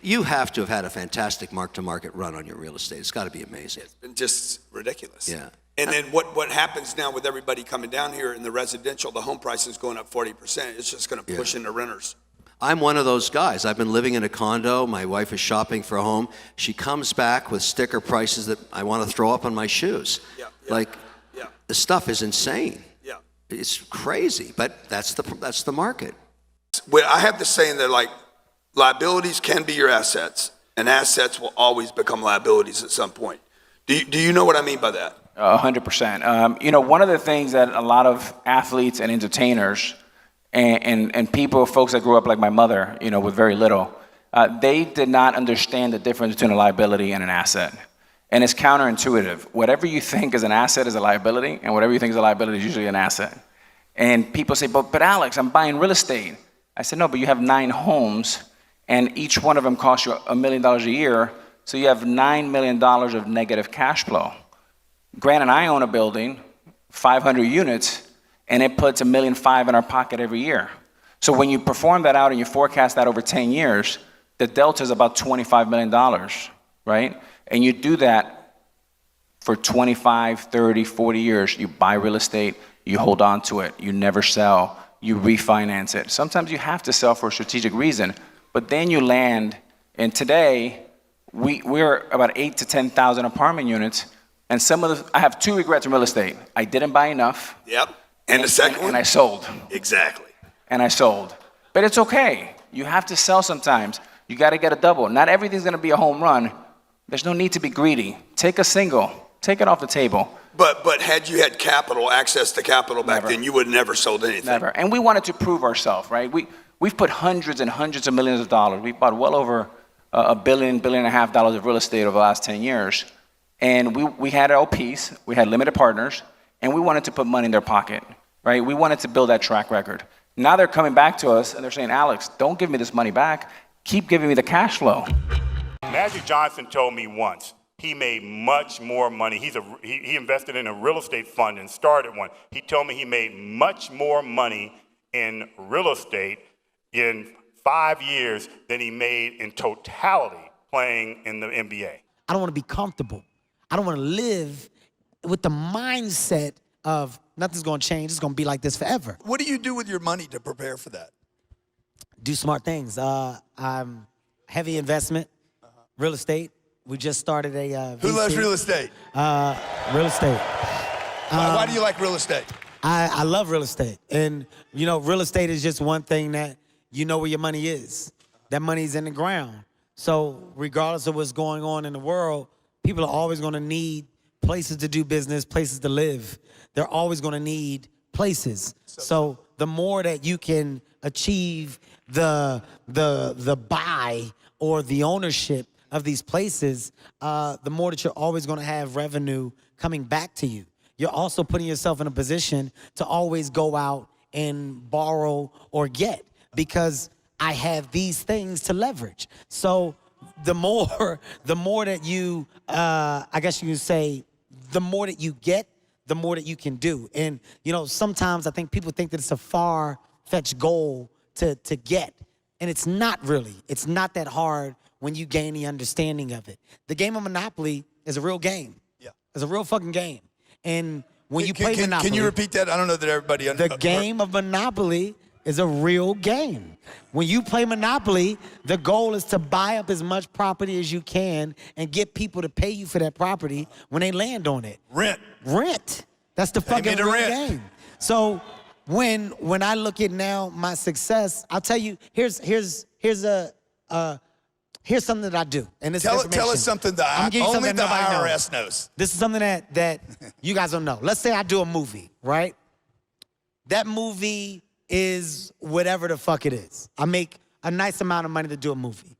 You have to have had a fantastic mark-to-market run on your real estate. It's got to be amazing. It's been just ridiculous. Yeah. And then what happens now with everybody coming down here in the residential, the home price is going up 40%. It's just going to push into renters. I'm one of those guys. I've been living in a condo. My wife is shopping for a home. She comes back with sticker prices that I want to throw up on my shoes. The stuff is insane. Yeah. It's crazy, but that's the market. Well, I have this saying that like liabilities can be your assets, and assets will always become liabilities at some point. Do you know what I mean by that? 100%. You know, one of the things that a lot of athletes and entertainers and people, folks that grew up like my mother, you know, with very little, they did not understand the difference between a liability and an asset. And it's counterintuitive. Whatever you think is an asset is a liability, and whatever you think is a liability is usually an asset. And people say, but Alex, I'm buying real estate. I said, no, but you have 9 homes, and each one of them costs you $1 million a year, so you have $9 million of negative cash flow. Grant and I own a building, 500 units, and it puts $1.5 million in our pocket every year. So when you perform that out and you forecast that over 10 years, the delta is about $25 million, right? And you do that for 25, 30, 40 years. You buy real estate, you hold on to it, you never sell, you refinance it. Sometimes you have to sell for a strategic reason, but then you land, and today, we're about 8,000 to 10,000 apartment units, and I have 2 regrets in real estate. I didn't buy enough. Yep. And the second one? And I sold. Exactly. And I sold. But it's okay. You have to sell sometimes. You got to get a double. Not everything's going to be a home run. There's no need to be greedy. Take a single. Take it off the table. But had you had capital, access to capital back then, you would have never sold anything. Never. And we wanted to prove ourselves, right? We've put hundreds and hundreds of millions of dollars. We've bought well over $1 billion, $1.5 billion of real estate over the last 10 years. And we had LPs, we had limited partners, and we wanted to put money in their pocket, right? We wanted to build that track record. Now they're coming back to us and they're saying, Alex, don't give me this money back. Keep giving me the cash flow. Magic Johnson told me once he made much more money. He invested in a real estate fund and started one. He told me he made much more money in real estate in 5 years than he made in totality playing in the NBA. I don't want to be comfortable. I don't want to live with the mindset of nothing's going to change. It's going to be like this forever. What do you do with your money to prepare for that? Do smart things. I'm heavy investment, real estate. We just started a VC. Who loves real estate? Real estate. Why do you like real estate? I love real estate. And, you know, real estate is just one thing that you know where your money is. That money's in the ground. So regardless of what's going on in the world, people are always going to need places to do business, places to live. They're always going to need places. So the more that you can achieve the buy or the ownership of these places, the more that you're always going to have revenue coming back to you. You're also putting yourself in a position to always go out and borrow or get, because I have these things to leverage. So the more that you, I guess you can say, the more that you get, the more that you can do. And, you know, sometimes I think people think that it's a far-fetched goal to get. And it's not really. It's not that hard when you gain the understanding of it. The game of Monopoly is a real game. Yeah. It's a real fucking game. And when you play Monopoly... Can you repeat that? I don't know that everybody... The game of Monopoly is a real game. When you play Monopoly, the goal is to buy up as much property as you can and get people to pay you for that property when they land on it. Rent. That's the fucking real game. So when I look at now my success, I'll tell you, here's something that I do. And this tell us something that only the IRS knows. This is something that you guys don't know. Let's say I do a movie, right? That movie is whatever the fuck it is. I make a nice amount of money to do a movie.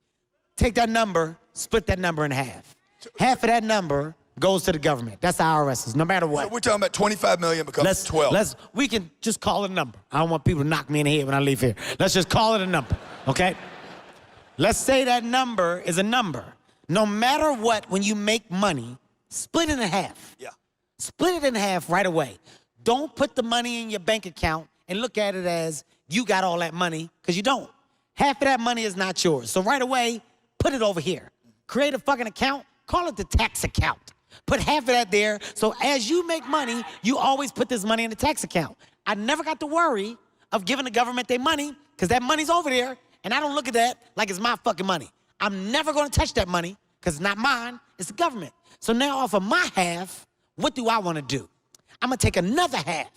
Take that number, split that number in half. Half of that number goes to the government. That's the IRS's, no matter what. So we're talking about 25 million becomes 12. We can just call it a number. I don't want people to knock me in the head when I leave here. Let's just call it a number, okay? Let's say that number is a number. No matter what, when you make money, split it in half. Yeah. Split it in half right away. Don't put the money in your bank account and look at it as you got all that money, because you don't. Half of that money is not yours. So right away, put it over here. Create a fucking account, call it the tax account. Put half of that there, so as you make money, you always put this money in the tax account. I never got to worry of giving the government their money, because that money's over there, and I don't look at that like it's my fucking money. I'm never gonna touch that money, because it's not mine, it's the government. So now off of my half, what do I wanna do? I'm gonna take another half.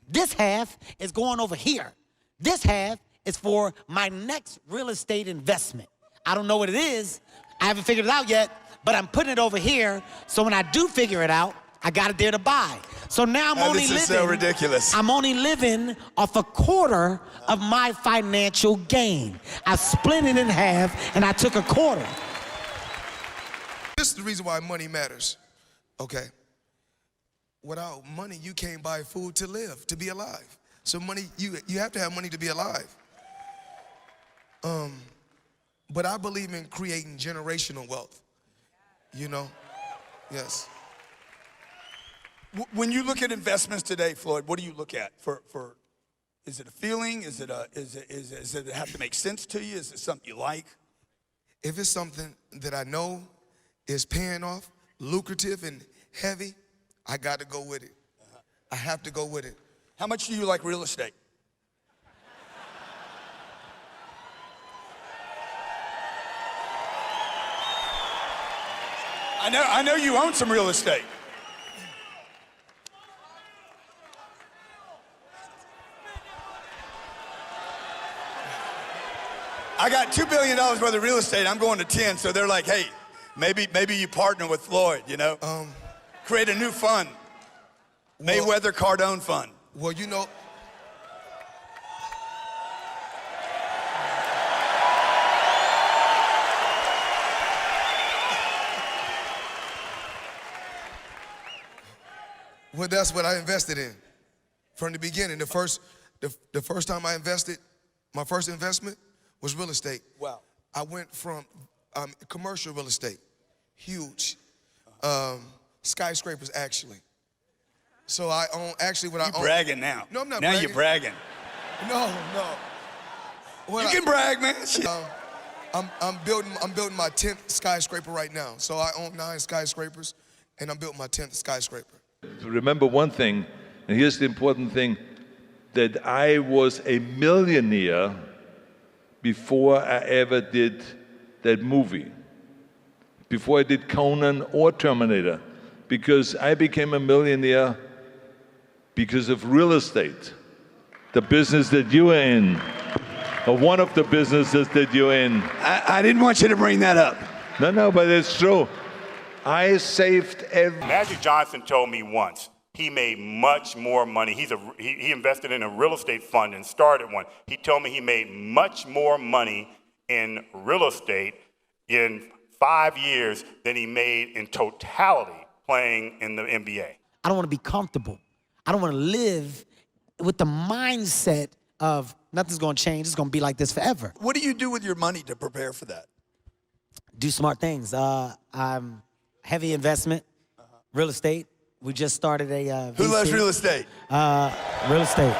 This half is going over here. This half is for my next real estate investment. I don't know what it is, I haven't figured it out yet, but I'm putting it over here, so when I do figure it out, I got it there to buy. So now I'm only living. This is so ridiculous. I'm only living off a quarter of my financial gain. I split it in half and I took a quarter. This is the reason why money matters, okay? Without money, you can't buy food to live, to be alive. So money, you have to have money to be alive. But I believe in creating generational wealth. You know, yes. When you look at investments today, Floyd, what do you look at? Is it a feeling? Does it have to make sense to you? Is it something you like? If it's something that I know is paying off, lucrative and heavy, I got to go with it. I have to go with it. How much do you like real estate? I know you own some real estate. I got $2 billion worth of real estate. I'm going to 10, so they're like, hey, maybe you partner with Floyd, you know? Create a new fund. Mayweather Cardone fund. Well, you know, well, that's what I invested in from the beginning. The first time I invested, my first investment was real estate. Wow. I went from commercial real estate, huge, skyscrapers actually. So I own You're bragging now. No, I'm not now bragging. You're bragging. No. Well, you can brag, man. I'm building my 10th skyscraper right now. So I own 9 skyscrapers, and I'm building my 10th skyscraper. Remember one thing, and here's the important thing, that I was a millionaire before I ever did that movie, before I did Conan or Terminator, because I became a millionaire because of real estate, the business that you are in, or one of the businesses that you're in. I didn't want you to bring that up. No, but it's true. I saved every... Magic Johnson told me once he made much more money. He invested in a real estate fund and started one. He told me he made much more money in real estate in 5 years than he made in totality playing in the NBA. I don't want to be comfortable. I don't want to live with the mindset of nothing's going to change. It's going to be like this forever. What do you do with your money to prepare for that? Do smart things. I'm heavy investment, real estate. We just started a VC. Who loves real estate? Real estate.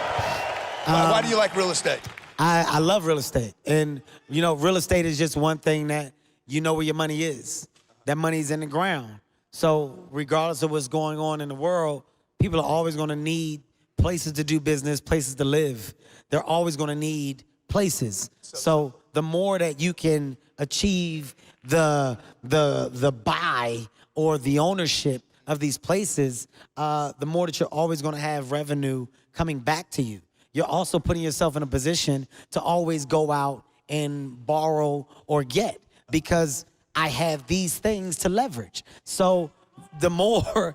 Why do you like real estate? I love real estate. And, you know, real estate is just one thing that you know where your money is. That money's in the ground. So regardless of what's going on in the world, people are always going to need places to do business, places to live. They're always going to need places. So the more that you can achieve the buy or the ownership of these places, the more that you're always going to have revenue coming back to you. You're also putting yourself in a position to always go out and borrow or get, because I have these things to leverage. So the more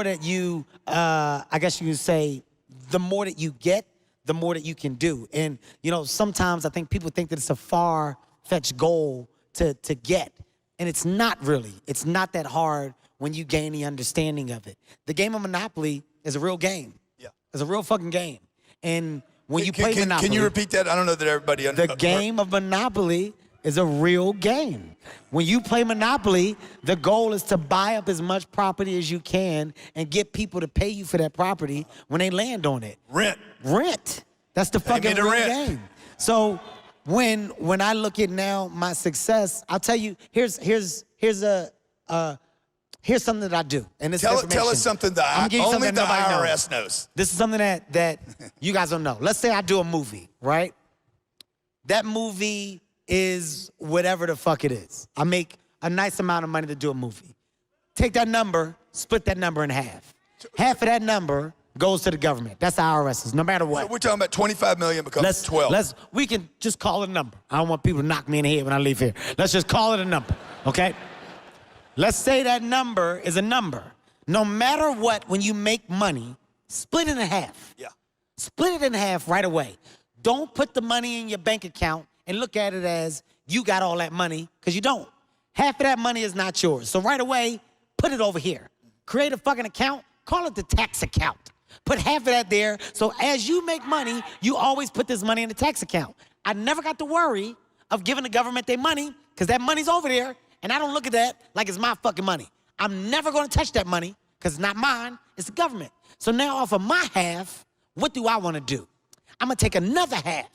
that you, I guess you can say, the more that you get, the more that you can do. And, you know, sometimes I think people think that it's a far-fetched goal to get. And it's not really. It's not that hard when you gain the understanding of it. The game of Monopoly is a real game. Yeah. It's a real fucking game. And when you play Monopoly... Can you repeat that? I don't know that everybody... The game of Monopoly is a real game. When you play Monopoly, the goal is to buy up as much property as you can and get people to pay you for that property when they land on it. Rent. Rent. That's the fucking real game. So when I look at now my success, I'll tell you, here's something that I do. And this Tell information. us something I'm that gonna give you only something the nobody IRS knows. This is something that you guys don't know. Let's say I do a movie, right? That movie is whatever the fuck it is. I make a nice amount of money to do a movie. Take that number, split that number in half. Half of that number goes to the government. That's the IRS's, no matter what. So we're talking about 25 million becomes 12. We can just call it a number. I don't want people to knock me in the head when I leave here. Let's just call it a number, okay? Let's say that number is a number. No matter what, when you make money, split it in half. Yeah. Split it in half right away. Don't put the money in your bank account and look at it as you got all that money, because you don't. Half of that money is not yours. So right away, put it over here. Create a fucking account, call it the tax account. Put half of that there, so as you make money, you always put this money in the tax account. I never got to worry of giving the government their money, because that money's over there, and I don't look at that like it's my fucking money. I'm never gonna touch that money, because it's not mine, it's the government. So now off of my half, what do I wanna do? I'm gonna take another half.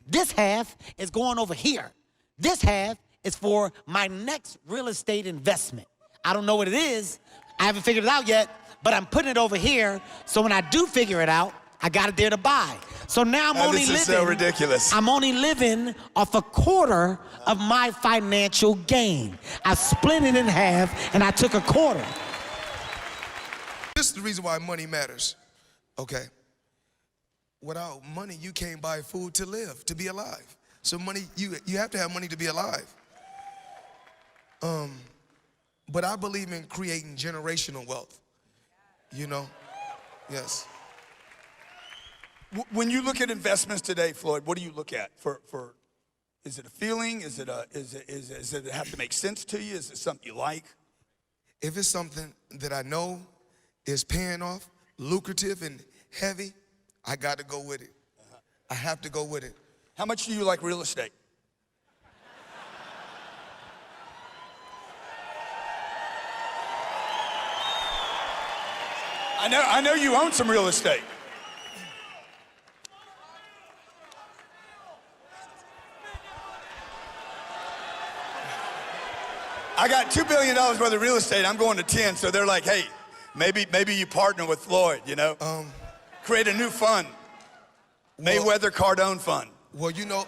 This half is going over here. This half is for my next real estate investment. I don't know what it is, I haven't figured it out yet, but I'm putting it over here, so when I do figure it out, I got it there to buy. So now This is so ridiculous. I'm only living off a quarter of my financial gain. I split it in half and I took a quarter. This is the reason why money matters, okay? Without money, you can't buy food to live, to be alive. So money, you have to have money to be alive. But I believe in creating generational wealth, you know? Yes. When you look at investments today, Floyd, what do you look at for is it a feeling? Is it have to make sense to you? Is it something you like? If it's something that I know is paying off, lucrative and heavy, I got to go with it. I have to go with it. How much do you like real estate? I know you own some real estate. I got $2 billion worth of real estate. I'm going to 10, so they're like, hey, maybe you partner with Floyd, you know? Create a new fund. Mayweather Cardone fund. Well, you know,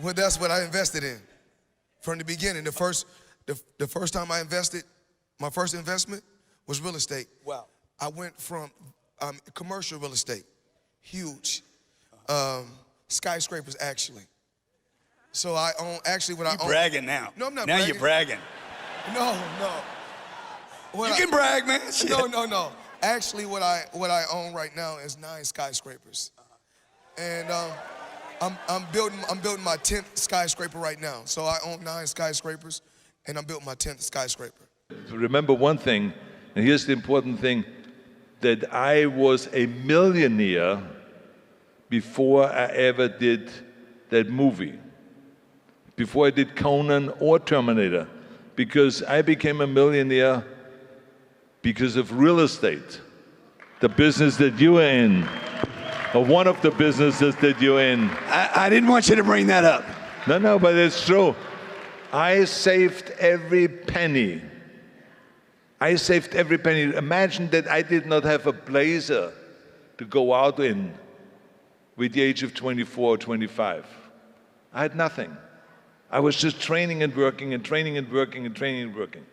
well, that's what I invested in from the beginning. The first time I invested, my first investment was real estate. Wow. I went from commercial real estate, huge, skyscrapers actually. So I own, actually what I own. You're bragging now. No, I'm not now bragging. You're bragging. No. You can brag, man. No. Actually, what I own right now is 9 skyscrapers, and I'm building my 10th skyscraper right now. So I own 9 skyscrapers, and I'm building my 10th skyscraper. Remember one thing, and here's the important thing, that I was a millionaire before I ever did that movie, before I did Conan or Terminator, because I became a millionaire because of real estate, the business that you are in, or one of the businesses that you're in. I didn't want you to bring that up. No, but it's true. I saved every penny. Imagine that I did not have a blazer to go out in with the age of 24 or 25. I had nothing. I was just training and working and training and working and training and working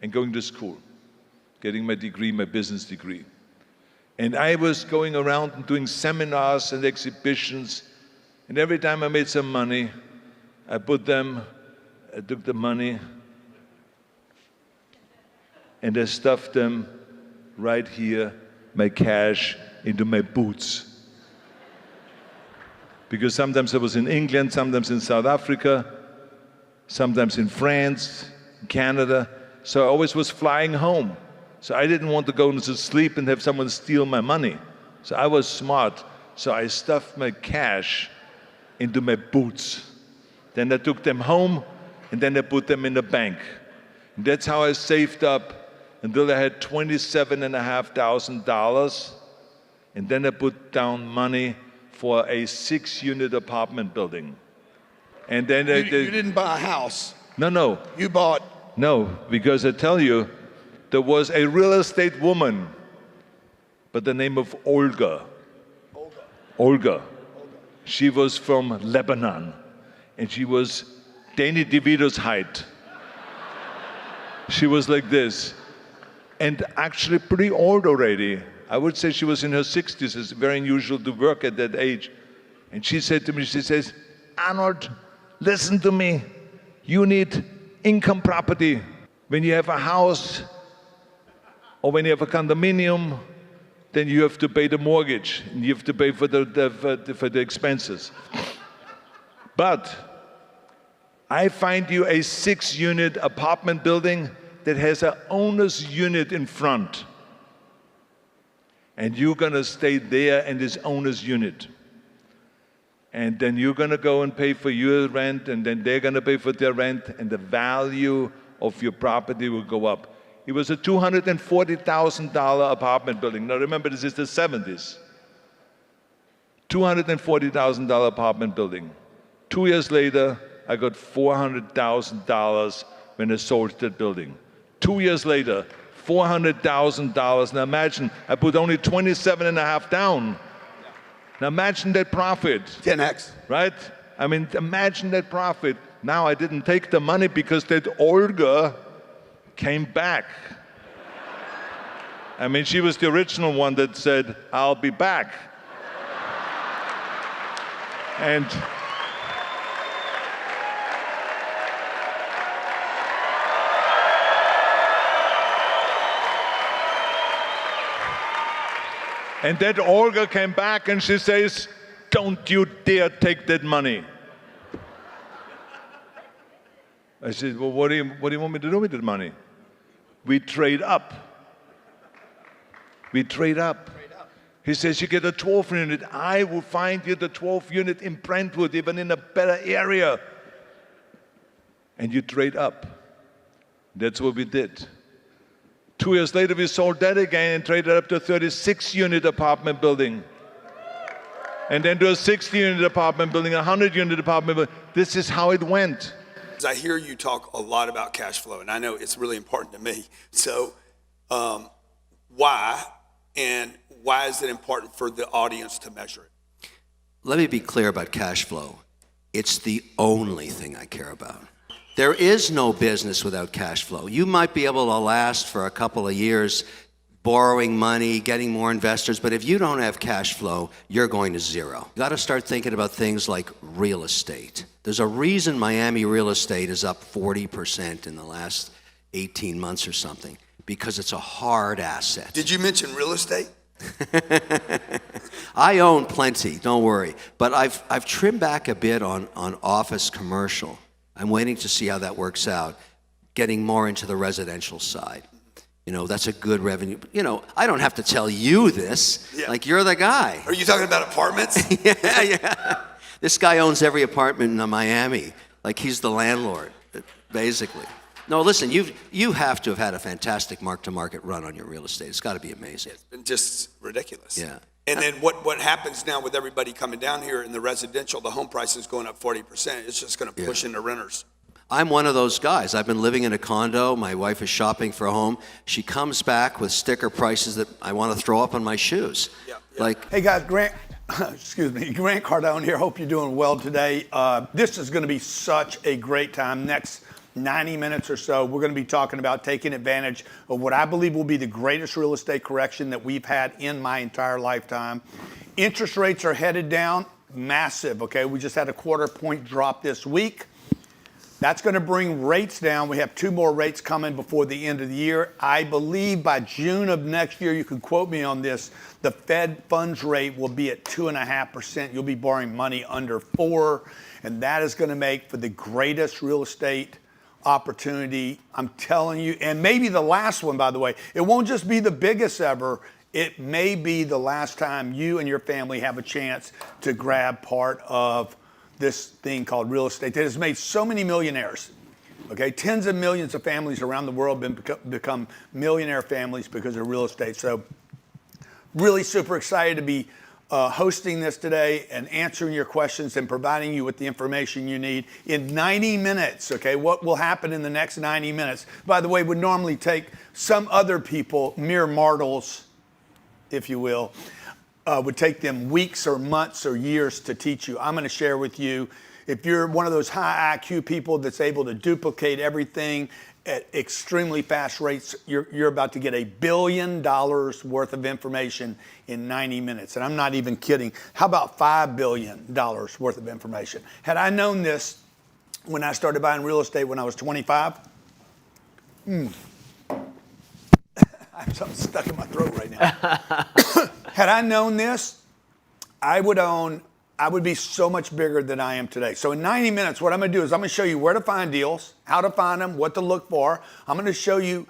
and going to school, getting my degree, my business degree. And I was going around and doing seminars and exhibitions, and every time I made some money, I took the money and I stuffed them right here, my cash, into my boots. Because sometimes I was in England, sometimes in South Africa, sometimes in France, Canada, so I always was flying home. So I didn't want to go to sleep and have someone steal my money. So I was smart, so I stuffed my cash into my boots. Then I took them home and then I put them in the bank. And that's how I saved up until I had $27,500, and then I put down money for a 6-unit apartment building. And then You didn't buy a house. No, You bought. no, because I tell you, there was a real estate woman by the name of Olga. Olga. She was from Lebanon, and she was Danny DeVito's height. She was like this, and actually pretty old already. I would say she was in her 60s. It's very unusual to work at that age. And she said to me, she says, Arnold, listen to me. You need income property. When you have a house or when you have a condominium, then you have to pay the mortgage and you have to pay for the expenses. But I find you a 6-unit apartment building that has an owner's unit in front. And you're gonna stay there in this owner's unit. And then you're gonna go and pay for your rent, and then they're gonna pay for their rent, and the value of your property will go up. It was a $240,000 apartment building. Now remember, this is the 70s. $240,000 apartment building. 2 years later, I got $400,000 when I sold that building. 2 years later, $400,000. Now imagine, I put only 27.5 down. Now imagine that profit. 10x. Right? I mean, imagine that profit. Now I didn't take the money because that Olga came back. I mean, she was the original one that said, I'll be back. And that Olga came back and she says, don't you dare take that money. I said, well, what do you want me to do with that money? We trade up. We trade up. He says, you get a 12 unit. I will find you the 12 unit in Brentwood, even in a better area. And you trade up. That's what we did. 2 years later, we sold that again and traded up to a 36-unit apartment building. And then to a 60-unit apartment building, a 100-unit apartment building. This is how it went. I hear you talk a lot about cash flow, and I know it's really important to me. So why is it important for the audience to measure it? Let me be clear about cash flow. It's the only thing I care about. There is no business without cash flow. You might be able to last for a couple of years borrowing money, getting more investors, but if you don't have cash flow, you're going to zero. You got to start thinking about things like real estate. There's a reason Miami real estate is up 40% in the last 18 months or something, because it's a hard asset. Did you mention real estate? I own plenty, don't worry, but I've trimmed back a bit on office commercial. I'm waiting to see how that works out, getting more into the residential side. You know, that's a good revenue. You know, I don't have to tell you this. Yeah. Like, you're the guy. Are you talking about apartments? Yeah. This guy owns every apartment in Miami. Like, he's the landlord, basically. No, listen, you have to have had a fantastic mark-to-market run on your real estate. It's got to be amazing. It's been just ridiculous. Yeah. And then what happens now with everybody coming down here in the residential, the home price is going up 40%. It's just going to push into renters. I'm one of those guys. I've been living in a condo. My wife is shopping for a home. She comes back with sticker prices that I want to throw up on my shoes. Yeah. Like, Hey guys, Grant Cardone here. Hope you're doing well today. This is going to be such a great time. Next 90 minutes or so, we're going to be talking about taking advantage of what I believe will be the greatest real estate correction that we've had in my entire lifetime. Interest rates are headed down, massive, okay? We just had a 1/4 point drop this week. That's going to bring rates down. We have 2 more rates coming before the end of the year. I believe by June of next year, you can quote me on this, the Fed funds rate will be at 2.5%. You'll be borrowing money under 4%, and that is going to make for the greatest real estate opportunity, I'm telling you, and maybe the last one, by the way. It won't just be the biggest ever. It may be the last time you and your family have a chance to grab part of this thing called real estate that has made so many millionaires. Okay, tens of millions of families around the world become millionaire families because of real estate. So really super excited to be hosting this today and answering your questions and providing you with the information you need in 90 minutes, okay? What will happen in the next 90 minutes, by the way, would normally take some other people, mere mortals, if you will, would take them weeks or months or years to teach you. I'm gonna share with you, if you're one of those high IQ people that's able to duplicate everything at extremely fast rates, you're about to get $1 billion worth of information in 90 minutes. And I'm not even kidding. How about $5 billion worth of information? Had I known this when I started buying real estate when I was 25, I have something stuck in my throat right now. Had I known this, I would be so much bigger than I am today. So in 90 minutes, what I'm gonna do is I'm gonna show you where to find deals, how to find them, what to look for. I'm gonna show you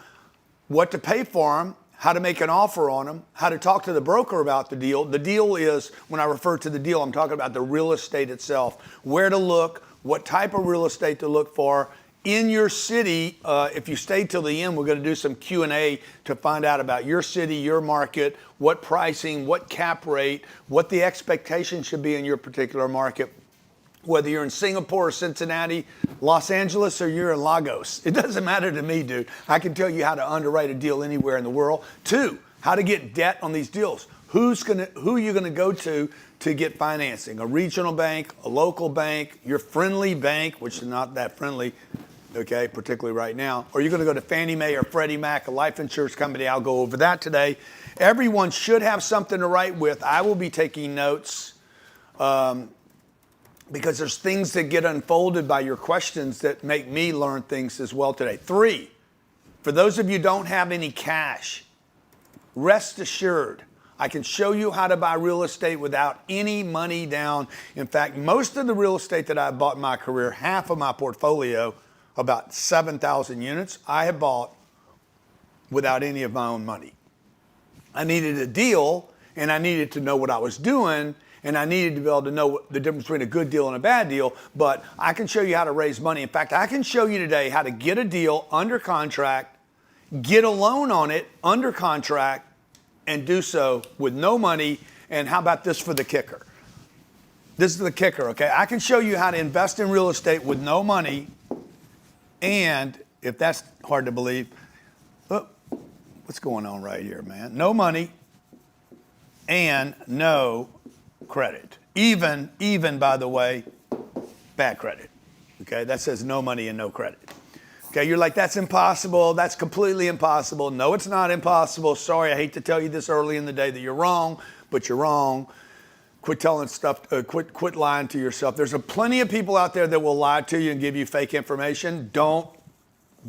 what to pay for them, how to make an offer on them, how to talk to the broker about the deal. The deal is, when I refer to the deal, I'm talking about the real estate itself, where to look, what type of real estate to look for. In your city, if you stay till the end, we're going to do some Q&A to find out about your city, your market, what pricing, what cap rate, what the expectation should be in your particular market. Whether you're in Singapore or Cincinnati, Los Angeles, or you're in Lagos. It doesn't matter to me, dude. I can tell you how to underwrite a deal anywhere in the world. 2, how to get debt on these deals. Who are you going to go to get financing? A regional bank, a local bank, your friendly bank, which is not that friendly, okay, particularly right now. Or you're going to go to Fannie Mae or Freddie Mac, a life insurance company. I'll go over that today. Everyone should have something to write with. I will be taking notes because there's things that get unfolded by your questions that make me learn things as well today. 3, for those of you who don't have any cash, rest assured, I can show you how to buy real estate without any money down. In fact, most of the real estate that I've bought in my career, half of my portfolio, about 7,000 units, I have bought without any of my own money. I needed a deal, and I needed to know what I was doing, and I needed to be able to know the difference between a good deal and a bad deal, but I can show you how to raise money. In fact, I can show you today how to get a deal under contract, get a loan on it under contract, and do so with no money. And how about this for the kicker? This is the kicker, okay? I can show you how to invest in real estate with no money. And if that's hard to believe, what's going on right here, man? No money and no credit. Even, by the way, bad credit. Okay, that says no money and no credit. Okay, you're like, that's impossible. That's completely impossible. No, it's not impossible. Sorry, I hate to tell you this early in the day that you're wrong, but you're wrong. Quit telling stuff, quit lying to yourself. There's plenty of people out there that will lie to you and give you fake information. Don't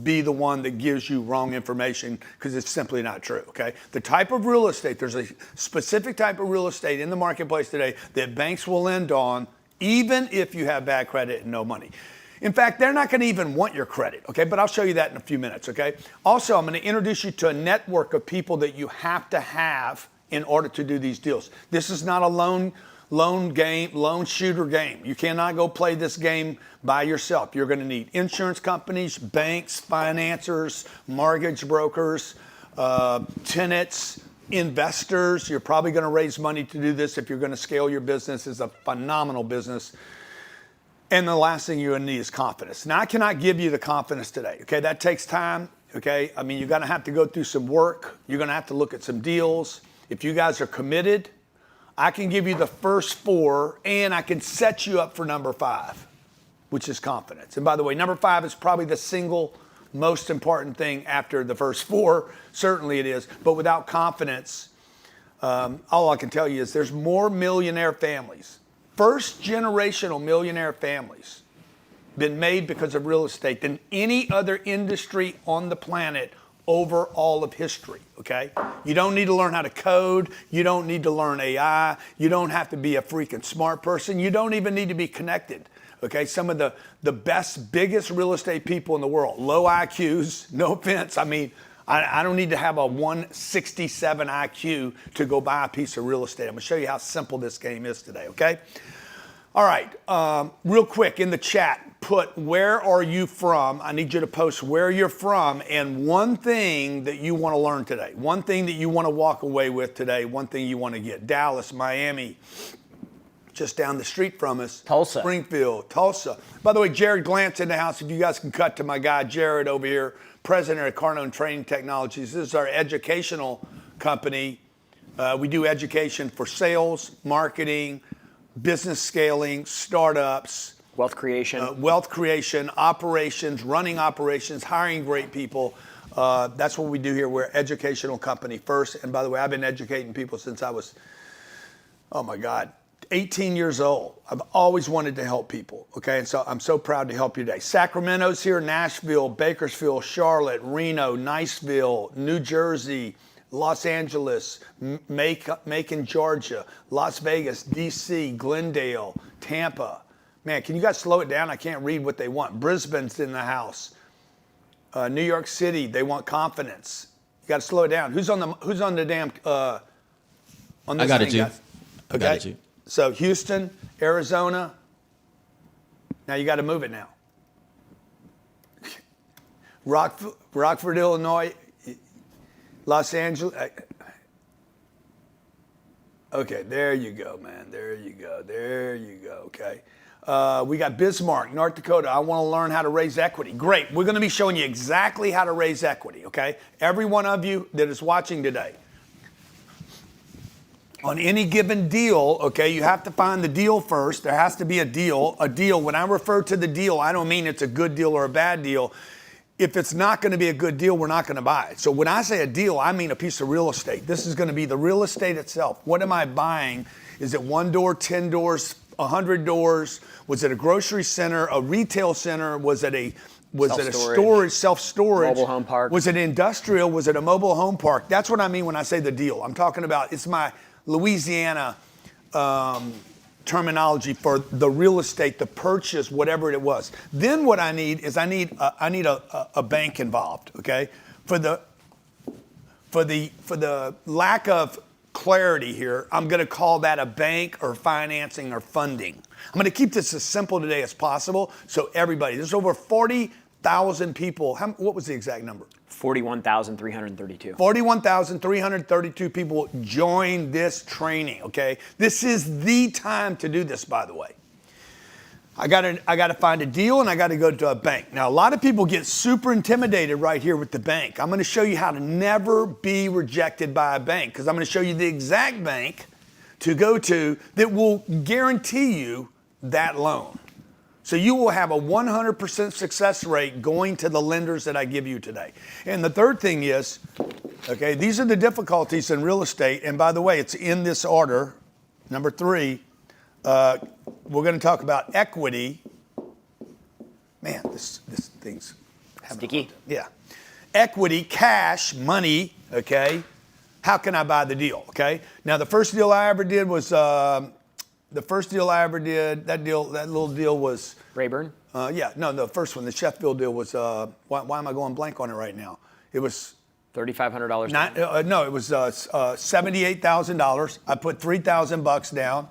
be the one that gives you wrong information because it's simply not true, okay? The type of real estate, there's a specific type of real estate in the marketplace today that banks will lend on even if you have bad credit and no money. In fact, they're not going to even want your credit, okay? But I'll show you that in a few minutes, okay? Also, I'm going to introduce you to a network of people that you have to have in order to do these deals. This is not a lone shooter game. You cannot go play this game by yourself. You're going to need insurance companies, banks, financiers, mortgage brokers, tenants, investors. You're probably going to raise money to do this if you're going to scale your business. It's a phenomenal business. And the last thing you're going to need is confidence. Now, I cannot give you the confidence today, okay? That takes time, okay? I mean, you're going to have to go through some work. You're going to have to look at some deals. If you guys are committed, I can give you the first 4, and I can set you up for number 5, which is confidence. And by the way, number 5 is probably the single most important thing after the first 4. Certainly it is. But without confidence, all I can tell you is there's more millionaire families, first-generational millionaire families, been made because of real estate than any other industry on the planet over all of history, okay? You don't need to learn how to code. You don't need to learn AI. You don't have to be a freaking smart person. You don't even need to be connected, okay? Some of the best, biggest real estate people in the world, low IQs, no offense. I mean, I don't need to have a 167 IQ to go buy a piece of real estate. I'm gonna show you how simple this game is today, okay? All right, real quick in the chat, put where are you from? I need you to post where you're from and one thing that you want to learn today, one thing that you want to walk away with today, one thing you want to get. Dallas, Miami, just down the street from us. Tulsa. Springfield, Tulsa. By the way, Jared Glantz in the house. If you guys can cut to my guy, Jared over here, president of Cardone Training Technologies. This is our educational company. We do education for sales, marketing, business scaling, startups, Wealth creation, operations, running operations, hiring great people. That's what we do here. We're an educational company first. And by the way, I've been educating people since I was, 18 years old. I've always wanted to help people, okay? And so I'm so proud to help you today. Sacramento's here, Nashville, Bakersfield, Charlotte, Reno, Niceville, New Jersey, Los Angeles, Macon, Georgia, Las Vegas, DC, Glendale, Tampa. Man, can you guys slow it down? I can't read what they want. Brisbane's in the house. New York City, they want confidence. You got to slow it down. Who's on the damn on this I got thing, it, G. guys? I got it, G. So Houston, Arizona. Now you got to move it now. Rockford, Illinois, Los Angeles. Okay, there you go, man. There you go. There you go. Okay. We got Bismarck, North Dakota. I want to learn how to raise equity. Great. We're going to be showing you exactly how to raise equity, okay? Every one of you that is watching today. On any given deal, okay, you have to find the deal first. There has to be a deal. A deal, when I refer to the deal, I don't mean it's a good deal or a bad deal. If it's not going to be a good deal, we're not going to buy it. So when I say a deal, I mean a piece of real estate. This is going to be the real estate itself. What am I buying? Is it 1 door, 10 doors, 100 doors? Was it a grocery center, a retail center? Was it a storage, self-storage? Mobile home park. Was it industrial? Was it a mobile home park? That's what I mean when I say the deal. I'm talking about, it's my Louisiana terminology for the real estate, the purchase, whatever it was. Then what I need is I need a bank involved, okay? For the lack of clarity here, I'm going to call that a bank or financing or funding. I'm going to keep this as simple today as possible so everybody, there's over 40,000 people. What was the exact number? 41,332. 41,332 people joined this training, okay? This is the time to do this, by the way. I got to find a deal and I got to go to a bank. Now, a lot of people get super intimidated right here with the bank. I'm going to show you how to never be rejected by a bank because I'm going to show you the exact bank to go to that will guarantee you that loan. So you will have a 100% success rate going to the lenders that I give you today. And the third thing is, okay, these are the difficulties in real estate. And by the way, it's in this order. Number 3, we're going to talk about equity. Man, this thing's sticky. Yeah. Equity, cash, money, okay? How can I buy the deal, okay? Now, the first deal I ever did was... that little deal was... Rayburn? The first one, the Sheffield deal was, why am I going blank on it right now? It was... $3,500. No, it was $78,000. I put $3,000 down,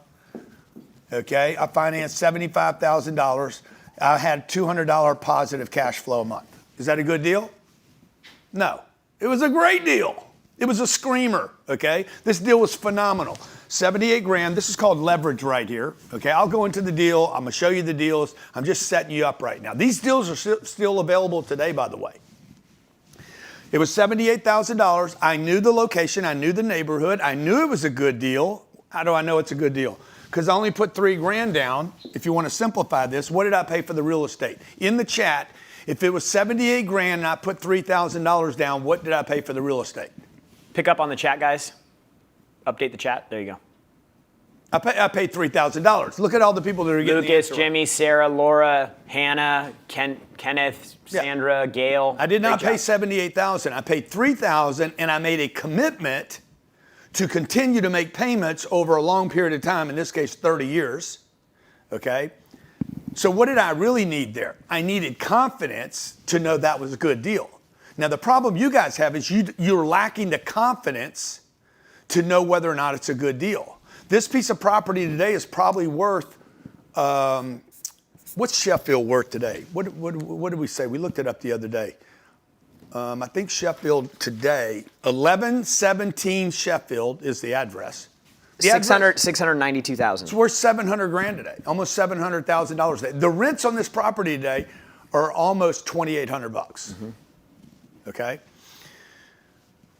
okay? I financed $75,000. I had $200 positive cash flow a month. Is that a good deal? No. It was a great deal. It was a screamer, okay? This deal was phenomenal. 78 grand. This is called leverage right here. Okay, I'll go into the deal. I'm gonna show you the deals. I'm just setting you up right now. These deals are still available today, by the way. It was $78,000. I knew the location. I knew the neighborhood. I knew it was a good deal. How do I know it's a good deal? Because I only put $3 grand down. If you want to simplify this, what did I pay for the real estate? In the chat, if it was 78 grand and I put $3,000 down, what did I pay for the real estate? Pick up on the chat, guys. Update the chat. There you go. I paid $3,000. Look at all the people that are getting Lucas, Jimmy, Sarah, Laura, Hannah, Kenneth, Sandra, Gail. I did not pay $78,000. I paid $3,000, and I made a commitment to continue to make payments over a long period of time. In this case, 30 years. Okay. So what did I really need there? I needed confidence to know that was a good deal. Now the problem you guys have is you're lacking the confidence to know whether or not it's a good deal. This piece of property today is probably worth What's Sheffield worth today? What did we say? We looked it up the other day. I think Sheffield today, 1117 Sheffield is the address. The address, 692,000. it's worth 700 grand today, almost $700,000 today. The rents on this property today are almost 2,800 bucks. Okay?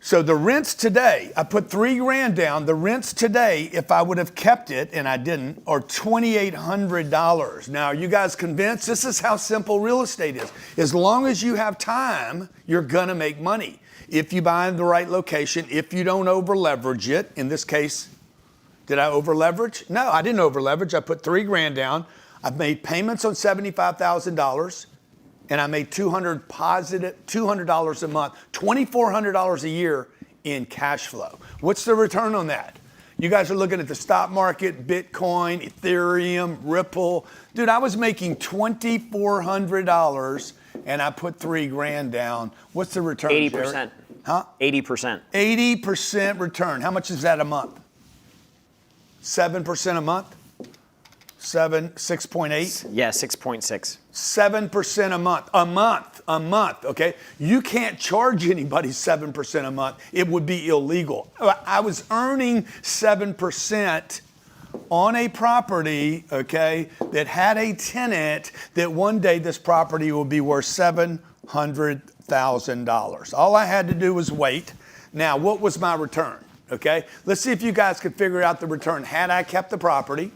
So the rents today, I put 3 grand down. The rents today, if I would have kept it, and I didn't, are $2,800. Now, are you guys convinced? This is how simple real estate is. As long as you have time, you're gonna make money. If you buy in the right location, if you don't over leverage it, in this case, did I over leverage? No, I didn't over leverage. I put 3 grand down. I've made payments on $75,000. And I made $200 a month, $2,400 a year in cash flow. What's the return on that? You guys are looking at the stock market, Bitcoin, Ethereum, Ripple. Dude, I was making $2,400 and I put 3 grand down. What's the return? 80%. Jared? Huh? 80%. 80% return. How much is that a month? 7% a month? 6.8? Yeah, 6.6. 7% a month, okay? You can't charge anybody 7% a month. It would be illegal. I was earning 7% on a property, okay, that had a tenant that one day this property will be worth $700,000. All I had to do was wait. Now, what was my return, okay? Let's see if you guys could figure out the return had I kept the property.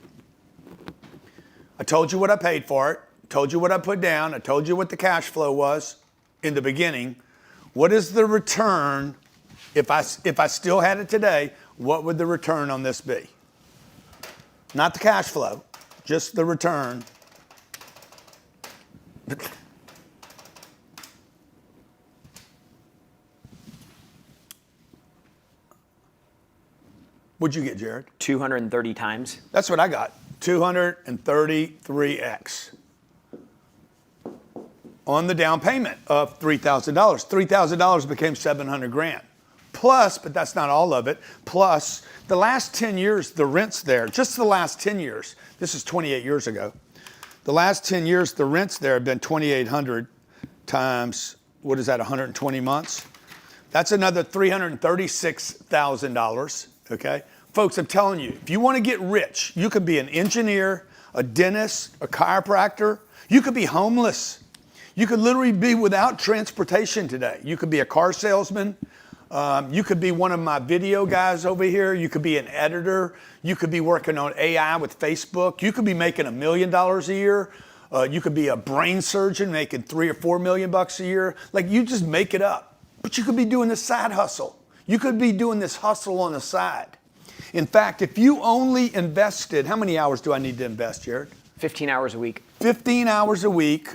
I told you what I paid for it, told you what I put down, I told you what the cash flow was in the beginning. What is the return, if I still had it today, what would the return on this be? Not the cash flow, just the return. What'd you get, Jared? 230 times. That's what I got. 233x on the down payment of $3,000. $3,000 became 700 grand. Plus, but that's not all of it, plus the last 10 years, the rents there, just the last 10 years, this is 28 years ago, the last 10 years, the rents there have been 2,800 times, what is that, 120 months? That's another $336,000, okay? Folks, I'm telling you, if you want to get rich, you could be an engineer, a dentist, a chiropractor. You could be homeless. You could literally be without transportation today. You could be a car salesman. You could be one of my video guys over here. You could be an editor. You could be working on AI with Facebook. You could be making $1 million a year. You could be a brain surgeon making $3 or $4 million a year. Like, you just make it up. But you could be doing this side hustle. You could be doing this hustle on the side. In fact, if you only invested, how many hours do I need to invest, Jared? 15 hours a week. 15 hours a week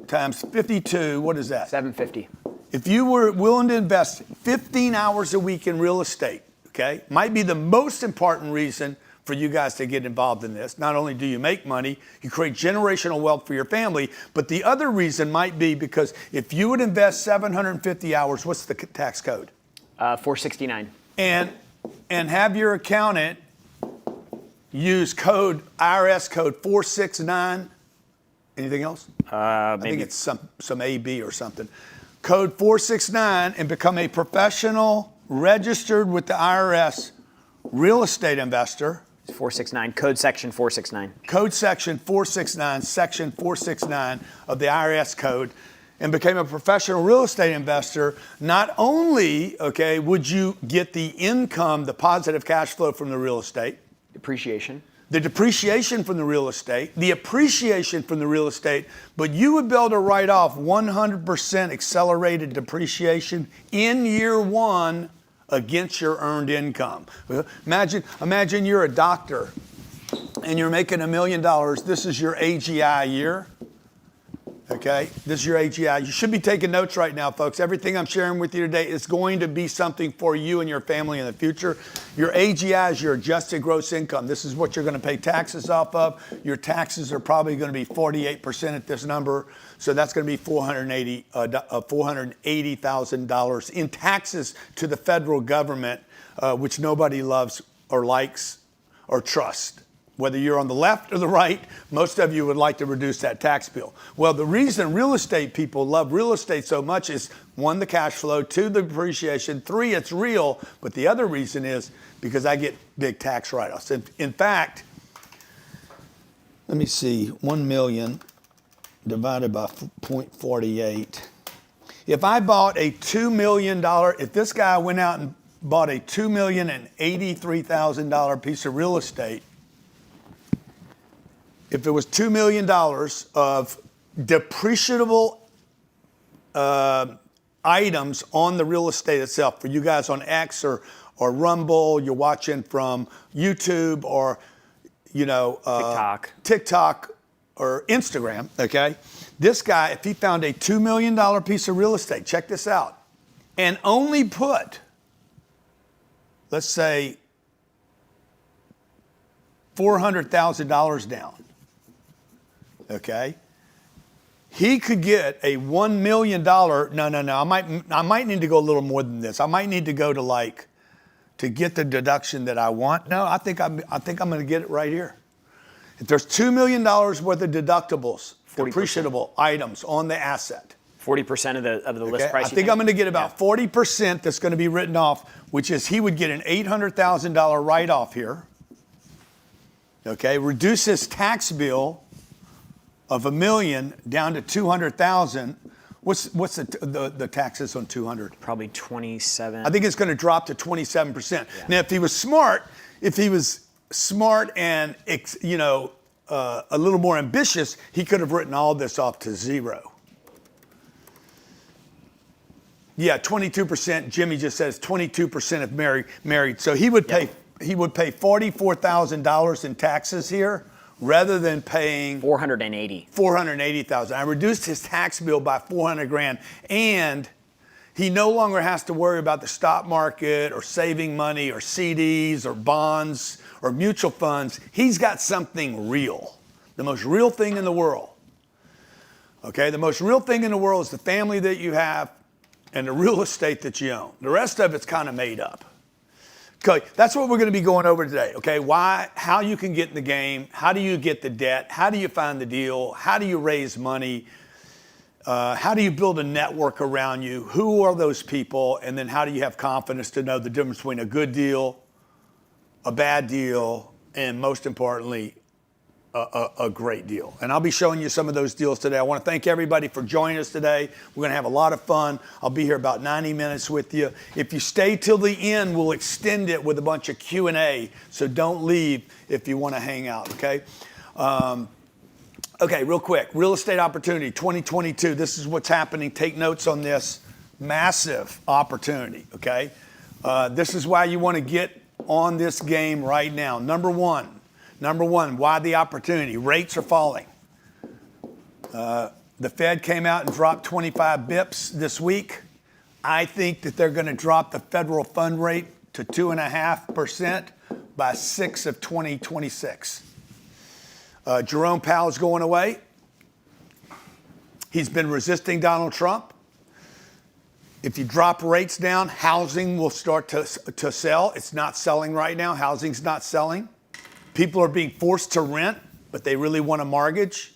times 52, what is that? 750. If you were willing to invest 15 hours a week in real estate, okay, might be the most important reason for you guys to get involved in this. Not only do you make money, you create generational wealth for your family, but the other reason might be because if you would invest 750 hours, what's the tax code? 469. And have your accountant use IRS code 469. Anything else? I think it's some AB or something. Code 469 and become a professional, registered with the IRS real estate investor. 469, code section 469. Code section 469, section 469 of the IRS code, and became a professional real estate investor. Not only, okay, would you get the income, the positive cash flow from the real estate, Depreciation. the depreciation from the real estate, the appreciation from the real estate, but you would be able to write off 100% accelerated depreciation in year one against your earned income. Imagine you're a doctor and you're making $1 million. This is your AGI year. Okay, this is your AGI. You should be taking notes right now, folks. Everything I'm sharing with you today is going to be something for you and your family in the future. Your AGI is your adjusted gross income. This is what you're going to pay taxes off of. Your taxes are probably going to be 48% at this number. So that's going to be $480,000 in taxes to the federal government, which nobody loves or likes or trusts. Whether you're on the left or the right, most of you would like to reduce that tax bill. Well, the reason real estate people love real estate so much is 1, the cash flow, 2, the appreciation, 3, it's real, but the other reason is because I get big tax write-offs. In fact, let me see, 1 million divided by 0.48. If I bought a $2 million, if this guy went out and bought a $2,083,000 piece of real estate, if it was $2 million of depreciable items on the real estate itself, for you guys on X or Rumble, you're watching from YouTube or, TikTok or Instagram, okay? This guy, if he found a $2 million piece of real estate, check this out, and only put, let's say, $400,000 down, okay? He could get a $1 million, no, I might need to go a little more than this. I might need to go to to get the deduction that I want. No, I think I'm going to get it right here. If there's $2 million worth of deductibles, 40%. depreciable items on the asset. 40% of the list Okay? price. I think I'm going to get about 40% that's going to be written off, which is he would get an $800,000 write-off here. Okay, reduce his tax bill of $1 million down to $200,000. What's the taxes on 200? Probably 27. I think it's going to drop to 27%. Yeah. Now, if he was smart and a little more ambitious, he could have written all this off to 0. Yeah, 22%. Jimmy just says 22% if married. So he would pay $44,000 in taxes here, rather than paying $480,000. I reduced his tax bill by $400,000, and he no longer has to worry about the stock market or saving money or CDs or bonds or mutual funds. He's got something real, the most real thing in the world. Okay, the most real thing in the world is the family that you have and the real estate that you own. The rest of it's kind of made up. Okay, that's what we're going to be going over today, okay? How you can get in the game, how do you get the debt, how do you find the deal, how do you raise money, how do you build a network around you, who are those people, and then how do you have confidence to know the difference between a good deal, a bad deal, and most importantly, a great deal. And I'll be showing you some of those deals today. I want to thank everybody for joining us today. We're going to have a lot of fun. I'll be here about 90 minutes with you. If you stay till the end, we'll extend it with a bunch of Q&A, so don't leave if you want to hang out, okay? Okay, real quick. Real estate opportunity 2022. This is what's happening. Take notes on this. Massive opportunity, okay? This is why you want to get on this game right now. Number one, why the opportunity? Rates are falling. The Fed came out and dropped 25 bips this week. I think that they're going to drop the federal fund rate to 2.5% by 6 of 2026. Jerome Powell's going away. He's been resisting Donald Trump. If you drop rates down, housing will start to sell. It's not selling right now. Housing's not selling. People are being forced to rent, but they really want a mortgage.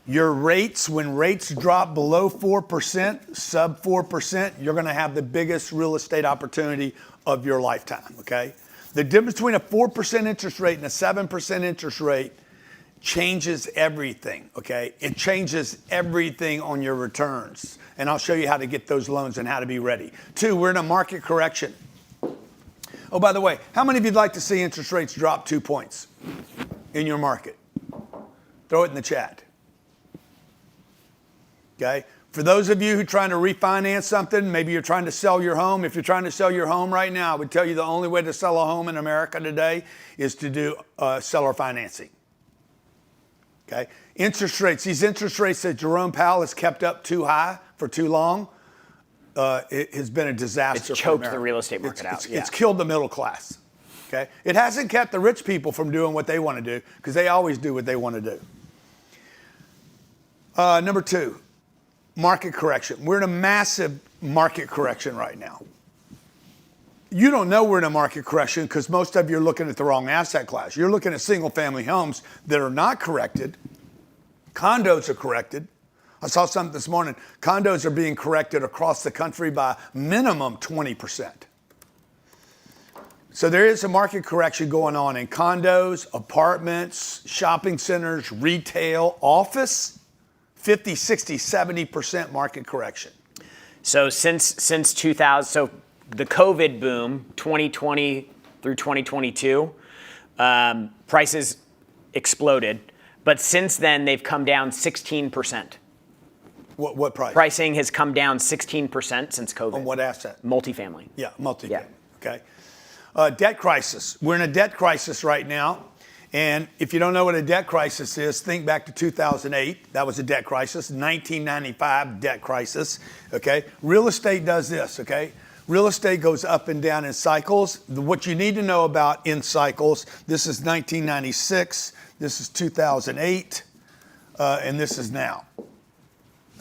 Your rates, when rates drop below 4%, sub 4%, you're going to have the biggest real estate opportunity of your lifetime, okay? The difference between a 4% interest rate and a 7% interest rate changes everything, okay? It changes everything on your returns. And I'll show you how to get those loans and how to be ready. 2, we're in a market correction. Oh, by the way, how many of you'd like to see interest rates drop 2 points in your market? Throw it in the chat. Okay? For those of you who are trying to refinance something, maybe you're trying to sell your home. If you're trying to sell your home right now, I would tell you the only way to sell a home in America today is to do seller financing. Okay? Interest rates, these interest rates that Jerome Powell has kept up too high for too long, it has been a disaster. It's choked the real estate market out. It's killed the middle class. Okay? It hasn't kept the rich people from doing what they want to do, because they always do what they want to do. Number 2, market correction. We're in a massive market correction right now. you don't know we're in a market correction because most of you are looking at the wrong asset class. You're looking at single family homes that are not corrected. Condos are corrected. I saw something this morning. Condos are being corrected across the country by minimum 20%. So there is a market correction going on in condos, apartments, shopping centers, retail, office, 50, 60, 70% market correction. So since 2000, so the COVID boom, 2020 through 2022, prices exploded. But since then, they've come down 16%. What price? Pricing has come down 16% since COVID. On what asset? Multifamily. Yeah, multifamily. Yeah. Okay. Debt crisis. We're in a debt crisis right now. And if you don't know what a debt crisis is, think back to 2008. That was a debt crisis. 1995, debt crisis. Okay. Real estate does this. Okay. Real estate goes up and down in cycles. What you need to know about in cycles, this is 1996, this is 2008, and this is now.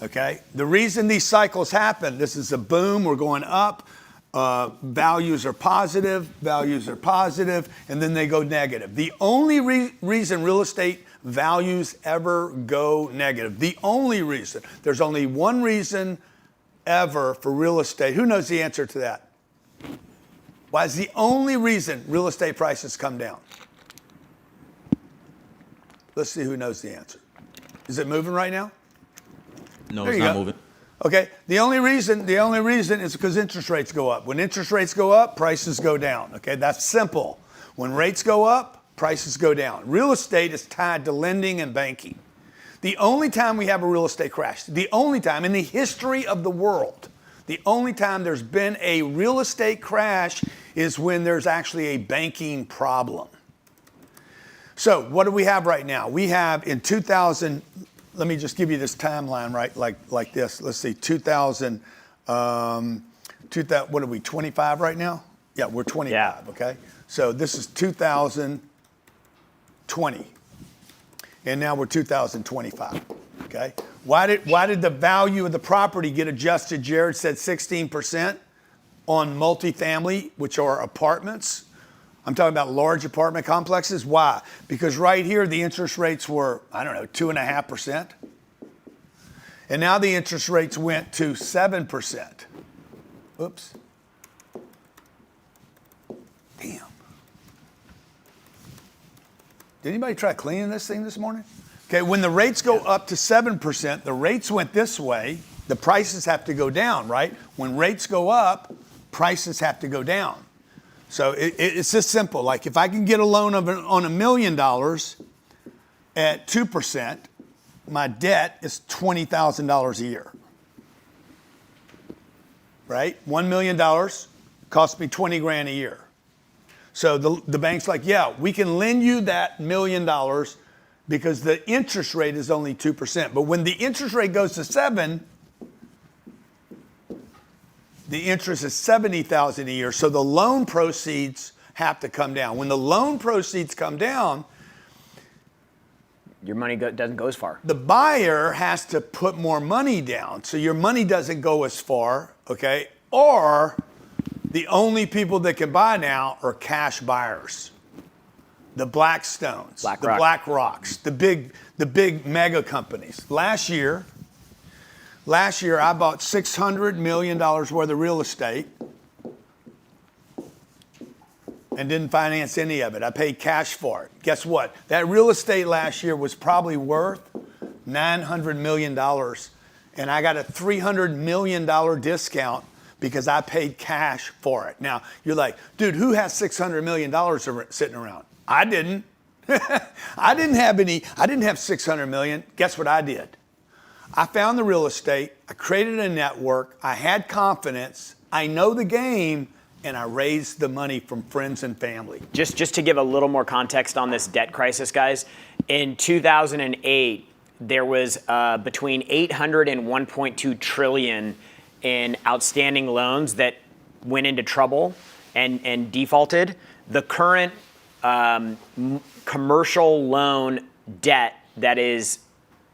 Okay. The reason these cycles happen, this is a boom, we're going up. Values are positive, and then they go negative. The only reason real estate values ever go negative, the only reason, there's only one reason ever for real estate. Who knows the answer to that? Why is the only reason real estate prices come down? Let's see who knows the answer. Is it moving right now? No, There it's you not go. moving. Okay, the only reason is because interest rates go up. When interest rates go up, prices go down. Okay, that's simple. When rates go up, prices go down. Real estate is tied to lending and banking. The only time we have a real estate crash, the only time in the history of the world, the only time there's been a real estate crash is when there's actually a banking problem. So what do we have right now? We have in 2000, let me just give you this timeline, right? Like this. Let's see, 2000, what are we, 25 right now? Yeah, we're 25, Yeah. okay? So this is 2020. And now we're 2025, okay? Why did the value of the property get adjusted? Jared said 16% on multifamily, which are apartments. I'm talking about large apartment complexes. Why? Because right here, the interest rates were, 2.5%. And now the interest rates went to 7%. Oops. Damn. Did anybody try cleaning this thing this morning? Okay, when the rates go up to 7%, the rates went this way, the prices have to go down, right? When rates go up, prices have to go down. So it's just simple. Like if I can get a loan on $1 million at 2%, my debt is $20,000 a year. Right? $1 million costs me 20 grand a year. So the bank's like, yeah, we can lend you that $1 million because the interest rate is only 2%. But when the interest rate goes to 7, the interest is $70,000 a year. So the loan proceeds have to come down. When the loan proceeds come down, Your money doesn't go as far. the buyer has to put more money down. So your money doesn't go as far, okay? Or the only people that can buy now are cash buyers. The Blackstones, the BlackRock. BlackRocks, the big mega companies. Last year I bought $600 million worth of real estate and didn't finance any of it. I paid cash for it. Guess what? That real estate last year was probably worth $900 million. And I got a $300 million discount because I paid cash for it. Now, you're like, dude, who has $600 million sitting around? I didn't. I didn't have $600 million. Guess what I did? I found the real estate. I created a network. I had confidence. I know the game. And I raised the money from friends and family. Just to give a little more context on this debt crisis, guys, in 2008, there was between 800 and 1.2 trillion in outstanding loans that went into trouble and defaulted. The current commercial loan debt that is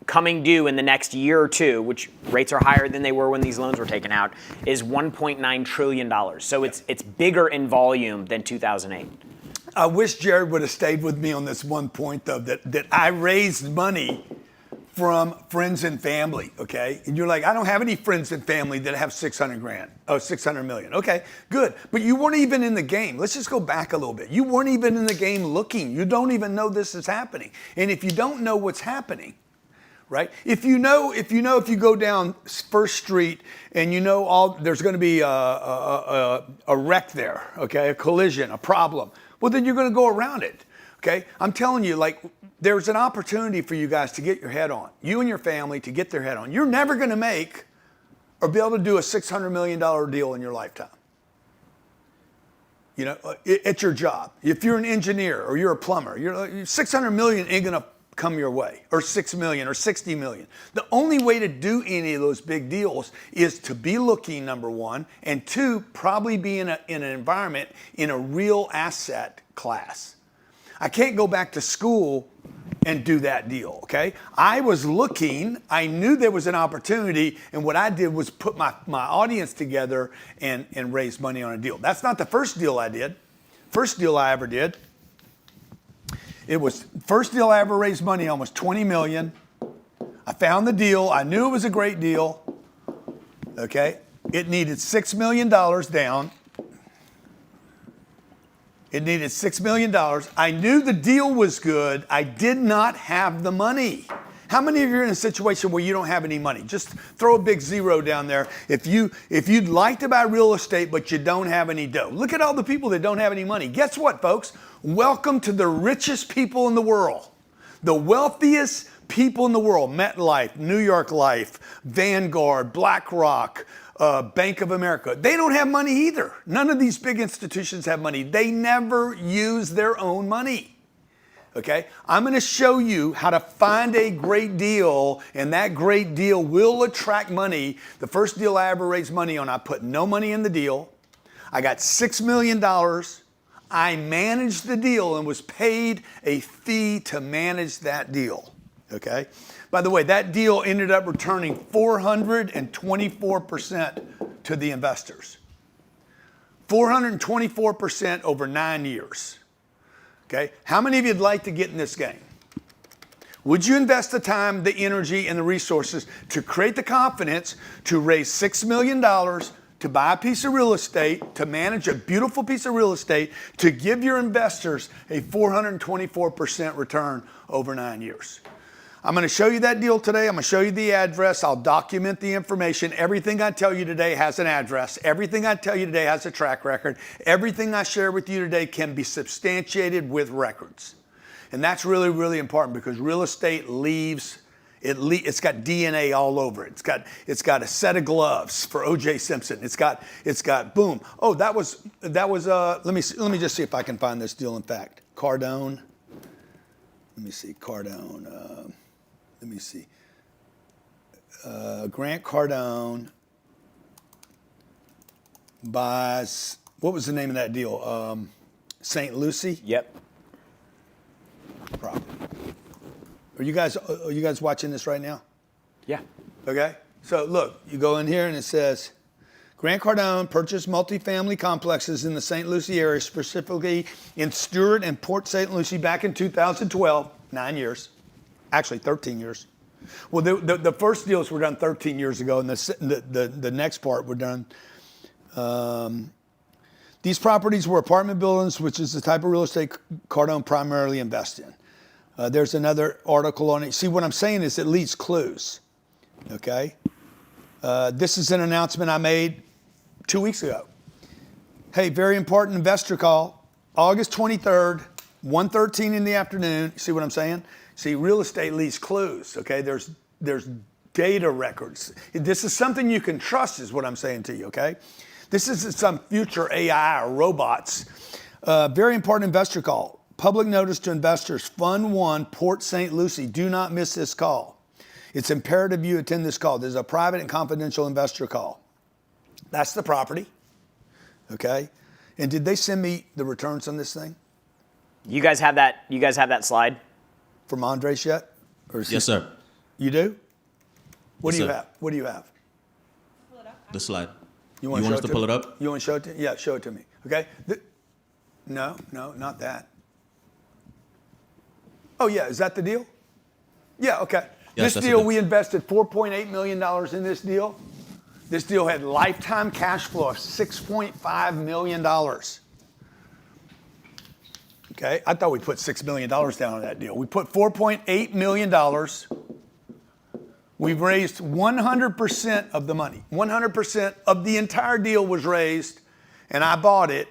coming due in the next year or two, which rates are higher than they were when these loans were taken out, is $1.9 trillion. So it's bigger in volume than 2008. I wish Jared would have stayed with me on this one point, though, that I raised money from friends and family, okay? And you're like, I don't have any friends and family that have 600 million. Okay, good. But you weren't even in the game. Let's just go back a little bit. You weren't even in the game looking. You don't even know this is happening. And if you don't know what's happening, right? If you go down First Street and you know there's going to be a wreck there, okay? A collision, a problem. Well, then you're going to go around it, okay? I'm telling you, like, there's an opportunity for you guys to get your head on. You and your family to get their head on. You're never going to make or be able to do a $600 million deal in your lifetime. You know, at your job. If you're an engineer or you're a plumber, $600 million ain't going to come your way, or 6 million or 60 million. The only way to do any of those big deals is to be looking, number one, and two, probably be in an environment in a real asset class. I can't go back to school and do that deal, okay? I was looking, I knew there was an opportunity, and what I did was put my audience together and raise money on a deal. That's not the first deal I did. First deal I ever did. First deal I ever raised money on was 20 million. I found the deal. I knew it was a great deal. Okay. It needed $6 million down. It needed $6 million. I knew the deal was good. I did not have the money. How many of you are in a situation where you don't have any money? Just throw a big zero down there. If you'd like to buy real estate, but you don't have any dough. Look at all the people that don't have any money. Guess what, folks? Welcome to the richest people in the world. The wealthiest people in the world. MetLife, New York Life, Vanguard, BlackRock, Bank of America. They don't have money either. None of these big institutions have money. They never use their own money. Okay, I'm going to show you how to find a great deal, and that great deal will attract money. The first deal I ever raised money on, I put no money in the deal. I got $6 million. I managed the deal and was paid a fee to manage that deal. Okay, by the way, that deal ended up returning 424% to the investors. 424% over 9 years. Okay, how many of you'd like to get in this game? Would you invest the time, the energy, and the resources to create the confidence to raise $6 million to buy a piece of real estate, to manage a beautiful piece of real estate, to give your investors a 424% return over 9 years? I'm going to show you that deal today. I'm going to show you the address. I'll document the information. Everything I tell you today has an address. Everything I tell you today has a track record. Everything I share with you today can be substantiated with records. And that's really, really important because real estate it's got DNA all over it. It's got a set of gloves for O.J. Simpson. It's got boom. Oh, that was let me just see if I can find this deal in fact. Cardone. Let me see, Cardone. Let me see. Grant Cardone buys, what was the name of that deal? St. Lucie? Yep. Property. Are you guys watching this right now? Yeah. Okay. So look, you go in here and it says, Grant Cardone purchased multifamily complexes in the St. Lucie area, specifically in Stewart and Port St. Lucie back in 2012, 9 years. Actually, 13 years. Well, the first deals were done 13 years ago, and the next part were done. These properties were apartment buildings, which is the type of real estate Cardone primarily invests in. There's another article on it. See, what I'm saying is it leaves clues, okay? This is an announcement I made 2 weeks ago. Hey, very important investor call, August 23rd, 1:13 in the afternoon. See what I'm saying? See, real estate leaves clues, okay? There's data records. This is something you can trust is what I'm saying to you, okay? This isn't some future AI or robots. Very important investor call. Public notice to investors, Fund 1, Port St. Lucie. Do not miss this call. It's imperative you attend this call. There's a private and confidential investor call. That's the property, okay? And did they send me the returns on this thing? You guys have that slide? From Andres yet? Or Yes, sir. You do? What do Yes, you sir. have? What do you have? The slide. You want show us to pull it up? You want to show it to me? Yeah, show it to me. Okay. No, not that. Oh yeah, is that the deal? Yeah, okay. Yes, This that's the deal, deal. we invested $4.8 million in this deal. This deal had lifetime cash flow of $6.5 million. Okay, I thought we put $6 million down on that deal. We put $4.8 million. We've raised 100% of the money. 100% of the entire deal was raised, and I bought it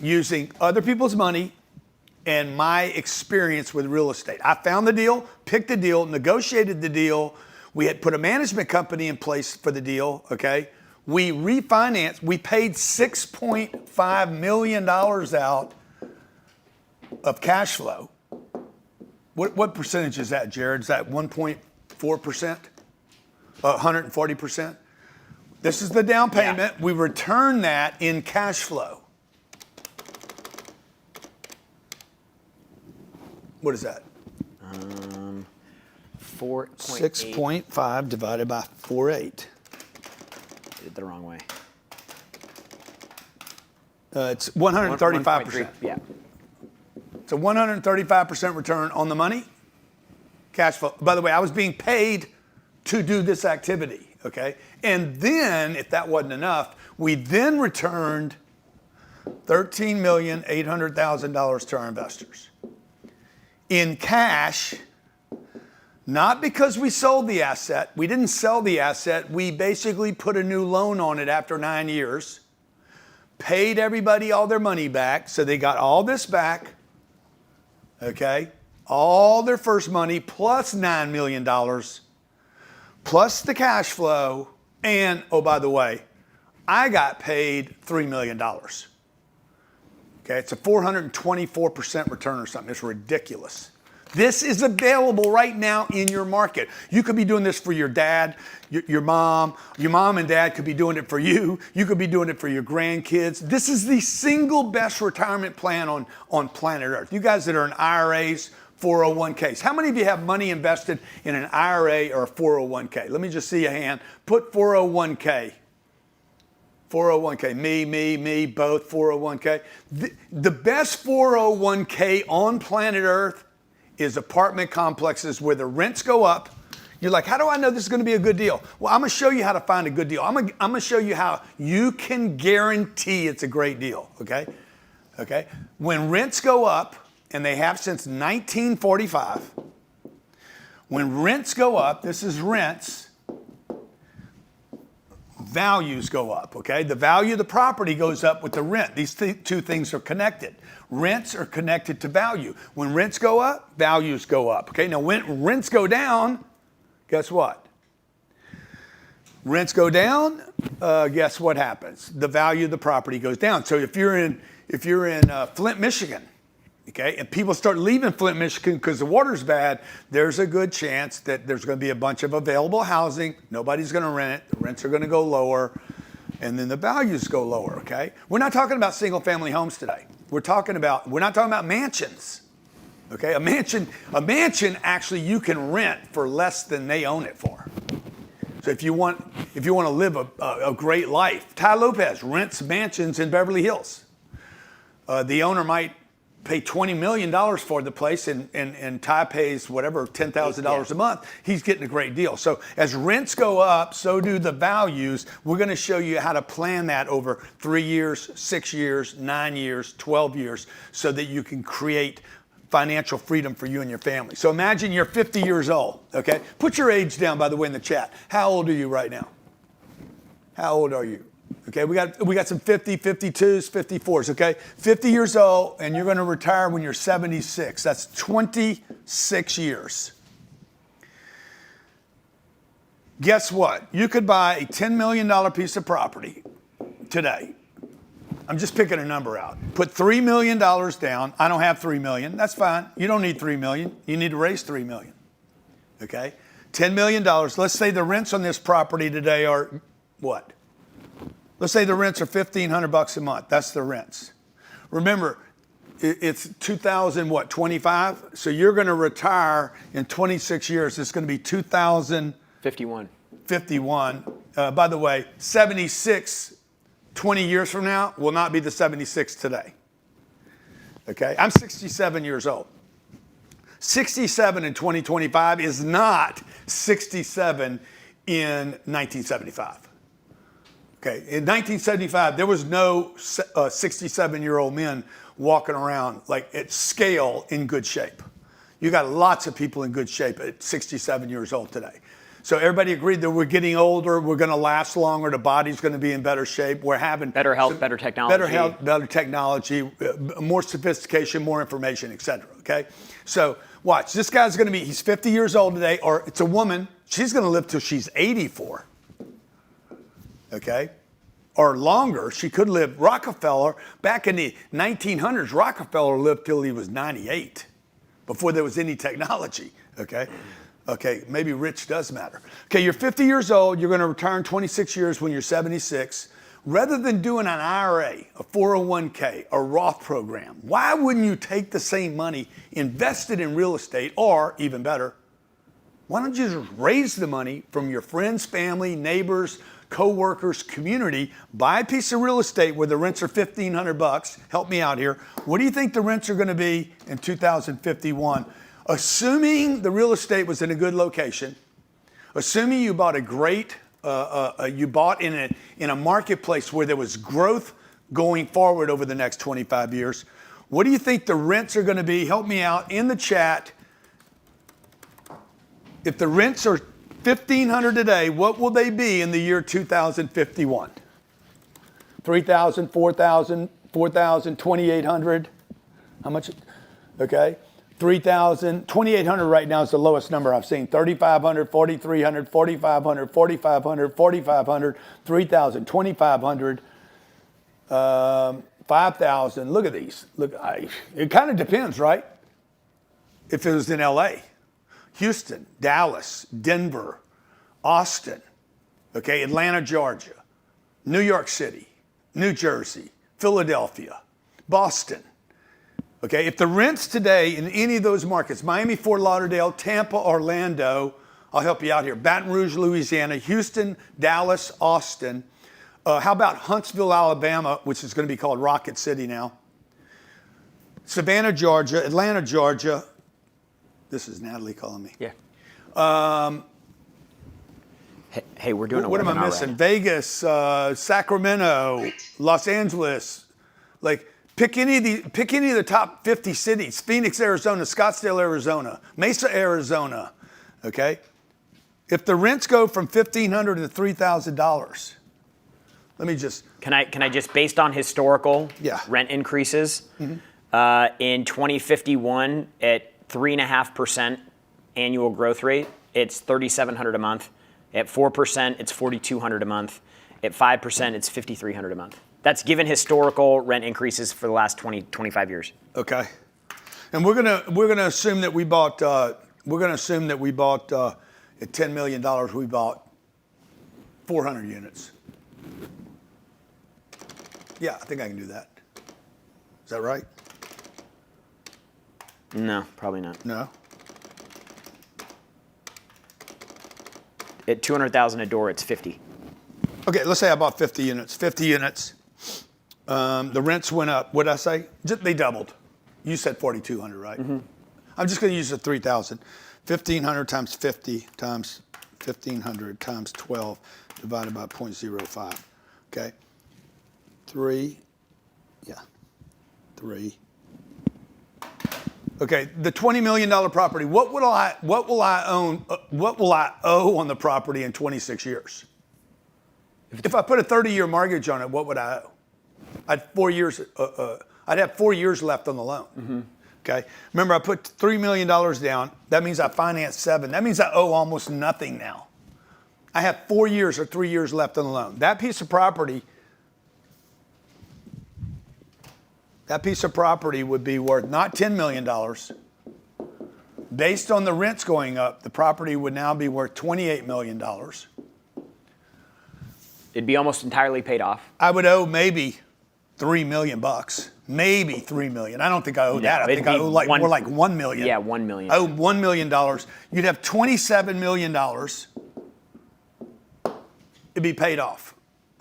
using other people's money and my experience with real estate. I found the deal, picked the deal, negotiated the deal. We had put a management company in place for the deal, okay? We refinanced, we paid $6.5 million out of cash flow. What percentage is that, Jared? Is that 1.4%? 140%? This is the down payment. Yeah. We return that in cash flow. What is that? 4.8. 6.5 divided by 4.8. Did it the wrong way. It's 135%. 1.3, yeah. It's a 135% return on the money, cash flow. By the way, I was being paid to do this activity, okay? And then, if that wasn't enough, we then returned $13,800,000 to our investors in cash, not because we sold the asset. We didn't sell the asset. We basically put a new loan on it after 9 years, paid everybody all their money back, so they got all this back, okay? All their first money plus $9 million, plus the cash flow, and, oh, by the way, I got paid $3 million. Okay, it's a 424% return or something. It's ridiculous. This is available right now in your market. You could be doing this for your dad, your mom. Your mom and dad could be doing it for you. You could be doing it for your grandkids. This is the single best retirement plan on planet Earth. You guys that are in IRAs, 401ks. How many of you have money invested in an IRA or a 401k? Let me just see a hand. Put 401k. 401k, me, both 401k. The best 401k on planet Earth is apartment complexes where the rents go up. You're like, how do I know this is going to be a good deal? Well, I'm going to show you how to find a good deal. I'm going to show you how you can guarantee it's a great deal, okay? Okay? When rents go up, and they have since 1945, when rents go up, this is rents, values go up, okay? The value of the property goes up with the rent. These two things are connected. Rents are connected to value. When rents go up, values go up, okay? Now, when rents go down, guess what? Rents go down, guess what happens? The value of the property goes down. So if you're in Flint, Michigan, okay, and people start leaving Flint, Michigan because the water's bad, there's a good chance that there's going to be a bunch of available housing. Nobody's going to rent it. The rents are going to go lower, and then the values go lower, okay? We're not talking about single-family homes today. We're not talking about mansions, okay? A mansion actually you can rent for less than they own it for. So if you want to live a great life, Ty Lopez rents mansions in Beverly Hills. The owner might pay $20 million for the place, and Ty pays whatever, $10,000 a month. He's getting a great deal. So as rents go up, so do the values. We're going to show you how to plan that over 3 years, 6 years, 9 years, 12 years, so that you can create financial freedom for you and your family. So imagine you're 50 years old, okay? Put your age down, by the way, in the chat. How old are you right now? How old are you? Okay, we got some 50, 52s, 54s, okay? 50 years old, and you're going to retire when you're 76. That's 26 years. Guess what? You could buy a $10 million piece of property today. I'm just picking a number out. Put $3 million down. I don't have $3 million. That's fine. You don't need $3 million. You need to raise $3 million. Okay? $10 million. Let's say the rents on this property today are what? Let's say the rents are $1,500 a month. That's the rents. Remember, It's 2000, what, 25? So you're going to retire in 26 years. It's going to be 2051. 51. By the way, 76, 20 years from now will not be the 76 today. Okay? I'm 67 years old. 67 in 2025 is not 67 in 1975. Okay, in 1975, there was no 67-year-old men walking around like at scale in good shape. You got lots of people in good shape at 67 years old today. So everybody agreed that we're getting older, we're going to last longer, the body's going to be in better shape. We're having Better health, better technology. Better health, better technology, more sophistication, more information, et cetera. Okay, so watch. This guy's going to be, he's 50 years old today, or it's a woman. She's going to live till she's 84. Okay, or longer. She could live. Rockefeller, back in the 1900s, Rockefeller lived till he was 98, before there was any technology. Okay, maybe rich does matter. Okay, you're 50 years old. You're going to retire in 26 years when you're 76. Rather than doing an IRA, a 401k, a Roth program, why wouldn't you take the same money, invest it in real estate, or even better, why don't you just raise the money from your friends, family, neighbors, co-workers, community, buy a piece of real estate where the rents are $1,500. Help me out here. What do you think the rents are going to be in 2051? Assuming the real estate was in a good location, assuming you bought a great, you bought in a marketplace where there was growth going forward over the next 25 years, what do you think the rents are going to be? Help me out in the chat. If the rents are $1,500 today, what will they be in the year 2051? 3,000, 4,000, 4,000, 2,800. How much? Okay. 3,000, 2,800 right now is the lowest number I've seen. 3,500, 4,300, 4,500, 4,500, 4,500, 3,000, 2,500, 5,000. Look at these. Look, it kind of depends, right? If it was in LA. Houston, Dallas, Denver, Austin, okay, Atlanta, Georgia, New York City, New Jersey, Philadelphia, Boston. Okay, if the rents today in any of those markets, Miami, Fort Lauderdale, Tampa, Orlando, I'll help you out here, Baton Rouge, Louisiana, Houston, Dallas, Austin, how about Huntsville, Alabama, which is going to be called Rocket City now, Savannah, Georgia, Atlanta, Georgia. This is Natalie calling me. Yeah. Hey, we're doing a webinar. What am I missing? Right? Vegas, Sacramento, Los Angeles. Like, pick any of the top 50 cities. Phoenix, Arizona, Scottsdale, Arizona, Mesa, Arizona. Okay. If the rents go from $1,500 to $3,000, let me just. Can I just, based on historical rent increases, in 2051 at 3.5% annual growth rate, it's $3,700 a month. At 4%, it's $4,200 a month. At 5%, it's $5,300 a month. That's given historical rent increases for the last 25 years. Okay, and we're gonna assume that we bought at $10 million we bought 400 units. Yeah, I think I can do that. Is that right? No, probably not. No. At $200,000 a door, it's 50. Okay, let's say I bought 50 units. 50 units. The rents went up. What did I say? They doubled. You said 4,200, right? Mm-hmm. I'm just going to use the 3,000. 1,500 times 50 times 1,500 times 12 divided by 0.05. Okay. 3. Okay, the $20 million property. What will I own? What will I owe on the property in 26 years? If I put a 30-year mortgage on it, what would I owe? I'd have 4 years left on the loan. Mm-hmm. Okay. Remember, I put $3 million down. That means I financed 7. That means I owe almost nothing now. I have 4 years or 3 years left on the loan. That piece of property would be worth not $10 million. Based on the rents going up, the property would now be worth $28 million. It'd be almost entirely paid off. I would owe maybe $3 million, maybe $3 million. I don't think I owe that. I it'd think I be owe like more like $1 million. Yeah, $1 million. I owe $1 million. You'd have $27 million. It'd be paid off.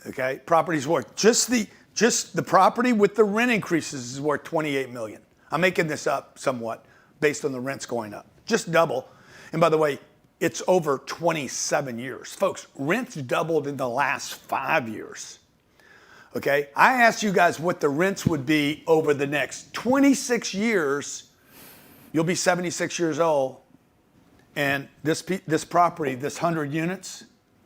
Okay, property's worth just the property with the rent increases is worth $28 million. I'm making this up somewhat based on the rents going up, just double. And by the way, it's over 27 years, folks. Rents doubled in the last 5 years. Okay, I asked you guys what the rents would be over the next 26 years. You'll be 76 years old, and this property, this 100 units.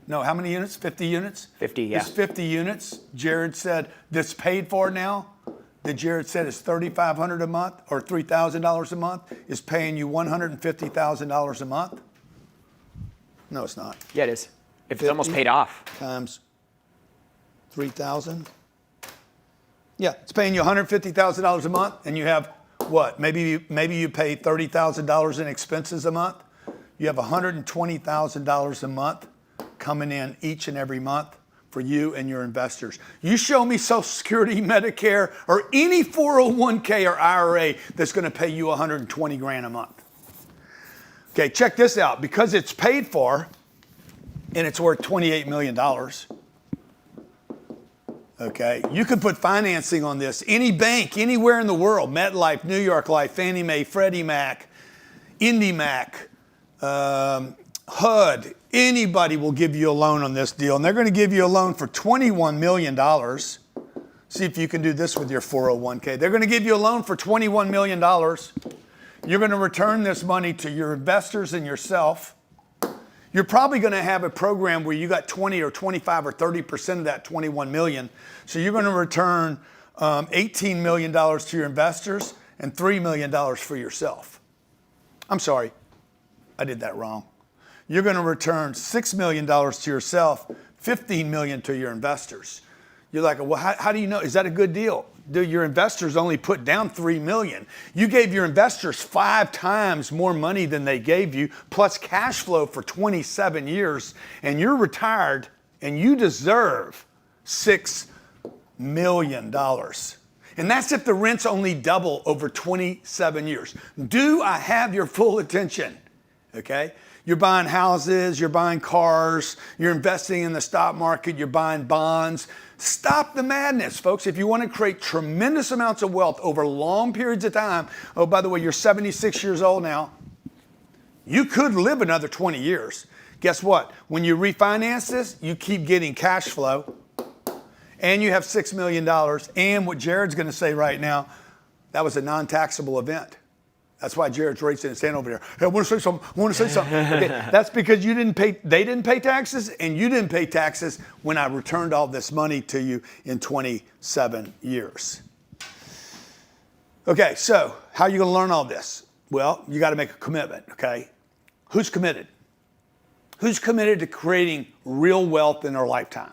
No, how many units? 50 units? 50, yeah. This 50 units, Jared said, that's paid for now, that Jared said is $3,500 a month or $3,000 a month, is paying you $150,000 a month? No, it's not. Yeah, it is. If it's almost paid off. Times 3,000. Yeah, it's paying you $150,000 a month, and you have what? Maybe you pay $30,000 in expenses a month. You have $120,000 a month coming in each and every month for you and your investors. You show me Social Security, Medicare, or any 401k or IRA that's going to pay you $120,000 a month. Okay, check this out. Because it's paid for and it's worth $28 million. Okay, you can put financing on this. Any bank, anywhere in the world, MetLife, New York Life, Fannie Mae, Freddie Mac, IndyMac, HUD, anybody will give you a loan on this deal. And they're going to give you a loan for $21 million. See if you can do this with your 401k. They're going to give you a loan for $21 million. You're going to return this money to your investors and yourself. You're probably going to have a program where you got 20 or 25 or 30% of that 21 million. So you're going to return $18 million to your investors and $3 million for yourself. I'm sorry, I did that wrong. You're going to return $6 million to yourself, $15 million to your investors. You're like, well, how do you know? Is that a good deal? Dude, your investors only put down $3 million. You gave your investors 5 times more money than they gave you, plus cash flow for 27 years, and you're retired, and you deserve $6 million. And that's if the rents only double over 27 years. Do I have your full attention? Okay? You're buying houses, you're buying cars, you're investing in the stock market, you're buying bonds. Stop the madness, folks. If you want to create tremendous amounts of wealth over long periods of time, oh, by the way, you're 76 years old now. You could live another 20 years. Guess what? When you refinance this, you keep getting cash flow, and you have $6 million. And what Jared's going to say right now, that was a non-taxable event. That's why Jared's raising his hand over there. Hey, I want to say something. Okay, that's because they didn't pay taxes, and you didn't pay taxes when I returned all this money to you in 27 years. Okay, so how are you going to learn all this? Well, you got to make a commitment, okay? Who's committed? Who's committed to creating real wealth in their lifetime?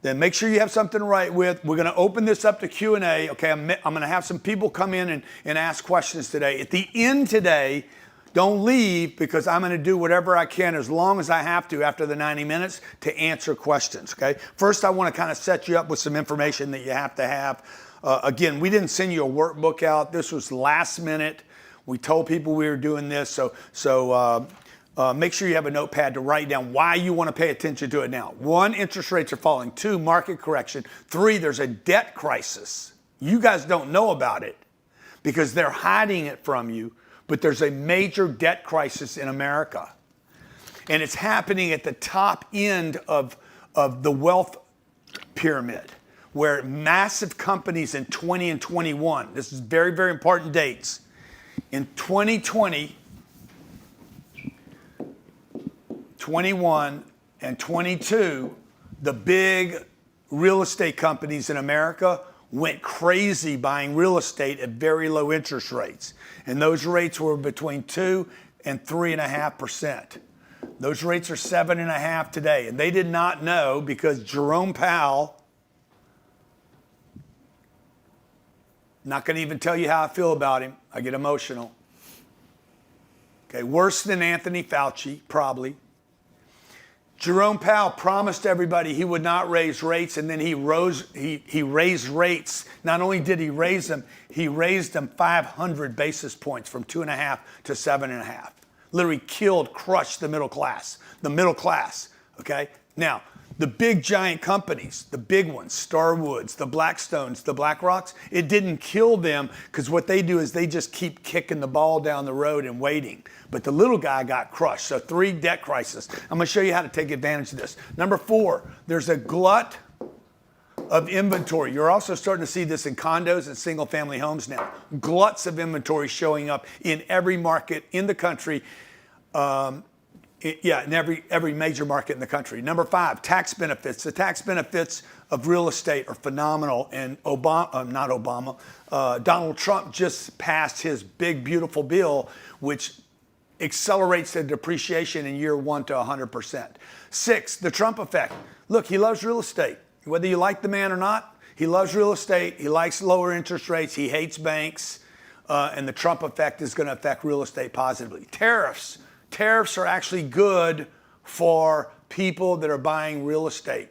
Then make sure you have something to write with. We're going to open this up to Q&A. Okay, I'm going to have some people come in and ask questions today. At the end today, don't leave, because I'm going to do whatever I can as long as I have to after the 90 minutes to answer questions, okay? First, I want to kind of set you up with some information that you have to have. Again, we didn't send you a workbook out. This was last minute. We told people we were doing this, so make sure you have a notepad to write down why you want to pay attention to it now. 1, interest rates are falling. 2, market correction. 3, there's a debt crisis. You guys don't know about it because they're hiding it from you, but there's a major debt crisis in America. And it's happening at the top end of the wealth pyramid, where massive companies in 20 and 21, this is very, very important dates. In 2020, 21 and 22, the big real estate companies in America went crazy buying real estate at very low interest rates. And those rates were between 2 and 3.5%. Those rates are 7.5% today. And they did not know, because Jerome Powell, not going to even tell you how I feel about him. I get emotional. Okay, worse than Anthony Fauci, probably. Jerome Powell promised everybody he would not raise rates, and then he raised rates. Not only did he raise them, he raised them 500 basis points from 2.5 to 7.5. Literally crushed the middle class. The middle class, okay? Now, the big giant companies, the big ones, Starwoods, the Blackstones, the BlackRocks, it didn't kill them because what they do is they just keep kicking the ball down the road and waiting. But the little guy got crushed. So 3 debt crisis. I'm going to show you how to take advantage of this. Number 4, there's a glut of inventory. You're also starting to see this in condos and single family homes now. Gluts of inventory showing up in every market in the country. In every major market in the country. Number 5, tax benefits. The tax benefits of real estate are phenomenal. And Donald Trump just passed his big, beautiful bill, which accelerates the depreciation in year 1 to 100%. 6, the Trump effect. Look, he loves real estate. Whether you like the man or not, he loves real estate. He likes lower interest rates. He hates banks. And the Trump effect is going to affect real estate positively. Tariffs. Tariffs are actually good for people that are buying real estate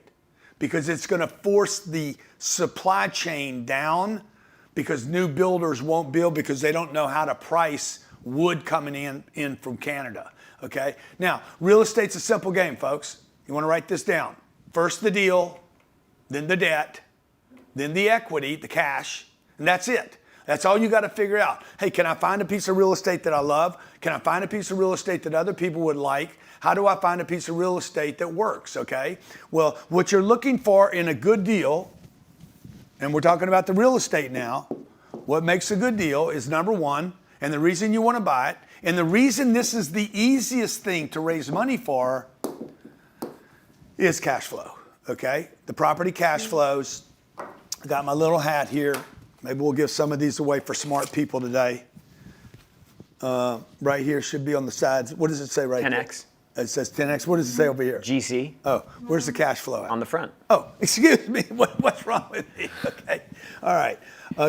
because it's going to force the supply chain down because new builders won't build because they don't know how to price wood coming in from Canada. Okay? Now, real estate's a simple game, folks. You want to write this down. First the deal, then the debt, then the equity, the cash, and that's it. That's all you got to figure out. Hey, can I find a piece of real estate that I love? Can I find a piece of real estate that other people would like? How do I find a piece of real estate that works, okay? Well, what you're looking for in a good deal, and we're talking about the real estate now, what makes a good deal is number 1, and the reason you want to buy it, and the reason this is the easiest thing to raise money for is cash flow, okay? The property cash flows. I got my little hat here. Maybe we'll give some of these away for smart people today. Right here should be on the sides. What does it say right 10X. There? It says 10X. What does it say over here? GC. Oh, where's the cash flow at? On the front. Oh, excuse me. What's wrong with me? Okay. All right.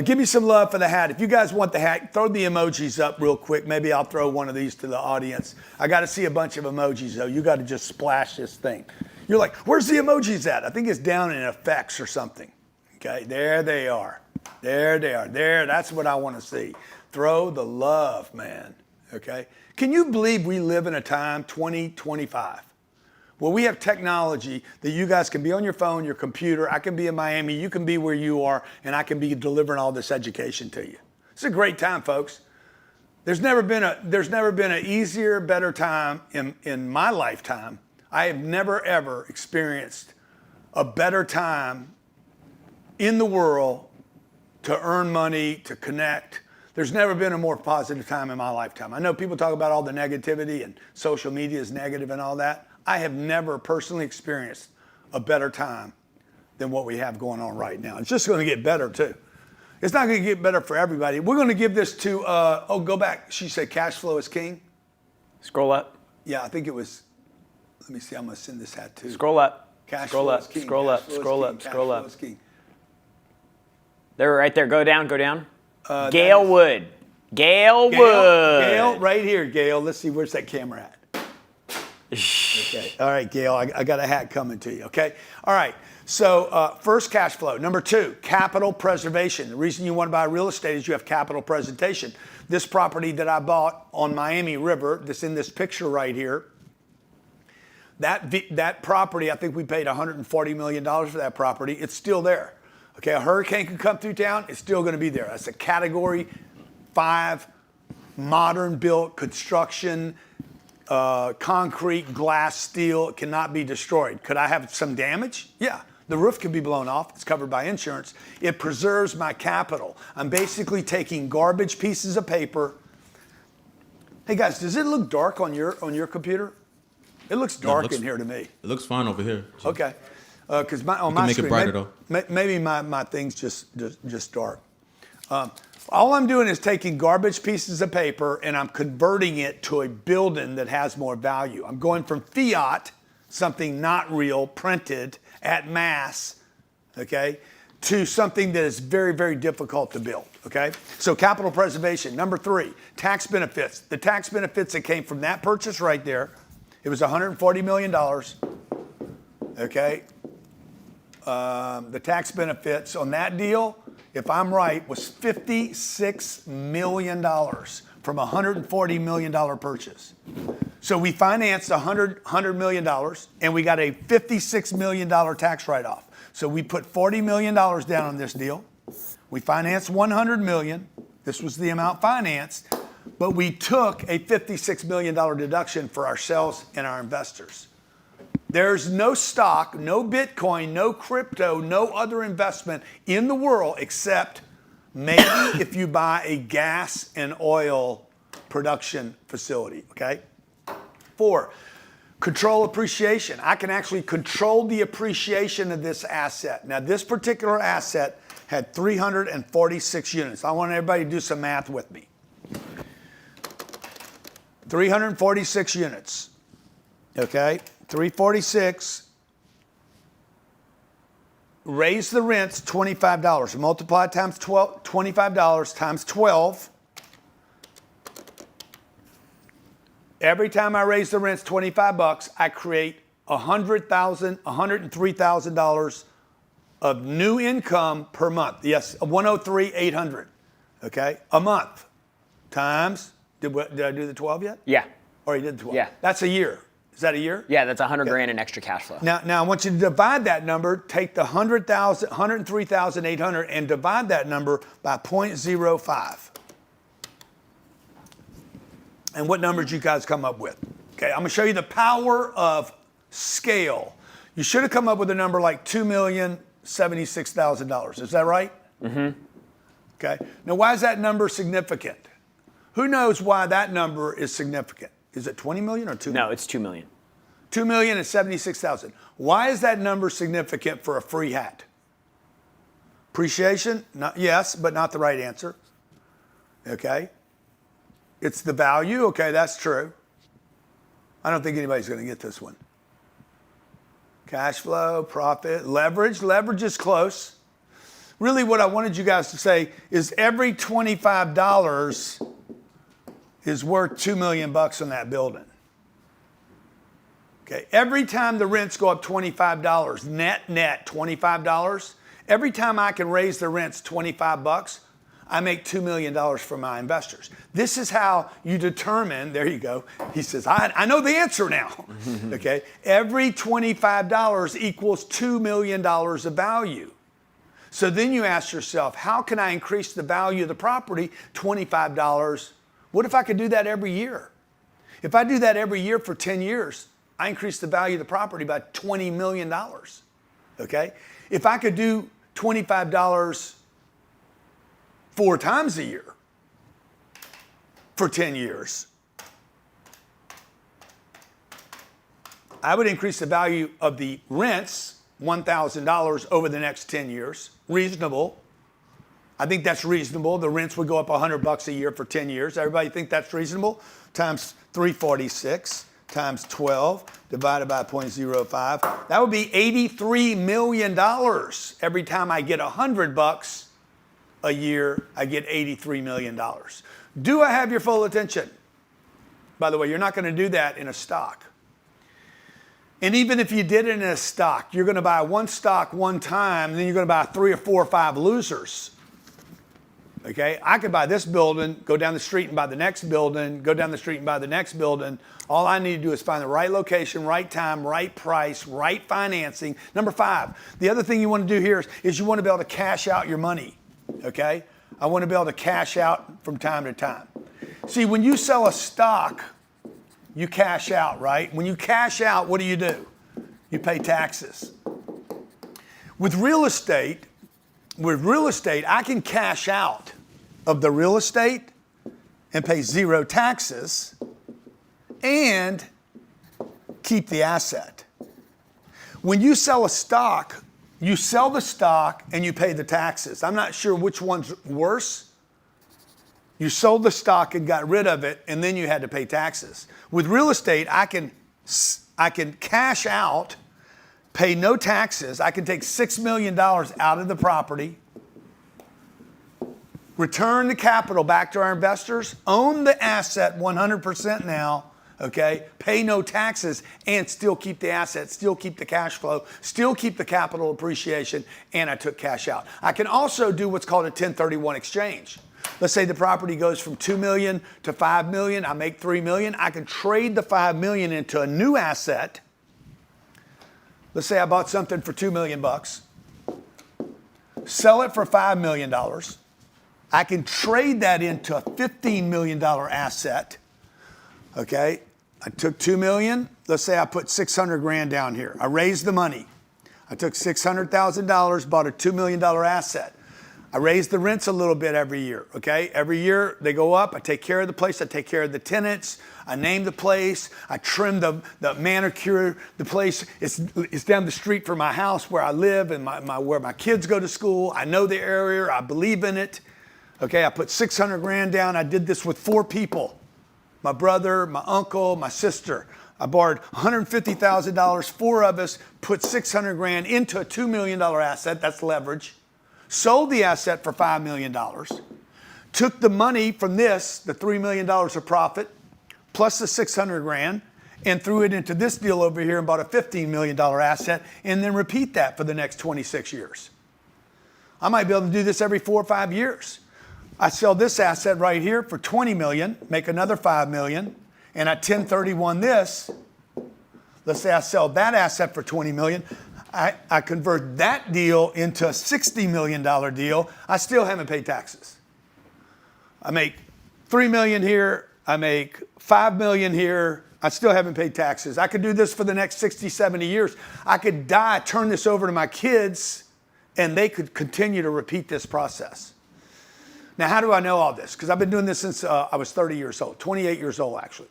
Give me some love for the hat. If you guys want the hat, throw the emojis up real quick. Maybe I'll throw one of these to the audience. I got to see a bunch of emojis, though. You got to just splash this thing. You're like, where's the emojis at? I think it's down in effects or something. Okay. There they are. There they are. There, that's what I want to see. Throw the love, man. Okay? Can you believe we live in a time, 2025, where we have technology that you guys can be on your phone, your computer, I can be in Miami, you can be where you are, and I can be delivering all this education to you. It's a great time, folks. There's never been an easier, better time in my lifetime. I have never, ever experienced a better time in the world to earn money, to connect. There's never been a more positive time in my lifetime. I know people talk about all the negativity and social media is negative and all that. I have never personally experienced a better time than what we have going on right now. It's just going to get better too. It's not going to get better for everybody. We're going to give this to, go back. She said cash flow is king. Scroll up. Yeah, I think it was, let me see, I'm going to send this hat too. Scroll up. Cash Scroll flow up. is king. Scroll Cash up. flow is Scroll king. up. Cash Scroll flow up. is king. They're right there. Go down. Go down. Gail Wood. Gail Wood. Gail, right here, Gail. Let's see, where's that camera at? Okay. All right, Gail, I got a hat coming to you, okay? All right, so first, cash flow. Number 2, capital preservation. The reason you want to buy real estate is you have capital preservation. This property that I bought on Miami River, that's in this picture right here, that property, I think we paid $140 million for that property. It's still there. Okay, a hurricane can come through town, it's still going to be there. That's a Category 5, modern built construction, concrete, glass, steel. It cannot be destroyed. Could I have some damage? Yeah. The roof could be blown off. It's covered by insurance. It preserves my capital. I'm basically taking garbage pieces of paper. Hey guys, does it look dark on your computer? It looks dark in here to me. It looks fine over here. Okay. Because on my make screen, it brighter, though. Maybe my thing's just dark. All I'm doing is taking garbage pieces of paper and I'm converting it to a building that has more value. I'm going from fiat, something not real, printed at mass, okay, to something that is very, very difficult to build, okay? So capital preservation. Number 3, tax benefits. The tax benefits that came from that purchase right there, it was $140 million. okay? The tax benefits on that deal, if I'm right, was $56 million from a $140 million purchase. So we financed $100 million and we got a $56 million tax write-off. So we put $40 million down on this deal. We financed $100 million. This was the amount financed, but we took a $56 million deduction for ourselves and our investors. There's no stock, no Bitcoin, no crypto, no other investment in the world except maybe if you buy a gas and oil production facility, okay? 4, control appreciation. I can actually control the appreciation of this asset. Now, this particular asset had 346 units. I want everybody to do some math with me. 346 units, okay? 346, raise the rents $25. Multiply times 12, $25 times 12. Every time I raise the rents $25, I create $103,000 of new income per month. Yes, 103,800. Okay, a month times. Did I do the 12 yet? Yeah. Or you did the 12? Yeah. That's a year. Is that a year? Yeah, that's 100 grand in extra cash flow. Now I want you to divide that number. Take the 103,800 and divide that number by 0.05. And what numbers you guys come up with? Okay, I'm gonna show you the power of scale. You should have come up with a number like $2,076,000. Is that right? Mm-hmm. Okay. Now, why is that number significant? Who knows why that number is significant? Is it 20 million or 2 million? No, it's 2 million. 2,076,000. Why is that number significant for a free hat? Appreciation? Yes, but not the right answer. Okay. It's the value. Okay, that's true. I don't think anybody's going to get this one. Cash flow, profit, leverage. Leverage is close. Really, what I wanted you guys to say is every $25 is worth $2 million on that building. Okay, every time the rents go up $25, net $25, every time I can raise the rents $25, I make $2 million for my investors. This is how you determine, there you go. He says, I know the answer now. Okay, every $25 equals $2 million of value. So then you ask yourself, how can I increase the value of the property? $25. What if I could do that every year? If I do that every year for 10 years, I increase the value of the property by $20 million. Okay? If I could do $25 4 times a year for 10 years, I would increase the value of the rents $1,000 over the next 10 years. Reasonable. I think that's reasonable. The rents would go up $100 a year for 10 years. Everybody think that's reasonable? Times 346 times 12 divided by 0.05. That would be $83 million. Every time I get $100 a year, I get $83 million. Do I have your full attention? By the way, you're not going to do that in a stock. And even if you did it in a stock, you're going to buy one stock one time, and then you're going to buy 3 or 4 or 5 losers. Okay, I could buy this building, go down the street and buy the next building, go down the street and buy the next building. All I need to do is find the right location, right time, right price, right financing. Number 5, the other thing you want to do here is you want to be able to cash out your money. Okay, I want to be able to cash out from time to time. See, when you sell a stock, you cash out, right? When you cash out, what do? You pay taxes. With real estate, I can cash out of the real estate and pay 0 taxes and keep the asset. When you sell a stock, you sell the stock and you pay the taxes. I'm not sure which one's worse. You sold the stock and got rid of it, and then you had to pay taxes. With real estate, I can cash out, pay no taxes. I can take $6 million out of the property, return the capital back to our investors, own the asset 100% now, okay? Pay no taxes and still keep the assets, still keep the cash flow, still keep the capital appreciation, and I took cash out. I can also do what's called a 1031 exchange. Let's say the property goes from 2 million to 5 million, I make 3 million. I can trade the 5 million into a new asset. Let's say I bought something for 2 million bucks. Sell it for $5 million. I can trade that into a $15 million asset. Okay, I took 2 million. Let's say I put 600 grand down here. I raised the money. I took $600,000, bought a $2 million asset. I raise the rents a little bit every year, okay? Every year they go up. I take care of the place. I take care of the tenants. I name the place. I trim the manicure. The place it's down the street from my house where I live and where my kids go to school. I know the area. I believe in it. Okay, I put 600 grand down. I did this with 4 people. My brother, my uncle, my sister. I borrowed $150,000. 4 of us put 600 grand into a $2 million asset. That's leverage. Sold the asset for $5 million, took the money from this, the $3 million of profit, plus the 600 grand, and threw it into this deal over here and bought a $15 million asset, and then repeat that for the next 26 years. I might be able to do this every 4 or 5 years. I sell this asset right here for 20 million, make another 5 million, and I 1031 this. Let's say I sell that asset for 20 million. I convert that deal into a $60 million deal. I still haven't paid taxes. I make 3 million here. I make 5 million here. I still haven't paid taxes. I could do this for the next 60, 70 years. I could die, turn this over to my kids, and they could continue to repeat this process. Now, how do I know all this? Because I've been doing this since I was 30 years old, 28 years old, actually.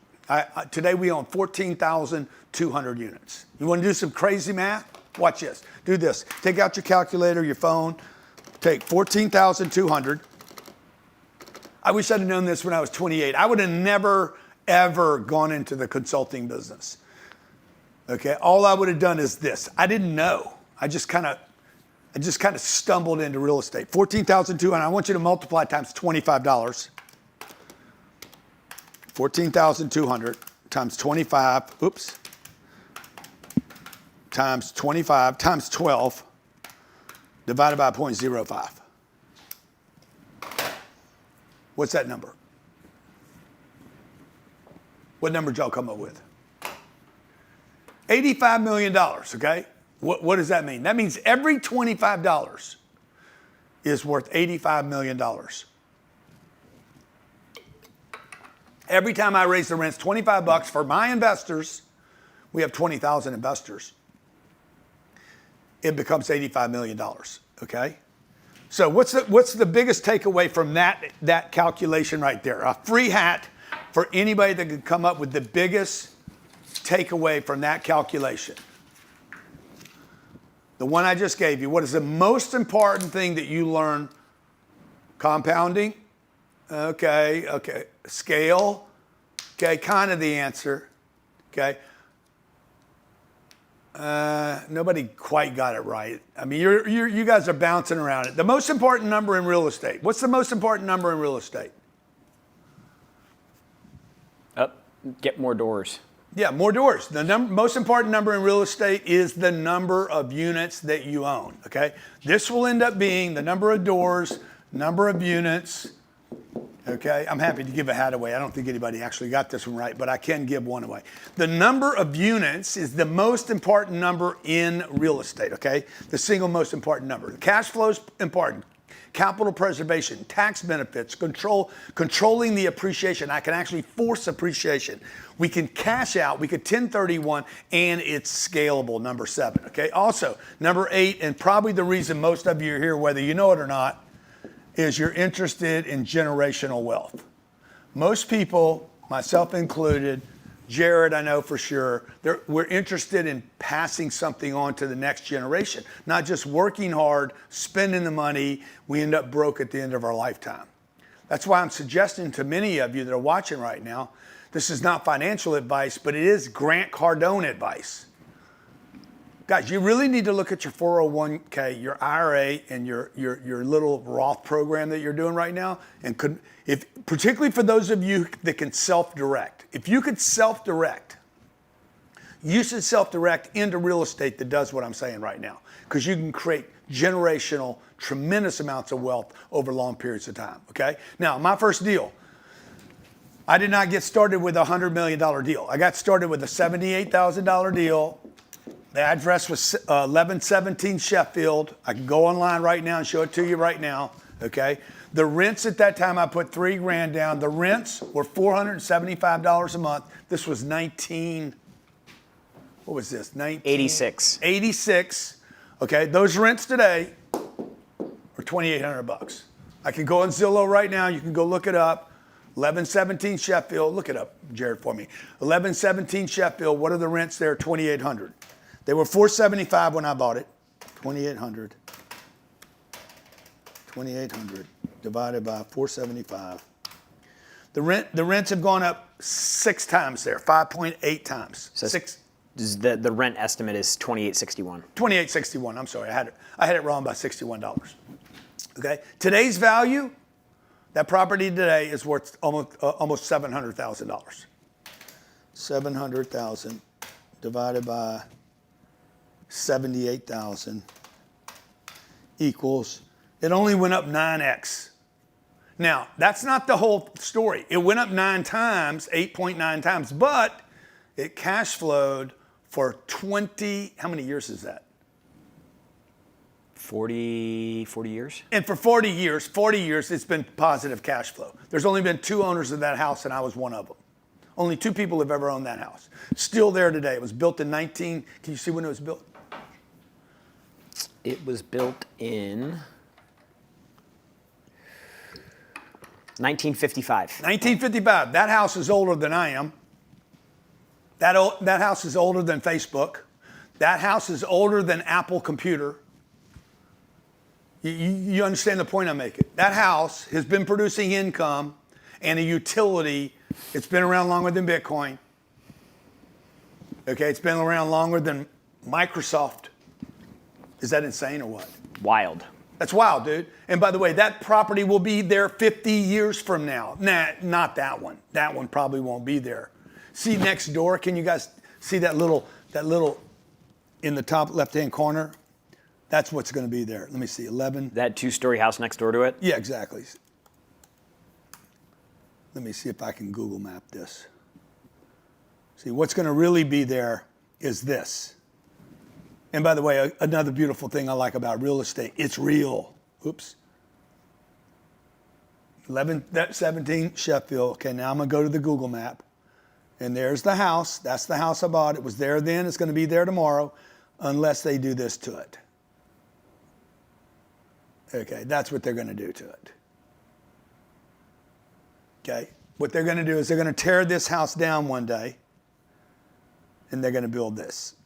Today, we own 14,200 units. You want to do some crazy math? Watch this. Do this. Take out your calculator, your phone. Take 14,200. I wish I'd have known this when I was 28. I would have never, ever gone into the consulting business. Okay? All I would have done is this. I didn't know. I just kind of stumbled into real estate. 14,200. I want you to multiply times $25. 14,200 times 25. Oops. Times 25 times 12 divided by 0.05. What's that number? What number did y'all come up with? $85 million, okay? What does that mean? That means every $25 is worth $85 million. Every time I raise the rents, 25 bucks for my investors, we have 20,000 investors. It becomes $85 million, okay? So what's the biggest takeaway from that calculation right there? A free hat for anybody that could come up with the biggest takeaway from that calculation. The one I just gave you. What is the most important thing that you learn? Compounding? Okay. Scale? Okay, kind of the answer. Okay. Nobody quite got it right. I mean, you guys are bouncing around it. The most important number in real estate. What's the most important number in real estate? Get more doors. Yeah, more doors. The most important number in real estate is the number of units that you own, okay? This will end up being the number of doors, number of units, okay? I'm happy to give a hat away. I don't think anybody actually got this one right, but I can give one away. The number of units is the most important number in real estate, okay? The single most important number. The cash flow is important. Capital preservation, tax benefits, controlling the appreciation. I can actually force appreciation. We can cash out, we could 1031, and it's scalable, number 7, okay? Also, number 8, and probably the reason most of you are here, whether you know it or not, is you're interested in generational wealth. Most people, myself included, Jared, I know for sure, we're interested in passing something on to the next generation, not just working hard, spending the money, we end up broke at the end of our lifetime. That's why I'm suggesting to many of you that are watching right now, this is not financial advice, but it is Grant Cardone advice. Guys, you really need to look at your 401k, your IRA, and your little Roth program that you're doing right now. And particularly for those of you that can self-direct. If you could self-direct, you should self-direct into real estate that does what I'm saying right now. Because you can create generational, tremendous amounts of wealth over long periods of time, okay? Now, my first deal, I did not get started with a $100 million deal. I got started with a $78,000 deal. The address was 1117 Sheffield. I can go online right now and show it to you right now, okay? The rents at that time, I put $3,000 down. The rents were $475 a month. This was what was this? 86. 86. Okay, those rents today are $2,800. I can go on Zillow right now. You can go look it up. 1117 Sheffield. Look it up, Jared, for me. 1117 Sheffield. What are the rents there? $2,800. They were $475 when I bought it. $2,800. $2,800 divided by $475. The rents have gone up 6 times there. 5.8 times. So Six. The rent estimate is $2,861. $2,861. I'm sorry, I had it wrong by $61. Okay, today's value, that property today is worth almost $700,000. $700,000 divided by 78,000 equals. It only went up 9x. Now that's not the whole story. It went up 9 times, 8.9 times, but it cash flowed for 20, how many years is that? 40 years? And for 40 years, it's been positive cash flow. There's only been 2 owners of that house, and I was one of them. Only 2 people have ever owned that house. Still there today. It was built in can you see when it was built? It was built in 1955. 1955. That house is older than I am. That house is older than Facebook. That house is older than Apple Computer. You understand the point I'm making? That house has been producing income and a utility. It's been around longer than Bitcoin. Okay, it's been around longer than Microsoft. Is that insane or what? Wild. That's wild, dude. And by the way, that property will be there 50 years from now. Nah, not that one. That one probably won't be there. See next door, can you guys see that little in the top left-hand corner? That's what's going to be there. Let me see, 11. That 2-story house next door to it? Yeah, exactly. Let me see if I can Google map this. See, what's going to really be there is this. And by the way, another beautiful thing I like about real estate, it's real. Oops. 1117 Sheffield. Okay, now I'm going to go to the Google map. And there's the house. That's the house I bought. It was there then. It's going to be there tomorrow unless they do this to it. Okay, that's what they're going to do to it. Okay, what they're going to do is they're going to tear this house down one day and they're going to build this.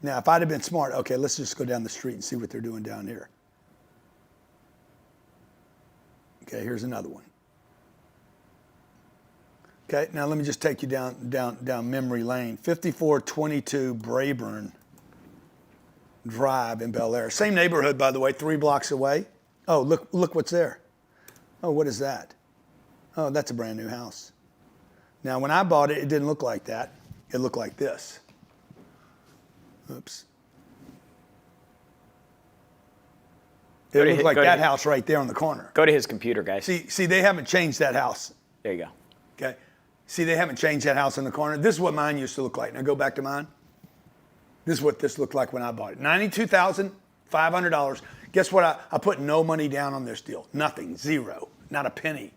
Now, if I'd have been smart, okay, let's just go down the street and see what they're doing down here. Okay, here's another one. Okay, now let me just take you down memory lane. 5422 Brayburn Drive in Bel Air. Same neighborhood, by the way, 3 blocks away. Oh, look what's there. Oh, what is that? Oh, that's a brand new house. Now, when I bought it, it didn't look like that. It looked like this. Oops. It looked like that house right there on the corner. Go to his computer, guys. See, they haven't changed that house. There you go. Okay. See, they haven't changed that house in the corner. This is what mine used to look like. Now go back to mine. This is what this looked like when I bought it. $92,500. Guess what? I put no money down on this deal. Nothing. Zero. Not a penny.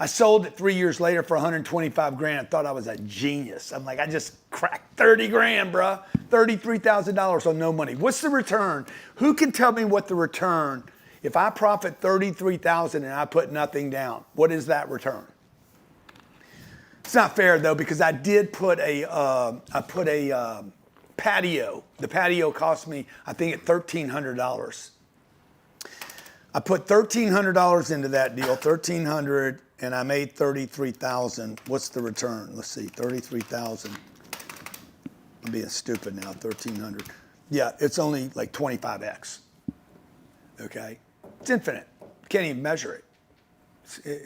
I sold it 3 years later for $125,000. I thought I was a genius. I'm like, I just cracked $30,000, bruh. $33,000 on no money. What's the return? Who can tell me what the return? If I profit $33,000 and I put nothing down, what is that return? It's not fair though, because I did put a patio. The patio cost me, I think, at $1,300. I put $1,300 into that deal, $1,300, and I made $33,000. What's the return? Let's see, $33,000. I'm being stupid now, $1,300. Yeah, it's only like 25x. Okay? It's infinite. Can't even measure it.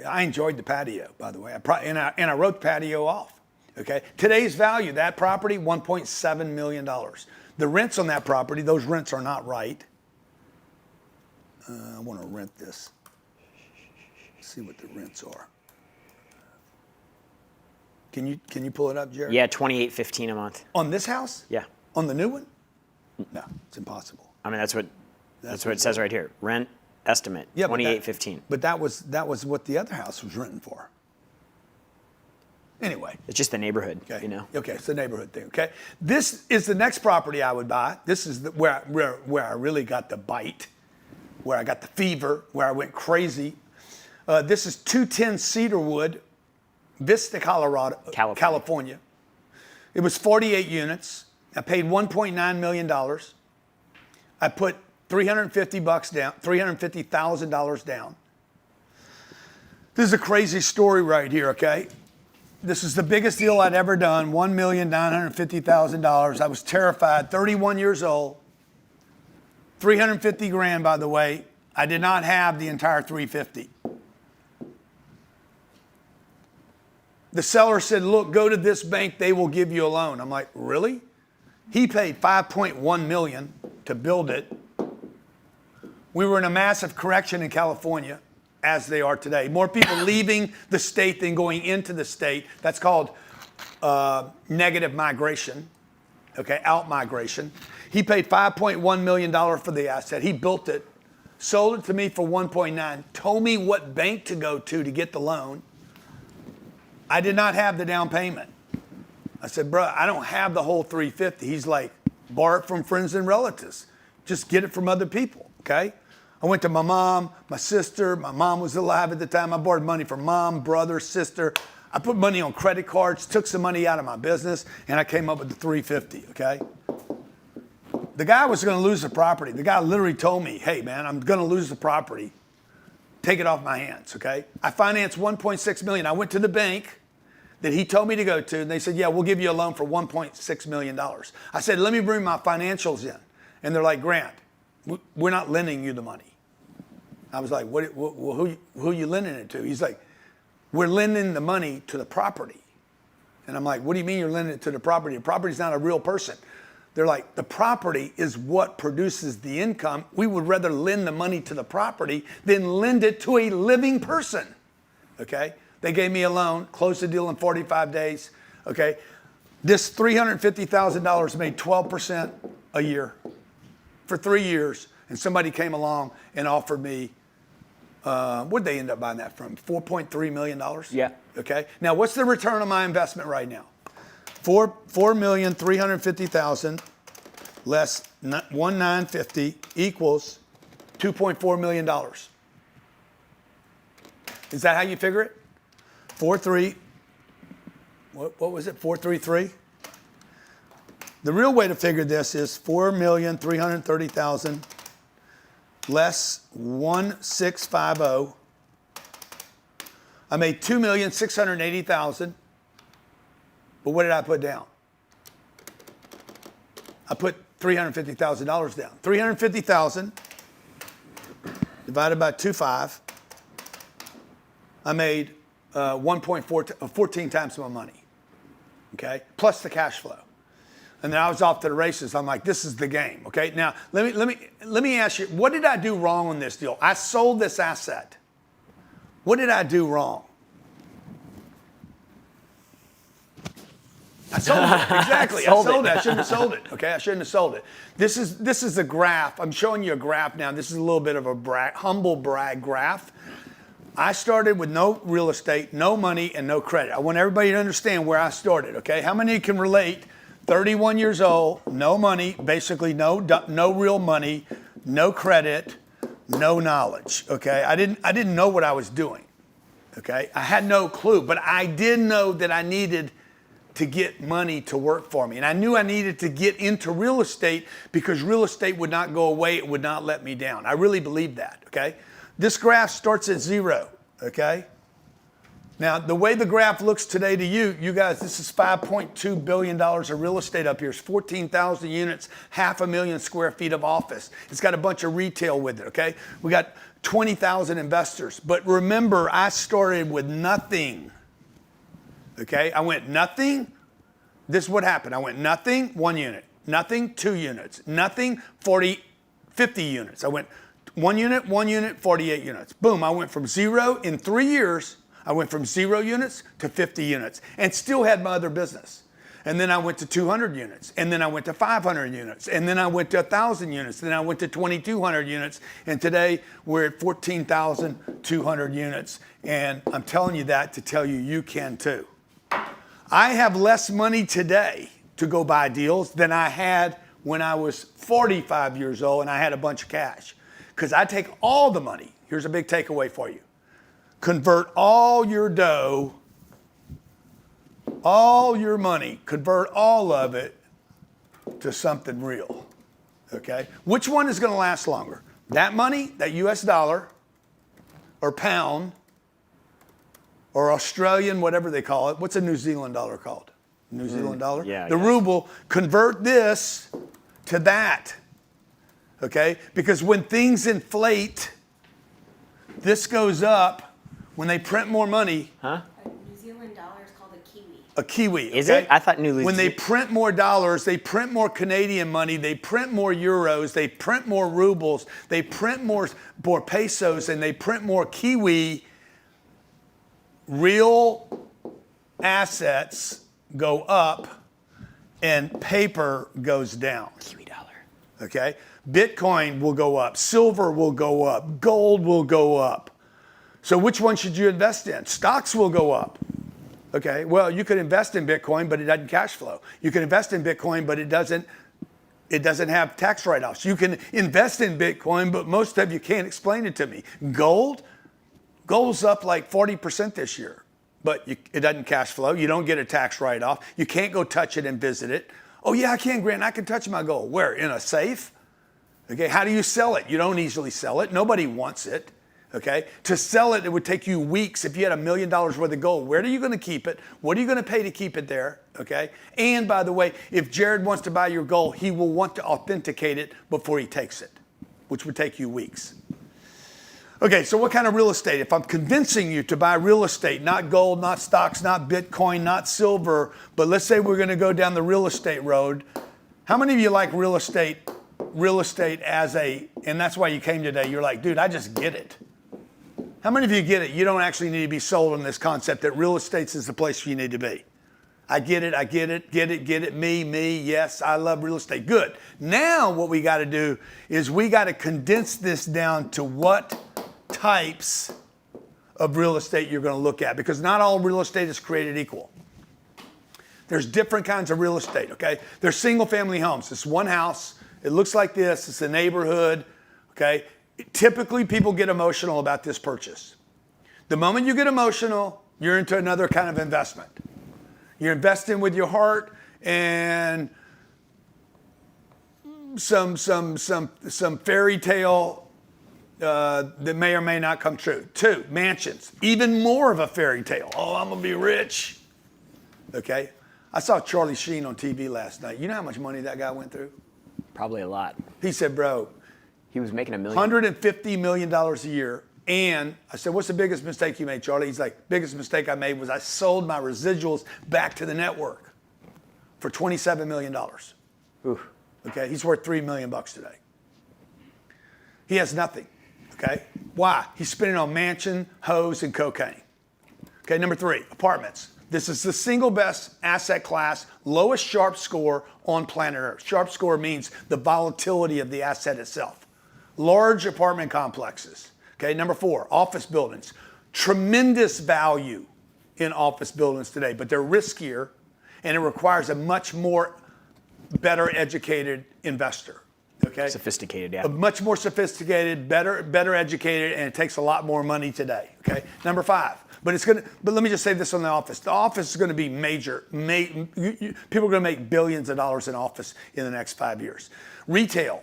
I enjoyed the patio, by the way. I wrote the patio off. Okay? Today's value, that property, $1.7 million. The rents on that property, those rents are not right. I want to rent this. See what the rents are. Can you pull it up, Jerry? Yeah, $28.15 a month. On this house? Yeah. On the new one? No, it's impossible. I mean, that's what it says right here. Rent estimate, Yeah, $28.15. But that was what the other house was renting for. Anyway. It's just the neighborhood, Okay. you know. Okay, it's the neighborhood thing. Okay. This is the next property I would buy. This is where I really got the bite, where I got the fever, where I went crazy. This is 210 Cedarwood, Vista, Colorado, California. It was 48 units. I paid $1.9 million. I put $350 down, $350,000 down. This is a crazy story right here, okay? This is the biggest deal I'd ever done, $1,950,000. I was terrified, 31 years old. 350 grand, by the way. I did not have the entire 350. The seller said, look, go to this bank, they will give you a loan. I'm like, really? He paid $5.1 million to build it. We were in a massive correction in California, as they are today. More people leaving the state than going into the state. That's called negative migration, okay, out migration. He paid $5.1 million for the asset. He built it, sold it to me for 1.9, told me what bank to go to get the loan. I did not have the down payment. I said, bro, I don't have the whole 350. He's like, borrow it from friends and relatives. Just get it from other people, okay? I went to my mom, my sister. My mom was alive at the time. I borrowed money from mom, brother, sister. I put money on credit cards, took some money out of my business, and I came up with the 350, okay? The guy was going to lose the property. The guy literally told me, hey, man, I'm going to lose the property. Take it off my hands, okay? I financed $1.6 million. I went to the bank that he told me to go to, and they said, yeah, we'll give you a loan for $1.6 million. I said, let me bring my financials in. And they're like, Grant, we're not lending you the money. I was like, who are you lending it to? He's like, we're lending the money to the property. And I'm like, what do you mean you're lending it to the property? The property's not a real person. They're like, the property is what produces the income. We would rather lend the money to the property than lend it to a living person, okay? They gave me a loan, closed the deal in 45 days, okay? This $350,000 made 12% a year for 3 years, and somebody came along and offered me, what'd they end up buying that from? $4.3 million? Yeah. Okay, now what's the return on my investment right now? $4,350,000 less 1,950 equals $2.4 million. Is that how you figure it? 4.3. What was it? 433. The real way to figure this is 4,330,000 less 1,650. I made 2,680,000. But what did I put down? I put $350,000 down. 350,000 divided by 2.5. I made 14 times my money. Okay, plus the cash flow. And then I was off to the races. I'm like, this is the game. Okay, now let me ask you, what did I do wrong on this deal? I sold this asset. What did I do wrong? I sold it, exactly. I sold it. I shouldn't have sold it. Okay, I shouldn't have sold it. This is a graph. I'm showing you a graph now. This is a little bit of a humble brag graph. I started with no real estate, no money, and no credit. I want everybody to understand where I started. Okay, how many can relate? 31 years old, no money, basically no real money, no credit, no knowledge. Okay, I didn't know what I was doing. Okay, I had no clue, but I did know that I needed to get money to work for me. And I knew I needed to get into real estate because real estate would not go away. It would not let me down. I really believed that, okay? This graph starts at 0, okay? Now, the way the graph looks today to you guys, this is $5.2 billion of real estate up here. It's 14,000 units, 500,000 square feet of office. It's got a bunch of retail with it, okay? We got 20,000 investors. But remember, I started with nothing, okay? I went nothing. This is what happened. I went nothing, 1 unit. Nothing, 2 units. Nothing, 50 units. I went 1 unit, 48 units. Boom, I went from 0 in 3 years. I went from 0 units to 50 units and still had my other business. And then I went to 200 units. And then I went to 500 units. And then I went to 1,000 units. Then I went to 2,200 units. And today we're at 14,200 units. And I'm telling you that to tell you you can too. I have less money today to go buy deals than I had when I was 45 years old and I had a bunch of cash. Because I take all the money. Here's a big takeaway for you. Convert all your dough, all your money, convert all of it to something real, okay? Which one is going to last longer? That money, that US dollar, or pound, or Australian, whatever they call it. What's a New Zealand dollar called? New Zealand dollar? Yeah. The ruble, convert this to that, okay? Because when things inflate, this goes up. When they print more money, Huh? A New Zealand dollar is called a kiwi. a kiwi. Is okay? it? I thought New Zealand. When they print more dollars, they print more Canadian money, they print more euros, they print more rubles, they print more pesos, and they print more kiwi. Real assets go up and paper goes down. Kiwi dollar. Okay? Bitcoin will go up, silver will go up, gold will go up. So which one should you invest in? Stocks will go up. Okay, well, you could invest in Bitcoin, but it doesn't cash flow. You can invest in Bitcoin, but it doesn't have tax write-offs. You can invest in Bitcoin, but most of you can't explain it to me. Gold's up like 40% this year, but it doesn't cash flow. You don't get a tax write-off. You can't go touch it and visit it. Oh yeah, I can, Grant, I can touch my gold. Where? In a safe? Okay, how do you sell it? You don't easily sell it. Nobody wants it. Okay, to sell it, it would take you weeks. If you had $1 million worth of gold, where are you going to keep it? What are you going to pay to keep it there? Okay, and by the way, if Jared wants to buy your gold, he will want to authenticate it before he takes it, which would take you weeks. Okay, so what kind of real estate? If I'm convincing you to buy real estate, not gold, not stocks, not Bitcoin, not silver, but let's say we're going to go down the real estate road. How many of you like real estate and that's why you came today? You're like, dude, I just get it. How many of you get it? You don't actually need to be sold on this concept that real estate is the place you need to be. I get it, me, yes, I love real estate. Good. Now what we got to do is we got to condense this down to what types of real estate you're going to look at, because not all real estate is created equal. There's different kinds of real estate, okay? There's single family homes. It's one house. It looks like this. It's a neighborhood, okay? Typically, people get emotional about this purchase. The moment you get emotional, you're into another kind of investment. You're investing with your heart and some fairy tale that may or may not come true. 2, mansions. Even more of a fairy tale. Oh, I'm going to be rich. Okay? I saw Charlie Sheen on TV last night. You know how much money that guy went through? Probably a lot. He said, bro, He was making $1 million. $150 million a year. And I said, what's the biggest mistake you made, Charlie? He's like, biggest mistake I made was I sold my residuals back to the network for $27 million. Oof. Okay, he's worth $3 million today. He has nothing, okay? Why? He's spending on mansion, hoes, and cocaine. Okay, number 3, apartments. This is the single best asset class, lowest Sharp score on planet Earth. Sharp score means the volatility of the asset itself. Large apartment complexes. Okay, number 4, office buildings. Tremendous value in office buildings today, but they're riskier and it requires a much more better educated investor. Okay? Sophisticated, yeah. A much more sophisticated, better educated, and it takes a lot more money today. Okay, number 5. But let me just say this on the office. The office is going to be major. People are going to make billions of dollars in office in the next 5 years. Retail,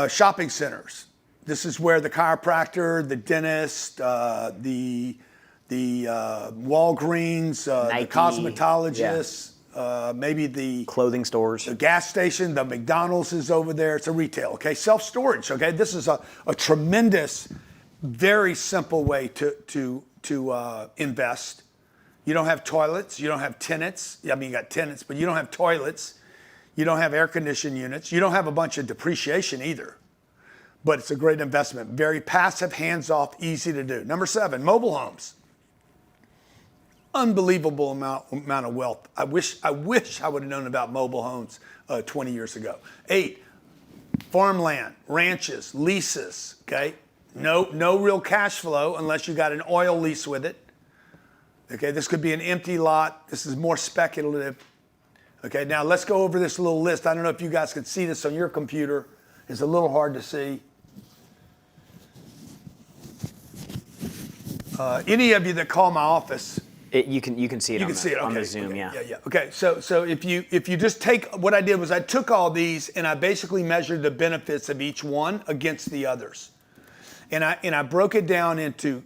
shopping centers, This is where the chiropractor, the dentist, the Walgreens, the Nike, cosmetologist, maybe the Clothing stores. the gas station, the McDonald's is over there. It's a retail, okay? Self-storage, okay? This is a tremendous, very simple way to invest. You don't have toilets. You don't have tenants. I mean, you got tenants, but you don't have toilets. You don't have air conditioned units. You don't have a bunch of depreciation either. But it's a great investment. Very passive, hands-off, easy to do. Number 7, mobile homes. Unbelievable amount of wealth. I wish I would have known about mobile homes 20 years ago. 8, farmland, ranches, leases, okay? No real cash flow unless you got an oil lease with it. Okay, this could be an empty lot. This is more speculative. Okay, now let's go over this little list. I don't know if you guys can see this on your computer. It's a little hard to see. Any of you that call my office, You can see it, you can see it on okay, the Zoom, okay, yeah. Okay, so if you just take what I did was I took all these and I basically measured the benefits of each one against the others, and I broke it down into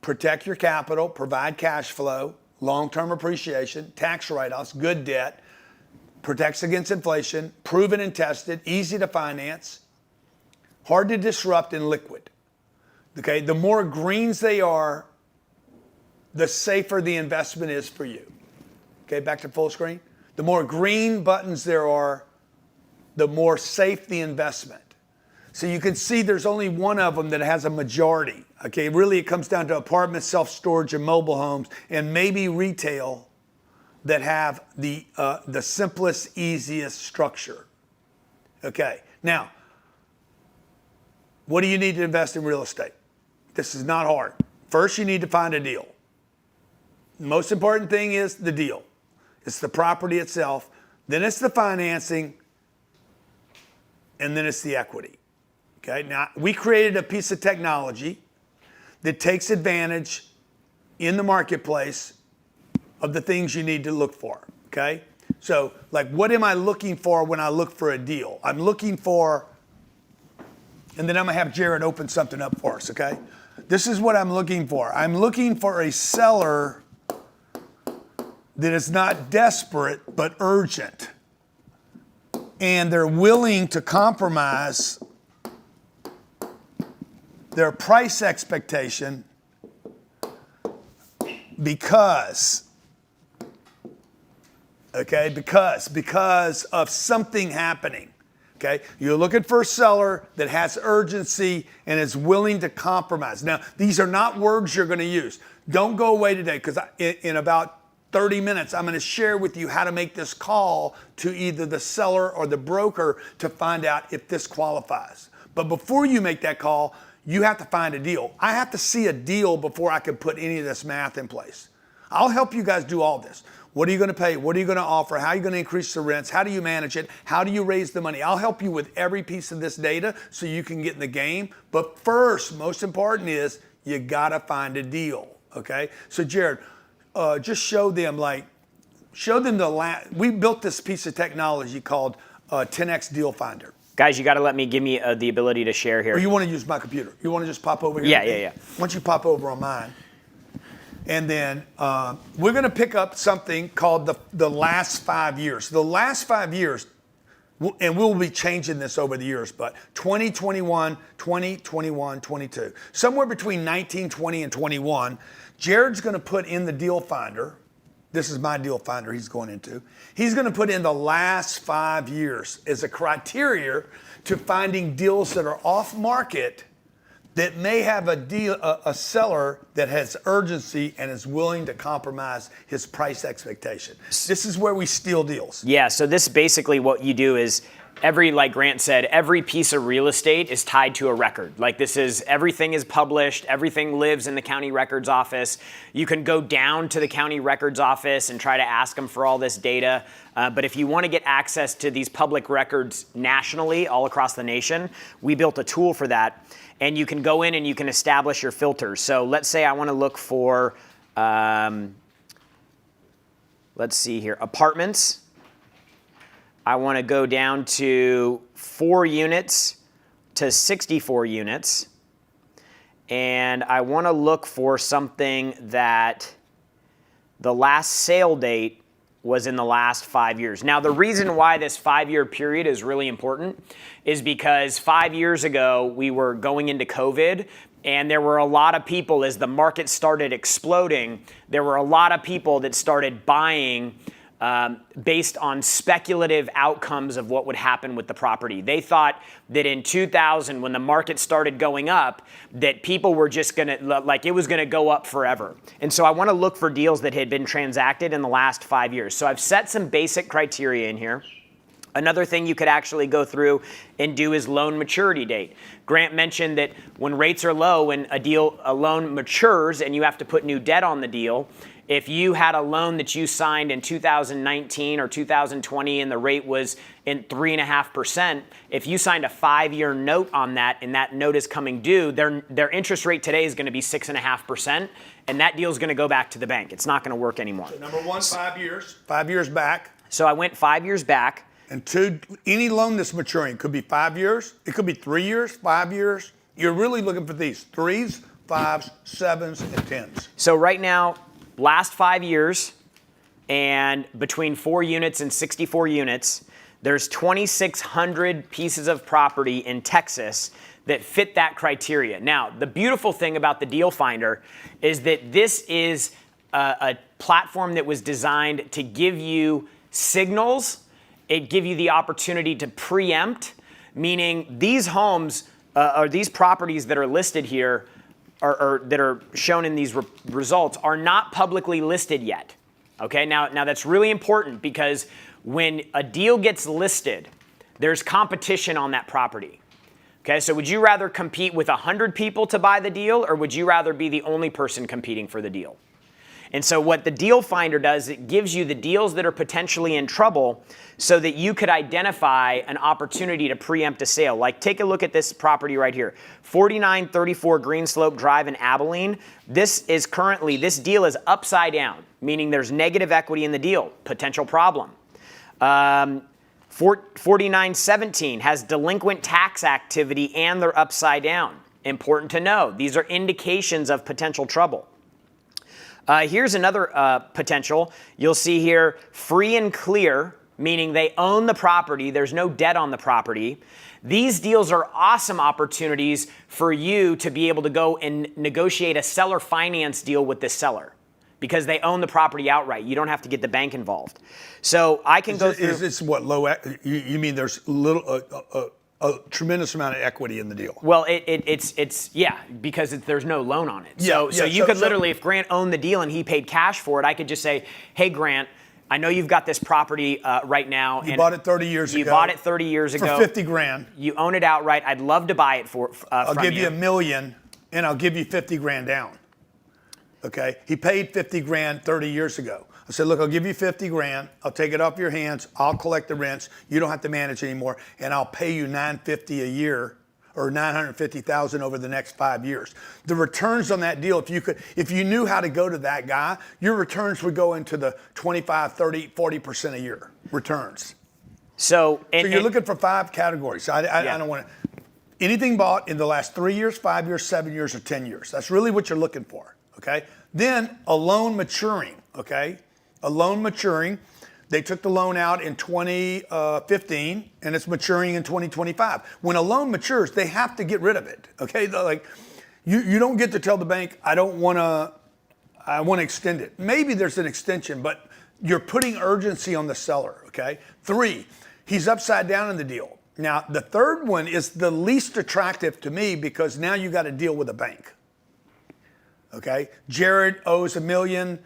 protect your capital, provide cash flow, long-term appreciation, tax write-offs, good debt, protects against inflation, proven and tested, easy to finance, hard to disrupt, and liquid. Okay, the more greens they are, the safer the investment is for you. Okay, back to full screen. The more green buttons there are, the more safe the investment. So you can see there's only one of them that has a majority. Okay, really it comes down to apartments, self-storage, and mobile homes, and maybe retail that have the simplest, easiest structure. Okay, now, what do you need to invest in real estate? This is not hard. First, you need to find a deal. The most important thing is the deal. It's the property itself, then it's the financing, and then it's the equity. Okay, now we created a piece of technology that takes advantage in the marketplace of the things you need to look for. Okay, so like what am I looking for when I look for a deal? I'm looking for, and then I'm gonna have Jared open something up for us, okay? This is what I'm looking for. I'm looking for a seller that is not desperate but urgent, and they're willing to compromise their price expectation because of something happening. Okay, you're looking for a seller that has urgency and is willing to compromise. Now, these are not words you're going to use. Don't go away today, because in about 30 minutes, I'm going to share with you how to make this call to either the seller or the broker to find out if this qualifies. But before you make that call, you have to find a deal. I have to see a deal before I can put any of this math in place. I'll help you guys do all this. What are you going to pay? What are you going to offer? How are you going to increase the rents? How do you manage it? How do you raise the money? I'll help you with every piece of this data so you can get in the game. But first, most important is you got to find a deal, okay? So Jared, just show them we built this piece of technology called 10X Deal Finder. Guys, you got to give me the ability to share here. Or you want to use my computer? You want to just pop over here? Yeah. Why don't you pop over on mine? And then we're going to pick up something called the last 5 years. The last 5 years, and we'll be changing this over the years, but 2021, 2021, 22. Somewhere between 19, 20, and 21, Jared's going to put in the deal finder. This is my deal finder he's going into. He's going to put in the last 5 years as a criteria to finding deals that are off market that may have a seller that has urgency and is willing to compromise his price expectation. This is where we steal deals. Yeah, so this basically what you do is like Grant said, every piece of real estate is tied to a record. Like everything is published, everything lives in the county records office. You can go down to the county records office and try to ask them for all this data. But if you want to get access to these public records nationally, all across the nation, we built a tool for that. And you can go in and you can establish your filters. So let's say I want to look for, let's see here, apartments. I want to go down to 4 units, to 64 units. And I want to look for something that the last sale date was in the last 5 years. Now, the reason why this 5-year period is really important is because 5 years ago, we were going into COVID, and there were a lot of people, as the market started exploding, there were a lot of people that started buying based on speculative outcomes of what would happen with the property. They thought that in 2000, when the market started going up, that people were just gonna, like it was gonna go up forever. And so I wanna look for deals that had been transacted in the last 5 years. So I've set some basic criteria in here. Another thing you could actually go through and do is loan maturity date. Grant mentioned that when rates are low, when a loan matures and you have to put new debt on the deal, if you had a loan that you signed in 2019 or 2020 and the rate was in 3.5%, if you signed a 5-year note on that and that note is coming due, their interest rate today is going to be 6.5%, and that deal is going to go back to the bank. It's not going to work anymore. So number one, 5 years. 5 years back. So I went 5 years back. And two, any loan that's maturing could be 5 years. It could be 3 years, 5 years. You're really looking for these 3s, 5s, 7s, and 10s. So right now, last 5 years, and between 4 units and 64 units, there's 2,600 pieces of property in Texas that fit that criteria. Now, the beautiful thing about the Deal Finder is that this is a platform that was designed to give you signals. It give you the opportunity to preempt, meaning these homes or these properties that are listed here or that are shown in these results are not publicly listed yet. Okay, now that's really important because when a deal gets listed, there's competition on that property. Okay, so would you rather compete with 100 people to buy the deal, or would you rather be the only person competing for the deal? And so what the Deal Finder does, it gives you the deals that are potentially in trouble so that you could identify an opportunity to preempt a sale. Like, take a look at this property right here, 4934 Greenslope Drive in Abilene. This deal is upside down, meaning there's negative equity in the deal, potential problem. 4917 has delinquent tax activity and they're upside down. Important to know. These are indications of potential trouble. Here's another potential. You'll see here, free and clear, meaning they own the property. There's no debt on the property. These deals are awesome opportunities for you to be able to go and negotiate a seller finance deal with this seller because they own the property outright. You don't have to get the bank involved. So I can go through. Is this what low? You mean there's a tremendous amount of equity in the deal? Well, it's yeah, because there's no loan on it. So you could literally, if Grant owned the deal and he paid cash for it, I could just say, hey, Grant, I know you've got this property right now. You bought it 30 years ago. You bought it 30 years ago. For 50 grand. You own it outright. I'd love to buy it I'll give you $1 million and I'll give you 50 grand down. Okay? He paid 50 grand 30 years ago. I said, look, I'll give you 50 grand. I'll take it off your hands. I'll collect the rents. You don't have to manage anymore. And I'll pay you $950 a year or $950,000 over the next 5 years. The returns on that deal, if you knew how to go to that guy, your returns would go into the 25, 30, 40% a year returns. So you're looking for 5 categories. I don't want to. Anything bought in the last 3 years, 5 years, 7 years, or 10 years. That's really what you're looking for, okay? Then a loan maturing, okay? A loan maturing. They took the loan out in 2015 and it's maturing in 2025. When a loan matures, they have to get rid of it. Okay, like you don't get to tell the bank, I want to extend it. Maybe there's an extension, but you're putting urgency on the seller. Okay. 3, he's upside down in the deal. Now the third one is the least attractive to me because now you got to deal with a bank. Okay, Jared owes $1 million.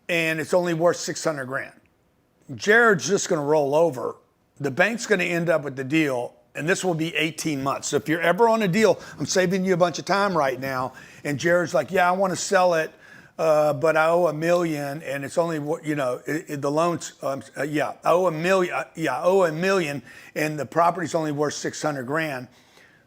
And it's only worth 600 grand. Jared's just going to roll over. The bank's going to end up with the deal, and this will be 18 months. So if you're ever on a deal, I'm saving you a bunch of time right now, and Jared's like, yeah, I want to sell it, but I owe $1 million, and it's only, the loan's, I owe $1 million. I owe $1 million, and the property's only worth 600 grand.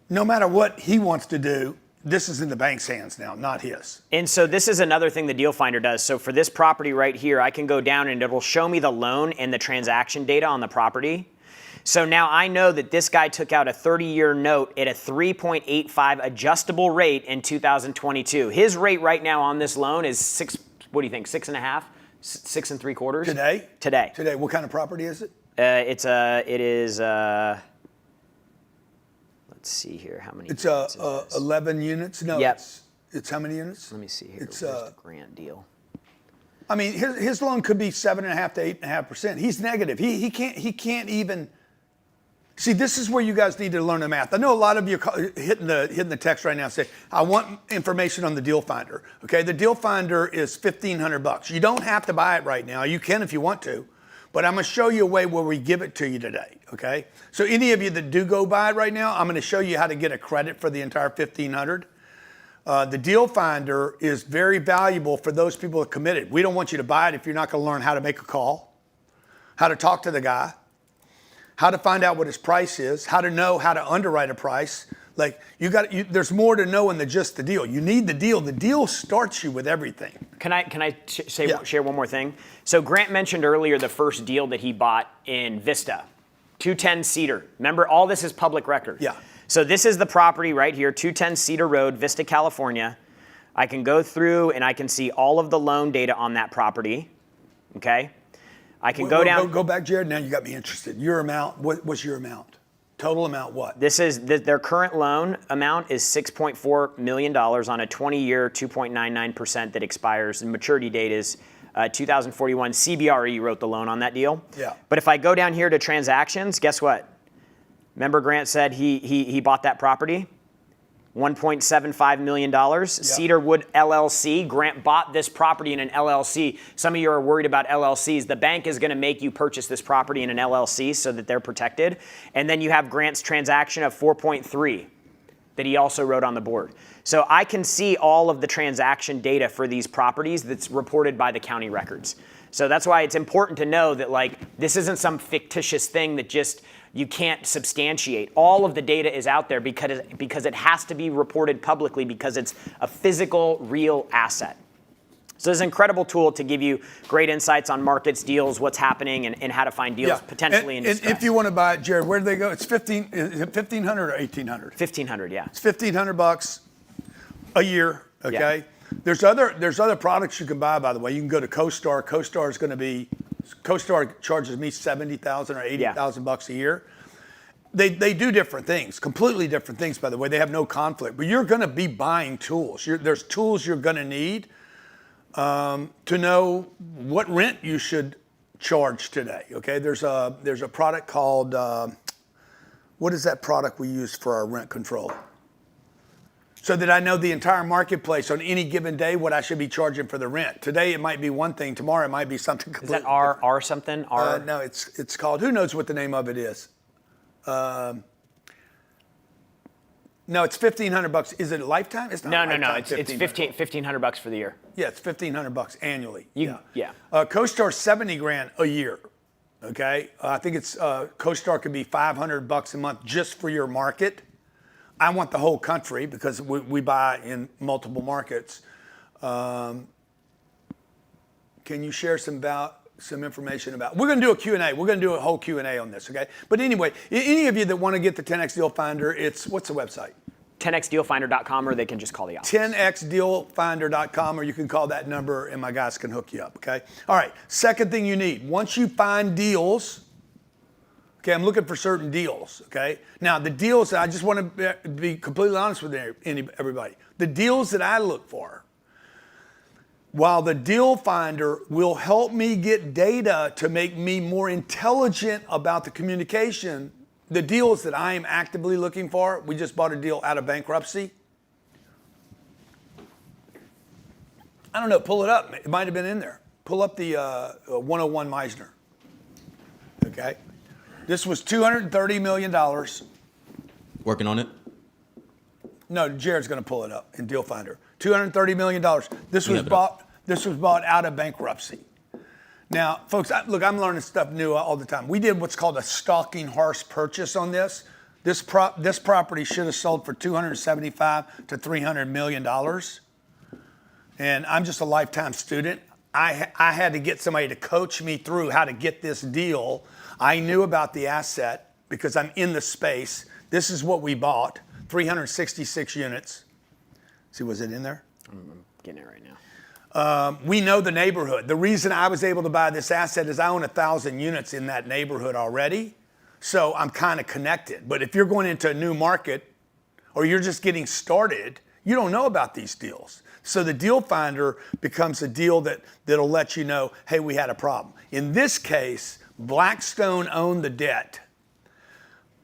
No matter what he wants to do, this is in the bank's hands now, not his. And so this is another thing the Deal Finder does. So for this property right here, I can go down and it will show me the loan and the transaction data on the property. So now I know that this guy took out a 30-year note at a 3.85 adjustable rate in 2022. His rate right now on this loan is what do you think, 6.5? 6 3/4? Today? Today. Today. What kind of property is it? It is, let's see here, how many It's units it is. 11 units? No, Yep. it's how many units? Let me see here. It's, Where's the grant deal? I mean, his loan could be 7.5 to 8.5%. He's negative. He can't even. See, this is where you guys need to learn the math. I know a lot of you are hitting the text right now and say, I want information on the deal finder. Okay, the deal finder is $1,500. You don't have to buy it right now. You can if you want to, but I'm gonna show you a way where we give it to you today. Okay, so any of you that do go buy it right now, I'm gonna show you how to get a credit for the entire $1,500. The deal finder is very valuable for those people that are committed. We don't want you to buy it if you're not gonna learn how to make a call, how to talk to the guy, how to find out what his price is, how to know how to underwrite a price. Like there's more to know than just the deal. You need the deal. The deal starts you with everything. Can I share one more thing? So Grant mentioned earlier the first deal that he bought in Vista, 210 Cedar. Remember, all this is public record. Yeah. So this is the property right here, 210 Cedar Road, Vista, California. I can go through and I can see all of the loan data on that property. Okay. I can go down. Go back, Jared. Now you got me interested. Your amount. What's your amount? Total amount. What? This is their current loan amount is $6.4 million on a 20-year, 2.99% that expires. The maturity date is 2041. CBRE wrote the loan on that deal. Yeah. But if I go down here to transactions, guess what? Remember Grant said he bought that property? $1.75 million. Yep. Cedarwood LLC. Grant bought this property in an LLC. Some of you are worried about LLCs. The bank is going to make you purchase this property in an LLC so that they're protected. And then you have Grant's transaction of 4.3 that he also wrote on the board. So I can see all of the transaction data for these properties that's reported by the county records. So that's why it's important to know that this isn't some fictitious thing that just you can't substantiate. All of the data is out there because it has to be reported publicly because it's a physical, real asset. So it's an incredible tool to give you great insights on markets, deals, what's happening, and how to find deals potentially in distress. And if you want to buy it, Jared, where do they go? It's $1,500 or $1,800? $1,500, yeah. It's $1,500 a year. Okay. Yeah. There's other products you can buy. By the way, you can go to CoStar. CoStar is going to be. CoStar charges me $70,000 or $80,000 a year. They do different things, completely different things, by the way. They have no conflict. But you're going to be buying tools. There's tools you're going to need to know what rent you should charge today. Okay, there's a product called what is that product we use for our rent control? So that I know the entire marketplace on any given day what I should be charging for the rent. Today it might be one thing. Tomorrow it might be something completely different. Is that R something? No, it's called. Who knows what the name of it is? No, it's $1,500. Is it a lifetime? It's not. No. It's $1,500 for the year. Yeah, it's $1,500 annually. Yeah. CoStar's $70,000 a year. Okay, I think it's CoStar could be $500 a month just for your market. I want the whole country because we buy in multiple markets. Can you share some information about? We're going to do a Q&A. We're going to do a whole Q&A on this, okay? But anyway, any of you that want to get the 10X Deal Finder, what's the website? 10xdealfinder.com, or they can just call the office. 10xdealfinder.com, or you can call that number and my guys can hook you up, okay? All right, second thing you need, once you find deals, okay, I'm looking for certain deals, okay? Now, the deals, I just want to be completely honest with everybody. The deals that I look for, while the deal finder will help me get data to make me more intelligent about the communication, the deals that I am actively looking for, we just bought a deal out of bankruptcy. I don't know, pull it up. It might have been in there. Pull up the 101 Meisner, okay? This was $230 million. Working on it? No, Jared's going to pull it up in Deal Finder. $230 million. This was bought out of bankruptcy. Now, folks, look, I'm learning stuff new all the time. We did what's called a stalking horse purchase on this. This property should have sold for $275 to $300 million. And I'm just a lifetime student. I had to get somebody to coach me through how to get this deal. I knew about the asset. because I'm in the space. This is what we bought, 366 units. See, was it in there? I'm getting it right now. We know the neighborhood. The reason I was able to buy this asset is I own 1,000 units in that neighborhood already. So I'm kind of connected. But if you're going into a new market or you're just getting started, you don't know about these deals. So the deal finder becomes a deal that'll let you know, hey, we had a problem. In this case, Blackstone owned the debt.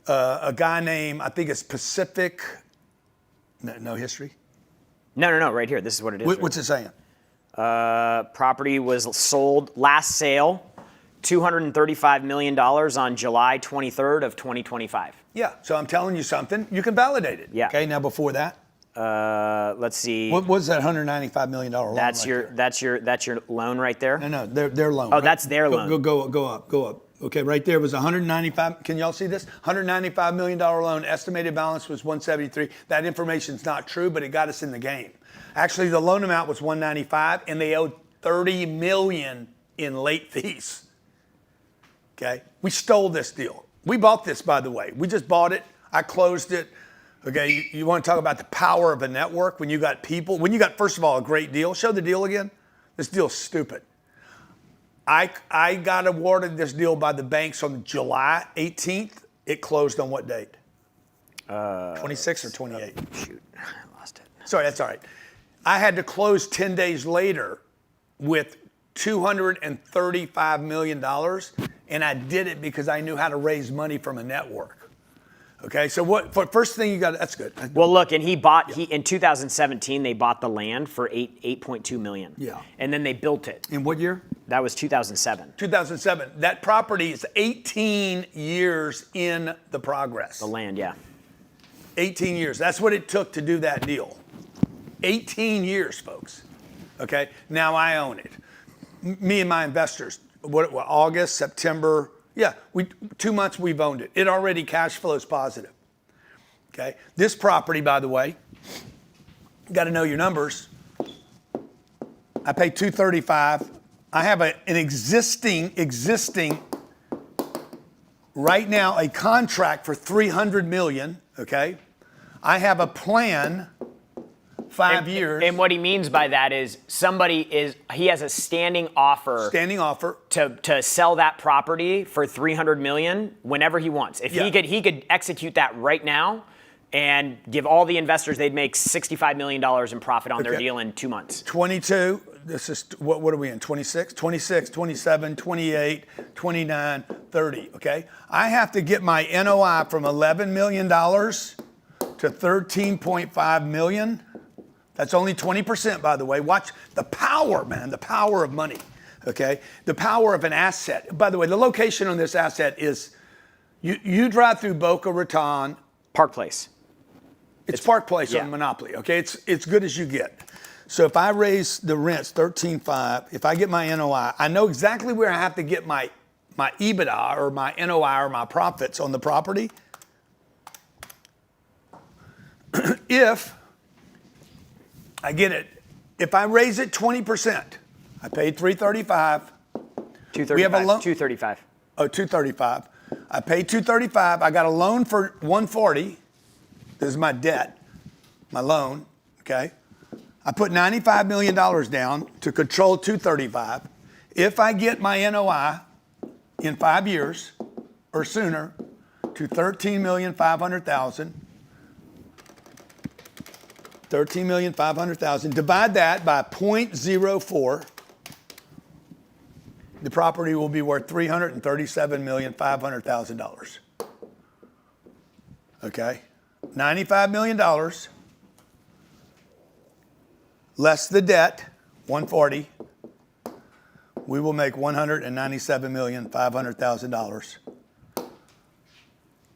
A guy named, I think it's Pacific, no history? No, right here. This is what it is. What's it saying? Property was sold, last sale, $235 million on July 23rd of 2025. Yeah, so I'm telling you something, you can validate it. Yeah. Okay, now before that? Let's see. What was that $195 million loan? That's your loan right there. No, their loan. Oh, that's their loan. Go up. Okay, right there was 195. Can y'all see this? $195 million loan. Estimated balance was 173. That information's not true, but it got us in the game. Actually, the loan amount was 195, and they owed $30 million in late fees. Okay, we stole this deal. We bought this, by the way. We just bought it. I closed it. Okay, you want to talk about the power of a network when you got people, when you got, first of all, a great deal. Show the deal again. This deal's stupid. I got awarded this deal by the banks on July 18th. It closed on what date? 26 or 28? Shoot, I lost it. Sorry, that's all right. I had to close 10 days later with $235 million, and I did it because I knew how to raise money from a network. Okay, so first thing you got, that's good. Well, look, and in 2017, they bought the land for $8.2 million. Yeah. And then they built it. In what year? That was 2007. 2007. That property is 18 years in the progress. The land, yeah. 18 years. That's what it took to do that deal. 18 years, folks. Okay, now I own it. Me and my investors, August, September, 2 months we've owned it. It already cash flows positive. Okay, this property, by the way, you got to know your numbers. I pay $235. I have an existing right now a contract for $300 million. Okay, I have a plan. 5 years. And what he means by that is he has a standing offer to sell that property for $300 million whenever he wants. If he could execute that right now and give all the investors, they'd make $65 million in profit on their deal in 2 months. 22, this is, what are we in, 26? 26, 27, 28, 29, 30, okay? I have to get my NOI from $11 million to $13.5 million. That's only 20%, by the way. Watch the power, man, the power of money, okay? The power of an asset. By the way, the location on this asset is, you drive through Boca Raton. Park Place. It's Park Place on Monopoly, okay? It's good as you get. So if I raise the rents 13.5, if I get my NOI, I know exactly where I have to get my EBITDA or my NOI or my profits on the property. If I get it. If I raise it 20%, I paid $335. We have a loan. $235. Oh, $235. I paid $235. I got a loan for $140. This is my debt, my loan. Okay. I put $95 million down to control $235. If I get my NOI in 5 years or sooner to $13,500,000. $13,500,000. Divide that by 0.04. The property will be worth $337,500,000. Okay, $95 million less the debt, 140. We will make $197,500,000.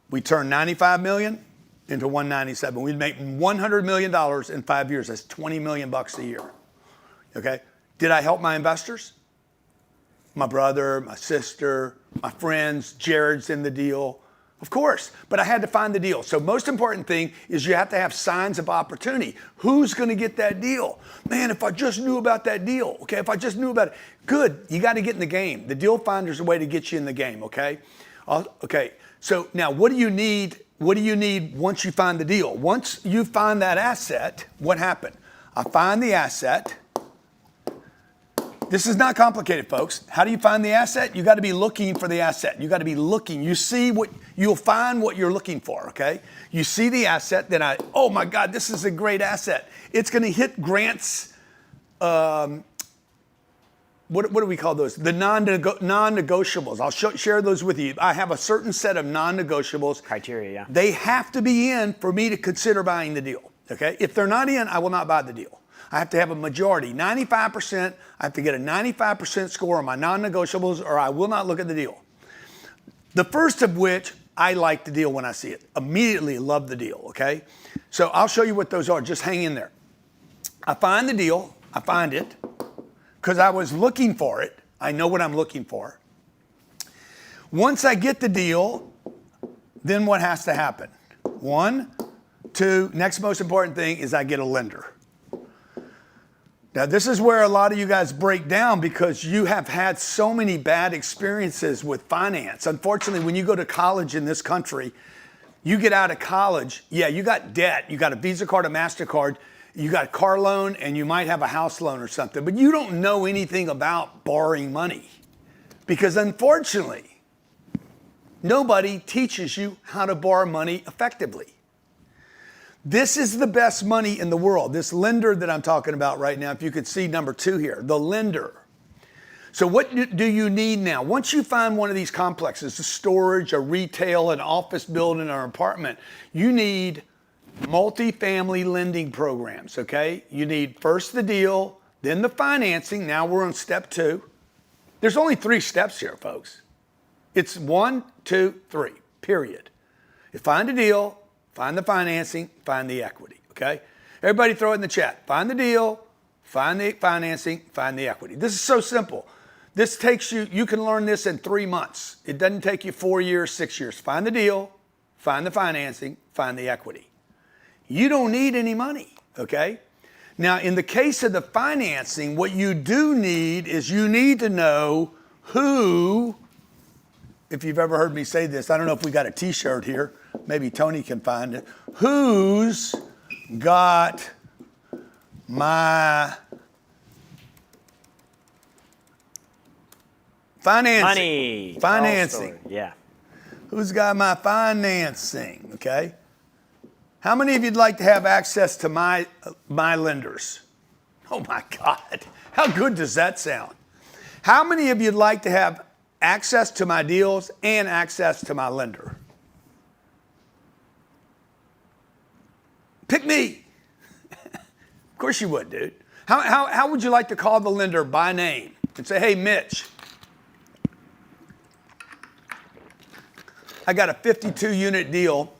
We turn $95 million into 197. We'd make $100 million in 5 years. That's $20 million a year. Okay? Did I help my investors? My brother, my sister, my friends, Jared's in the deal. Of course, but I had to find the deal. So most important thing is you have to have signs of opportunity. Who's going to get that deal? Man, if I just knew about that deal, okay? If I just knew about it, good. You got to get in the game. The deal finder's a way to get you in the game, okay? Okay, so now what do you need? What do you need once you find the deal? Once you find that asset, what happened? I find the asset. This is not complicated, folks. How do you find the asset? You got to be looking for the asset. You got to be looking. You see what you'll find what you're looking for, okay? You see the asset, then oh my God, this is a great asset. It's going to hit Grant's what do we call those? The non-negotiables. I'll share those with you. I have a certain set of non-negotiables. Criteria, yeah. They have to be in for me to consider buying the deal, okay? If they're not in, I will not buy the deal. I have to have a majority, 95%. I have to get a 95% score on my non-negotiables or I will not look at the deal. The first of which, I like the deal when I see it. Immediately love the deal, okay? So I'll show you what those are. Just hang in there. I find the deal. I find it. Because I was looking for it. I know what I'm looking for. Once I get the deal, then what has to happen? 1, 2, next most important thing is I get a lender. Now, this is where a lot of you guys break down because you have had so many bad experiences with finance. Unfortunately, when you go to college in this country, you get out of college, yeah, you got debt. You got a Visa card, a MasterCard. You got a car loan and you might have a house loan or something, but you don't know anything about borrowing money because unfortunately, nobody teaches you how to borrow money effectively. This is the best money in the world. This lender that I'm talking about right now, if you could see number 2 here, the lender. So what do you need now? Once you find one of these complexes, a storage, a retail, an office building, or an apartment, you need multifamily lending programs, okay? You need first the deal, then the financing. Now we're on step 2. There's only 3 steps here, folks. It's 1, 2, 3, period. You find a deal, find the financing, find the equity, okay? Everybody throw it in the chat. Find the deal, find the financing, find the equity. This is so simple. This takes you can learn this in 3 months. It doesn't take you 4 years, 6 years. Find the deal, find the financing, find the equity. You don't need any money, okay? Now, in the case of the financing, what you do need is you need to know who, if you've ever heard me say this, I don't know if we got a t-shirt here, maybe Tony can find it, who's got my financing? Money. Financing. Yeah. Who's got my financing, okay? How many of you'd like to have access to my lenders? Oh my God, how good does that sound? How many of you'd like to have access to my deals and access to my lender? Pick me. Of course you would, dude. How would you like to call the lender by name and say, hey, Mitch, I got a 52-unit deal.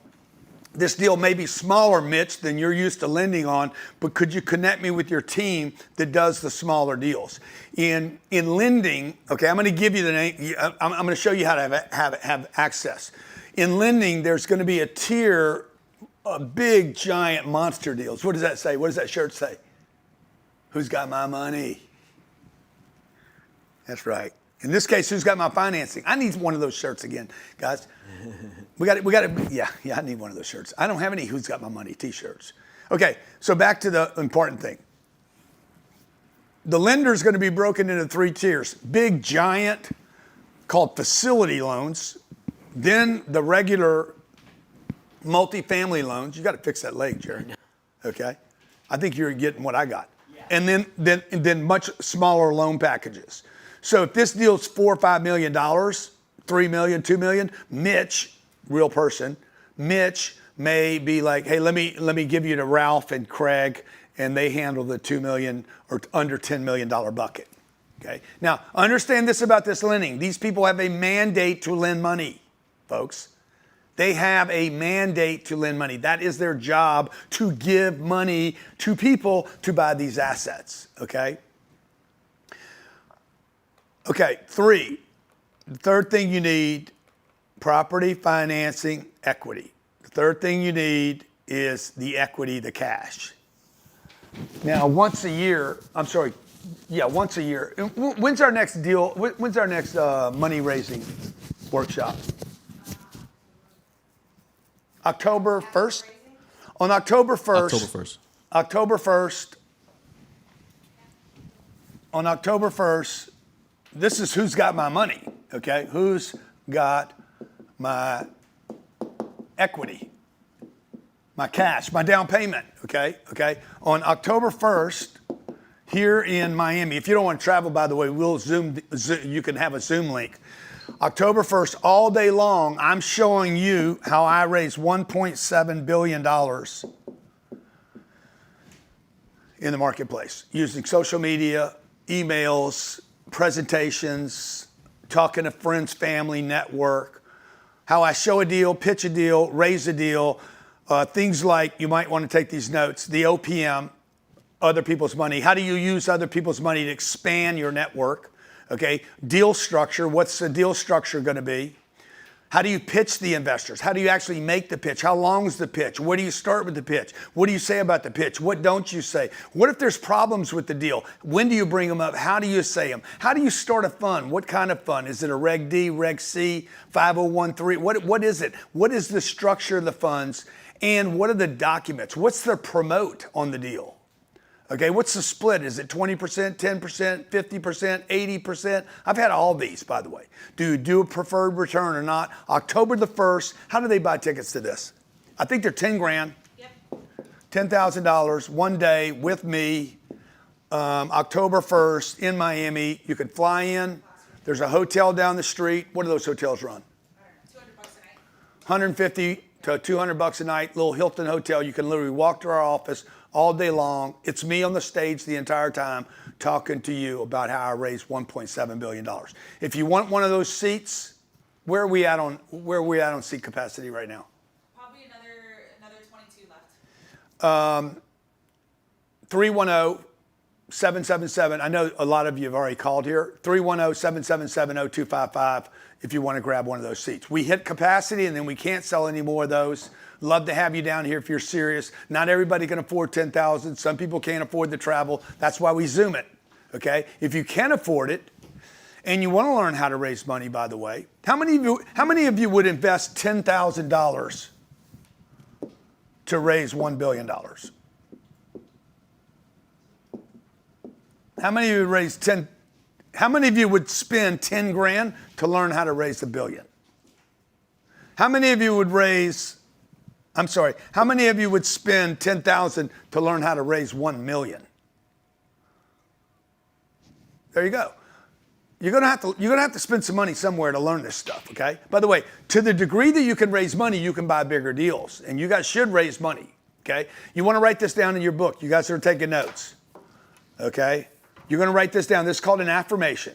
This deal may be smaller, Mitch, than you're used to lending on, but could you connect me with your team that does the smaller deals? In lending, okay, I'm going to give you the name. I'm going to show you how to have access. In lending, there's going to be a tier of big, giant monster deals. What does that say? What does that shirt say? Who's got my money? That's right. In this case, who's got my financing? I need one of those shirts again, guys. We got to, yeah, I need one of those shirts. I don't have any who's got my money t-shirts. Okay, so back to the important thing. The lender is going to be broken into 3 tiers. Big, giant, called facility loans. Then the regular multifamily loans. You got to fix that leg, Jerry. Okay? I think you're getting what I got. Yeah. And then much smaller loan packages. So if this deal's $4 or $5 million, $3 million, $2 million, Mitch, real person, Mitch may be like, hey, let me give you to Ralph and Craig, and they handle the $2 million or under $10 million bucket. Okay. Now, understand this about this lending. These people have a mandate to lend money, folks. They have a mandate to lend money. That is their job, to give money to people to buy these assets. Okay. Okay, 3. The third thing you need, property, financing, equity. The third thing you need is the equity, the cash. Now, once a year, once a year. When's our next deal? When's our next money raising workshop? October 1st? On October 1st. October 1st. October 1st. On October 1st, this is who's got my money, okay? Who's got my equity, my cash, my down payment, okay? On October 1st, here in Miami, if you don't want to travel, by the way, we'll Zoom, you can have a Zoom link. October 1st, all day long, I'm showing you how I raised $1.7 billion in the marketplace using social media, emails, presentations, talking to friends, family, network, how I show a deal, pitch a deal, raise a deal, things like, you might want to take these notes, the OPM, other people's money. How do you use other people's money to expand your network? Okay, deal structure, what's the deal structure going to be? How do you pitch the investors? How do you actually make the pitch? How long is the pitch? Where do you start with the pitch? What do you say about the pitch? What don't you say? What if there's problems with the deal? When do you bring them up? How do you say them? How do you start a fund? What kind of fund? Is it a Reg D, Reg C, 5013? What is it? What is the structure of the funds? And what are the documents? What's the promote on the deal? Okay, what's the split? Is it 20%, 10%, 50%, 80%? I've had all these, by the way. Do you do a preferred return or not? October the 1st, how do they buy tickets to this? I think they're 10 grand. Yep. $10,000, one day with me, October 1st in Miami. You can fly in. There's a hotel down the street. What do those hotels run? $200 a night. 150 to $200 a night, little Hilton hotel. You can literally walk to our office all day long. It's me on the stage the entire time talking to you about how I raised $1.7 billion. If you want one of those seats, where are we at on seat capacity right now? Probably another 22 left. 310-777. I know a lot of you have already called here. 310-777-0255 if you want to grab one of those seats. We hit capacity and then we can't sell any more of those. Love to have you down here if you're serious. Not everybody can afford $10,000. Some people can't afford the travel. That's why we Zoom it, okay? If you can afford it and you want to learn how to raise money, by the way, how many of you would invest $10,000 to raise $1 billion? How many of you how many of you would spend 10 grand to learn how to raise $1 billion? How many of you would how many of you would spend 10,000 to learn how to raise 1 million? There you go. You're gonna have to spend some money somewhere to learn this stuff, okay? By the way, to the degree that you can raise money, you can buy bigger deals, and you guys should raise money, okay? You want to write this down in your book. You guys are taking notes, okay? You're going to write this down. This is called an affirmation.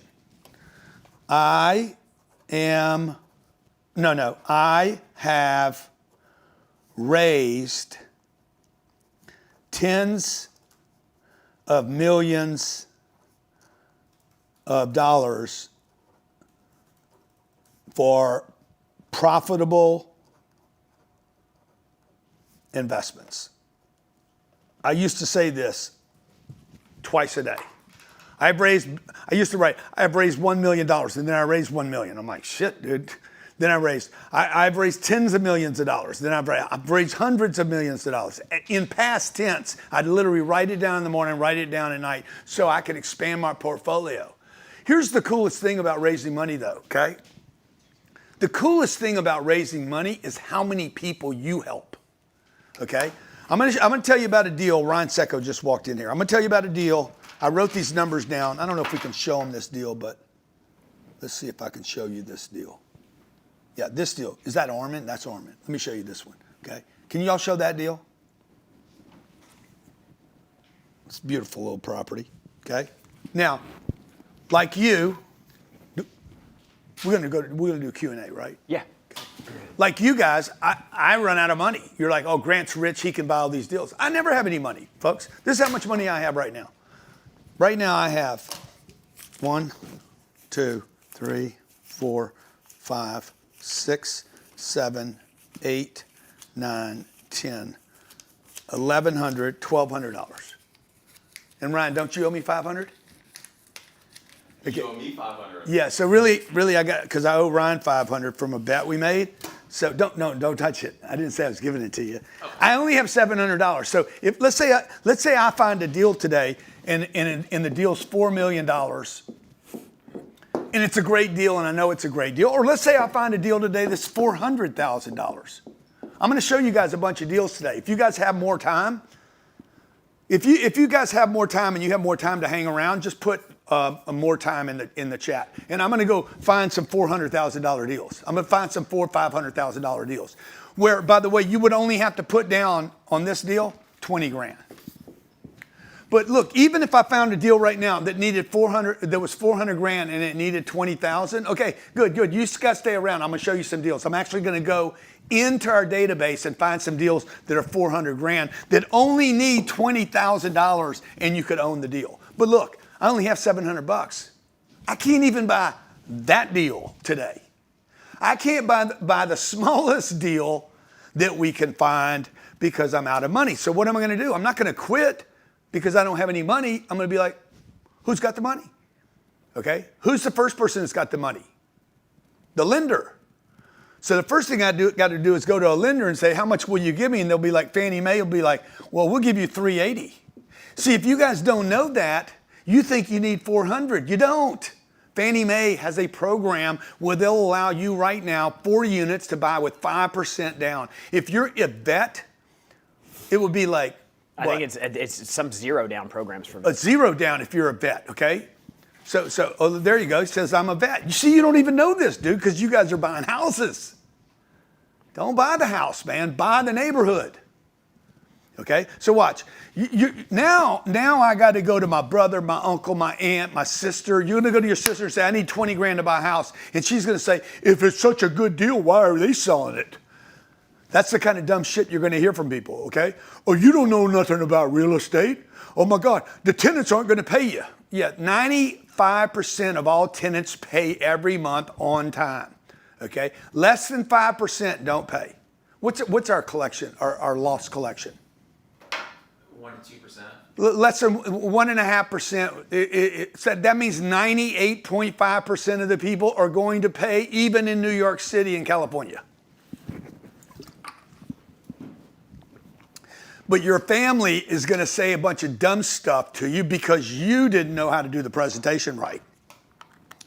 I have raised tens of millions of dollars for profitable investments. I used to say this twice a day. I've raised $1 million, and then I raised 1 million. I'm like, shit, dude. Then I've raised tens of millions of dollars. Then I've raised hundreds of millions of dollars. In past tense, I'd literally write it down in the morning, write it down at night, so I can expand my portfolio. Here's the coolest thing about raising money, though, okay? The coolest thing about raising money is how many people you help, okay? I'm gonna tell you about a deal. Ryan Secco just walked in here. I'm gonna tell you about a deal. I wrote these numbers down. I don't know if we can show them this deal, but let's see if I can show you this deal. Yeah, this deal. Is that Ormond? That's Ormond. Let me show you this one, okay? Can you all show that deal? It's a beautiful little property, okay? Now, like you, we're gonna do Q&A, right? Yeah. Like you guys, I run out of money. You're like, oh, Grant's rich, he can buy all these deals. I never have any money, folks. This is how much money I have right now. Right now I have 1, 2, 3, 4, 5, 6, 7, 8, 9, 10, $1,100, $1,200. And Ryan, don't you owe me $500? Okay. You owe me $500. Yeah, so really I got, because I owe Ryan $500 from a bet we made. So don't touch it. I didn't say I was giving it to you. I only have $700. So if let's say I find a deal today and the deal's $4 million, and it's a great deal, and I know it's a great deal. Or let's say I find a deal today that's $400,000. I'm going to show you guys a bunch of deals today. If you guys have more time, if you guys have more time and you have more time to hang around, just put more time in the chat. And I'm going to go find some $400,000 deals. I'm going to find some $500,000 deals. Where, by the way, you would only have to put down on this deal 20 grand. But look, even if I found a deal right now that needed 400 grand and it needed 20,000, okay, good. You just got to stay around. I'm going to show you some deals. I'm actually going to go into our database and find some deals that are 400 grand that only need $20,000 and you could own the deal. But look, I only have $700. I can't even buy that deal today. I can't buy the smallest deal that we can find because I'm out of money. So what am I going to do? I'm not going to quit because I don't have any money. I'm going to be like, who's got the money? Okay? Who's the first person that's got the money? The lender. So the first thing I got to do is go to a lender and say, how much will you give me? And they'll be like, Fannie Mae will be like, well, we'll give you $380. See, if you guys don't know that, you think you need 400. You don't. Fannie Mae has a program where they'll allow you right now 4 units to buy with 5% down. If you're a vet, it would be like, I think it's some zero down programs for a zero down if you're a vet, okay? So there you go. He says, I'm a vet. You see, you don't even know this, dude, because you guys are buying houses. Don't buy the house, man. Buy the neighborhood. Okay? So watch. Now I got to go to my brother, my uncle, my aunt, my sister. You're going to go to your sister and say, I need 20 grand to buy a house. And she's going to say, if it's such a good deal, why are they selling it? That's the kind of dumb shit you're going to hear from people, okay? Oh, you don't know nothing about real estate? Oh my God, the tenants aren't going to pay you. Yeah, 95% of all tenants pay every month on time, okay? Less than 5% don't pay. What's our collection, our loss collection? 1 to 2%. Less than 1.5%. So that means 98.5% of the people are going to pay, even in New York City and California. But your family is going to say a bunch of dumb stuff to you because you didn't know how to do the presentation right.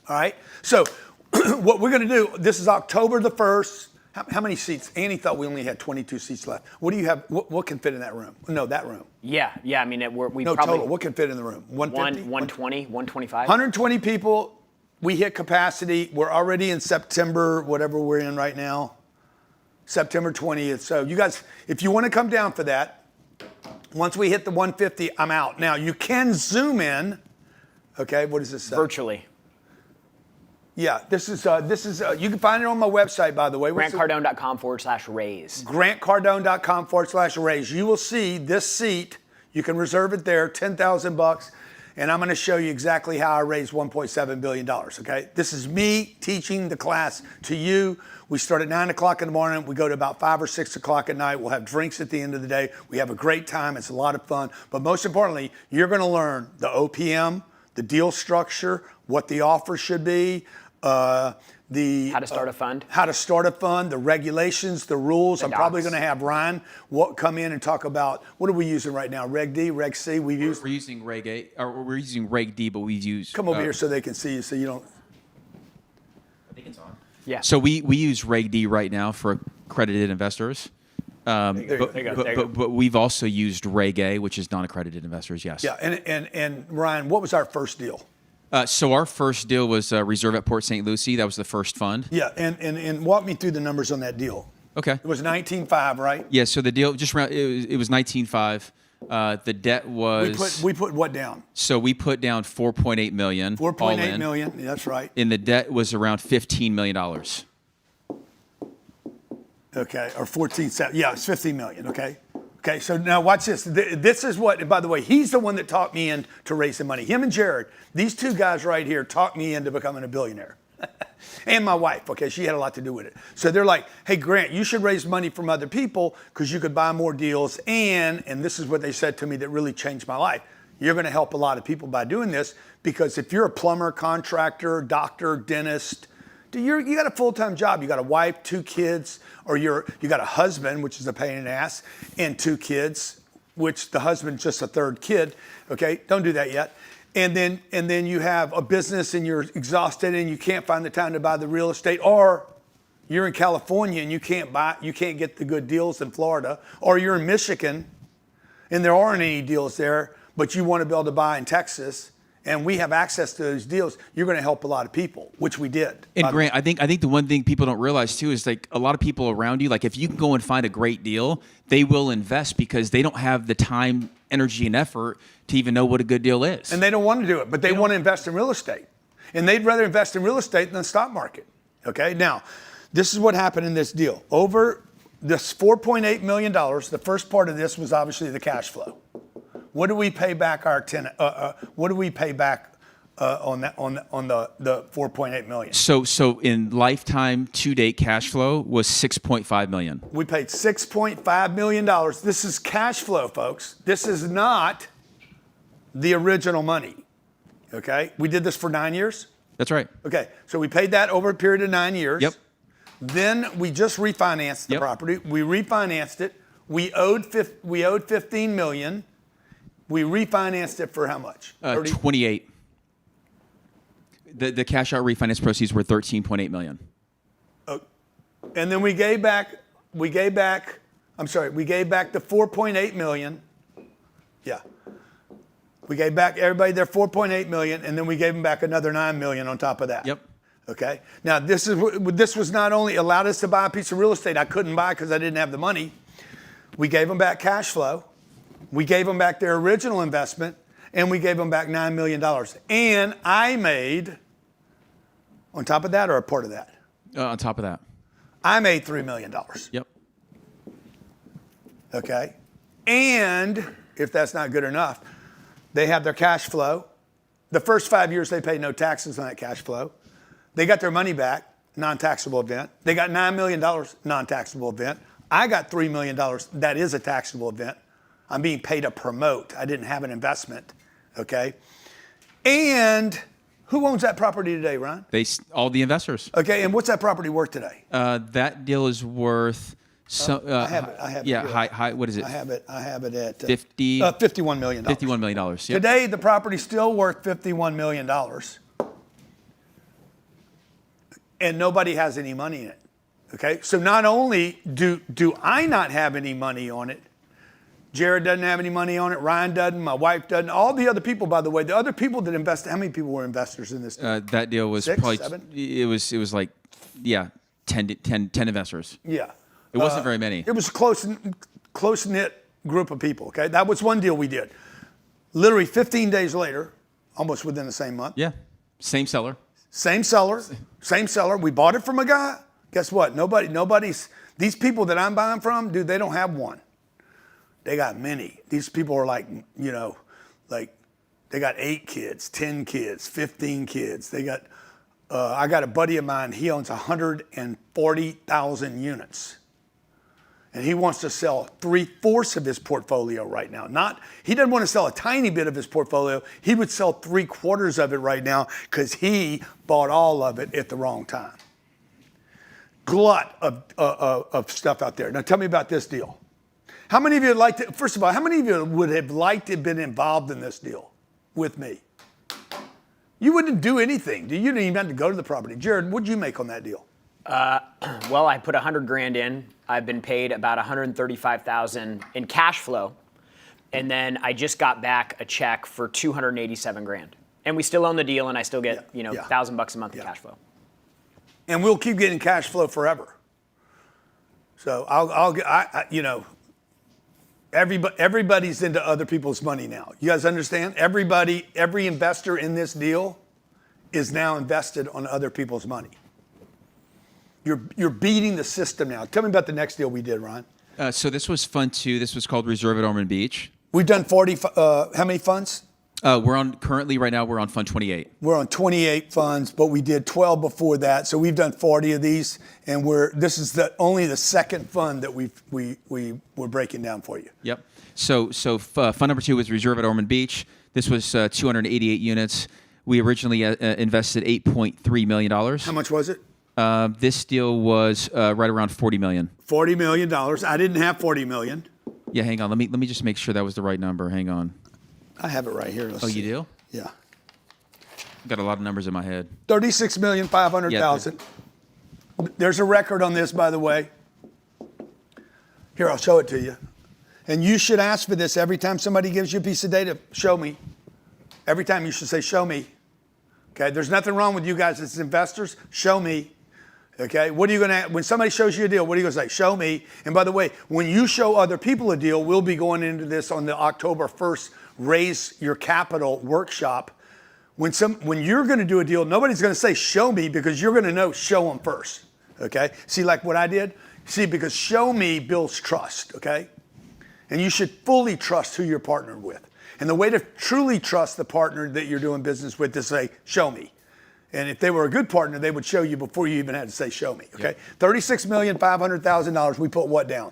All right? So what we're going to do, this is October the 1st. How many seats? Annie thought we only had 22 seats left. What do you have? What can fit in that room? No, that room. Yeah. I mean, we no, probably... total. What can fit in the room? 150? 120, 125? 120 people. We hit capacity. We're already in September, whatever we're in right now. September 20th. So you guys, if you want to come down for that, once we hit the 150, I'm out. Now, you can Zoom in. Okay, what does this say? Virtually. Yeah, this is you can find it on my website, by the way. GrantCardone.com/raise. GrantCardone.com/raise. You will see this seat. You can reserve it there, $10,000. And I'm going to show you exactly how I raised $1.7 billion, okay? This is me teaching the class to you. We start at 9 o'clock in the morning. We go to about 5 or 6 o'clock at night. We'll have drinks at the end of the day. We have a great time. It's a lot of fun. But most importantly, you're going to learn the OPM, the deal structure, what the offer should be, how to start a fund. How to start a fund, the regulations, the rules. I'm probably going to have Ryan come in and talk about, what are we using right now? Reg D, Reg C? We're using Reg A, or we're using Reg D, but we use... Come over here so they can see you, so you don't... I think it's on. Yeah. So we use Reg D right now for accredited investors. But we've also used Reg A, which is non-accredited investors, yes. Yeah, and Ryan, what was our first deal? So our first deal was Reserve at Port St. Lucie. That was the first fund. Yeah, and walk me through the numbers on that deal. Okay. It was 19.5, right? Yeah. So the deal just around it was 19.5. The debt was we put what down? So we put down 4.8 million. 4.8 million. Yeah, that's right. And the debt was around $15 million. Okay, or 14. Yeah, it's 15 million. Okay. Okay, so now watch this. This is what, by the way, he's the one that talked me into raising money. Him and Jared, these two guys right here talked me into becoming a billionaire. And my wife, okay, she had a lot to do with it. So they're like, hey, Grant, you should raise money from other people because you could buy more deals. And this is what they said to me that really changed my life. You're going to help a lot of people by doing this because if you're a plumber, contractor, doctor, dentist, You got a full-time job. You got a wife, 2 kids, or you got a husband, which is a pain in the ass, and 2 kids, which the husband's just a 3rd kid. Okay, don't do that yet. And then you have a business and you're exhausted and you can't find the time to buy the real estate, or you're in California and you can't get the good deals in Florida, or you're in Michigan and there aren't any deals there, but you want to be able to buy in Texas, and we have access to those deals. You're going to help a lot of people, which we did. And Grant, I think the one thing people don't realize too is like a lot of people around you, like if you can go and find a great deal, they will invest because they don't have the time, energy, and effort to even know what a good deal is. And they don't want to do it, but they want to invest in real estate. And they'd rather invest in real estate than the stock market. Okay, now, this is what happened in this deal. Over this $4.8 million, the first part of this was obviously the cash flow. What do we pay back our tenant? What do we pay back on the $4.8 million? So in lifetime to date cash flow was $6.5 million. We paid $6.5 million. This is cash flow, folks. This is not the original money. Okay, we did this for 9 years. That's right. Okay, so we paid that over a period of 9 years. Yep. Then we just refinanced the property. We refinanced it. We owed $15 million. We refinanced it for how much? 28. The cash out refinance proceeds were $13.8 million. And then we gave back the $4.8 million. Yeah. We gave back everybody their $4.8 million, and then we gave them back another $9 million on top of that. Yep. Okay. Now this was not only allowed us to buy a piece of real estate I couldn't buy because I didn't have the money. We gave them back cash flow. We gave them back their original investment, and we gave them back $9 million. And I made, on top of that or a part of that? On top of that. I made $3 million. Yep. Okay. And if that's not good enough, they have their cash flow. The first 5 years, they paid no taxes on that cash flow. They got their money back, non-taxable event. They got $9 million, non-taxable event. I got $3 million. That is a taxable event. I'm being paid to promote. I didn't have an investment, okay? And who owns that property today, Ron? All the investors. Okay, and what's that property worth today? That deal is worth. I have it. Yeah, here. high. What is it? I have it at $51 million. $51 million. Yep. Today, the property's still worth $51 million. And nobody has any money in it. Okay? So not only do I not have any money on it, Jared doesn't have any money on it, Ryan doesn't, my wife doesn't, all the other people, by the way, the other people that invested, how many people were investors in this deal? That deal was 6, probably 7? It was like 10 investors. Yeah. It wasn't very many. It was a close-knit group of people, okay? That was one deal we did. Literally 15 days later, almost within the same month. Yeah. Same seller. Same seller. We bought it from a guy. Guess what? These people that I'm buying from, dude, they don't have one. They got many. These people are like they got 8 kids, 10 kids, 15 kids. They got, I got a buddy of mine, he owns 140,000 units. And he wants to sell 3/4 of his portfolio right now. He doesn't want to sell a tiny bit of his portfolio. He would sell 3/4 of it right now because he bought all of it at the wrong time. Glut of stuff out there. Now tell me about this deal. How many of you first of all, how many of you would have liked to have been involved in this deal with me? You wouldn't do anything. You didn't even have to go to the property. Jared, what'd you make on that deal? Well, I put $100,000 in. I've been paid about $135,000 in cash flow, and then I just got back a check for $287,000. And we still own the deal, and I still get $1,000 a month in cash flow. And we'll keep getting cash flow forever. So everybody's into other people's money now. You guys understand? Every investor in this deal is now invested on other people's money. You're beating the system now. Tell me about the next deal we did, Ron. So this was Fund 2. This was called Reserve at Ormond Beach. We've done 40. How many funds? Currently right now we're on Fund 28. We're on 28 funds, but we did 12 before that. So we've done 40 of these, and this is only the second fund that we're breaking down for you. Yep. So fund number 2 was Reserve at Ormond Beach. This was 288 units. We originally invested $8.3 million. How much was it? This deal was right around $40 million. $40 million. I didn't have $40 million. Yeah, hang on. Let me just make sure that was the right number. Hang on. I have it right here. Let's Oh, see. you do? Yeah. Got a lot of numbers in my head. 36,500,000. There's a record on this, by the way. Here, I'll show it to you. And you should ask for this every time somebody gives you a piece of data. Show me. Every time you should say, show me. Okay, there's nothing wrong with you guys as investors. Show me. Okay, what are you going to, when somebody shows you a deal, what are you going to say? Show me. And by the way, when you show other people a deal, we'll be going into this on the October 1st Raise Your Capital workshop. When you're going to do a deal, nobody's going to say, show me, because you're going to know, show them first. Okay, see, like what I did? See, because show me builds trust, okay? And you should fully trust who you're partnered with. And the way to truly trust the partner that you're doing business with is say, show me. And if they were a good partner, they would show you before you even had to say, show me, okay? Yep. $36,500,000, we put what down?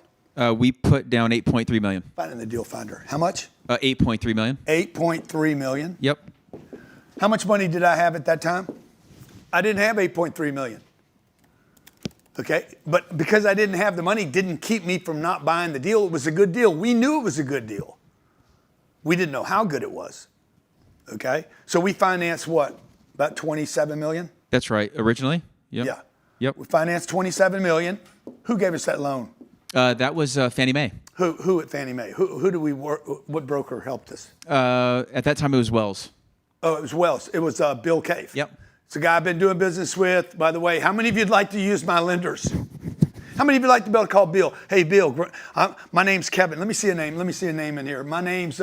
We put down $8.3 million. Finding the deal finder. How much? $8.3 million. $8.3 million. Yep. How much money did I have at that time? I didn't have $8.3 million. Okay, but because I didn't have the money, didn't keep me from not buying the deal. It was a good deal. We knew it was a good deal. We didn't know how good it was. Okay, so we financed what? About $27 million? That's right. Originally? Yep. Yeah. Yep. We financed $27 million. Who gave us that loan? That was Fannie Mae. Who at Fannie Mae? Who do we work? What broker helped us? At that time, it was Wells. Oh, it was Wells. It was Bill Cave. Yep. It's a guy I've been doing business with. By the way, how many of you'd like to use my lenders? How many of you like to be able to call Bill? Hey, Bill, my name's Kevin. Let me see a name. Let me see a name in here. My name's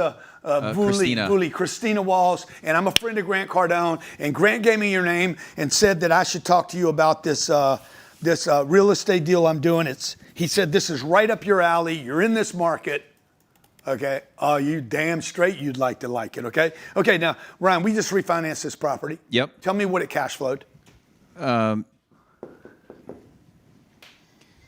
Christina Walls, and I'm a friend of Grant Cardone. And Grant gave me your name and said that I should talk to you about this real estate deal I'm doing. He said, this is right up your alley. You're in this market. Okay. Oh, you damn straight you'd like it. Okay. Okay. Now, Ryan, we just refinanced this property. Yep. Tell me what it cash flowed.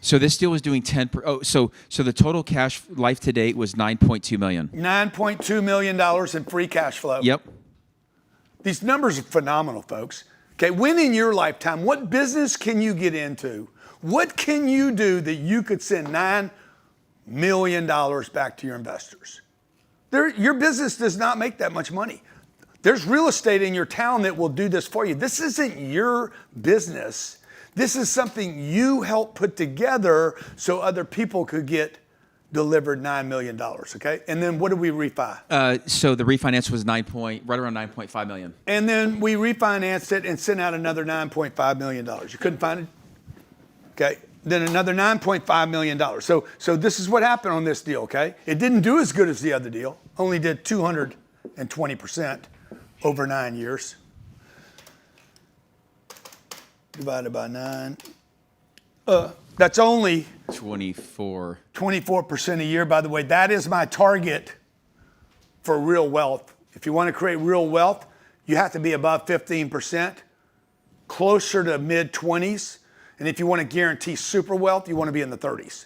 So this deal was doing 10. So the total cash life to date was $9.2 million. $9.2 million in free cash flow. Yep. These numbers are phenomenal, folks. Okay. When in your lifetime, what business can you get into? What can you do that you could send $9 million back to your investors? Your business does not make that much money. There's real estate in your town that will do this for you. This isn't your business. This is something you help put together so other people could get delivered $9 million, okay? And then what did we refi? So the refinance was right around $9.5 million. And then we refinanced it and sent out another $9.5 million. You couldn't find it? Okay. Then another $9.5 million. So this is what happened on this deal, okay? It didn't do as good as the other deal. Only did 220% over 9 years. Divided by 9. That's only 24% a year. By the way, that is my target for real wealth. If you want to create real wealth, you have to be above 15%, closer to mid-20s. And if you want to guarantee super wealth, you want to be in the 30s.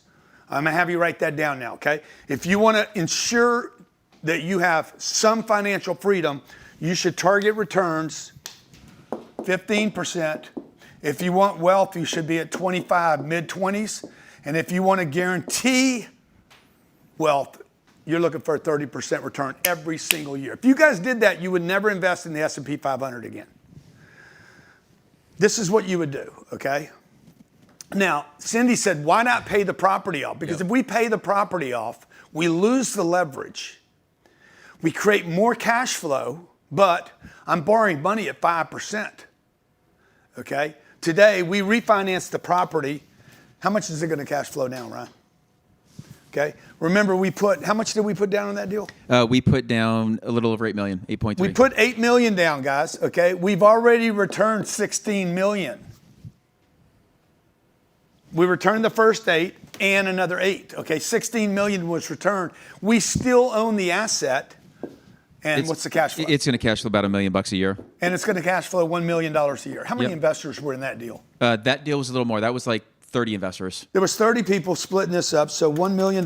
I'm going to have you write that down now, okay? If you want to ensure that you have some financial freedom, you should target returns 15%. If you want wealth, you should be at 25, mid-20s. And if you want to guarantee wealth, you're looking for a 30% return every single year. If you guys did that, you would never invest in the S&P 500 again. This is what you would do, okay? Now, Cindy said, why not pay the property off? Because if we pay the property off, we lose the leverage. We create more cash flow, but I'm borrowing money at 5%, okay? Today, we refinance the property. How much is it going to cash flow now, Ryan? Okay. Remember, how much did we put down on that deal? We put down a little over $8 million, 8.3. We put $8 million down, guys, okay? We've already returned $16 million. We returned the first 8 and another 8, okay? $16 million was returned. We still own the asset. And what's the cash flow? It's going to cash flow about $1 million a year. And it's going to cash flow $1 million a year. How many investors were in that deal? That deal was a little more. That was like 30 investors. There was 30 people splitting this up. So $1 million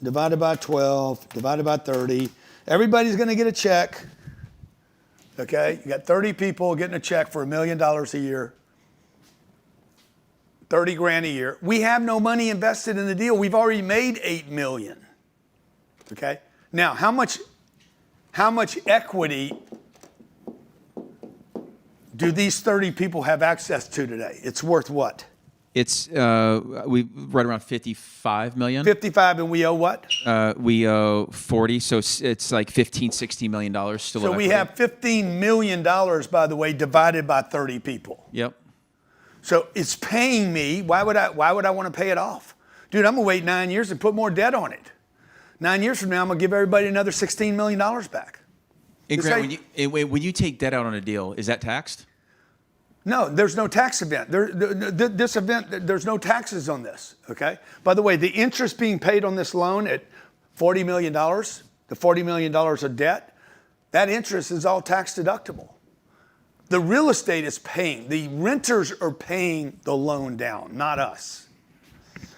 divided by 12, divided by 30. Everybody's going to get a check. Okay? You got 30 people getting a check for $1 million a year. 30 grand a year. We have no money invested in the deal. We've already made 8 million. Okay? Now, how much equity do these 30 people have access to today? It's worth what? It's we right around 55 million. 55, and we owe what? We owe 40, so it's like 15, 60 million dollars still. So we have $15 million, by the way, divided by 30 people. Yep. So it's paying me. Why would I want to pay it off? Dude, I'm gonna wait 9 years and put more debt on it. 9 years from now, I'm gonna give everybody another $16 million back. And Grant, when you take debt out on a deal, is that taxed? No, there's no tax event. This event, there's no taxes on this, okay? By the way, the interest being paid on this loan at $40 million, the $40 million of debt, that interest is all tax deductible. The real estate is paying. The renters are paying the loan down, not us.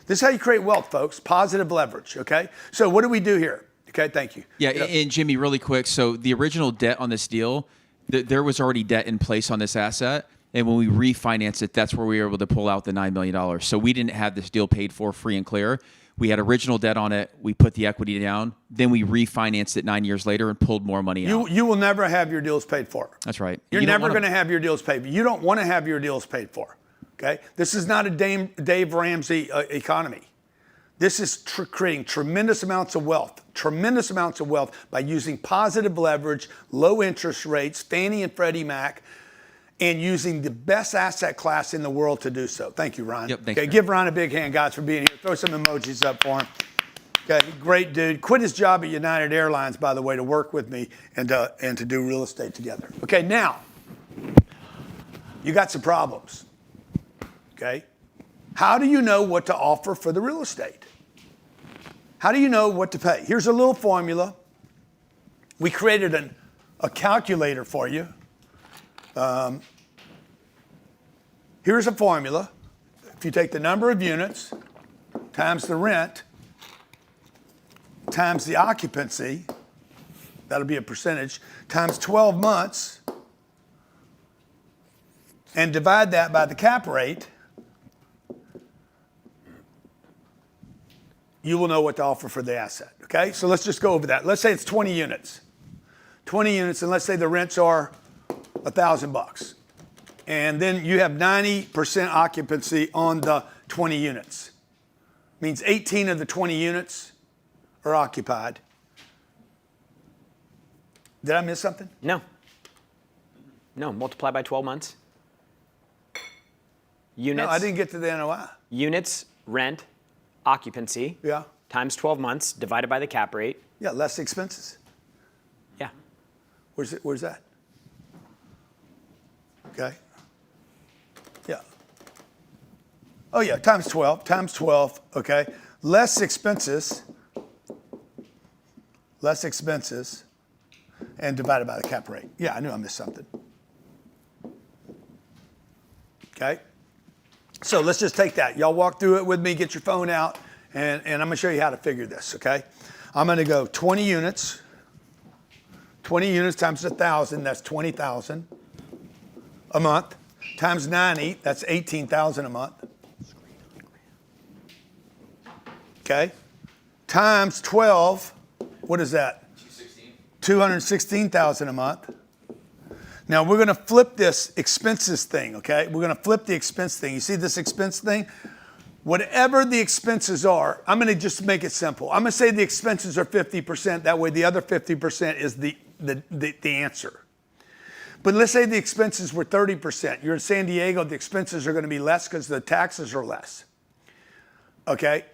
This is how you create wealth, folks. Positive leverage, okay? So what do we do here? Okay, thank you. Yeah, and Jimmy, really quick. So the original debt on this deal, there was already debt in place on this asset. And when we refinanced it, that's where we were able to pull out the $9 million. So we didn't have this deal paid for free and clear. We had original debt on it. We put the equity down. Then we refinanced it 9 years later and pulled more money out. You will never have your deals paid for. That's right. You're never going to have your deals paid for. You don't want to have your deals paid for. Okay? This is not a Dave Ramsey economy. This is creating tremendous amounts of wealth by using positive leverage, low interest rates, Fannie and Freddie Mac, and using the best asset class in the world to do so. Thank you, Ron. Yep, thanks, okay, give Ron a big hand, guys, for being here. Throw some emojis up for him. Okay, great dude. Quit his job at United Airlines, by the way, to work with me and to do real estate together. Okay, now, you got some problems. Okay? How do you know what to offer for the real estate? How do you know what to pay? Here's a little formula. We created a calculator for you. Here's a formula. If you take the number of units times the rent times the occupancy, that'll be a percentage, times 12 months, and divide that by the cap rate, you will know what to offer for the asset, okay? So let's just go over that. Let's say it's 20 units. 20 units, and let's say the rents are $1,000. And then you have 90% occupancy on the 20 units. Means 18 of the 20 units are occupied. Did I miss something? No. No, multiply by 12 months. Units. No, I didn't get to the NOI. Units, rent, occupancy. Yeah. Times 12 months divided by the cap rate. Yeah, less expenses. Yeah. Where's that? Okay. Yeah. Oh yeah, times 12, okay. Less expenses, and divided by the cap rate. Yeah, I knew I missed something. Okay. So let's just take that. Y'all walk through it with me, get your phone out, and I'm gonna show you how to figure this, okay? I'm gonna go 20 units. 20 units times 1,000, that's 20,000 a month. Times 90, that's 18,000 a month. Okay. Times 12, what is that? 216,000 a month. Now we're going to flip this expenses thing, okay? We're going to flip the expense thing. You see this expense thing? Whatever the expenses are, I'm going to just make it simple. I'm going to say the expenses are 50%. That way the other 50% is the answer. But let's say the expenses were 30%. You're in San Diego, the expenses are going to be less because the taxes are less. Okay?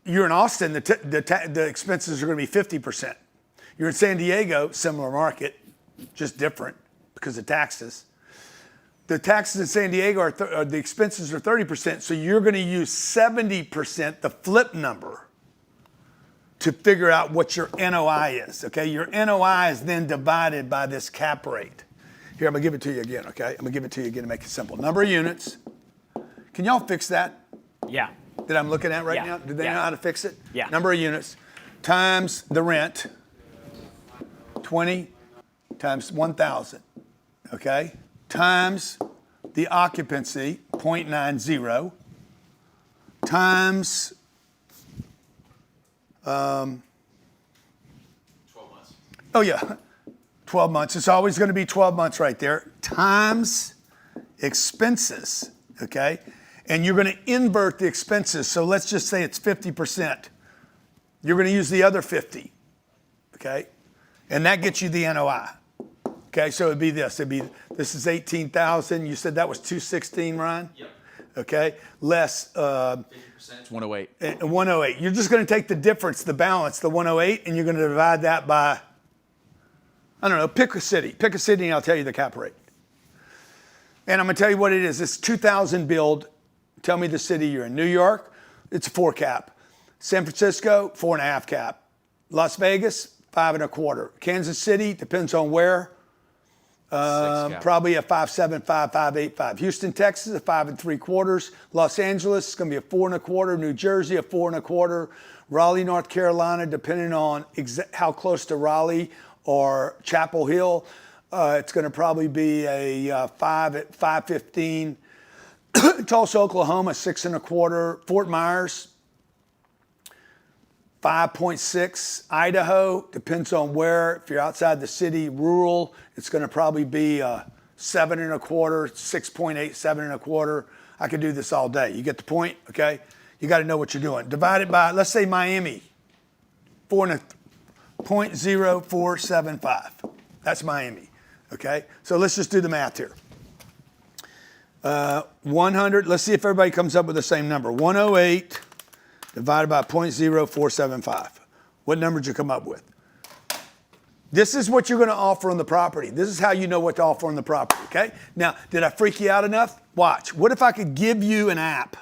You're in Austin, the expenses are going to be 50%. You're in San Diego, similar market, just different because of taxes. The taxes in San Diego the expenses are 30%, so you're going to use 70%, the flip number, to figure out what your NOI is. Okay? Your NOI is then divided by this cap rate. Here, I'm going to give it to you again, okay? I'm going to give it to you again to make it simple. Number of units. Can y'all fix that? Yeah. That I'm looking at right Yeah. now? Do they Yeah. know how to fix it? Yeah. Number of units times the rent, 20 times 1,000, okay? Times the occupancy, 0.90, times 12 months. Oh, yeah, 12 months. It's always going to be 12 months right there, times expenses, okay? And you're going to invert the expenses. So let's just say it's 50%. You're going to use the other 50, okay? And that gets you the NOI. Okay, so it'd be this. This is 18,000. You said that was 216, Ryan? Yep. Okay, less 50%. It's 108. 108. You're just going to take the difference, the balance, the 108, and you're going to divide that by, I don't know, pick a city. Pick a city and I'll tell you the cap rate. And I'm going to tell you what it is. It's 2,000 build. Tell me the city you're in. New York, it's a 4 cap. San Francisco, 4.5 cap. Las Vegas, 5.25. Kansas City, depends on where. Probably a 5.75, 5.85. Houston, Texas, a 5.75. Los Angeles is going to be a 4.25. New Jersey, a 4.25. Raleigh, North Carolina, depending on how close to Raleigh or Chapel Hill, it's going to probably be a 5 at 5.15. Tulsa, Oklahoma, 6.25. Fort Myers, 5.6. Idaho, depends on where. If you're outside the city, rural, it's going to probably be 7.25, 6.8, 7.25. I could do this all day. You get the point, okay? You got to know what you're doing. Divide it by, let's say Miami, 0.0475. That's Miami, okay? So let's just do the math here. 100, let's see if everybody comes up with the same number. 108 divided by 0.0475. What number did you come up with? This is what you're going to offer on the property. This is how you know what to offer on the property, okay? Now, did I freak you out enough? Watch. What if I could give you an app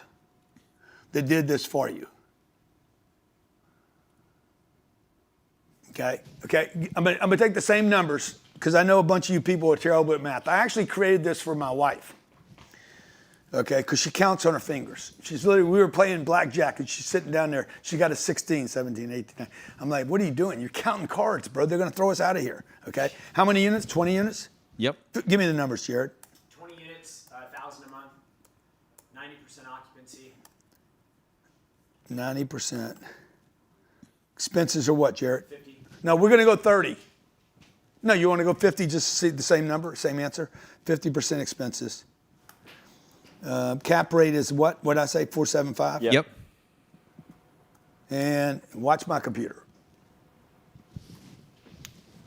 that did this for you? Okay? I'm going to take the same numbers because I know a bunch of you people are terrible at math. I actually created this for my wife. Okay, because she counts on her fingers. She's literally, we were playing blackjack and she's sitting down there. She got a 16, 17, 18. I'm like, what are you doing? You're counting cards, bro. They're going to throw us out of here. Okay, how many units? 20 units? Yep. Give me the numbers, Jared. 20 units, 1,000 a month, 90% occupancy. 90%. Expenses are what, Jared? 50. No, we're going to go 30. No, you want to go 50 just to see the same number, same answer? 50% expenses. Cap rate is what? What did I say? 4.75? Yep. And watch my computer.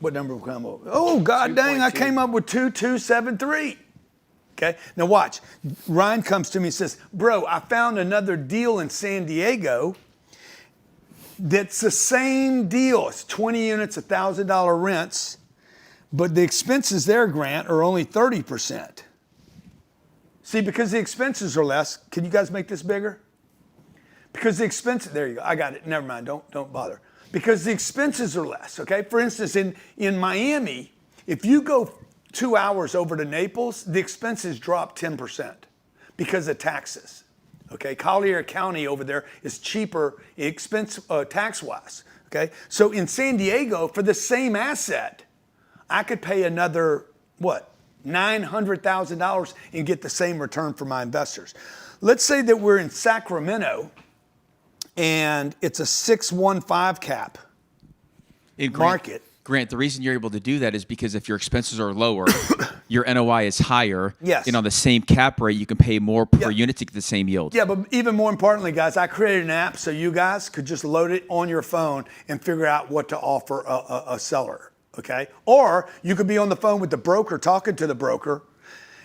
What number will come up? Oh, God dang, I came up with 2.273. Okay, now watch. Ryan comes to me and says, bro, I found another deal in San Diego that's the same deal. It's 20 units, $1,000 rents, but the expenses there, Grant, are only 30%. See, because the expenses are less, can you guys make this bigger? Because the expenses, there you go, I got it, never mind, don't bother. Because the expenses are less, okay? For instance, in Miami, if you go 2 hours over to Naples, the expenses drop 10% because of taxes, okay? Collier County over there is cheaper tax-wise, okay? So in San Diego, for the same asset, I could pay another, what? $900,000 and get the same return for my investors. Let's say that we're in Sacramento and it's a 615 cap market. Grant, the reason you're able to do that is because if your expenses are lower, your NOI is higher. Yes. And on the same cap rate, you can pay more per unit to get the same yield. Yeah, but even more importantly, guys, I created an app so you guys could just load it on your phone and figure out what to offer a seller. Okay? Or you could be on the phone with the broker talking to the broker,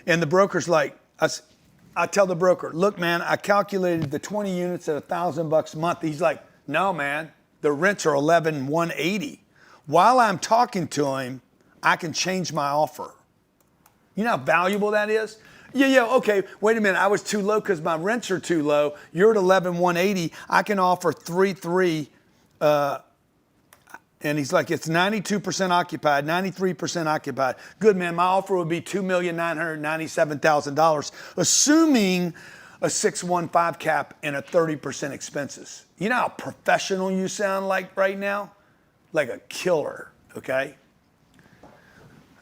and the broker's like, I tell the broker, look, man, I calculated the 20 units at $1,000 a month. He's like, no, man, the rents are $11,180. While I'm talking to him, I can change my offer. You know how valuable that is? Yeah, okay, wait a minute, I was too low because my rents are too low. You're at $11,180. I can offer 3.3. And he's like, it's 92% occupied, 93% occupied. Good, man, my offer would be $2,997,000, assuming a 615 cap and a 30% expenses. You know how professional you sound like right now? Like a killer, okay?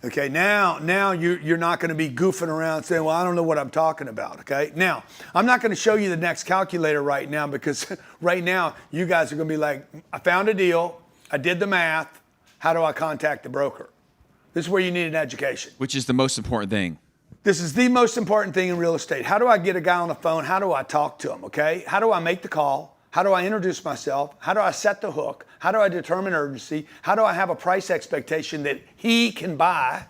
Okay, now you're not going to be goofing around saying, well, I don't know what I'm talking about, okay? Now, I'm not going to show you the next calculator right now because right now you guys are going to be like, I found a deal, I did the math, how do I contact the broker? This is where you need an education. Which is the most important thing. This is the most important thing in real estate. How do I get a guy on the phone? How do I talk to him, okay? How do I make the call? How do I introduce myself? How do I set the hook? How do I determine urgency? How do I have a price expectation that he can buy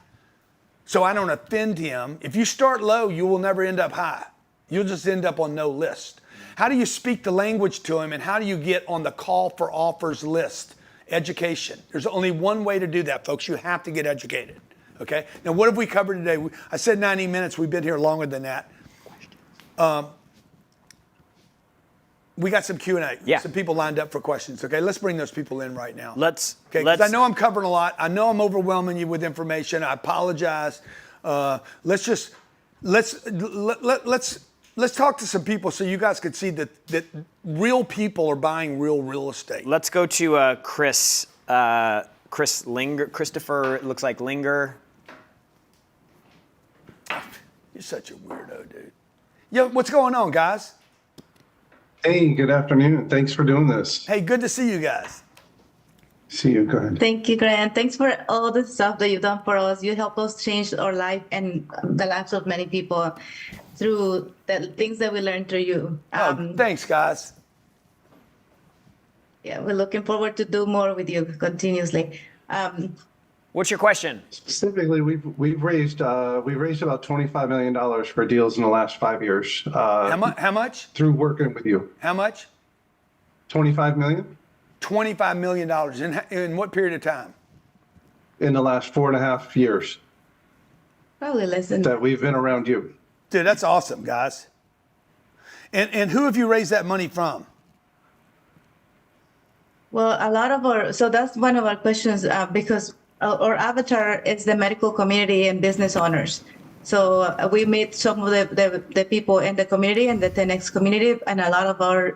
so I don't offend him? If you start low, you will never end up high. You'll just end up on no list. How do you speak the language to him, and how do you get on the call for offers list? Education. There's only one way to do that, folks. You have to get educated, okay? Now, what have we covered today? I said 90 minutes. We've been here longer than that. We got some Q&A. Yeah. Some people lined up for questions. Okay, let's bring those people in right now. Okay, because I know I'm covering a lot. I know I'm overwhelming you with information. I apologize. Let's talk to some people so you guys could see that real people are buying real estate. Let's go to Chris. Chris Linger. Christopher. It looks like Linger. You're such a weirdo, dude. Yo, what's going on, guys? Hey, good afternoon. Thanks for doing this. Hey, good to see you guys. See you. Go ahead. Thank you, Grant. Thanks for all the stuff that you've done for us. You help us change our life and the lives of many people through the things that we learned through you. Thanks, guys. Yeah, we're looking forward to do more with you continuously. What's your question? Specifically, we've raised about $25 million for deals in the last 5 years. How much? Through working with you. How much? $25 million. $25 million. In what period of time? In the last 4.5 years. Probably less than that we've been around you. Dude, that's awesome, guys. And who have you raised that money from? Well, a lot of so that's one of our questions because our avatar is the medical community and business owners. So we meet some of the people in the community and the 10X community, and a lot of our,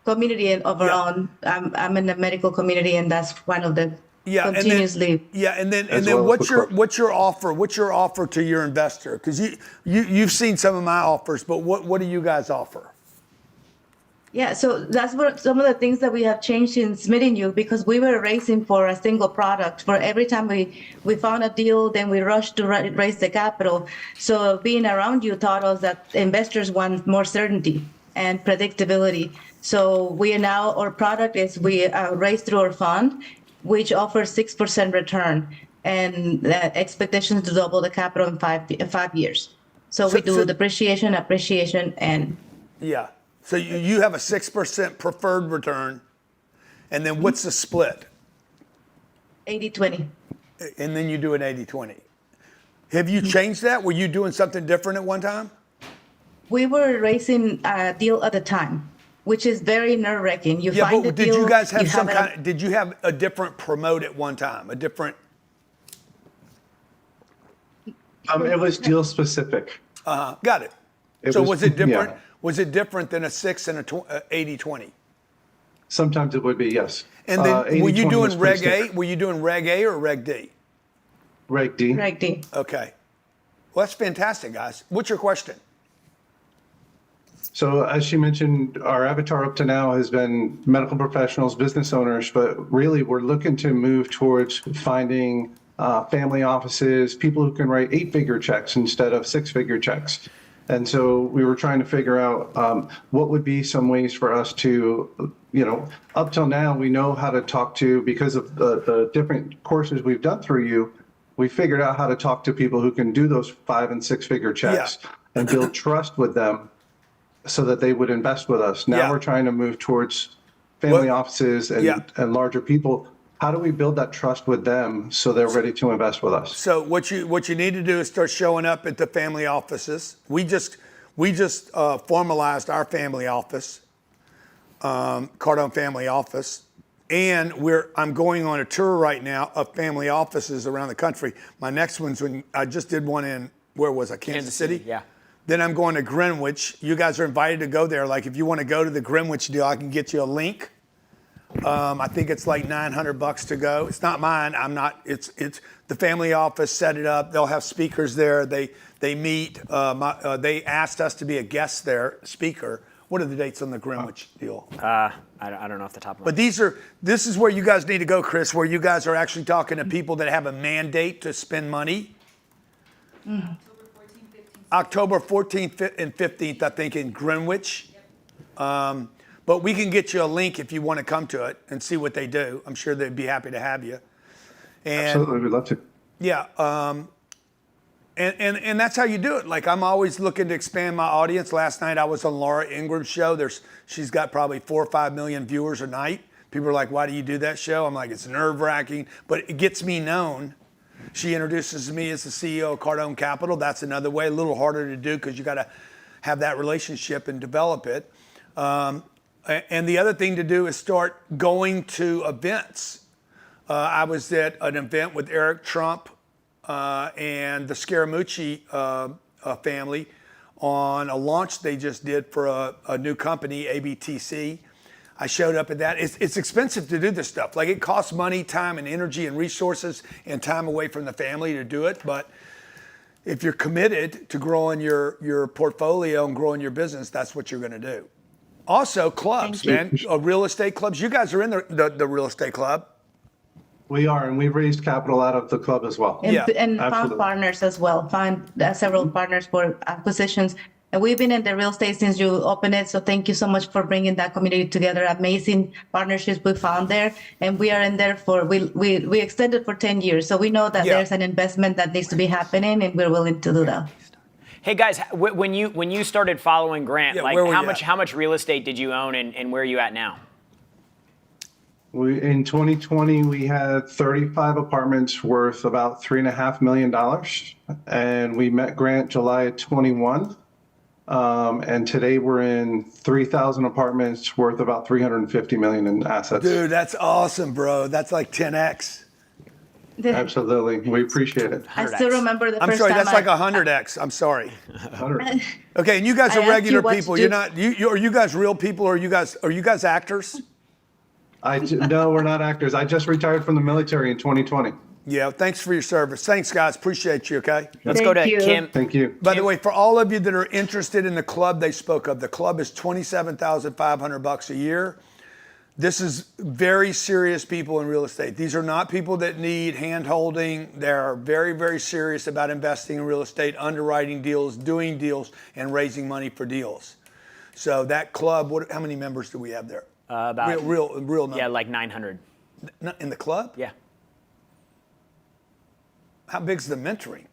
community of our own. I'm in the medical community, and that's one of the continuously. And then what's your offer? What's your offer to your investor? Because you've seen some of my offers, but what do you guys offer? Yeah, so that's what some of the things that we have changed in submitting you, because we were racing for a single product. For every time we found a deal, then we rushed to raise the capital. So being around you taught us that investors want more certainty and predictability. So we are now, our product is we raise through our fund, which offers 6% return and the expectations to double the capital in 5 years. So we do depreciation, appreciation, and. Yeah. So you have a 6% preferred return, and then what's the split? 80-20. And then you do an 80-20. Have you changed that? Were you doing something different at one time? We were raising a deal at a time, which is very nerve-wracking. You find but a deal. Did you guys have some kind? Did you have a different promote at one time? A different? It was deal specific. Got it. Was it different? Yeah. Was it different than a 6 and a 80-20? Sometimes it would be, yes. And then were you doing Reg A? standard. Were you doing Reg A or Reg D? Reg D. Reg D. Okay. Well, that's fantastic, guys. What's your question? So as she mentioned, our avatar up to now has been medical professionals, business owners, but really we're looking to move towards finding family offices, people who can write 8-figure checks instead of 6-figure checks. And so we were trying to figure out what would be some ways for us to, up till now, we know how to talk to, because of the different courses we've done through you, we figured out how to talk to people who can do those 5- and 6-figure checks and build trust with them so that they would invest with us. Now we're trying to move towards family offices and larger people. How do we build that trust with them so they're ready to invest with us? So what you need to do is start showing up at the family offices. We just formalized our family office, Cardone Family Office, and I'm going on a tour right now of family offices around the country. My next one's I just did one in, where was I? Kansas City? Yeah. Then I'm going to Greenwich. You guys are invited to go there. Like if you want to go to the Greenwich deal, I can get you a link. I think it's like $900 to go. It's not mine. I'm not. It's the family office set it up. They'll have speakers there. They meet. They asked us to be a guest there, speaker. What are the dates on the Greenwich deal? I don't know off the top of my But this is where you guys need to go, Chris, where you guys are actually talking to people that have a mandate to spend money. October 14th and 15th, I think, in Greenwich. But we can get you a link if you want to come to it and see what they do. I'm sure they'd be happy to have you. And Absolutely, we'd love to. yeah, and that's how you do it. Like, I'm always looking to expand my audience. Last night I was on Laura Ingram's show. She's got probably 4 or 5 million viewers a night. People are like, why do you do that show? I'm like, it's nerve-wracking, but it gets me known. She introduces me as the CEO of Cardone Capital. That's another way, a little harder to do because you got to have that relationship and develop it. And the other thing to do is start going to events. I was at an event with Eric Trump and the Scaramucci family on a launch they just did for a new company, ABTC. I showed up at that. It's expensive to do this stuff. Like, it costs money, time, and energy, and resources, and time away from the family to do it. But if you're committed to growing your portfolio and growing your business, that's what you're going to do. Also, clubs, man, real estate clubs. You guys are in the real estate club. We are, and we've raised capital out of the club as well. And, Yeah, and found absolutely. partners as well, found several partners for acquisitions. And we've been in the real estate since you opened it. So thank you so much for bringing that community together. Amazing partnerships we found there. And we are in there we extended for 10 years. So we know that Yeah. there's an investment that needs to be happening, and we're willing to do that. Hey guys, when you started following Grant, Yeah, like where were how you much at? how much real estate did you own, and where are you at now? In 2020, we had 35 apartments worth about $3.5 million. And we met Grant July 21. And today we're in 3,000 apartments worth about $350 million in assets. Dude, that's awesome, bro. That's like 10x. Absolutely. We appreciate it. I still remember the I'm first sorry, time that's like 100x. I'm sorry. 100. Okay, and you guys I are asked you regular what to people. do. You're not. Are you guys real people, or are you guys actors? No, we're not actors. I just retired from the military in 2020. Yeah. Thanks for your service. Thanks, guys. Appreciate you. Okay. Let's go to Thank you. Kim. Thank you. By the way, for all of you that are interested in the club they spoke of, the club is $27,500 a year. This is very serious people in real estate. These are not people that need hand-holding. They're very, very serious about investing in real estate, underwriting deals, doing deals, and raising money for deals. So that club, how many members do we have there? About real number. yeah, like 900. In the club? Yeah. How big's the mentoring?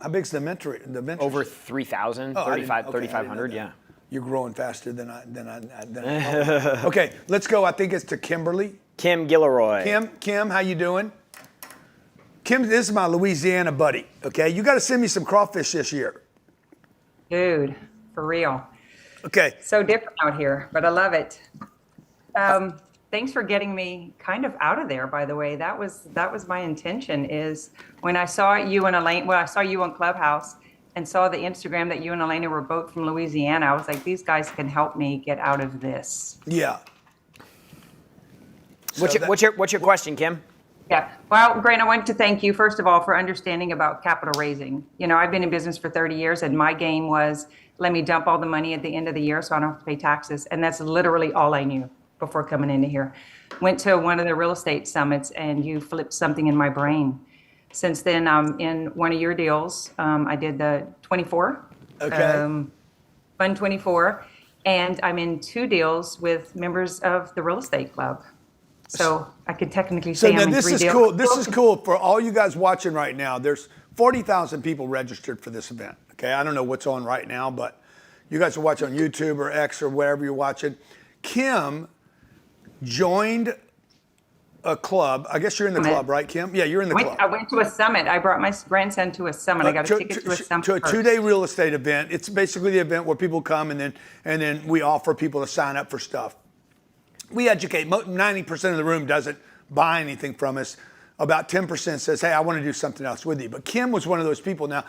How big's the mentoring? Over 3,000, Oh, I didn't- 3,500, that. yeah. You're growing faster than I Okay, let's go. I think it's to Kimberly. Kim Gilroy. Kim, how you doing? Kim, this is my Louisiana buddy. Okay, you got to send me some crawfish this year. Dude, for real. Okay. So different out here, but I love it. Thanks for getting me kind of out of there, by the way. That was my intention, is when I saw you and Elaine, I saw you on Clubhouse and saw the Instagram that you and Elena were both from Louisiana. I was like, these guys can help me get out of this. Yeah. What's your question, Kim? Yeah. Well, Grant, I wanted to thank you, first of all, for understanding about capital raising. You know, I've been in business for 30 years, and my game was, let me dump all the money at the end of the year so I don't have to pay taxes. And that's literally all I knew before coming into here. Went to one of the real estate summits, and you flipped something in my brain. Since then, I'm in one of your deals. I did the 24. Okay. Fund 24. And I'm in 2 deals with members of the real estate club. So I could technically So say now I'm in this 3 is deals. cool. This is cool for all you guys watching right now. There's 40,000 people registered for this event. Okay, I don't know what's on right now, but you guys are watching on YouTube or X or wherever you're watching. Kim joined a club. I guess you're in the club, right, Kim? Yeah, you're in the club. I went to a summit. I brought my grandson to a summit. I got a ticket to a summit. To a first. 2-day real estate event. It's basically the event where people come and then we offer people to sign up for stuff. We educate. 90% of the room doesn't buy anything from us. About 10% says, hey, I want to do something else with you. But Kim was one of those people. Now,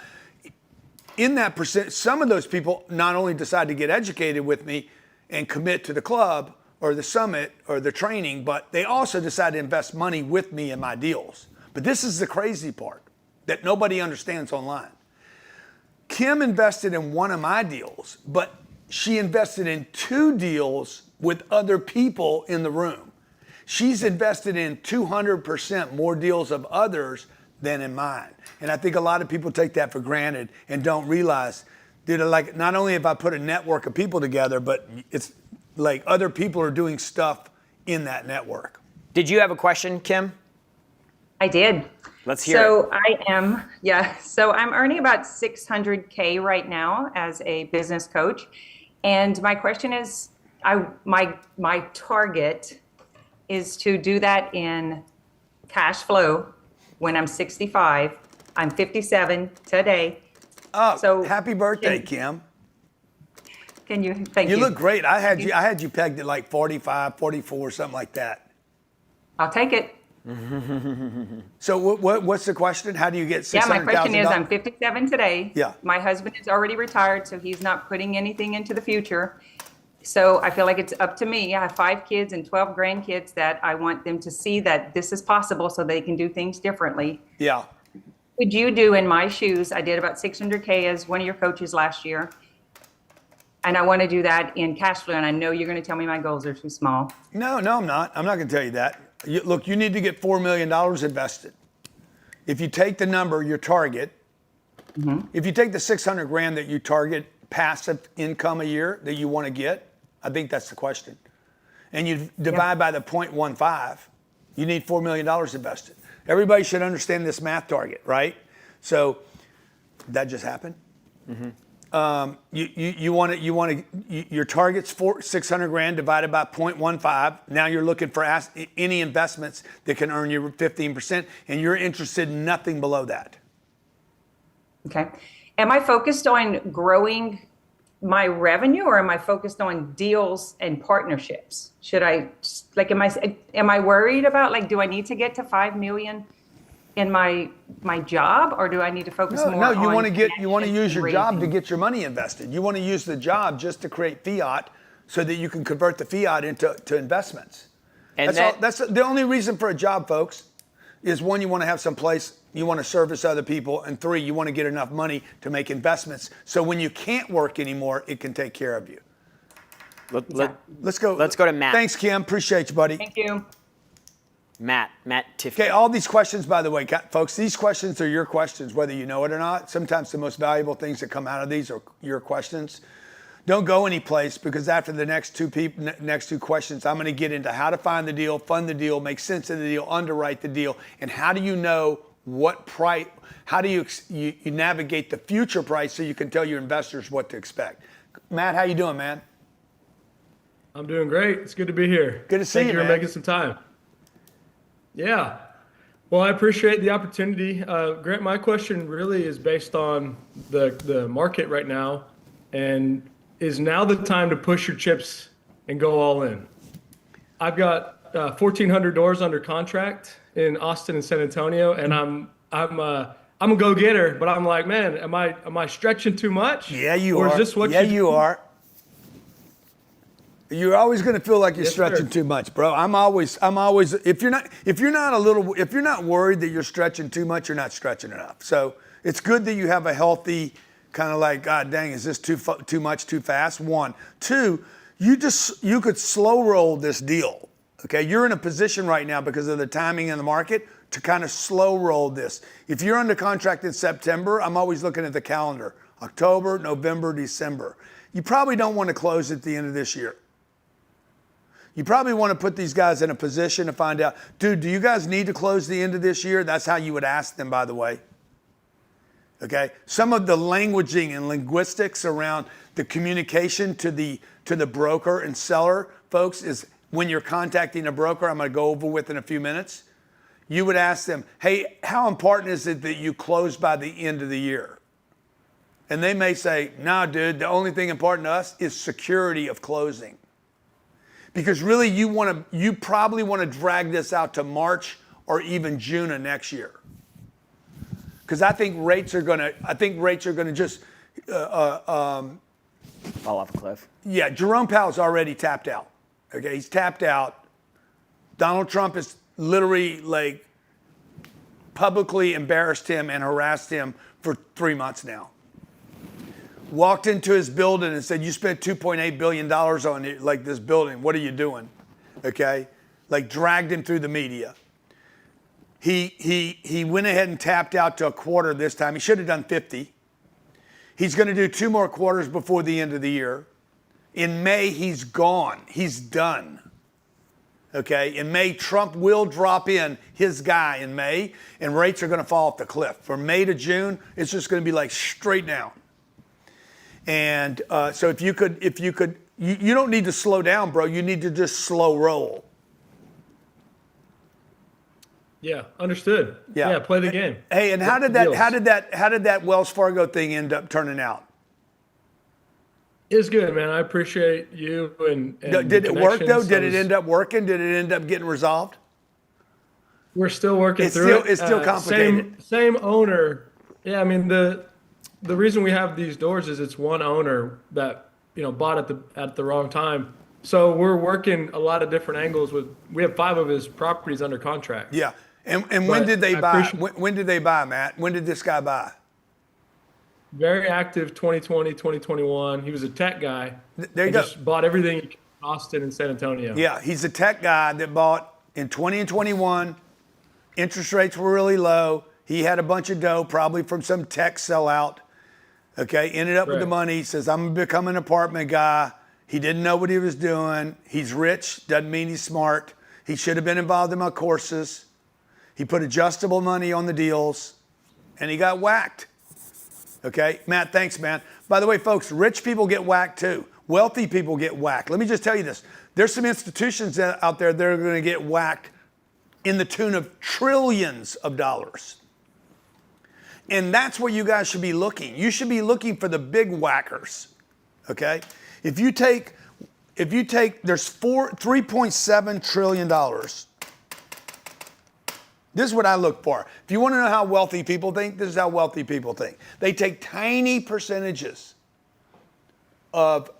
in that percent, some of those people not only decide to get educated with me and commit to the club, or the summit or the training, but they also decide to invest money with me in my deals. But this is the crazy part that nobody understands online. Kim invested in one of my deals, but she invested in 2 deals with other people in the room. She's invested in 200% more deals of others than in mine. And I think a lot of people take that for granted and don't realize, dude, like, not only have I put a network of people together, but it's like other people are doing stuff in that network. Did you have a question, Kim? I did. Let's hear it. So I'm earning about $600K right now as a business coach. And my question is, my target is to do that in cash flow when I'm 65. I'm 57 today. Oh, so happy birthday, Kim. Can you, thank you. You look great. I had you pegged at like 45, 44, something like that. I'll take it. So what's the question? How do you get $600,000? Yeah, my question is, I'm 57 today. Yeah. My husband is already retired, so he's not putting anything into the future. So I feel like it's up to me. I have 5 kids and 12 grandkids that I want them to see that this is possible so they can do things differently. Yeah. Would you do in my shoes? I did about $600K as one of your coaches last year. And I want to do that in cash flow. And I know you're going to tell me my goals are too small. No, I'm not. I'm not going to tell you that. Look, you need to get $4 million invested. If you take the number, your target, if you take the 600 grand that you target passive income a year that you want to get, I think that's the question. And you divide by the 0.15, you need $4 million invested. Everybody should understand this math target, right? So that just happened. Your target's 600 grand divided by 0.15. Now you're looking for any investments that can earn you 15%, and you're interested in nothing below that. Okay. Am I focused on growing my revenue, or am I focused on deals and partnerships? Should I, like, am I worried about, like, do I need to get to 5 million in my job, or do I need to focus more on? No, you want to use your job to get your money invested. You want to use the job just to create fiat so that you can convert the fiat into investments. And that's the only reason for a job, folks, is 1, you want to have some place, you want to service other people, and 3, you want to get enough money to make investments so when you can't work anymore, it can take care of you. Let's go to Matt. Thanks, Kim. Appreciate you, buddy. Thank you. Matt Tiffany. Okay, all these questions, by the way, folks, these questions are your questions, whether you know it or not. Sometimes the most valuable things that come out of these are your questions. Don't go anyplace, because after the next two questions, I'm going to get into how to find the deal, fund the deal, make sense of the deal, underwrite the deal, and how do you know what price, how do you navigate the future price so you can tell your investors what to expect. Matt, how you doing, man? I'm doing great. It's good to be here. Good to see you, Thank you for making some time. Yeah. Well, I appreciate the opportunity. Grant, my question really is based on the market right now, and is now the time to push your chips and go all in? I've got 1,400 doors under contract in Austin and San Antonio, and I'm a go-getter, but I'm like, man, am I stretching too much? Yeah, you are. Or is this what you are. You're always going to feel like you're Yes, stretching sir. too much, bro. I'm always if you're not worried that you're stretching too much, you're not stretching enough. So it's good that you have a healthy kind of like, God dang, is this too much too fast? 1, 2, you could slow roll this deal. Okay, you're in a position right now because of the timing in the market to kind of slow roll this. If you're under contract in September, I'm always looking at the calendar. October, November, December. You probably don't want to close at the end of this year. You probably want to put these guys in a position to find out, dude, do you guys need to close the end of this year? That's how you would ask them, by the way. Okay? Some of the languaging and linguistics around the communication to the broker and seller, folks, is when you're contacting a broker, I'm going to go over with in a few minutes. You would ask them, hey, how important is it that you close by the end of the year? And they may say, no, dude, the only thing important to us is security of closing. Because really you probably want to drag this out to March or even June of next year. Because I think rates are going to just fall off a cliff. Yeah, Jerome Powell's already tapped out. Okay, he's tapped out. Donald Trump has literally like publicly embarrassed him and harassed him for 3 months now. Walked into his building and said, "You spent $2.8 billion on it, like this building. What are you doing?" Okay, like dragged him through the media. He went ahead and tapped out to a quarter this time. He should have done 50. He's going to do 2 more quarters before the end of the year. In May, he's gone. He's done. Okay, in May, Trump will drop in his guy in May, and rates are going to fall off the cliff. From May to June, it's just going to be like straight down. And so if you could, you don't need to slow down, bro. You need to just slow roll. Yeah, understood. Yeah, play the game. Hey, and how did that Wells Fargo thing end up turning out? It's good, man. I appreciate you and did it work though? Did it end up working? Did it end up getting resolved? We're still working through it. It's still complicated. Same owner. Yeah, I mean the reason we have these doors is it's one owner that bought at the wrong time. So we're working a lot of different angles we have 5 of his properties under contract. Yeah. And when did they buy? When did they buy, Matt? When did this guy buy? Very active 2020, 2021. He was a tech guy. There you go. Just bought everything in Austin and San Antonio. Yeah, he's a tech guy that bought in 20 and 21. Interest rates were really low. He had a bunch of dough, probably from some tech sellout. Okay, ended up with the money. He says, "I'm going to become an apartment guy." He didn't know what he was doing. He's rich, doesn't mean he's smart. He should have been involved in my courses. He put adjustable money on the deals, and he got whacked. Okay, Matt, thanks, man. By the way, folks, rich people get whacked too. Wealthy people get whacked. Let me just tell you this. There's some institutions out there that are going to get whacked in the tune of trillions of dollars. And that's where you guys should be looking. You should be looking for the big whackers. Okay? If you take there's $3.7 trillion. This is what I look for. If you want to know how wealthy people think, this is how wealthy people think. They take tiny percentages of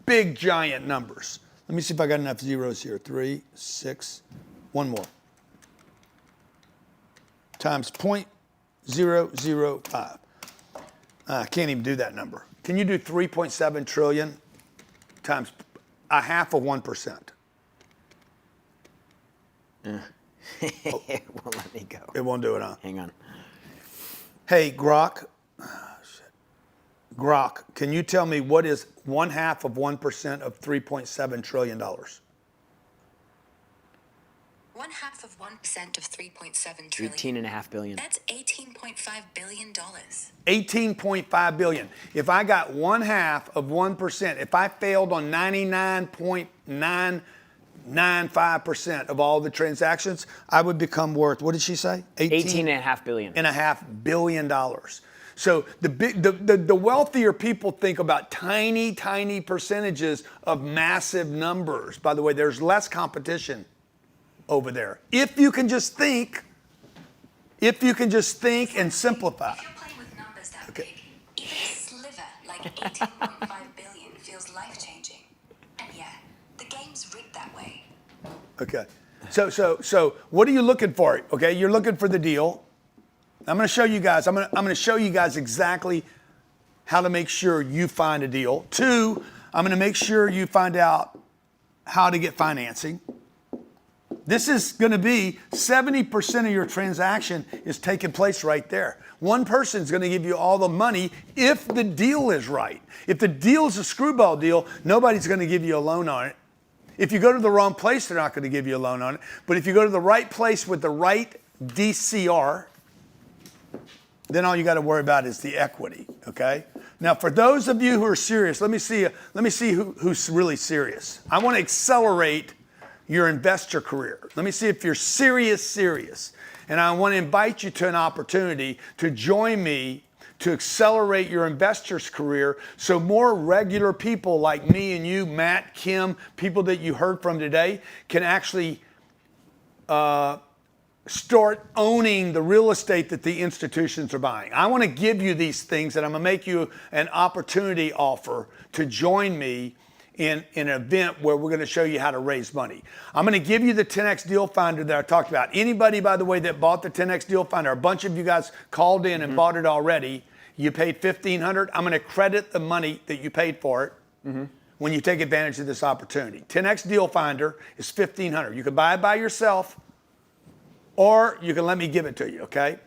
big giant numbers. Let me see if I got enough zeros here. 3, 6, one more. Times 0.005. I can't even do that number. Can you do 3.7 trillion times a half of 1%? It won't let me go. It won't do it, huh? Hang on. Hey, Grok. Grok, can you tell me what is 1/2 of 1% of $3.7 trillion? 1/2 of 1% of 3.7 trillion. $18.5 billion. That's $18.5 billion. $18.5 billion. If I got 1/2 of 1%, if I failed on 99.995% of all the transactions, I would become worth, what did she say? $18.5 billion. $18.5 billion. So the wealthier people think about tiny, tiny percentages of massive numbers. By the way, there's less competition over there. If you can just think and simplify. If you're playing with numbers that big, even a sliver like $18.5 billion feels life-changing. And yeah, the game's rigged that way. Okay. So what are you looking for? Okay, you're looking for the deal. I'm going to show you guys. I'm going to show you guys exactly how to make sure you find a deal. 2, I'm going to make sure you find out how to get financing. This is going to be 70% of your transaction is taking place right there. One person is going to give you all the money if the deal is right. If the deal is a screwball deal, nobody's going to give you a loan on it. If you go to the wrong place, they're not going to give you a loan on it. But if you go to the right place with the right DCR, then all you got to worry about is the equity, okay? Now, for those of you who are serious, let me see who's really serious. I want to accelerate your investor career. Let me see if you're serious. And I want to invite you to an opportunity to join me to accelerate your investor's career so more regular people like me and you, Matt, Kim, people that you heard from today, can actually start owning the real estate that the institutions are buying. I want to give you these things, and I'm going to make you an opportunity offer to join me in an event where we're going to show you how to raise money. I'm going to give you the 10X Deal Finder that I talked about. Anybody, by the way, that bought the 10X Deal Finder, a bunch of you guys called in and bought it already. You paid $1,500. I'm going to credit the money that you paid for it when you take advantage of this opportunity. 10X Deal Finder is $1,500. You can buy it by yourself, or you can let me give it to you, okay?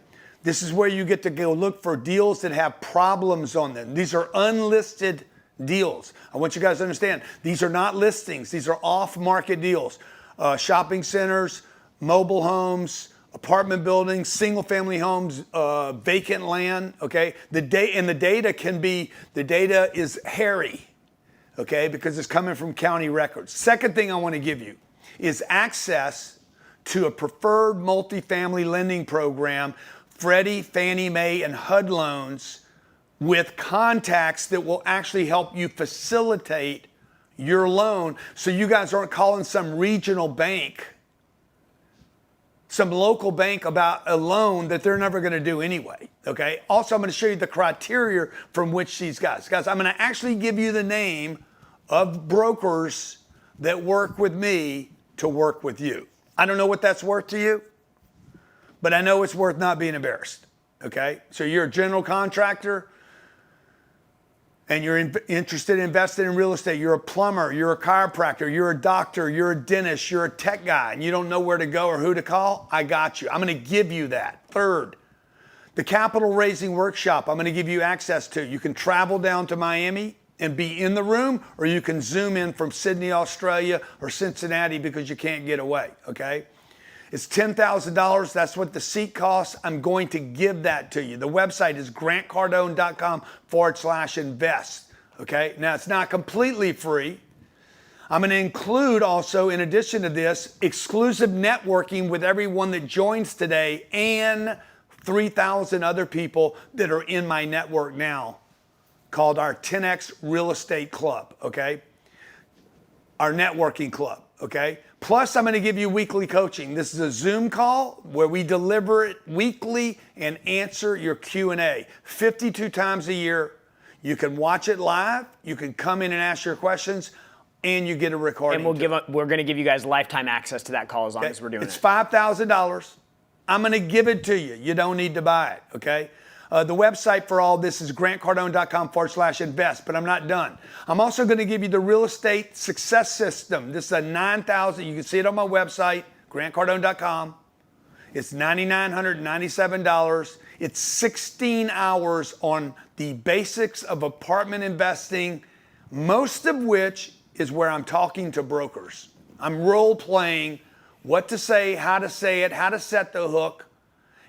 This is where you get to go look for deals that have problems on them. These are unlisted deals. I want you guys to understand, these are not listings. These are off-market deals. Shopping centers, mobile homes, apartment buildings, single-family homes, vacant land, okay? The data is hairy, okay, because it's coming from county records. Second thing I want to give you is access to a preferred multifamily lending program, Freddie, Fannie Mae, and HUD loans with contacts that will actually help you facilitate your loan so you guys aren't calling some regional bank, some local bank about a loan that they're never going to do anyway, okay? Also, I'm going to show you the criteria from which these guys, I'm going to actually give you the name of brokers that work with me to work with you. I don't know what that's worth to you, but I know it's worth not being embarrassed, okay? So you're a general contractor and you're interested in investing in real estate. You're a plumber, you're a chiropractor, you're a doctor, you're a dentist, you're a tech guy, and you don't know where to go or who to call. I got you. I'm going to give you that. Third, the capital raising workshop I'm going to give you access to. You can travel down to Miami and be in the room, or you can zoom in from Sydney, Australia, or Cincinnati because you can't get away, okay? It's $10,000. That's what the seat costs. I'm going to give that to you. The website is grantcardone.com/invest. Okay. Now, it's not completely free. I'm going to include also, in addition to this, exclusive networking with everyone that joins today and 3,000 other people that are in my network now called our 10X Real Estate Club. Okay. Our networking club. Okay. Plus, I'm going to give you weekly coaching. This is a Zoom call where we deliver it weekly and answer your Q&A 52 times a year. You can watch it live. You can come in and ask your questions, and you get a recording. And we're going to give you guys lifetime access to that call as long as we're doing It's $5,000. I'm going to give it to you. You don't need to buy it, okay? The website for all this is grantcardone.com/invest, but I'm not done. I'm also going to give you the real estate success system. This is a 9,000, you can see it on my website, grantcardone.com. It's $9,997. It's 16 hours on the basics of apartment investing, most of which is where I'm talking to brokers. I'm role playing what to say it, how to set the hook,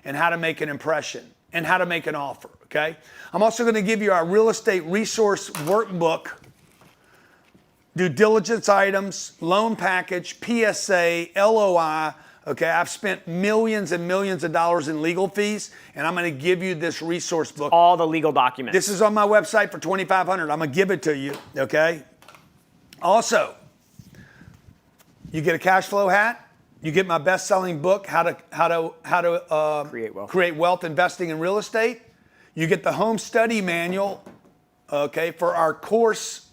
and how to make an impression. And how to make an offer, okay? I'm also going to give you our real estate resource workbook, due diligence items, loan package, PSA, LOI, okay? I've spent millions and millions of dollars in legal fees, and I'm going to give you this resource book. All the legal documents. This is on my website for $2,500. I'm going to give it to you, okay? Also, you get a cash flow hat. You get my best-selling book, How to Create Wealth Investing in Real Estate. You get the home study manual, okay, for our course.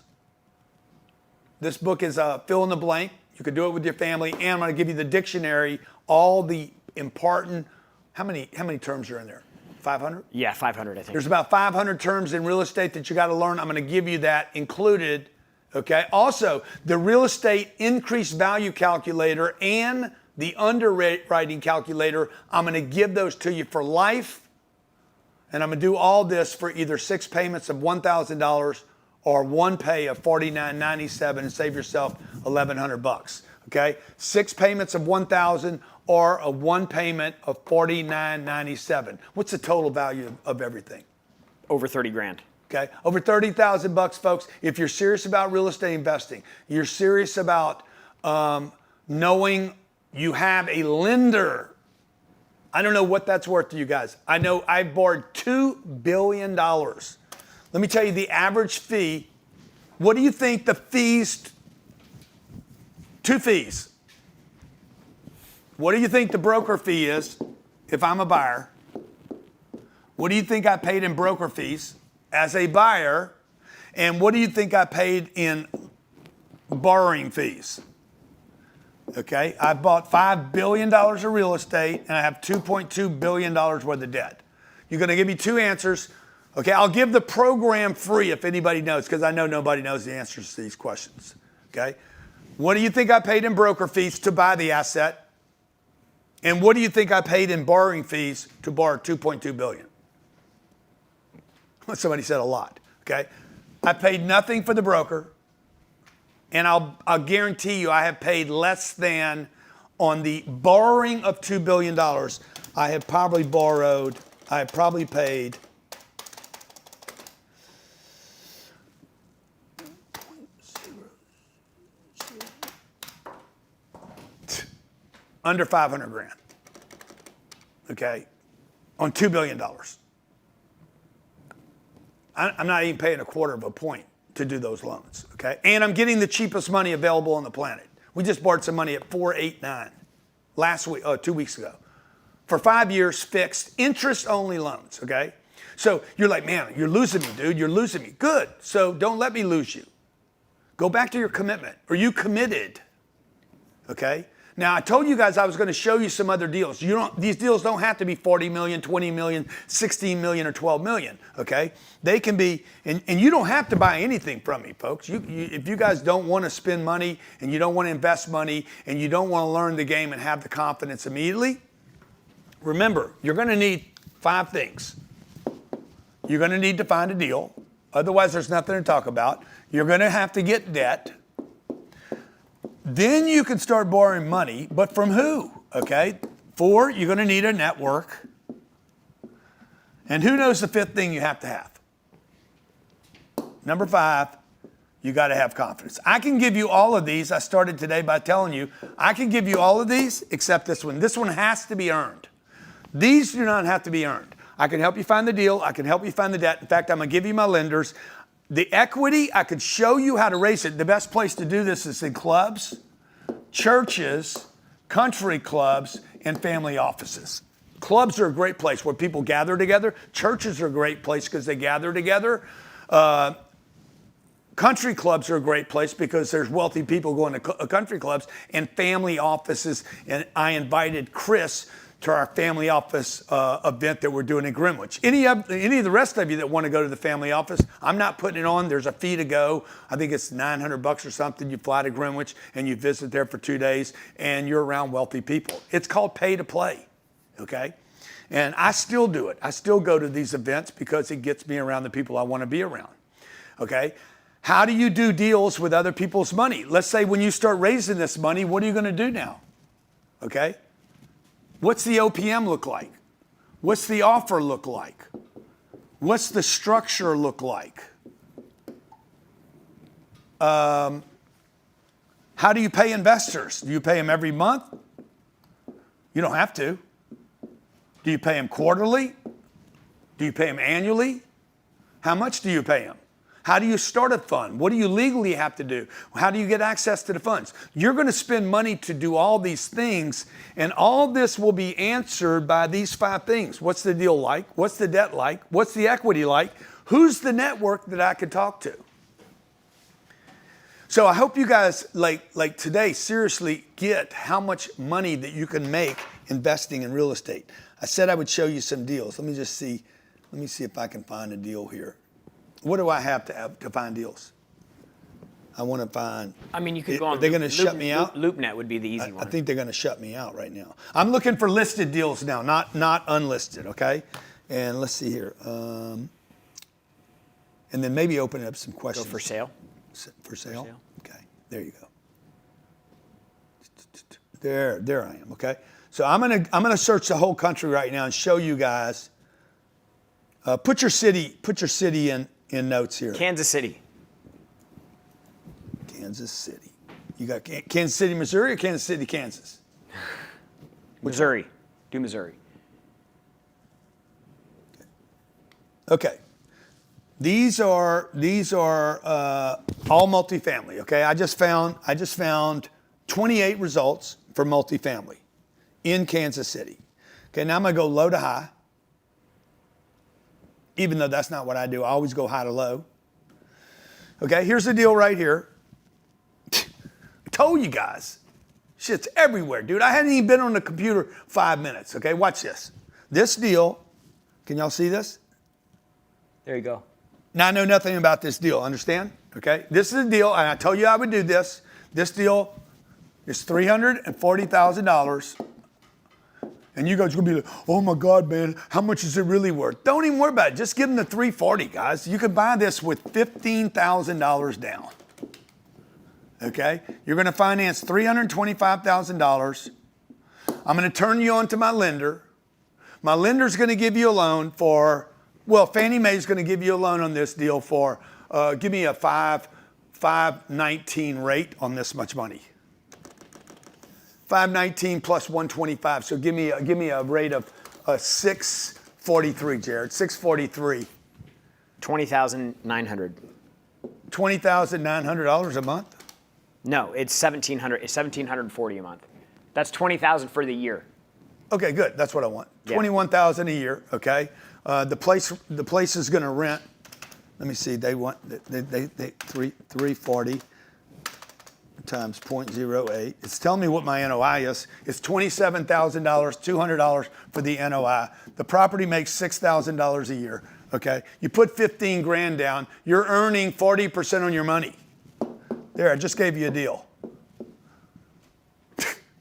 This book is fill in the blank. You can do it with your family, and I'm going to give you the dictionary, all the important. How many terms are in there? 500? Yeah, 500, I think. There's about 500 terms in real estate that you got to learn. I'm going to give you that included. Okay. Also, the real estate increased value calculator and the underwriting calculator, I'm going to give those to you for life. And I'm going to do all this for either 6 payments of $1,000 or one pay of $49.97 and save yourself $1,100. Okay. 6 payments of $1,000 or a one payment of $49.97. What's the total value of everything? Over 30 grand. Okay, over $30,000, folks. If you're serious about real estate investing, you're serious about knowing you have a lender. I don't know what that's worth to you guys. I know I borrowed $2 billion. Let me tell you the average fee. What do you think the fees? 2 fees. What do you think the broker fee is if I'm a buyer? What do you think I paid in broker fees as a buyer? And what do you think I paid in borrowing fees. Okay, I bought $5 billion of real estate and I have $2.2 billion worth of debt. You're going to give me two answers. Okay, I'll give the program free if anybody knows, because I know nobody knows the answers to these questions. Okay, what do you think I paid in broker fees to buy the asset? And what do you think I paid in borrowing fees to borrow $2.2 billion? Somebody said a lot. Okay, I paid nothing for the broker. And I'll guarantee you I have paid less than on the borrowing of $2 billion. I have probably paid under 500 grand. Okay, on $2 billion. I'm not even paying a quarter of a point to do those loans, okay? And I'm getting the cheapest money available on the planet. We just borrowed some money at 4.89 last week, 2 weeks ago, for 5 years fixed interest-only loans, okay? So you're like, man, you're losing me, dude. You're losing me. Good. So don't let me lose you. Go back to your commitment. Are you committed? Okay? Now, I told you guys I was going to show you some other deals. These deals don't have to be 40 million, 20 million, 16 million, or 12 million, okay? They can be, and you don't have to buy anything from me, folks. If you guys don't want to spend money and you don't want to invest money and you don't want to learn the game and have the confidence immediately, remember, you're going to need 5 things. You're going to need to find a deal. Otherwise, there's nothing to talk about. You're going to have to get debt. Then you can start borrowing money, but from who? Okay. 4, you're going to need a network. And who knows the 5th thing you have to have? Number 5, you got to have confidence. I can give you all of these. I started today by telling you, I can give you all of these except this one. This one has to be earned. These do not have to be earned. I can help you find the deal. I can help you find the debt. In fact, I'm going to give you my lenders. The equity, I could show you how to raise it. The best place to do this is in clubs, churches, country clubs, and family offices. Clubs are a great place where people gather together. Churches are a great place because they gather together. Country clubs are a great place because there's wealthy people going to country clubs, and family offices. And I invited Chris to our family office event that we're doing in Greenwich. Any of the rest of you that want to go to the family office, I'm not putting it on. There's a fee to go. I think it's $900 or something. You fly to Greenwich and you visit there for 2 days and you're around wealthy people. It's called pay to play, okay? And I still do it. I still go to these events because it gets me around the people I want to be around, okay? How do you do deals with other people's money? Let's say when you start raising this money, what are you going to do now, okay? What's the OPM look like? What's the offer look like? What's the structure look like? How do you pay investors? Do you pay them every month? You don't have to. Do you pay them quarterly? Do you pay them annually? How much do you pay them? How do you start a fund? What do you legally have to do? How do you get access to the funds? You're going to spend money to do all these things, and all this will be answered by these 5 things. What's the deal like? What's the debt like? What's the equity like? Who's the network that I could talk to? So I hope you guys, like today, seriously get how much money that you can make investing in real estate. I said I would show you some deals. Let me just see. Let me see if I can find a deal here. What do I have to find deals? I want to find. I mean, you could go on. They're going to shut me out. LoopNet would be the easy one. I think they're going to shut me out right now. I'm looking for listed deals now, not unlisted. Okay, and let's see here. And then maybe open up some questions. Go for sale. For sale. Okay, there you go. There I am. Okay, so I'm gonna search the whole country right now and show you guys. Put your city in notes here. Kansas City. Kansas City. You got Kansas City, Missouri, or Kansas City, Kansas? Missouri. Do Missouri. Okay. These are all multifamily. Okay. I just found 28 results for multifamily in Kansas City. Okay. Now I'm gonna go low to high. Even though that's not what I do, I always go high to low. Okay, here's the deal right here. told you guys. Shit's everywhere, dude. I hadn't even been on the computer 5 minutes, okay? Watch this. This deal, can y'all see this? There you go. Now, I know nothing about this deal, understand? Okay? This is a deal, and I told you I would do this. This deal is $340,000. And you guys are gonna be like, oh my God, man, how much is it really worth? Don't even worry about it. Just give them the $340, guys. You can buy this with $15,000 down. Okay? You're gonna finance $325,000. I'm gonna turn you on to my lender. My lender's gonna give you a loan for, well, Fannie Mae's gonna give you a loan on this deal for, give me a 519 rate on this much money. 519 plus 125. So give me a rate of 643, Jared. 643. $20,900. $20,900 a month? No, it's $1,700. It's $1,740 a month. That's $20,000 for the year. Okay, good. That's what I want. Yeah. $21,000 a year. Okay. The place is going to rent. Let me see. They want 340 times 0.08. It's telling me what my NOI is. It's $27,000, $200 for the NOI. The property makes $6,000 a year. Okay. You put 15 grand down. You're earning 40% on your money. There, I just gave you a deal.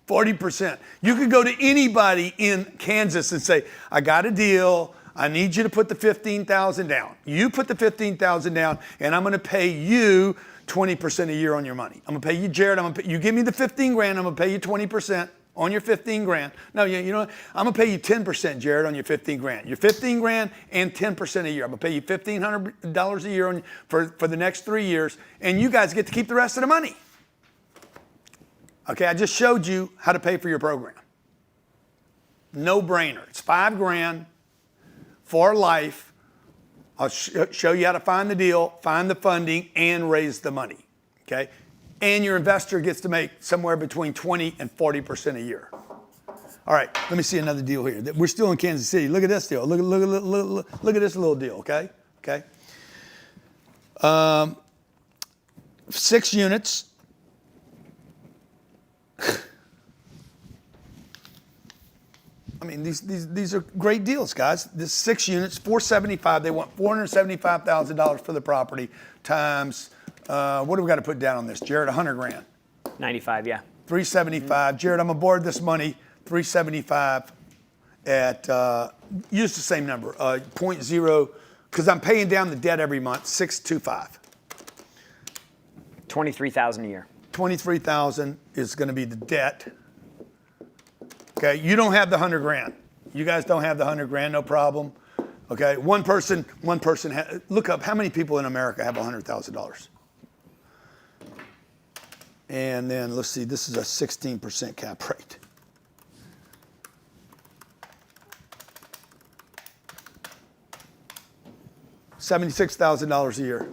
40%. You could go to anybody in Kansas and say, I got a deal. I need you to put the $15,000 down. You put the $15,000 down, and I'm going to pay you 20% a year on your money. I'm going to pay you, Jared. You give me the 15 grand. I'm going to pay you 20% on your 15 grand. No, you know what? I'm going to pay you 10%, Jared, on your 15 grand. Your 15 grand and 10% a year. I'm going to pay you $1,500 a year for the next 3 years, and you guys get to keep the rest of the money. Okay, I just showed you how to pay for your program. No brainer. It's $5 grand for life. I'll show you how to find the deal, find the funding, and raise the money. Okay, and your investor gets to make somewhere between 20 and 40% a year. All right, let me see another deal here. We're still in Kansas City. Look at this deal. Look at this little deal. Okay, okay. 6 units. I mean, these are great deals, guys. This 6 units, $475. They want $475,000 for the property times, what do we got to put down on this, Jared? 100 grand. 95, yeah. 375. Jared, I'm aboard this money. 375 at, use the same number, 0.0, because I'm paying down the debt every month, 625. $23,000 a year. $23,000 is going to be the debt. Okay, you don't have the 100 grand. You guys don't have the 100 grand, no problem. Okay, one person, look up how many people in America have $100,000. And then let's see, this is a 16% cap rate. $76,000 a year.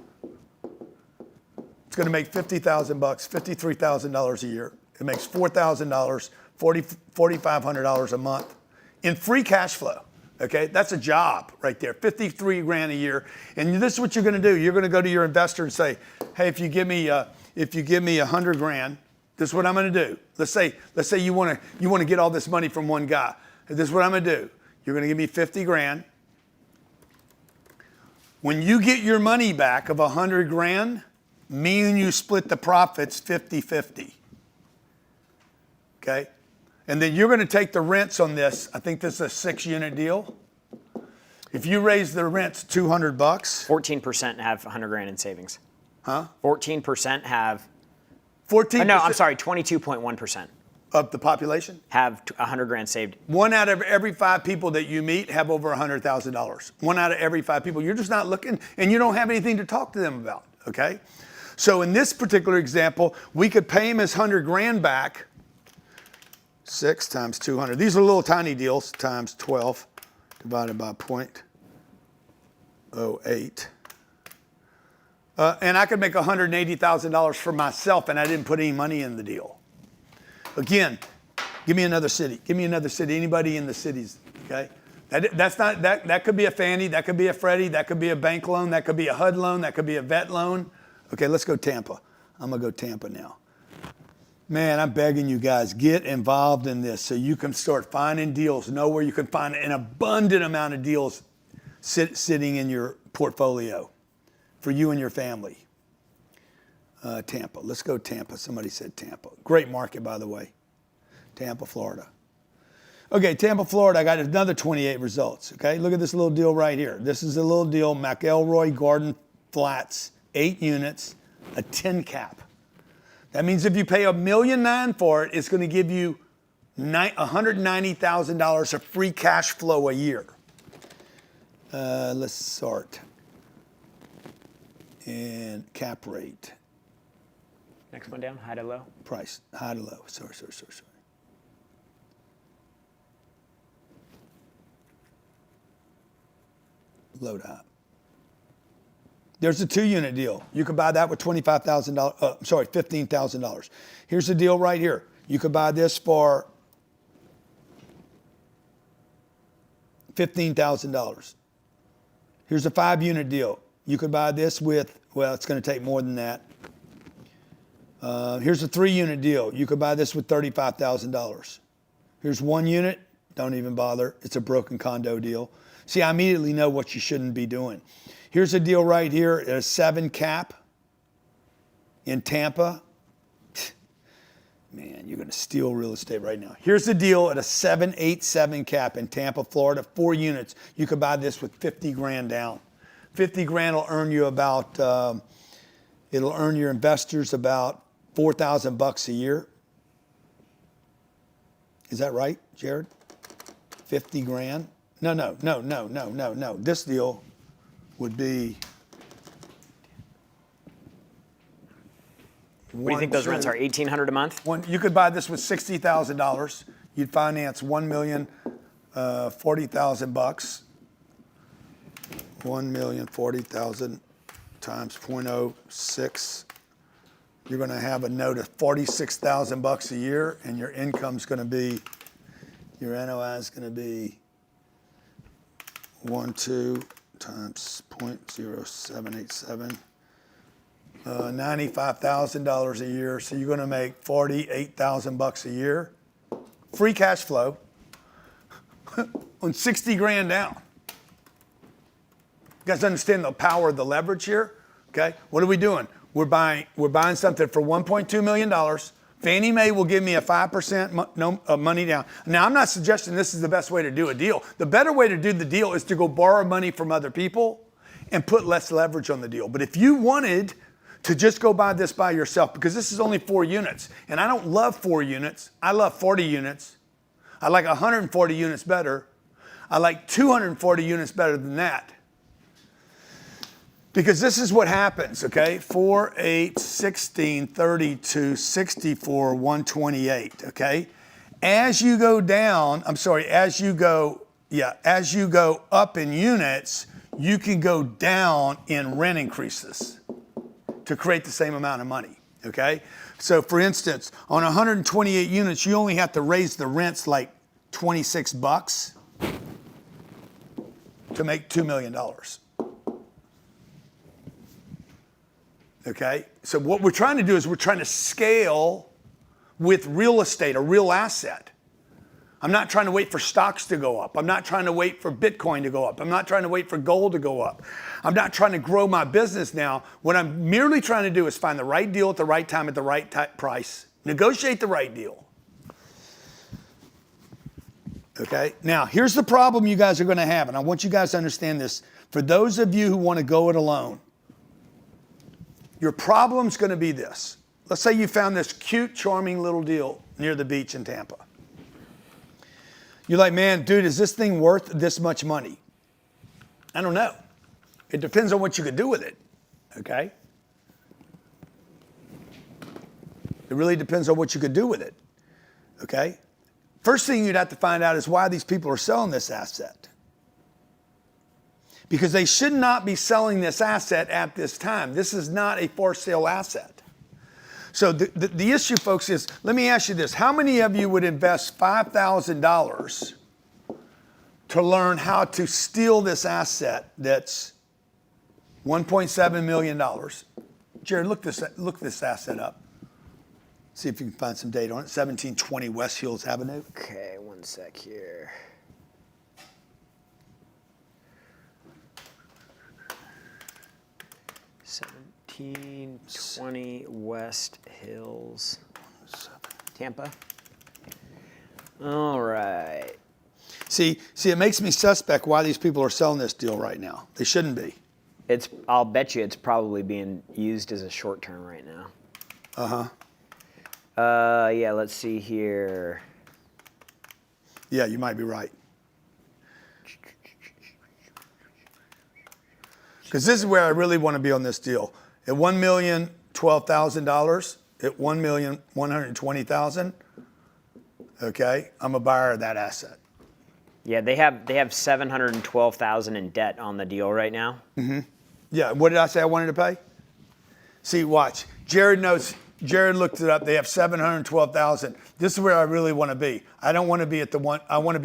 It's going to make $50,000 bucks, $53,000 a year. It makes $4,000, $4,500 a month in free cash flow. Okay, that's a job right there, 53 grand a year. And this is what you're going to do. You're going to go to your investor and say, hey, if you give me 100 grand, this is what I'm going to do. Let's say you want to get all this money from one guy. This is what I'm going to do. You're going to give me 50 grand. When you get your money back of 100 grand, me and you split the profits 50-50. Okay? And then you're going to take the rents on this. I think this is a 6-unit deal. If you raise the rents $200, 14% have 100 grand in savings. Huh? 14% have. 14%. No, I'm sorry. 22.1% of the population have 100 grand saved. 1 out of every 5 people that you meet have over $100,000. 1 out of every 5 people. You're just not looking, and you don't have anything to talk to them about. Okay? So in this particular example, we could pay him his 100 grand back. 6 times 200. These are little tiny deals times 12 divided by 0.08. And I could make $180,000 for myself, and I didn't put any money in the deal. Again, give me another city. Give me another city. Anybody in the cities, okay? That could be a Fannie, that could be a Freddie, that could be a bank loan, that could be a HUD loan, that could be a vet loan. Okay, let's go Tampa. I'm gonna go Tampa now. Man, I'm begging you guys, get involved in this so you can start finding deals. Know where you can find an abundant amount of deals sitting in your portfolio for you and your family. Tampa. Let's go Tampa. Somebody said Tampa. Great market, by the way. Tampa, Florida. Okay, Tampa, Florida. I got another 28 results. Okay, look at this little deal right here. This is a little deal, McElroy Garden Flats, 8 units, a 10 cap. That means if you pay $1.9 million for it, it's going to give you $190,000 of free cash flow a year. Let's sort. And cap rate. Next one down, high to low. Price, high to low. Sorry. Low to high. There's a 2-unit deal. You could buy that with $15,000. Here's the deal right here. You could buy this for $15,000. Here's a 5-unit deal. You could buy this with, well, it's going to take more than that. Here's a 3-unit deal. You could buy this with $35,000. Here's 1 unit. Don't even bother. It's a broken condo deal. See, I immediately know what you shouldn't be doing. Here's a deal right here at a 7 cap in Tampa. Man, you're going to steal real estate right now. Here's a deal at a 7.87 cap in Tampa, Florida, 4 units. You could buy this with 50 grand down. 50 grand will earn you about, it'll earn your investors about $4,000 a year. Is that right, Jared? 50 grand? No. This deal would be. What do you think those rents are? $1,800 a month? You could buy this with $60,000. You'd finance $1,040,000. $1,040,000 times 0.06. You're going to have a note of $46,000 a year, and your income's going to be, your NOI is going to be 12 times 0.0787. $95,000 a year, so you're going to make $48,000 a year. Free cash flow on 60 grand down. You guys understand the power of the leverage here? Okay, what are we doing? We're buying something for $1.2 million. Fannie Mae will give me a 5% money down. Now, I'm not suggesting this is the best way to do a deal. The better way to do the deal is to go borrow money from other people and put less leverage on the deal. But if you wanted to just go buy this by yourself, because this is only 4 units, and I don't love 4 units. I love 40 units. I like 140 units better. I like 240 units better than that. Because this is what happens, okay? 4, 8, 16, 32, 64, 128, okay? As you go down, as you go up in units, you can go down in rent increases to create the same amount of money, okay? So for instance, on 128 units, you only have to raise the rents like $26 to make $2 million. Okay, so what we're trying to do is we're trying to scale with real estate, a real asset. I'm not trying to wait for stocks to go up. I'm not trying to wait for Bitcoin to go up. I'm not trying to wait for gold to go up. I'm not trying to grow my business now. What I'm merely trying to do is find the right deal at the right time at the right price. Negotiate the right deal. Okay, now here's the problem you guys are going to have, and I want you guys to understand this. For those of you who want to go it alone, your problem's going to be this. Let's say you found this cute, charming little deal near the beach in Tampa. You're like, man, dude, is this thing worth this much money? I don't know. It depends on what you could do with it, okay? It really depends on what you could do with it, okay? First thing you'd have to find out is why these people are selling this asset. Because they should not be selling this asset at this time. This is not a for sale asset. So the issue, folks, is, let me ask you this. How many of you would invest $5,000 to learn how to steal this asset that's $1.7 million? Jared, look this asset up. See if you can find some data on it. 1720 West Hills Avenue. Okay, one sec here. Seventeen 20 West Hills, Tampa. All right. See, it makes me suspect why these people are selling this deal right now. They shouldn't be. I'll bet you it's probably being used as a short term right now. Yeah, let's see here. Yeah, you might be right. Because this is where I really want to be on this deal. At $1,012,000, at $1,120,000, okay, I'm a buyer of that asset. Yeah, they have 712,000 in debt on the deal right now. Yeah, what did I say I wanted to pay? See, watch. Jared knows. Jared looked it up. They have 712,000. This is where I really want to be. I don't want to be at the one. I don't want to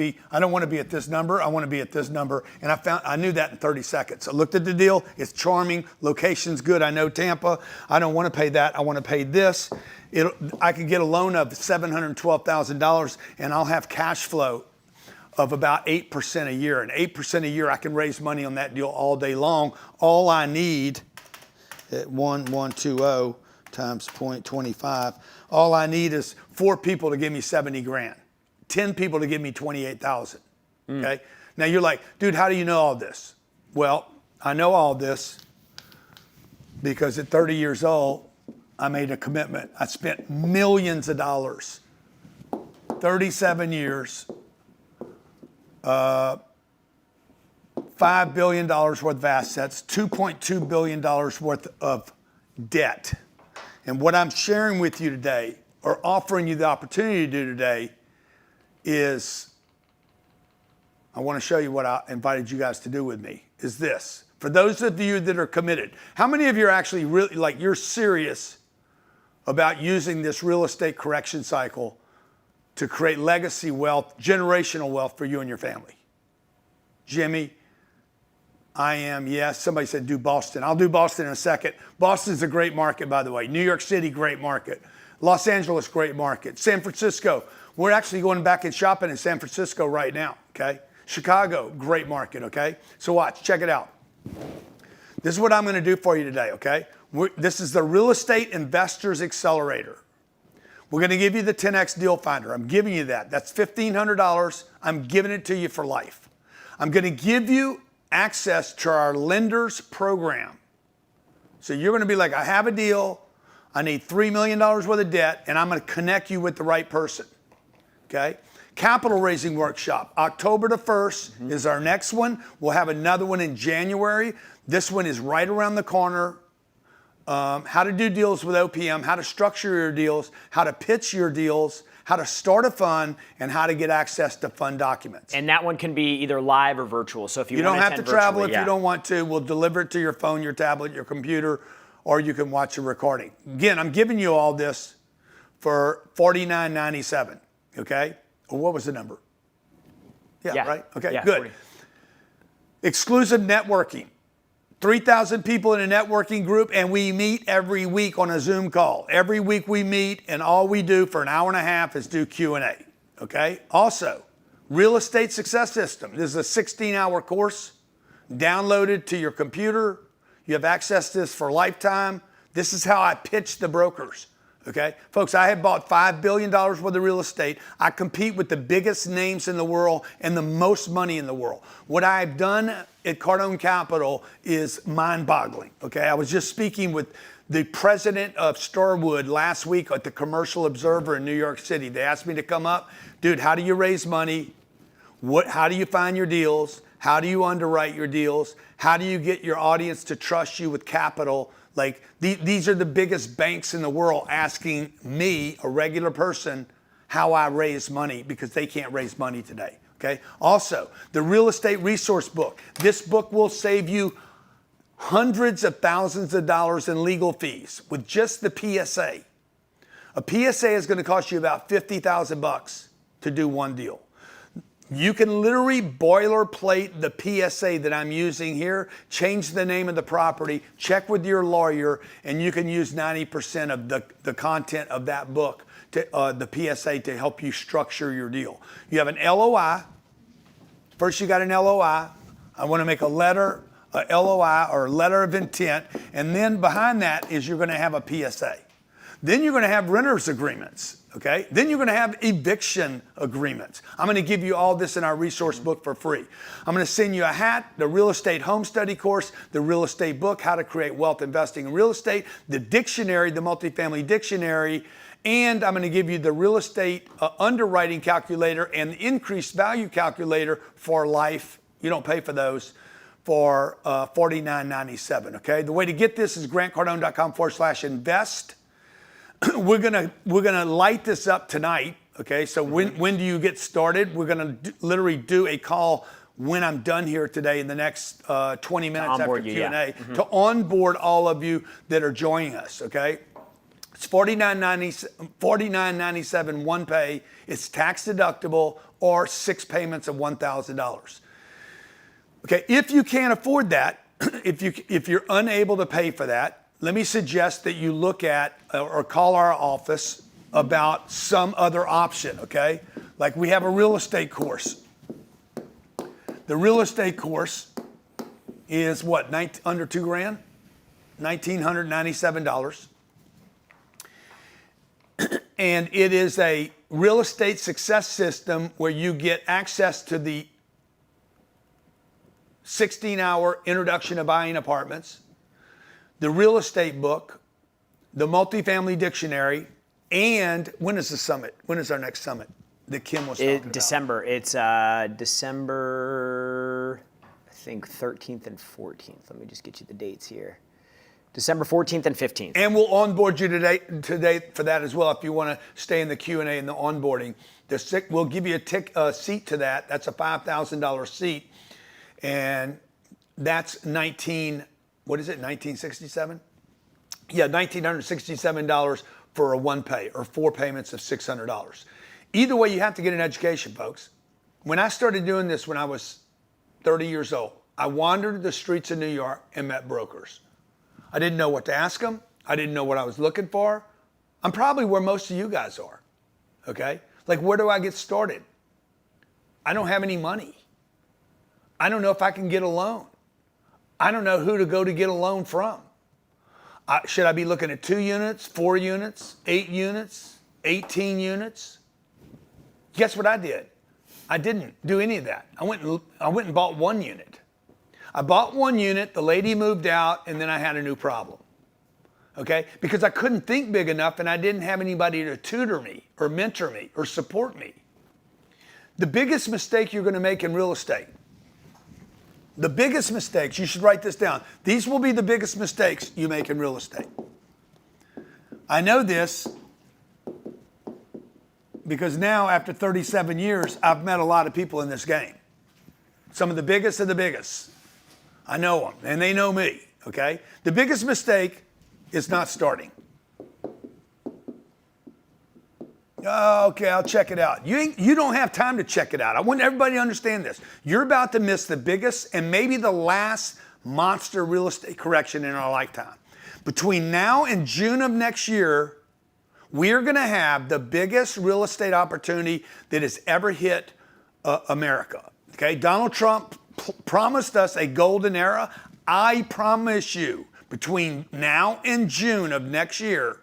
be at this number. I want to be at this number. And I knew that in 30 seconds. I looked at the deal. It's charming. Location's good. I know Tampa. I don't want to pay that. I want to pay this. I could get a loan of $712,000, and I'll have cash flow of about 8% a year. And 8% a year, I can raise money on that deal all day long. All I need at 1120 times 0.25, all I need is 4 people to give me 70 grand, 10 people to give me 28,000. Okay. Now you're like, dude, how do you know all this? Well, I know all this because at 30 years old, I made a commitment. I spent millions of dollars, 37 years, $5 billion worth of assets, $2.2 billion worth of debt. And what I'm sharing with you today, or offering you the opportunity to do today, is I want to show you what I invited you guys to do with me, is this. For those of you that are committed, how many of you are actually really, like, you're serious about using this real estate correction cycle to create legacy wealth, generational wealth for you and your family? Jimmy, I am, yes. Somebody said do Boston. I'll do Boston in a second. Boston's a great market, by the way. New York City, great market. Los Angeles, great market. San Francisco, we're actually going back and shopping in San Francisco right now, okay? Chicago, great market, okay? So watch, check it out. This is what I'm going to do for you today, okay? This is the Real Estate Investors Accelerator. We're going to give you the 10X Deal Finder. I'm giving you that. That's $1,500. I'm giving it to you for life. I'm going to give you access to our lenders program. So you're going to be like, I have a deal, I need $3 million worth of debt, and I'm going to connect you with the right person. Okay? Capital raising workshop, October the 1st is our next one. We'll have another one in January. This one is right around the corner. How to do deals with OPM, how to structure your deals, how to pitch your deals, how to start a fund, and how to get access to fund documents. And that one can be either live or virtual. So if you don't want have to travel if you don't want to. We'll deliver it to your phone, your tablet, your computer, or you can watch a recording. Again, I'm giving you all this for $49.97. Okay? Well, what was the number? Yeah. Right? Okay, yeah, good. 40. Exclusive networking. 3,000 people in a networking group, and we meet every week on a Zoom call. Every week we meet, and all we do for an hour and a half is do Q&A, okay? Also, Real Estate Success System. This is a 16-hour course downloaded to your computer. You have access to this for a lifetime. This is how I pitch the brokers, okay? Folks, I have bought $5 billion worth of real estate. I compete with the biggest names in the world and the most money in the world. What I've done at Cardone Capital is mind-boggling, okay? I was just speaking with the president of Starwood last week at the Commercial Observer in New York City. They asked me to come up. Dude, how do you raise money? How do you find your deals? How do you underwrite your deals? How do you get your audience to trust you with capital? Like, these are the biggest banks in the world asking me, a regular person, how I raise money because they can't raise money today. Okay. Also, the Real Estate Resource Book. This book will save you hundreds of thousands of dollars in legal fees with just the PSA. A PSA is going to cost you about $50,000 to do one deal. You can literally boilerplate the PSA that I'm using here, change the name of the property, check with your lawyer, and you can use 90% of the content of that book, to, the PSA, to help you structure your deal. You have an LOI. First, you got an LOI. I want to make a LOI or a letter of intent, and then behind that is you're going to have a PSA. Then you're going to have renters agreements, okay? Then you're going to have eviction agreements. I'm going to give you all this in our resource book for free. I'm going to send you a hat, the real estate home study course, the real estate book, how to create wealth investing in real estate, the dictionary, the multifamily dictionary, and I'm going to give you the real estate underwriting calculator and the increased value calculator for life. You don't pay for those, for $49.97, okay? The way to get this is grantcardone.com/invest. We're gonna light this up tonight, okay? So when do you get started? We're gonna literally do a call when I'm done here today in the next 20 minutes after Q&A to onboard all of you that are joining us, okay? It's $49.97 one pay. It's tax deductible, or 6 payments of $1,000. Okay, if you can't afford that, if you're unable to pay for that, let me suggest that you look at or call our office about some other option, okay? Like we have a real estate course. The real estate course is what, under $2,000? $1,997. And it is a real estate success system where you get access to the 16-hour introduction to buying apartments, the real estate book, the multifamily dictionary, and when is the summit? When is our next summit that Kim was talking about? December. It's December, I think 13th and 14th. Let me just get you the dates here. December 14th and 15th. And we'll onboard you today for that as well if you want to stay in the Q&A and the onboarding. We'll give you a seat to that. That's a $5,000 seat. And that's $1967? Yeah, $1,967 for a one pay, or 4 payments of $600. Either way, you have to get an education, folks. When I started doing this when I was 30 years old, I wandered the streets of New York and met brokers. I didn't know what to ask them. I didn't know what I was looking for. I'm probably where most of you guys are, okay? Like, where do I get started? I don't have any money. I don't know if I can get a loan. I don't know who to go to get a loan from. Should I be looking at 2 units, 4 units, 8 units, 18 units? Guess what I did? I didn't do any of that. I went and bought 1 unit. I bought 1 unit, the lady moved out, and then I had a new problem. Okay? Because I couldn't think big enough and I didn't have anybody to tutor me or mentor me or support me. The biggest mistake you're going to make in real estate, the biggest mistakes, you should write this down. These will be the biggest mistakes you make in real estate. I know this because now, after 37 years, I've met a lot of people in this game. Some of the biggest of the biggest. I know them, and they know me, okay? The biggest mistake is not starting. Okay, I'll check it out. You don't have time to check it out. I want everybody to understand this. You're about to miss the biggest and maybe the last monster real estate correction in our lifetime. Between now and June of next year, we're going to have the biggest real estate opportunity that has ever hit America. Okay, Donald Trump promised us a golden era. I promise you, between now and June of next year,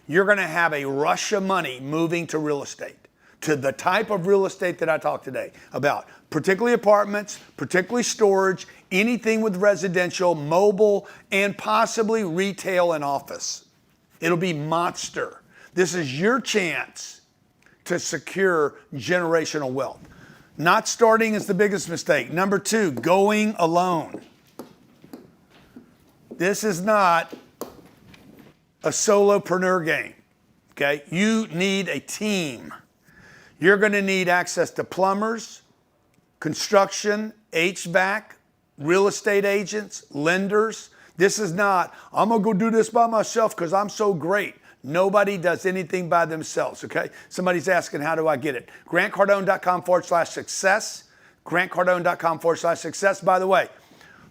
you're going to have a rush of money moving to real estate, to the type of real estate that I talked today about, particularly apartments, particularly storage, anything with residential, mobile, and possibly retail and office. It'll be monster. This is your chance to secure generational wealth. Not starting is the biggest mistake. Number 2, going alone. This is not a solopreneur game, okay? You need a team. You're going to need access to plumbers, construction, HVAC, real estate agents, lenders. This is not, I'm going to go do this by myself because I'm so great. Nobody does anything by themselves, okay? Somebody's asking, how do I get it? GrantCardone.com/success. GrantCardone.com/success. By the way,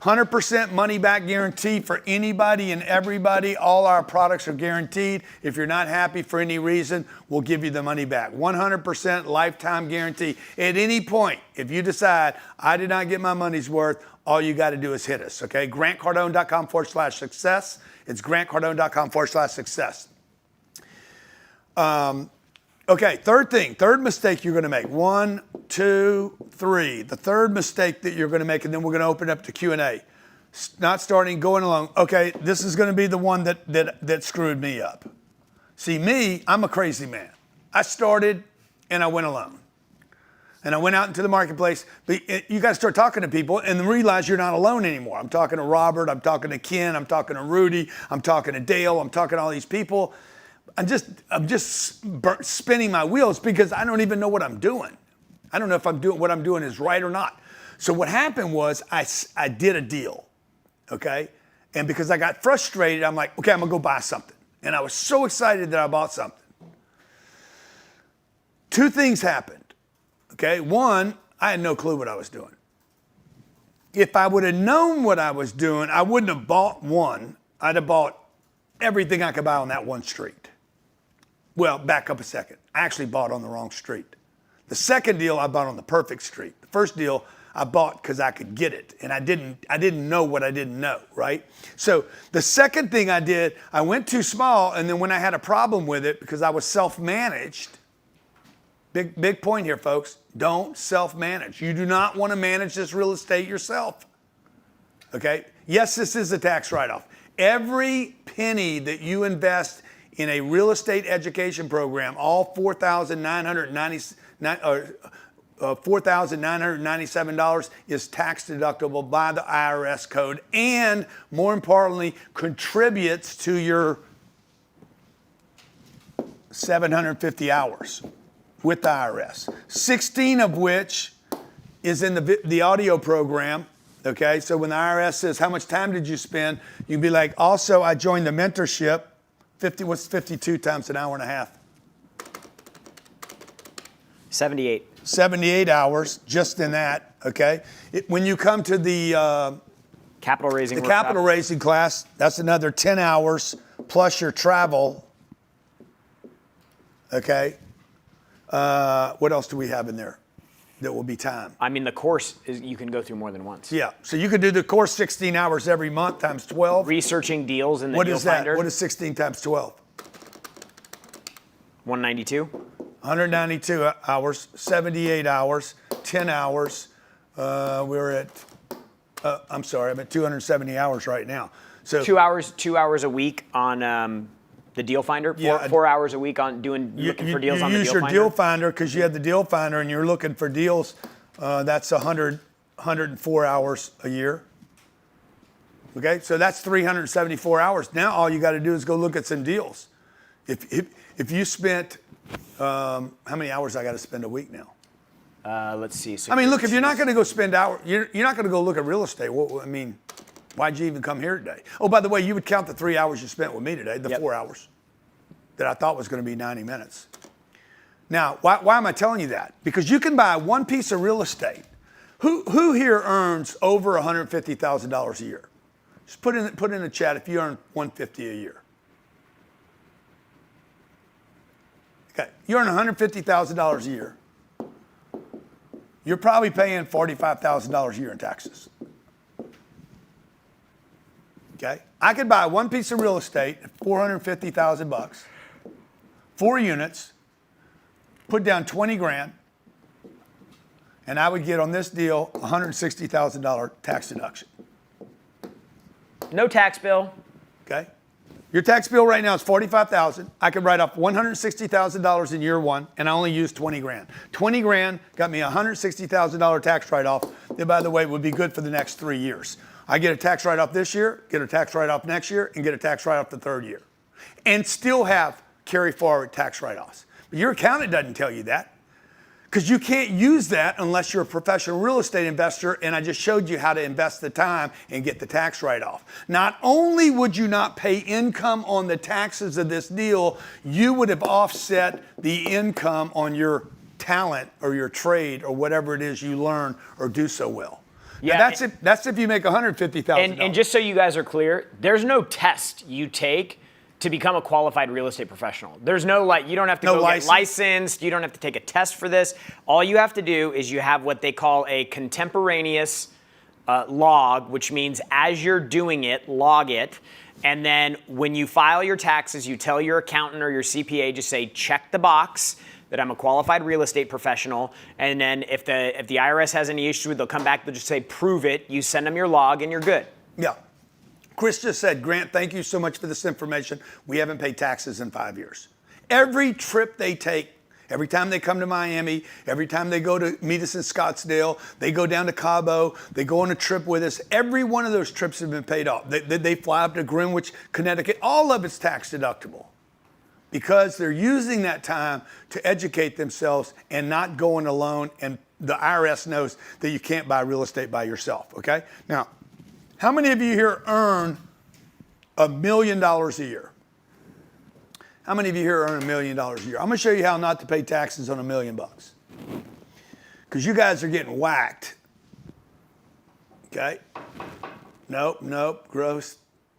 100% money back guarantee for anybody and everybody. All our products are guaranteed. If you're not happy for any reason, we'll give you the money back. 100% lifetime guarantee. At any point, if you decide, I did not get my money's worth, all you got to do is hit us, okay? GrantCardone.com/success. It's GrantCardone.com/success. Okay, third mistake you're going to make. 1, 2, 3. The third mistake that you're going to make, and then we're going to open up to Q&A. Not starting, going along. Okay, this is going to be the one that screwed me up. See, me, I'm a crazy man. I started and I went alone. And I went out into the marketplace. But you got to start talking to people and realize you're not alone anymore. I'm talking to Robert. I'm talking to Ken. I'm talking to Rudy. I'm talking to Dale. I'm talking to all these people. I'm just spinning my wheels because I don't even know what I'm doing. I don't know if what I'm doing is right or not. So what happened was I did a deal, okay? And because I got frustrated, I'm like, okay, I'm gonna go buy something. And I was so excited that I bought something. 2 things happened, okay? One, I had no clue what I was doing. If I would have known what I was doing, I wouldn't have bought one. I'd have bought everything I could buy on that one street. Well, back up a second. I actually bought on the wrong street. The second deal I bought on the perfect street. The first deal I bought because I could get it, and I didn't know what I didn't know, right? So the second thing I did, I went too small, and then when I had a problem with it because I was self-managed, big point here, folks, don't self-manage. You do not want to manage this real estate yourself, okay? Yes, this is a tax write-off. Every penny that you invest in a real estate education program, all $4,997 is tax deductible by the IRS code, and more importantly, contributes to your 750 hours with the IRS, 16 of which is in the audio program. Okay, so when the IRS says, how much time did you spend? You'd be like, also, I joined the mentorship. What's 52 times an hour and a half? 78. 78 hours just in that, okay? When you come to the capital raising capital raising class, that's another 10 hours plus your travel, okay? What else do we have in there that will be time? I mean, the course you can go through more than once. Yeah, so you could do the course 16 hours every month times 12. Researching deals in the What deal is that? finder. What is 16 times 12? 192. 192 hours, 78 hours, 10 hours. We're at, I'm sorry, I'm at 270 hours right now. So 2 hours a week on the deal finder. Four hours a week on looking for deals on the deal finder. You use your deal finder because you have the deal finder and you're looking for deals. That's 104 hours a year. Okay, so that's 374 hours. Now all you got to do is go look at some deals. If you spent, how many hours I got to spend a week now? Let's see. So I mean, look, if you're not going to go spend hours, you're not going to go look at real estate. Well, I mean, why'd you even come here today? Oh, by the way, you would count the 3 hours you spent with me today, the 4 hours that I thought was going to be 90 minutes. Now, why am I telling you that? Because you can buy one piece of real estate. Who here earns over $150,000 a year? Just put in the chat if you earn $150,000 a year. Okay, you earn $150,000 a year. You're probably paying $45,000 a year in taxes. Okay, I could buy one piece of real estate at $450,000, 4 units, put down 20 grand, and I would get on this deal $160,000 tax deduction. No tax bill. Okay, your tax bill right now is $45,000. I could write off $160,000 in year one, and I only used 20 grand. 20 grand got me a $160,000 tax write-off. That, by the way, would be good for the next 3 years. I get a tax write-off this year, get a tax write-off next year, and get a tax write-off the 3rd year. And still have carry forward tax write-offs. But your accountant doesn't tell you that. Because you can't use that unless you're a professional real estate investor, and I just showed you how to invest the time and get the tax write-off. Not only would you not pay income on the taxes of this deal, you would have offset the income on your talent or your trade or whatever it is you learn or do so well. Yeah, now that's if you make $150,000. And just so you guys are clear, there's no test you take to become a qualified real estate professional. There's no you don't have to go get licensed. You don't have to take a test for this. All you have to do is you have what they call a contemporaneous log, which means as you're doing it, log it. And then when you file your taxes, you tell your accountant or your CPA, just say, check the box that I'm a qualified real estate professional. And then if the IRS has any issue, they'll come back, they'll just say, prove it. You send them your log and you're good. Yeah. Chris just said, Grant, thank you so much for this information. We haven't paid taxes in 5 years. Every trip they take, every time they come to Miami, every time they go to meet us in Scottsdale, they go down to Cabo, they go on a trip with us, every one of those trips have been paid off. They fly up to Greenwich, Connecticut. All of it's tax deductible because they're using that time to educate themselves and not going alone. And the IRS knows that you can't buy real estate by yourself, okay? Now, how many of you here earn $1 million a year? How many of you here earn $1 million a year? I'm gonna show you how not to pay taxes on $1 million. Because you guys are getting whacked. Okay? Nope, gross.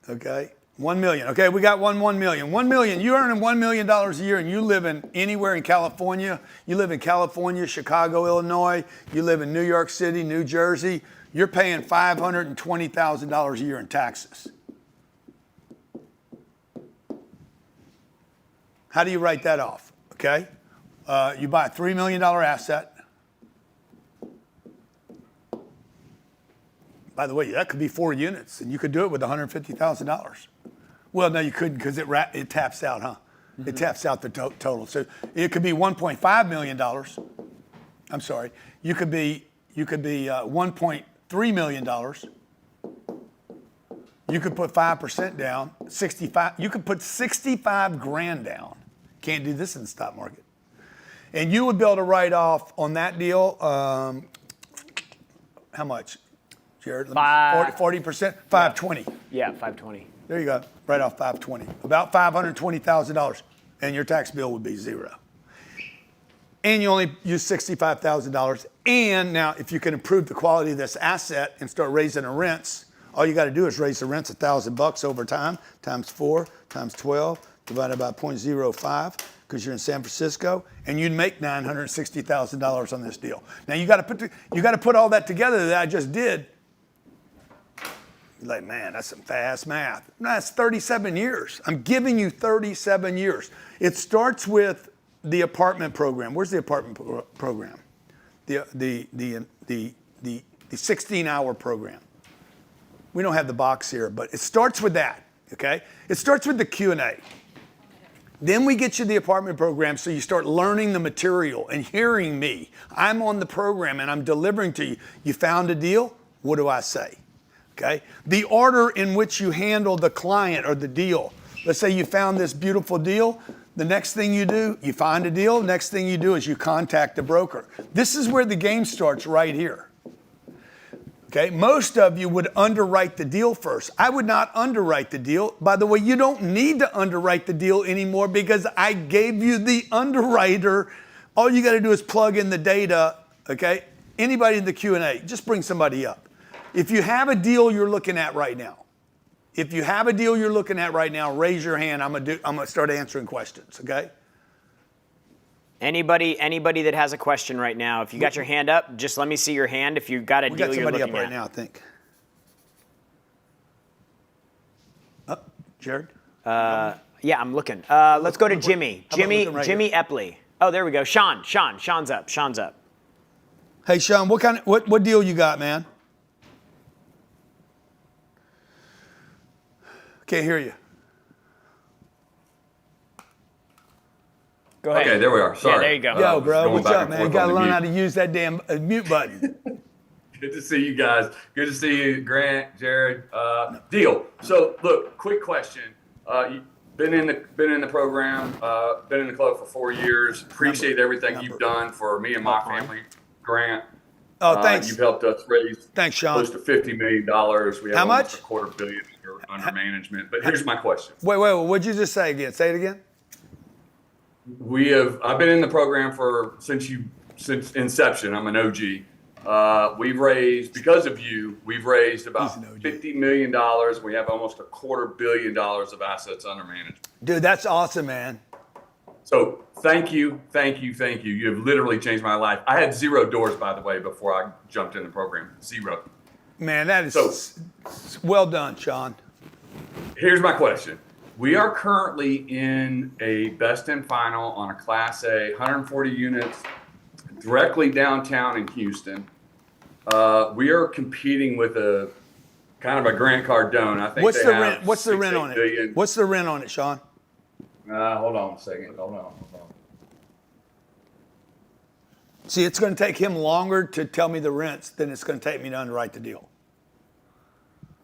Okay? 1 million. Okay, we got 1 million. 1 million. You earning $1 million a year and you live in anywhere in California. You live in California, Chicago, Illinois. You live in New York City, New Jersey. You're paying $520,000 a year in taxes. How do you write that off? Okay? You buy a $3 million asset. By the way, that could be 4 units, and you could do it with $150,000. Well, no, you couldn't because it taps out, huh? Mm-hmm. It taps out the total. So it could be $1.5 million. I'm sorry. You could be $1.3 million. You could put 5% down, 65. You could put 65 grand down. Can't do this in the stock market. And you would be able to write off on that deal, how much, Jared? 40%? 520. Yeah, 520. There you go. Write off 520. About $520,000. And your tax bill would be zero. And you only use $65,000. And now, if you can improve the quality of this asset and start raising the rents, all you got to do is raise the rents $1,000 over time, times 4, times 12, divided by 0.05, because you're in San Francisco, and you'd make $960,000 on this deal. Now you got to put all that together that I just did. You're like, man, that's some fast math. That's 37 years. I'm giving you 37 years. It starts with the apartment program. Where's the apartment program? The 16-hour program. We don't have the box here, but it starts with that, okay? It starts with the Q&A. Then we get you the apartment program so you start learning the material and hearing me. I'm on the program and I'm delivering to you. You found a deal? What do I say? Okay? The order in which you handle the client or the deal. Let's say you found this beautiful deal. The next thing you do, you find a deal. Next thing you do is you contact the broker. This is where the game starts right here. Okay, most of you would underwrite the deal first. I would not underwrite the deal. By the way, you don't need to underwrite the deal anymore because I gave you the underwriter. All you got to do is plug in the data, okay? Anybody in the Q&A, just bring somebody up. If you have a deal you're looking at right now, raise your hand. I'm gonna start answering questions, okay? Anybody that has a question right now, if you got your hand up, just let me see your hand if you've got a deal you're looking at. We got somebody up right now, I think. Jared? Yeah, I'm looking. Let's go to Jimmy. Jimmy Epley. Oh, there we go. Sean's up. Hey, Sean, what deal you got, man? Can't hear you. Go ahead. Okay, there we are. Sorry. Yeah, there you go. Yo, bro, what's up, man? You got to learn how to use that damn mute button. Good to see you guys. Good to see you, Grant, Jared. Deal. So, look, quick question. Been been in the program, been in the club for 4 years. Appreciate everything you've done for me and my family. Grant, Oh, thanks. you've helped us raise Thanks, Sean. close to $50 million. We have How almost much? a $250 million under management. But here's my question. Wait, what'd you just say again? Say it again. I've been in the program since inception. I'm an OG. We've raised, because of you, we've raised about $50 million. We have almost $250 million of assets under management. Dude, that's awesome, man. So thank you. You have literally changed my life. I had 0 doors, by the way, before I jumped in the program. 0. Man, that is well done, Sean. Here's my question. We are currently in a best and final on a Class A, 140 units, directly downtown in Houston. We are competing with a kind of a Grant Cardone. I think What's the rent? What's the rent on it? What's the rent on it, Sean? Hold on a second. Hold on. See, it's going to take him longer to tell me the rents than it's going to take me to underwrite the deal.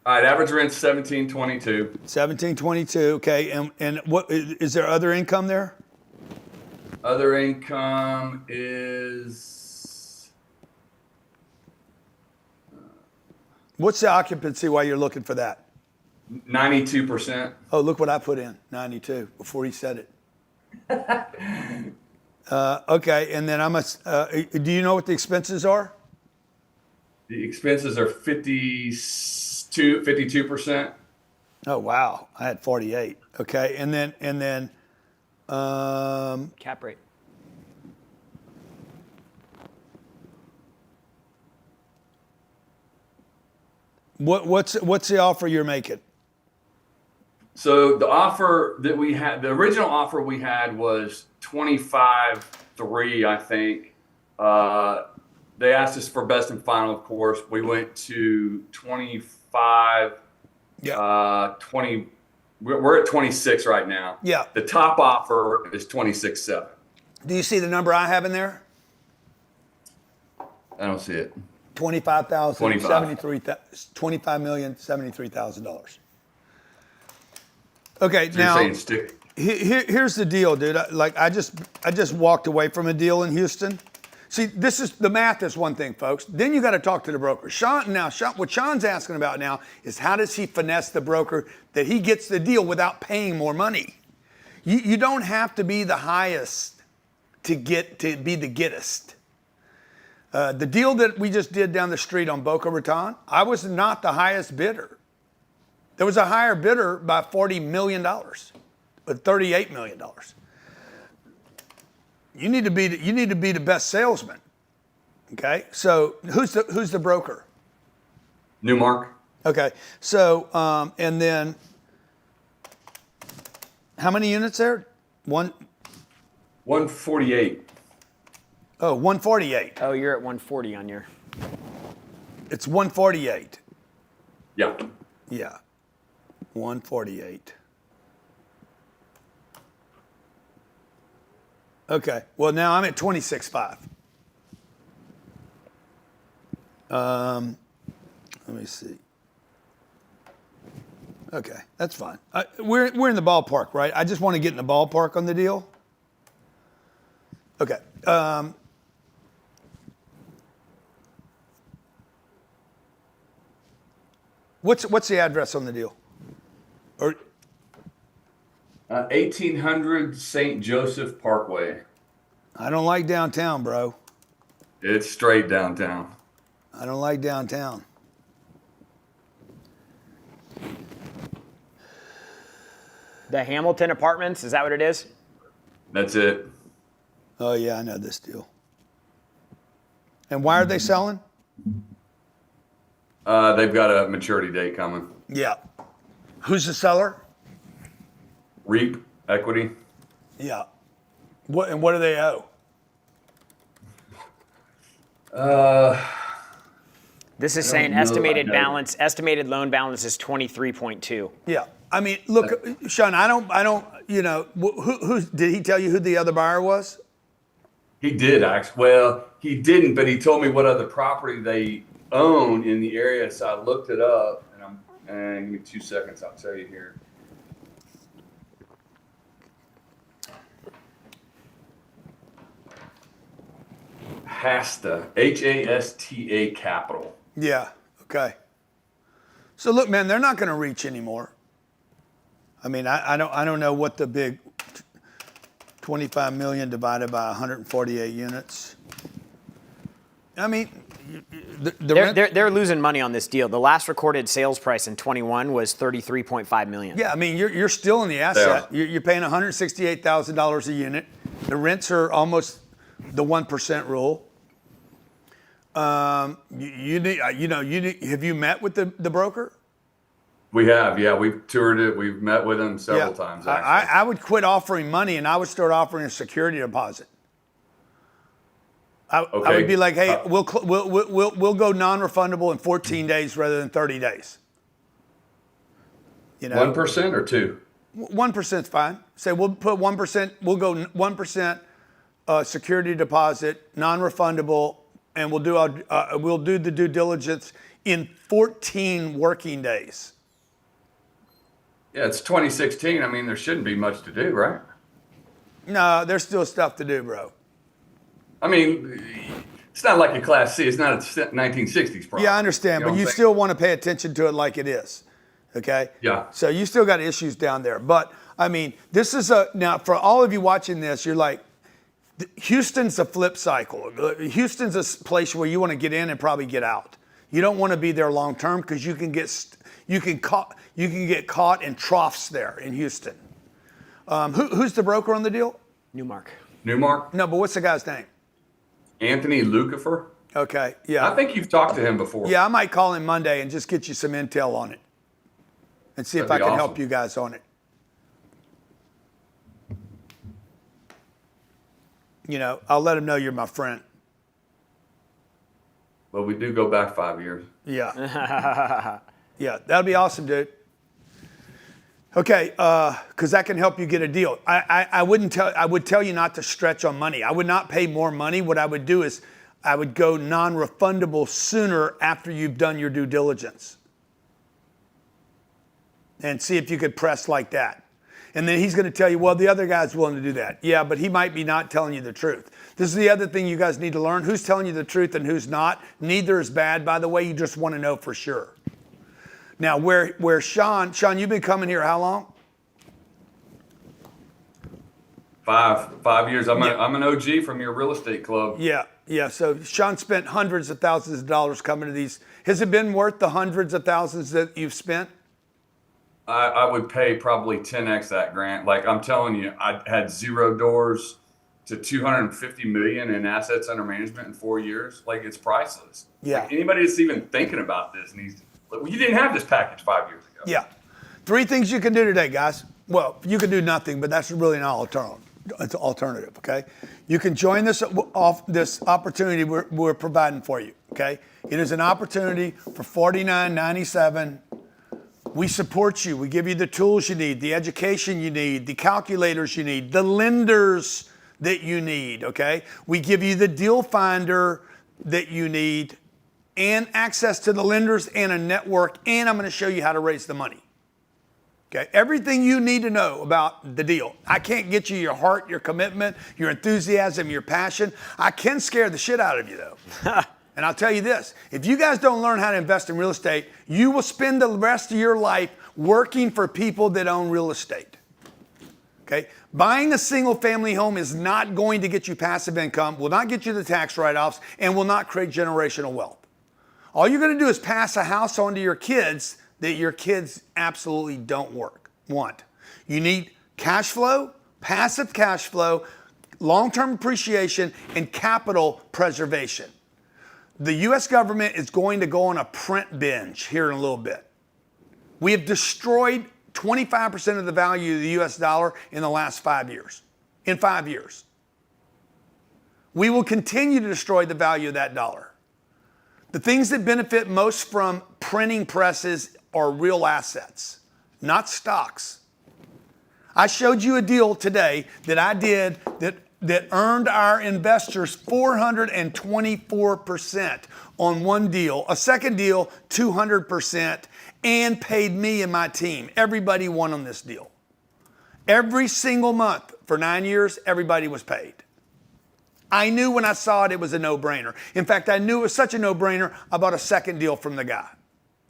All right, average rent's $1,722. $1,722. Okay, and what is there other income there? Other income is. What's the occupancy while you're looking for that? 92%. Oh, look what I put in, 92, before he said it. Okay, and then do you know what the expenses are? The expenses are 52%. Oh, wow, I had 48. Okay, and then cap rate. What's the offer you're making? So the offer that we had, the original offer we had was 25.3, I think. They asked us for best and final, of course. We went to 25. Yeah. 20. We're at 26 right now. Yeah. The top offer is 26.7. Do you see the number I have in there? I don't see it. $25,073,000. Okay, So now you're saying here's the deal, dude. I just walked away from a deal in Houston. See, the math is one thing, folks. Then you got to talk to the broker. Sean, what Sean's asking about now is how does he finesse the broker that he gets the deal without paying more money? You don't have to be the highest to be the gettest. The deal that we just did down the street on Boca Raton, I was not the highest bidder. There was a higher bidder by $40 million, but $38 million. You need to be the best salesman. Okay, so who's the broker? Newmark. Okay, so and then how many units there? 148. Oh, 148. Oh, you're at 140 on your. It's 148. Yeah. Yeah. 148. Okay. Well, now I'm at 26.5. Let me see. Okay, that's fine. We're in the ballpark, right? I just want to get in the ballpark on the deal. Okay. What's the address on the deal? Or 1800 St. Joseph Parkway. I don't like downtown, bro. It's straight downtown. I don't like downtown. The Hamilton Apartments, is that what it is? That's it. Oh yeah, I know this deal. And why are they selling? They've got a maturity date coming. Yeah. Who's the seller? REAP Equity. Yeah. What do they owe? This is saying estimated loan balance is 23.2. Yeah. I mean, look, Sean, I don't, you know, who did he tell you who the other buyer was? He did actually. Well, he didn't, but he told me what other property they own in the area. So I looked it up, and give me 2 seconds. I'll tell you here. Hasta, Hasta Capital. Yeah. Okay. So look, man, they're not going to reach anymore. I mean, I don't know what the big 25 million divided by 148 units. I mean, they're losing money on this deal. The last recorded sales price in 21 was $33.5 million. Yeah, I mean, you're still in the asset. You're paying $168,000 a unit. The rents are almost the 1% rule. Have you met with the broker? We have, yeah. We've toured it. We've met with him several times, actually. I would quit offering money and I would start offering a security deposit. I would be like, hey, we'll go non-refundable in 14 days rather than 30 days. 1% or 2%? 1% is fine. Say we'll put 1%. We'll go 1% security deposit, non-refundable, and we'll do the due diligence in 14 working days. Yeah, it's 2016. I mean, there shouldn't be much to do, right? No, there's still stuff to do, bro. I mean, it's not like a Class C. It's not a 1960s problem. Yeah, I understand, but you still want to pay attention to it like it is, okay? Yeah. So you still got issues down there. But, I mean, this is now for all of you watching this, you're like, Houston's a flip cycle. Houston's a place where you want to get in and probably get out. You don't want to be there long term because you can get caught in troughs there in Houston. Who's the broker on the deal? Newmark. Newmark? No, but what's the guy's name? Anthony Lucifer. Okay, yeah. I think you've talked to him before. Yeah, I might call him Monday and just get you some intel on it and see if I can help you guys on it. I'll let him know you're my friend. Well, we do go back 5 years. Yeah. Yeah, that'd be awesome, dude. Okay, because that can help you get a deal. I would tell you not to stretch on money. I would not pay more money. What I would do is I would go non-refundable sooner after you've done your due diligence. And see if you could press like that. And then he's going to tell you, well, the other guy's willing to do that. Yeah, but he might be not telling you the truth. This is the other thing you guys need to learn. Who's telling you the truth and who's not. Neither is bad, by the way. You just want to know for sure. Now, where Sean, you've been coming here how long? 5 years. I'm an OG from your real estate club. Yeah. So Sean spent hundreds of thousands of dollars coming to these. Has it been worth the hundreds of thousands that you've spent? I would pay probably 10x that, Grant. Like I'm telling you, I had 0 doors to 250 million in assets under management in 4 years. Like it's priceless. Yeah. Like, anybody that's even thinking about this needs. You didn't have this package 5 years ago. Yeah. 3 things you can do today, guys. Well, you can do nothing, but that's really an alternative. It's an alternative, okay? You can join this opportunity we're providing for you, okay? It is an opportunity for $49.97. We support you. We give you the tools you need, the education you need, the calculators you need, the lenders that you need, okay? We give you the deal finder that you need and access to the lenders and a network, and I'm going to show you how to raise the money. Okay, everything you need to know about the deal. I can't get you your heart, your commitment, your enthusiasm, your passion. I can scare the shit out of you though. And I'll tell you this, if you guys don't learn how to invest in real estate, you will spend the rest of your life working for people that own real estate. Okay, buying a single family home is not going to get you passive income, will not get you the tax write-offs, and will not create generational wealth. All you're going to do is pass a house on to your kids that your kids absolutely don't want. You need cash flow, passive cash flow, long-term appreciation, and capital preservation. The U.S. government is going to go on a print binge here in a little bit. We have destroyed 25% of the value of the U.S. dollar in the last 5 years. In 5 years. We will continue to destroy the value of that dollar. The things that benefit most from printing presses are real assets, not stocks. I showed you a deal today that I did that earned our investors 424% on one deal, a second deal 200%, and paid me and my team. Everybody won on this deal. Every single month for 9 years, everybody was paid. I knew when I saw it, it was a no-brainer. In fact, I knew it was such a no-brainer, I bought a second deal from the guy,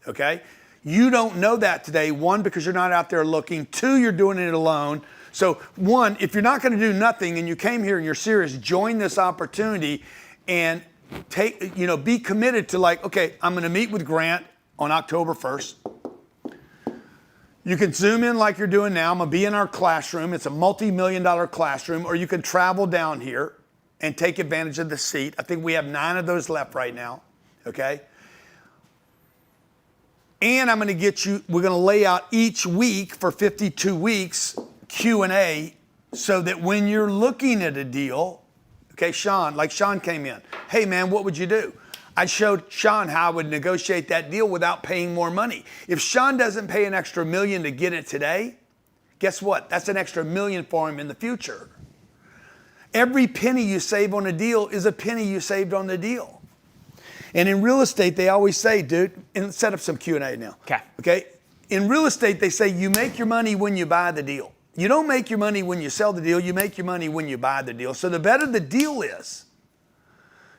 okay? You don't know that today. One, because you're not out there looking. Two, you're doing it alone. So one, if you're not going to do nothing and you came here and you're serious, join this opportunity and be committed to like, okay, I'm going to meet with Grant on October 1st. You can zoom in like you're doing now. I'm going to be in our classroom. It's a multi-million-dollar classroom, or you can travel down here and take advantage of the seat. I think we have 9 of those left right now, okay? And I'm going to get you, we're going to lay out each week for 52 weeks Q&A so that when you're looking at a deal, okay, Sean came in. Hey, man, what would you do? I showed Sean how I would negotiate that deal without paying more money. If Sean doesn't pay an extra $1 million to get it today, guess what? That's an extra $1 million for him in the future. Every penny you save on a deal is a penny you saved on the deal. And in real estate, they always say, dude, and set up some Q&A now. Okay? In real estate, they say you make your money when you buy the deal. You don't make your money when you sell the deal. You make your money when you buy the deal. So the better the deal is.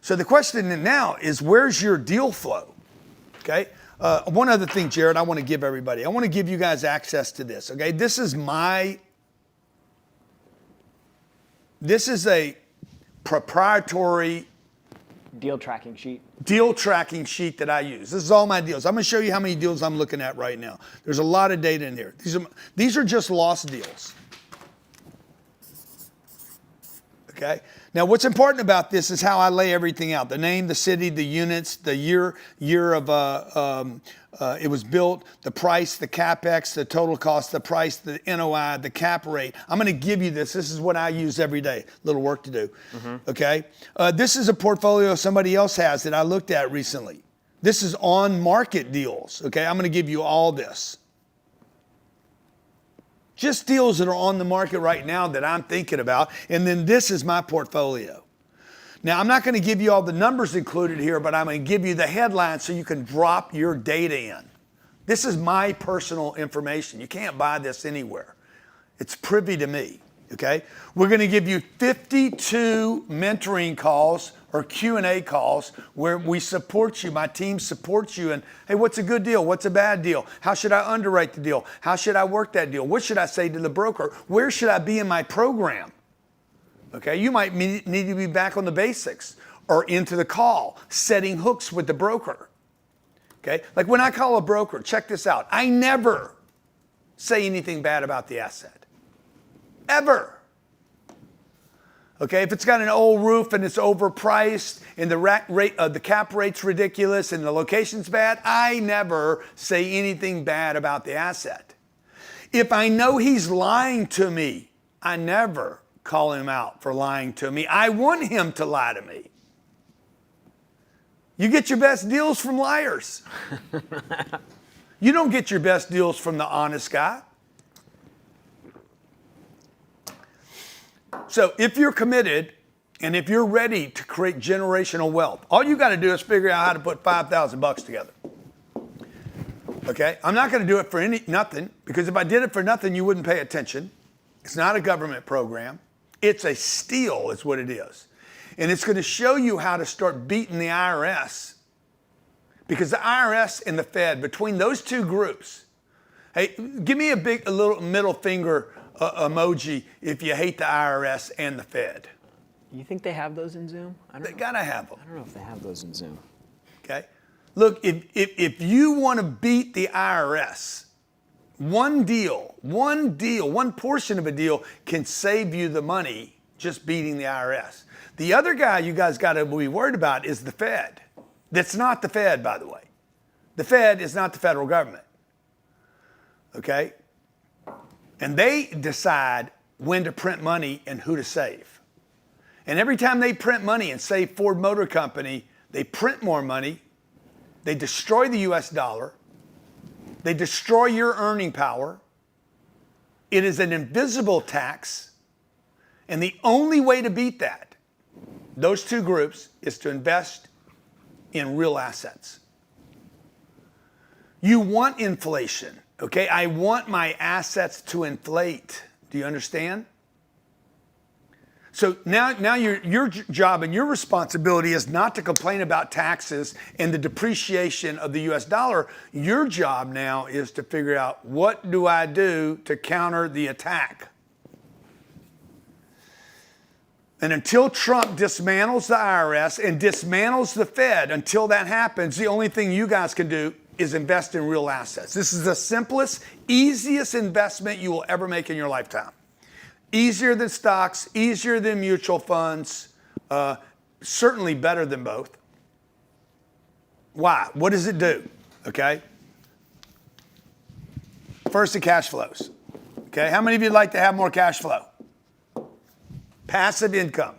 So the question now is, where's your deal flow? Okay? One other thing, Jared, I want to give everybody. I want to give you guys access to this. Okay? This is a proprietary deal tracking sheet that I use. This is all my deals. I'm going to show you how many deals I'm looking at right now. There's a lot of data in here. These are just lost deals. Okay? Now, what's important about this is how I lay everything out. The name, the city, the units, the year of it was built, the price, the CapEx, the total cost, the price, the NOI, the cap rate. I'm going to give you this. This is what I use every day. Little work to do. Okay? This is a portfolio somebody else has that I looked at recently. This is on market deals. Okay? I'm going to give you all this. Just deals that are on the market right now that I'm thinking about. And then this is my portfolio. Now, I'm not going to give you all the numbers included here, but I'm going to give you the headlines so you can drop your data in. This is my personal information. You can't buy this anywhere. It's privy to me, okay? We're going to give you 52 mentoring calls or Q&A calls where we support you. My team supports you. And, hey, what's a good deal? What's a bad deal? How should I underwrite the deal? How should I work that deal? What should I say to the broker? Where should I be in my program? Okay, you might need to be back on the basics or into the call, setting hooks with the broker. Okay, like when I call a broker, check this out. I never say anything bad about the asset. Ever. Okay, if it's got an old roof and it's overpriced and the cap rate's ridiculous and the location's bad, I never say anything bad about the asset. If I know he's lying to me, I never call him out for lying to me. I want him to lie to me. You get your best deals from liars. You don't get your best deals from the honest guy. So if you're committed and if you're ready to create generational wealth, all you got to do is figure out how to put $5,000 together. Okay? I'm not going to do it for nothing, because if I did it for nothing, you wouldn't pay attention. It's not a government program. It's a steal, is what it is. And it's going to show you how to start beating the IRS. Because the IRS and the Fed, between those two groups, hey, give me a little middle finger emoji if you hate the IRS and the Fed. You think they have those in Zoom? They got to have them. I don't know if they have those in Zoom. Okay? Look, if you want to beat the IRS, one portion of a deal can save you the money just beating the IRS. The other guy you guys got to be worried about is the Fed. That's not the Fed, by the way. The Fed is not the federal government. Okay? And they decide when to print money and who to save. And every time they print money and save Ford Motor Company, they print more money, they destroy the US dollar, they destroy your earning power. It is an invisible tax. And the only way to beat that, those two groups, is to invest in real assets. You want inflation, okay? I want my assets to inflate. Do you understand? So now your job and your responsibility is not to complain about taxes and the depreciation of the US dollar. Your job now is to figure out, what do I do to counter the attack? And until Trump dismantles the IRS and dismantles the Fed, until that happens, the only thing you guys can do is invest in real assets. This is the simplest, easiest investment you will ever make in your lifetime. Easier than stocks, easier than mutual funds, certainly better than both. Why? What does it do? Okay. First, the cash flows. Okay. How many of you would like to have more cash flow? Passive income.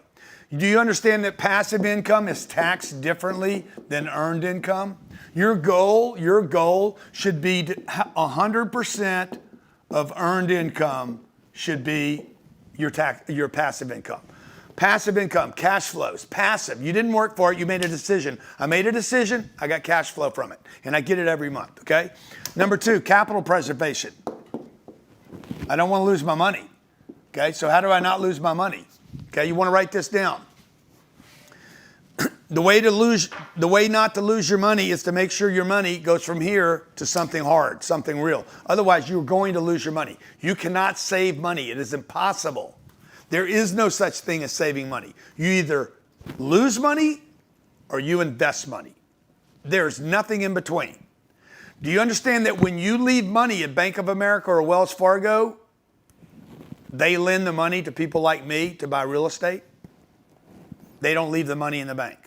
Do you understand that passive income is taxed differently than earned income? Your goal should be 100% of earned income should be your passive income. Passive income, cash flows, passive. You didn't work for it, you made a decision. I made a decision, I got cash flow from it, and I get it every month, okay? Number 2, capital preservation. I don't want to lose my money, okay? So how do I not lose my money? Okay, you want to write this down. The way not to lose your money is to make sure your money goes from here to something hard, something real. Otherwise, you're going to lose your money. You cannot save money. It is impossible. There is no such thing as saving money. You either lose money or you invest money. There's nothing in between. Do you understand that when you leave money at Bank of America or Wells Fargo, they lend the money to people like me to buy real estate? They don't leave the money in the bank.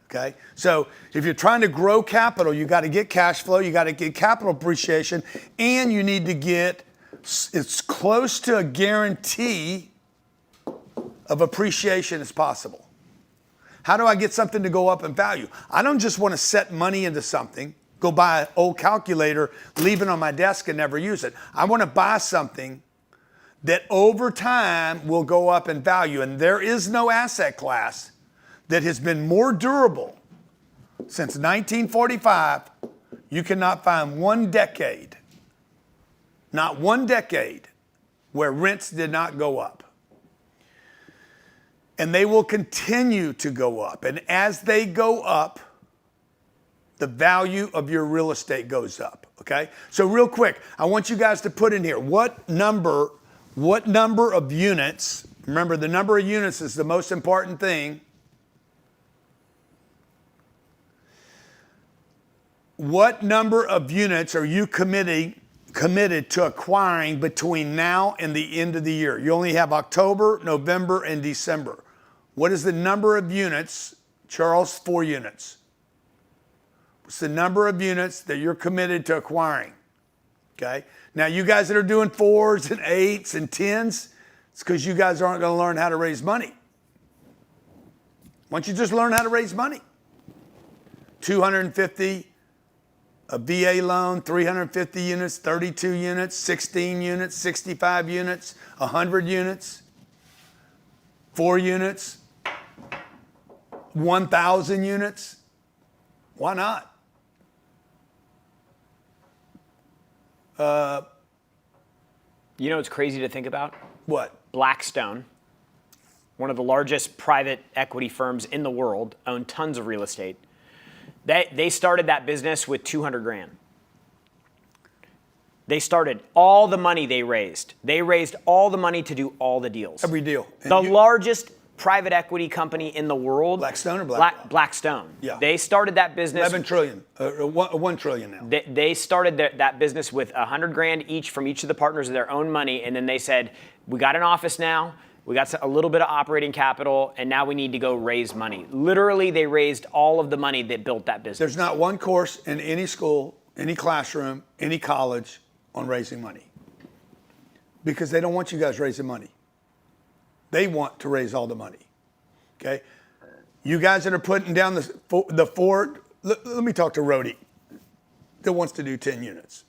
Okay? So if you're trying to grow capital, you got to get cash flow, you got to get capital appreciation, and you need to get as close to a guarantee of appreciation as possible. How do I get something to go up in value? I don't just want to set money into something, go buy an old calculator, leave it on my desk and never use it. I want to buy something that over time will go up in value. And there is no asset class that has been more durable since 1945. You cannot find one decade, not one decade, where rents did not go up. And they will continue to go up. And as they go up, the value of your real estate goes up, okay? So real quick, I want you guys to put in here, what number of units, remember the number of units is the most important thing. What number of units are you committed to acquiring between now and the end of the year? You only have October, November, and December. What is the number of units? Charles, 4 units. What's the number of units that you're committed to acquiring? Okay. Now, you guys that are doing 4s and 8s and 10s, it's because you guys aren't going to learn how to raise money. Why don't you just learn how to raise money? 250, a VA loan, 350 units, 32 units, 16 units, 65 units, 100 units, 4 units, 1,000 units. Why not? You know what's crazy to think about? What? Blackstone, one of the largest private equity firms in the world, own tons of real estate. They started that business with 200 grand. They started all the money they raised. They raised all the money to do all the deals. Every deal. The largest private equity company in the world. Blackstone or BlackRock? Blackstone. Yeah. They started that business. 11 trillion, 1 trillion now. They started that business with 100 grand each from each of the partners of their own money. And then they said, we got an office now. We got a little bit of operating capital, and now we need to go raise money. Literally, they raised all of the money that built that business. There's not one course in any school, any classroom, any college on raising money. Because they don't want you guys raising money. They want to raise all the money, okay? You guys that are putting down the Ford, let me talk to Rhodey that wants to do 10 units.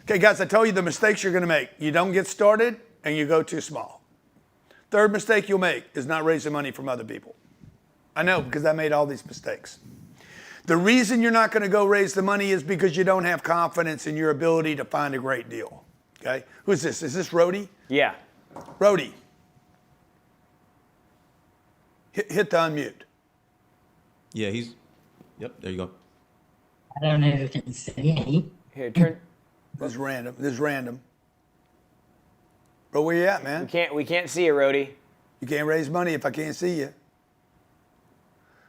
Okay, guys, I tell you the mistakes you're gonna make. You don't get started and you go too small. Third mistake you'll make is not raising money from other people. I know, because I made all these mistakes. The reason you're not gonna go raise the money is because you don't have confidence in your ability to find a great deal, okay? Who's this? Is this Rhodey? Yeah. Rhodey. Hit the unmute. Yeah, he's. Yep, there you go. I don't know if you can see me. Here, turn. This is random. This is random. Bro, where you at, man? We can't see you, Rhodey. You can't raise money if I can't see you.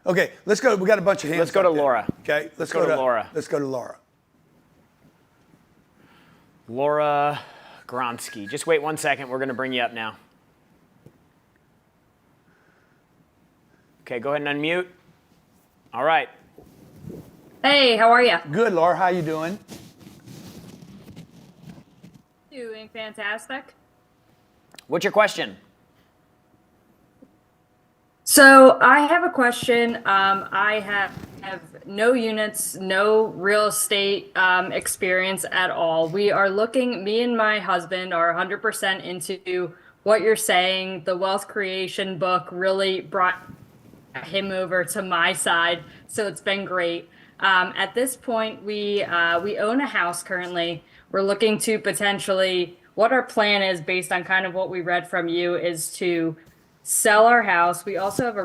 Okay, let's go. We got a bunch of hands. Let's go to up there. Laura. Okay, let's go to Laura. Let's go to Laura. Laura Gronsky. Just wait 1 second. We're going to bring you up now. Okay, go ahead and unmute. All right. Hey, how are you? Good, Laura. How you doing? Doing fantastic. What's your question? So I have a question. I have no units, no real estate experience at all. We are looking, me and my husband are 100% into what you're saying. The wealth creation book really brought him over to my side, so it's been great. At this point, we own a house currently. We're looking to potentially, what our plan is based on kind of what we read from you is to sell our house. We also have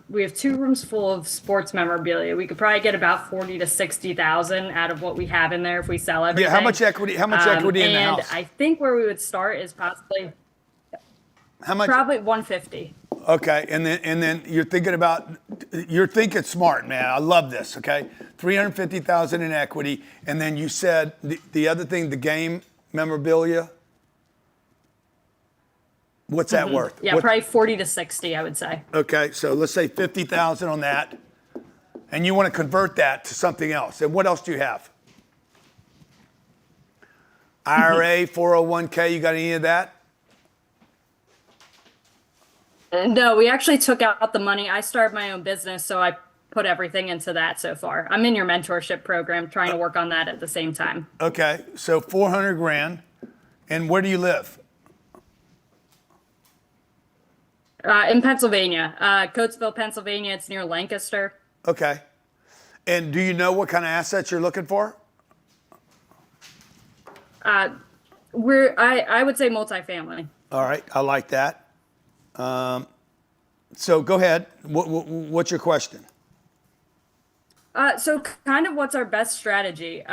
we have 2 rooms full of sports memorabilia. We could probably get about 40 to 60,000 out of what we have in there if we sell everything. Yeah, how much equity in the house? And I think where we would start is possibly How much? probably 150. Okay, and then you're thinking smart, man. I love this. Okay, 350,000 in equity, and then you said the other thing, the game memorabilia. What's that worth? Yeah, probably 40 to 60, I would say. Okay, so let's say 50,000 on that, and you want to convert that to something else. And what else do you have? IRA, 401k. You got any of that? No, we actually took out the money. I started my own business, so I put everything into that so far. I'm in your mentorship program, trying to work on that at the same time. Okay, so 400 grand. And where do you live? In Pennsylvania, Coatesville, Pennsylvania. It's near Lancaster. Okay. And do you know what kind of assets you're looking for? I would say multifamily. All right, I like that. So go ahead. What's your question? So kind of what's our best strategy?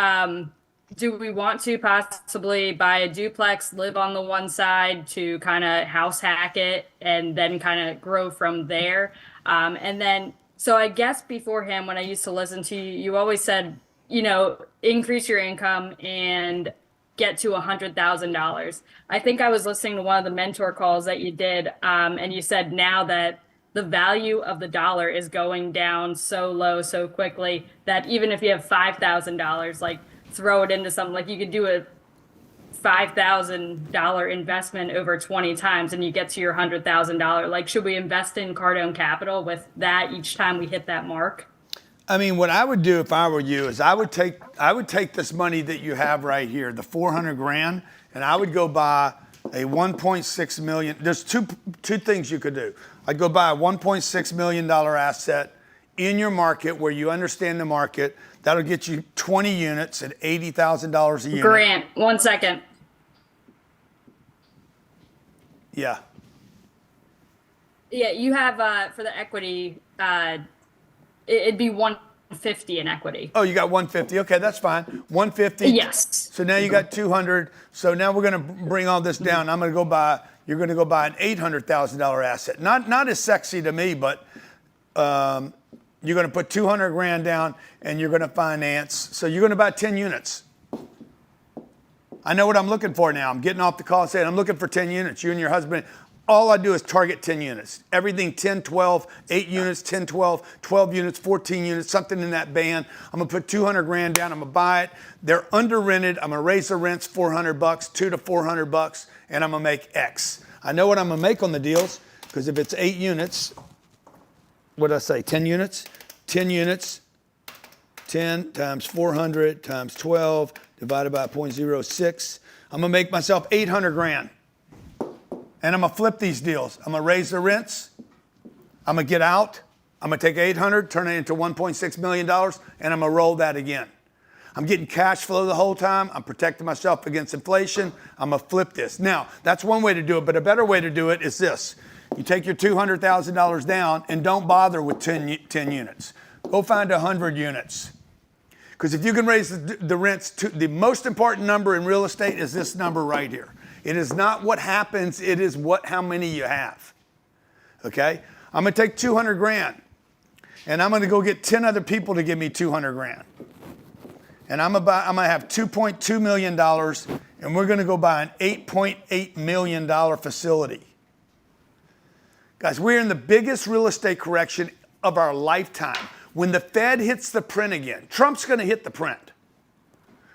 Do we want to possibly buy a duplex, live on the one side to kind of house hack it and then kind of grow from there? And then, so I guess beforehand, when I used to listen to you, you always said, increase your income and get to $100,000. I think I was listening to one of the mentor calls that you did, and you said now that the value of the dollar is going down so low so quickly that even if you have $5,000, like throw it into something, like you could do a $5,000 investment over 20 times and you get to your $100,000. Like, should we invest in Cardone Capital with that each time we hit that mark? I mean, what I would do if I were you is I would take this money that you have right here, the 400 grand, and I would go buy a 1.6 million. There's two things you could do. I'd go buy a $1.6 million asset in your market where you understand the market. That'll get you 20 units at $80,000 a unit. Grant, 1 second. Yeah. Yeah, you have for the equity, it'd be 150 in equity. Oh, you got 150. Okay, that's fine. 150. Yes. So now you got 200. So now we're going to bring all this down. You're going to go buy an $800,000 asset. Not as sexy to me, but you're going to put 200 grand down and you're going to finance. So you're going to buy 10 units. I know what I'm looking for now. I'm getting off the call and saying, I'm looking for 10 units. You and your husband. All I do is target 10 units. Everything 10, 12, 8 units, 10, 12, 12 units, 14 units, something in that band. I'm gonna put 200 grand down. I'm gonna buy it. They're under rented. I'm gonna raise the rents $400, $200 to $400, and I'm gonna make X. I know what I'm gonna make on the deals because if it's 8 units, what did I say? 10 units? 10 units, 10 times 400 times 12 divided by 0.06. I'm gonna make myself 800 grand. And I'm gonna flip these deals. I'm gonna raise the rents. I'm gonna get out. I'm gonna take 800, turn it into $1.6 million, and I'm gonna roll that again. I'm getting cash flow the whole time. I'm protecting myself against inflation. I'm gonna flip this. Now, that's one way to do it, but a better way to do it is this. You take your $200,000 down and don't bother with 10 units. Go find 100 units. Because if you can raise the rents to the most important number in real estate is this number right here. It is not what happens, it is how many you have. Okay? I'm gonna take 200 grand and I'm gonna go get 10 other people to give me 200 grand. And I'm gonna have $2.2 million and we're gonna go buy an $8.8 million facility. Guys, we're in the biggest real estate correction of our lifetime. When the Fed hits the print again, Trump's gonna hit the print.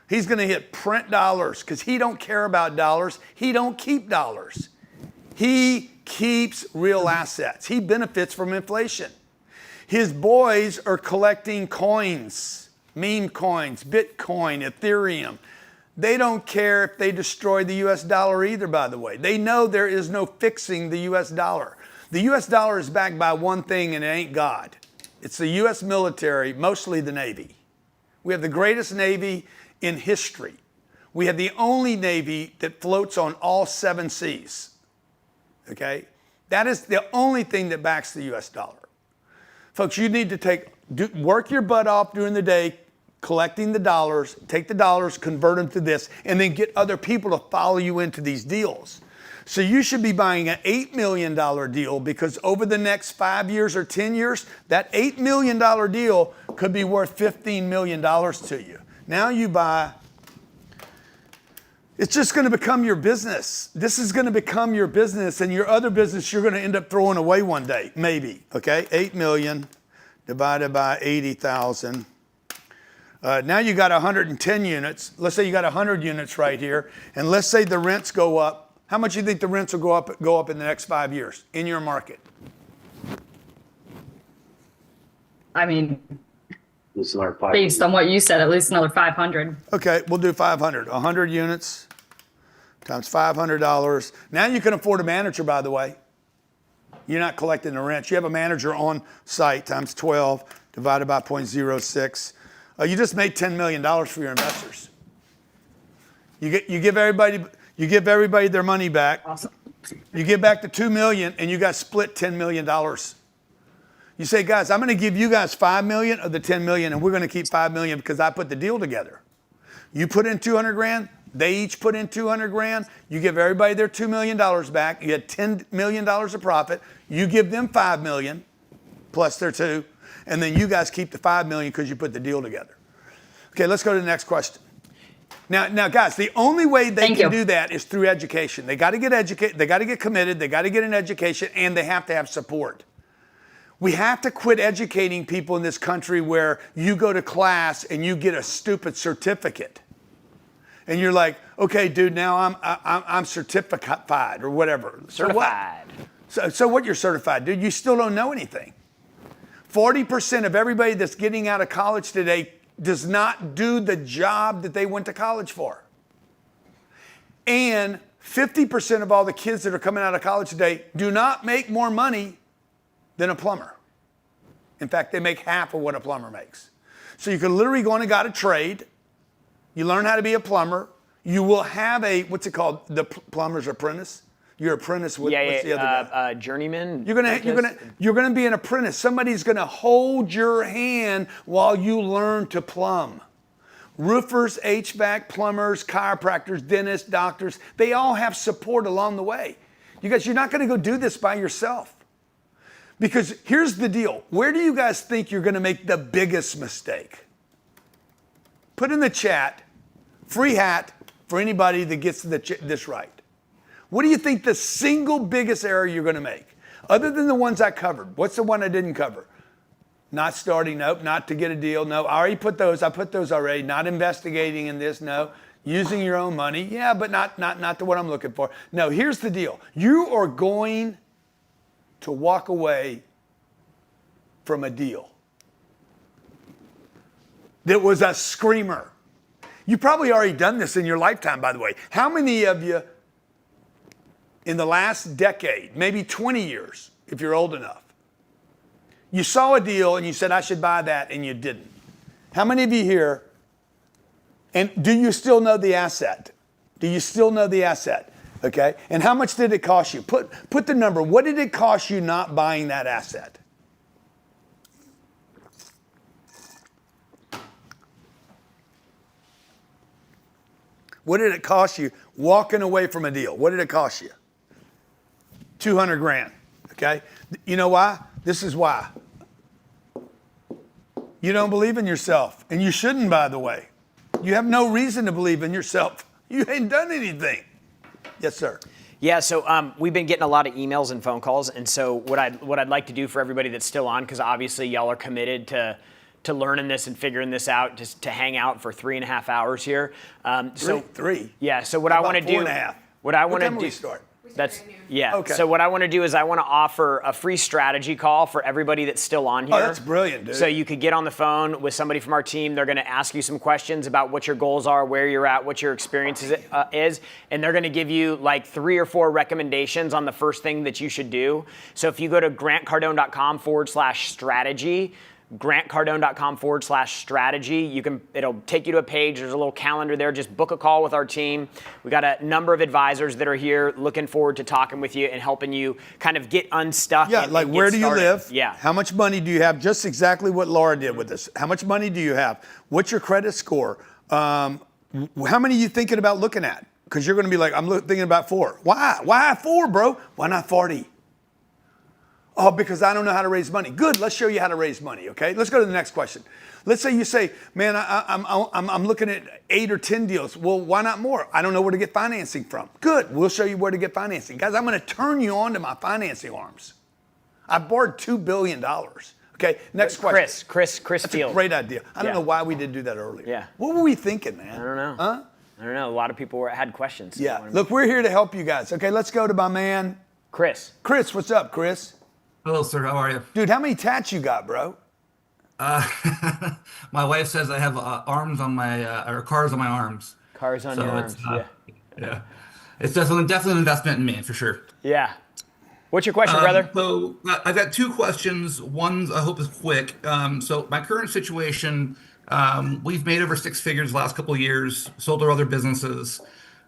He's gonna hit print dollars because he don't care about dollars. He don't keep dollars. He keeps real assets. He benefits from inflation. His boys are collecting coins, meme coins, Bitcoin, Ethereum. They don't care if they destroy the US dollar either, by the way. They know there is no fixing the US dollar. The US dollar is backed by one thing and it ain't God. It's the US military, mostly the Navy. We have the greatest Navy in history. We have the only Navy that floats on all 7 seas. Okay? That is the only thing that backs the US dollar. Folks, you need to work your butt off during the day collecting the dollars, take the dollars, convert them to this, and then get other people to follow you into these deals. So you should be buying an $8 million deal because over the next 5 years or 10 years, that $8 million deal could be worth $15 million to you. Now you buy, it's just going to become your business. This is going to become your business, and your other business you're going to end up throwing away one day, maybe, okay? 8 million divided by 80,000. Now you got 110 units. Let's say you got 100 units right here, and let's say the rents go up. How much do you think the rents will go up in the next 5 years in your market? I mean, based on what you said, at least another 500. Okay, we'll do 500. 100 units times $500. Now you can afford a manager, by the way. You're not collecting the rent. You have a manager on site times 12 divided by 0.06. You just made $10 million for your investors. You give everybody their money back. Awesome. You give back the $2 million, and you guys split $10 million. You say, guys, I'm going to give you guys $5 million of the $10 million, and we're going to keep $5 million because I put the deal together. You put in 200 grand. They each put in 200 grand. You give everybody their $2 million back. You had $10 million of profit. You give them $5 million plus their 2, and then you guys keep the $5 million because you put the deal together. Okay, let's go to the next question. Now, guys, the only way they can do that is through education. They got to get educated. They got to get committed. They got to get an education, and they have to have support. We have to quit educating people in this country where you go to class and you get a stupid certificate, and you're like, okay, dude, now I'm certified or whatever. Certified. So what? You're certified, dude. You still don't know anything. 40% of everybody that's getting out of college today does not do the job that they went to college for. And 50% of all the kids that are coming out of college today do not make more money than a plumber. In fact, they make half of what a plumber makes. So you can literally go on and got a trade. You learn how to be a plumber. You will have what's it called? The plumber's apprentice. Your apprentice. What's the other guy? Journeyman. You're gonna be an apprentice. Somebody's gonna hold your hand while you learn to plumb. Roofers, HVAC, plumbers, chiropractors, dentists, doctors, they all have support along the way. You guys, you're not gonna go do this by yourself. Because here's the deal. Where do you guys think you're gonna make the biggest mistake? Put in the chat, free hat for anybody that gets this right. What do you think the single biggest error you're going to make? Other than the ones I covered. What's the one I didn't cover? Not starting, nope. Not to get a deal, no. I already put those. I put those already. Not investigating in this, no. Using your own money, yeah, but not the one I'm looking for. No, here's the deal. You are going to walk away from a deal that was a screamer. You've probably already done this in your lifetime, by the way. How many of you in the last decade, maybe 20 years, if you're old enough, you saw a deal and you said, I should buy that, and you didn't? How many of you here, and do you still know the asset? Do you still know the asset? Okay? And how much did it cost you? Put the number. What did it cost you not buying that asset? What did it cost you walking away from a deal? What did it cost you? 200 grand. Okay? You know why? This is why. You don't believe in yourself. And you shouldn't, by the way. You have no reason to believe in yourself. You ain't done anything. Yes, sir. Yeah, so we've been getting a lot of emails and phone calls, and so what I'd like to do for everybody that's still on, because obviously y'all are committed to learning this and figuring this out, just to hang out for 3.5 hours here. Three? Yeah. So what I want to do? 4.5. What I want to What time do? we start? That's yeah. Okay. So what I want to do is I want to offer a free strategy call for everybody that's still on here. Oh, that's brilliant, dude. So you could get on the phone with somebody from our team. They're going to ask you some questions about what your goals are, where you're at, what your experience is, and they're going to give you like 3 or 4 recommendations on the first thing that you should do. So if you go to grantcardone.com/strategy, grantcardone.com/strategy. It'll take you to a page. There's a little calendar there. Just book a call with our team. We got a number of advisors that are here looking forward to talking with you and helping you kind of get unstuck. Yeah, like where do you live? Yeah. How much money do you have? Just exactly what Laura did with this. How much money do you have? What's your credit score? How many are you thinking about looking at? Because you're going to be like, I'm thinking about 4. Why? Why 4, bro? Why not 40? Oh, because I don't know how to raise money. Good, let's show you how to raise money, okay? Let's go to the next question. Let's say you say, man, I'm looking at 8 or 10 deals. Well, why not more? I don't know where to get financing from. Good, we'll show you where to get financing. Guys, I'm gonna turn you on to my financing arms. I borrowed $2 billion. Okay, next question. Chris That's Field. a great idea. I don't know why we didn't do that earlier. Yeah. What were we thinking, man? I don't know. Huh? I don't know. A lot of people had questions. Yeah, look, we're here to help you guys. Okay, let's go to my man. Chris. Chris, what's up, Chris? Hello, sir. How are you? Dude, how many tats you got, bro? My wife says I have arms on my, or cars on my arms. Cars on your arms, yeah. It's definitely an investment in me, for sure. Yeah. What's your question, brother? So I've got 2 questions. One I hope is quick. So my current situation, we've made over 6 figures the last couple of years, sold our other businesses,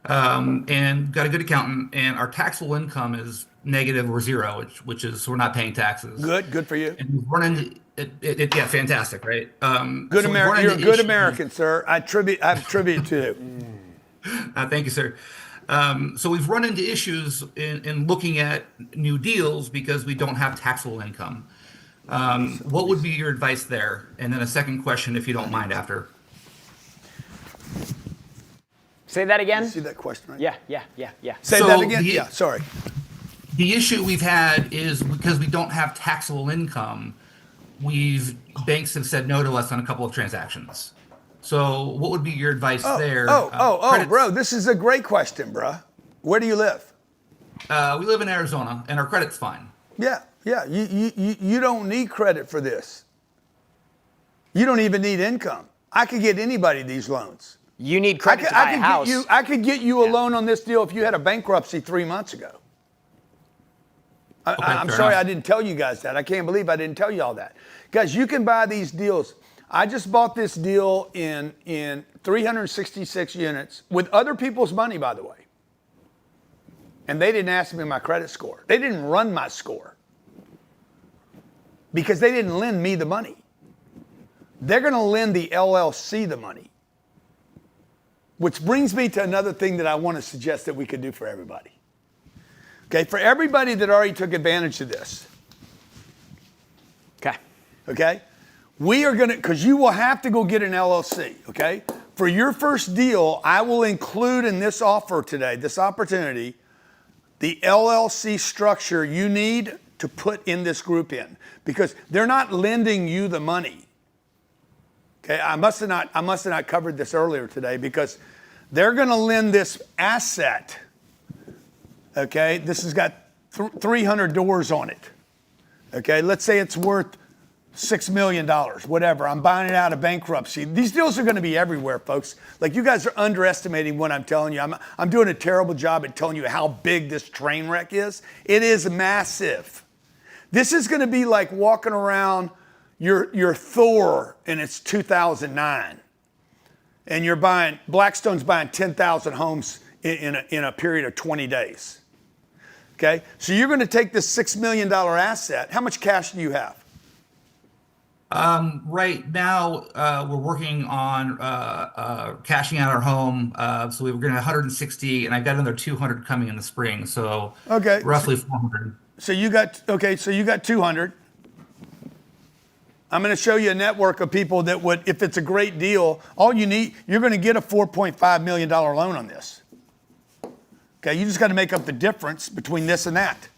and got a good accountant, and our taxable income is negative or 0, which is we're not paying taxes. Good for you. And we've run into it, yeah, fantastic, right? Good American. You're a good American, sir. I have tribute to you. Thank you, sir. So we've run into issues in looking at new deals because we don't have taxable income. What would be your advice there? And then a second question, if you don't mind, after. Say that again. You see that question, right? Yeah. Say that again. Yeah, sorry. The issue we've had is because we don't have taxable income, banks have said no to us on a couple of transactions. So what would be your advice there? Bro, this is a great question, bro. Where do you live? We live in Arizona, and our credit's fine. Yeah. You don't need credit for this. You don't even need income. I could get anybody these loans. You need credit to buy a house. I could get you a loan on this deal if you had a bankruptcy 3 months ago. I'm sorry I didn't tell you guys that. I can't believe I didn't tell you all that. Guys, you can buy these deals. I just bought this deal in 366 units with other people's money, by the way. And they didn't ask me my credit score. They didn't run my score because they didn't lend me the money. They're going to lend the LLC the money. Which brings me to another thing that I want to suggest that we could do for everybody. Okay, for everybody that already took advantage of this. Okay? We are going to, because you will have to go get an LLC, okay? For your first deal, I will include in this offer today, this opportunity, the LLC structure you need to put in this group in. Because they're not lending you the money. Okay, I must have not covered this earlier today because they're going to lend this asset. Okay, this has got 300 doors on it. Okay, let's say it's worth $6 million, whatever. I'm buying it out of bankruptcy. These deals are going to be everywhere, folks. Like, you guys are underestimating what I'm telling you. I'm doing a terrible job at telling you how big this train wreck is. It is massive. This is going to be like walking around your Thor and it's 2009. And Blackstone's buying 10,000 homes in a period of 20 days. Okay, so you're going to take this $6 million asset. How much cash do you have? Right now, we're working on cashing out our home. So we were getting 160, and I've got another 200 coming in the spring. So Okay, roughly 400. So you got 200. I'm going to show you a network of people that would, if it's a great deal, all you need, you're going to get a $4.5 million loan on this. Okay, you just got to make up the difference between this and that.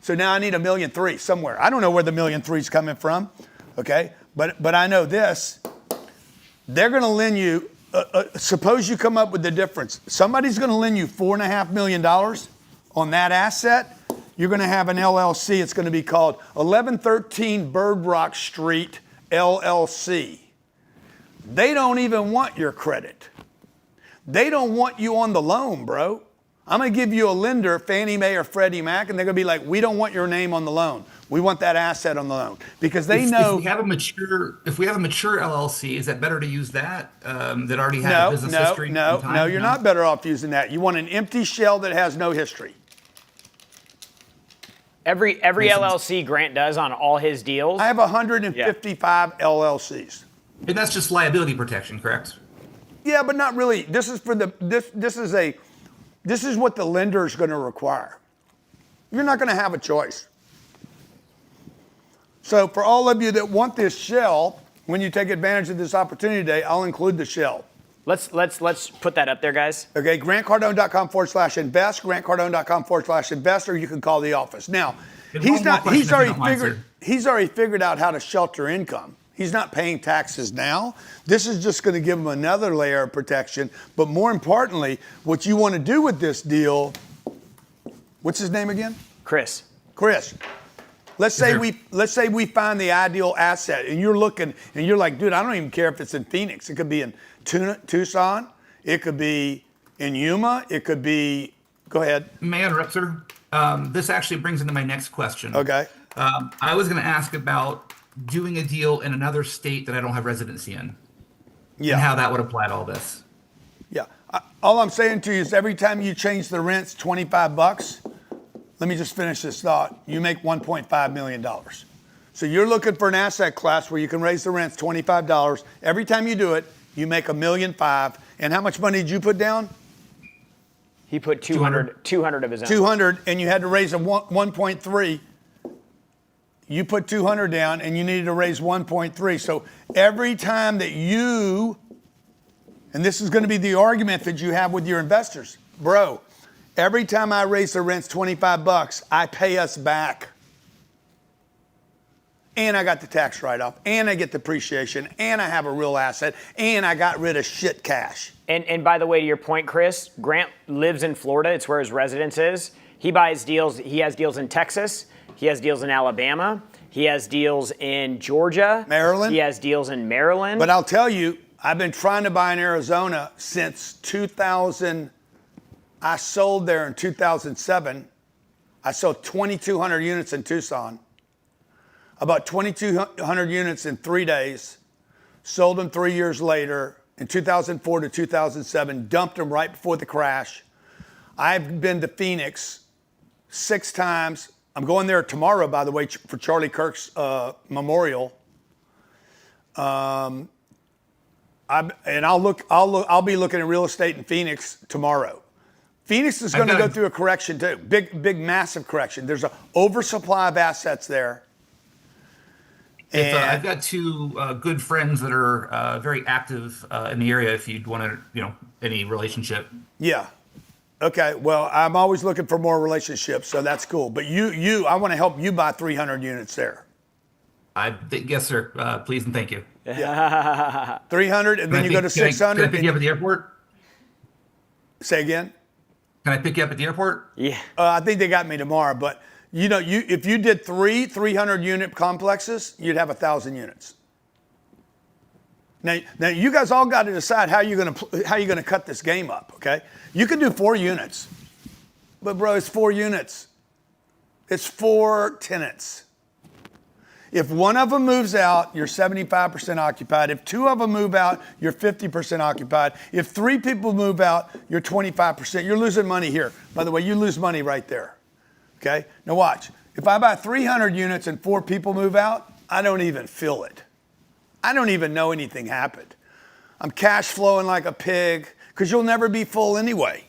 So now I need $1.3 million somewhere. I don't know where the $1.3 million is coming from. Okay, but I know this. They're going to lend you. Suppose you come up with the difference. Somebody's going to lend you $4.5 million on that asset. You're going to have an LLC. It's going to be called 1113 Bird Rock Street LLC. They don't even want your credit. They don't want you on the loan, bro. I'm going to give you a lender, Fannie Mae or Freddie Mac, and they're going to be like, we don't want your name on the loan. We want that asset on the loan because they know. If we have a mature LLC, is that better to use that that already has a business history? No, you're not better off using that. You want an empty shell that has no history. Every LLC Grant does on all his deals. I have 155 LLCs. And that's just liability protection, correct? Yeah, but not really. This is for this is what the lender is going to require. You're not going to have a choice. So for all of you that want this shell, when you take advantage of this opportunity today, I'll include the shell. Let's put that up there, guys. Okay, grantcardone.com/invest, grantcardone.com/invest, or you can call the office. Now, he's already figured out how to shelter income. He's not paying taxes now. This is just going to give him another layer of protection. But more importantly, what you want to do with this deal, what's his name again? Chris. Let's say we find the ideal asset, and you're looking, and you're like, dude, I don't even care if it's in Phoenix. It could be in Tucson. It could be in Yuma. It could be. Go ahead. May I interrupt, sir? This actually brings into my next question. Okay. I was going to ask about doing a deal in another state that I don't have residency in. Yeah. And how that would apply to all this. Yeah. All I'm saying to you is every time you change the rents $25. Let me just finish this thought. You make $1.5 million. So you're looking for an asset class where you can raise the rents $25. Every time you do it, you make $1.5 million. And how much money did you put down? He put 200 of his own. 200, and you had to raise a 1.3. You put 200 down, and you needed to raise 1.3. So every time that you, and this is going to be the argument that you have with your investors, bro. Every time I raise the rents $25, I pay us back. And I got the tax write-off, and I get depreciation, and I have a real asset, and I got rid of shit cash. And by the way, to your point, Chris, Grant lives in Florida. It's where his residence is. He buys deals. He has deals in Texas. He has deals in Alabama. He has deals in Georgia. Maryland. He has deals in Maryland. But I'll tell you, I've been trying to buy in Arizona since 2000. I sold there in 2007. I sold 2,200 units in Tucson. About 2,200 units in 3 days. Sold them 3 years later in 2004 to 2007. Dumped them right before the crash. I've been to Phoenix 6 times. I'm going there tomorrow, by the way, for Charlie Kirk's memorial. I'll be looking at real estate in Phoenix tomorrow. Phoenix is going to go through a correction too, big, massive correction. There's an oversupply of assets there. And I've got 2 good friends that are very active in the area. If you'd want to, any relationship. Yeah. Okay. Well, I'm always looking for more relationships, so that's cool. But I want to help you buy 300 units there. Yes, sir. Please and thank you. Yeah. 300, and then you go to 600. Can I pick you up at the airport? Say again. Can I pick you up at the airport? Yeah. I think they got me tomorrow, but if you did 300 unit complexes, you'd have 1,000 units. Now you guys all got to decide how you're gonna cut this game up. Okay, you can do 4 units, but bro, it's 4 units. It's 4 tenants. If one of them moves out, you're 75% occupied. If two of them move out, you're 50% occupied. If three people move out, you're 25%. You're losing money here. By the way, you lose money right there. Okay? Now watch. If I buy 300 units and 4 people move out, I don't even feel it. I don't even know anything happened. I'm cash flowing like a pig because you'll never be full anyway.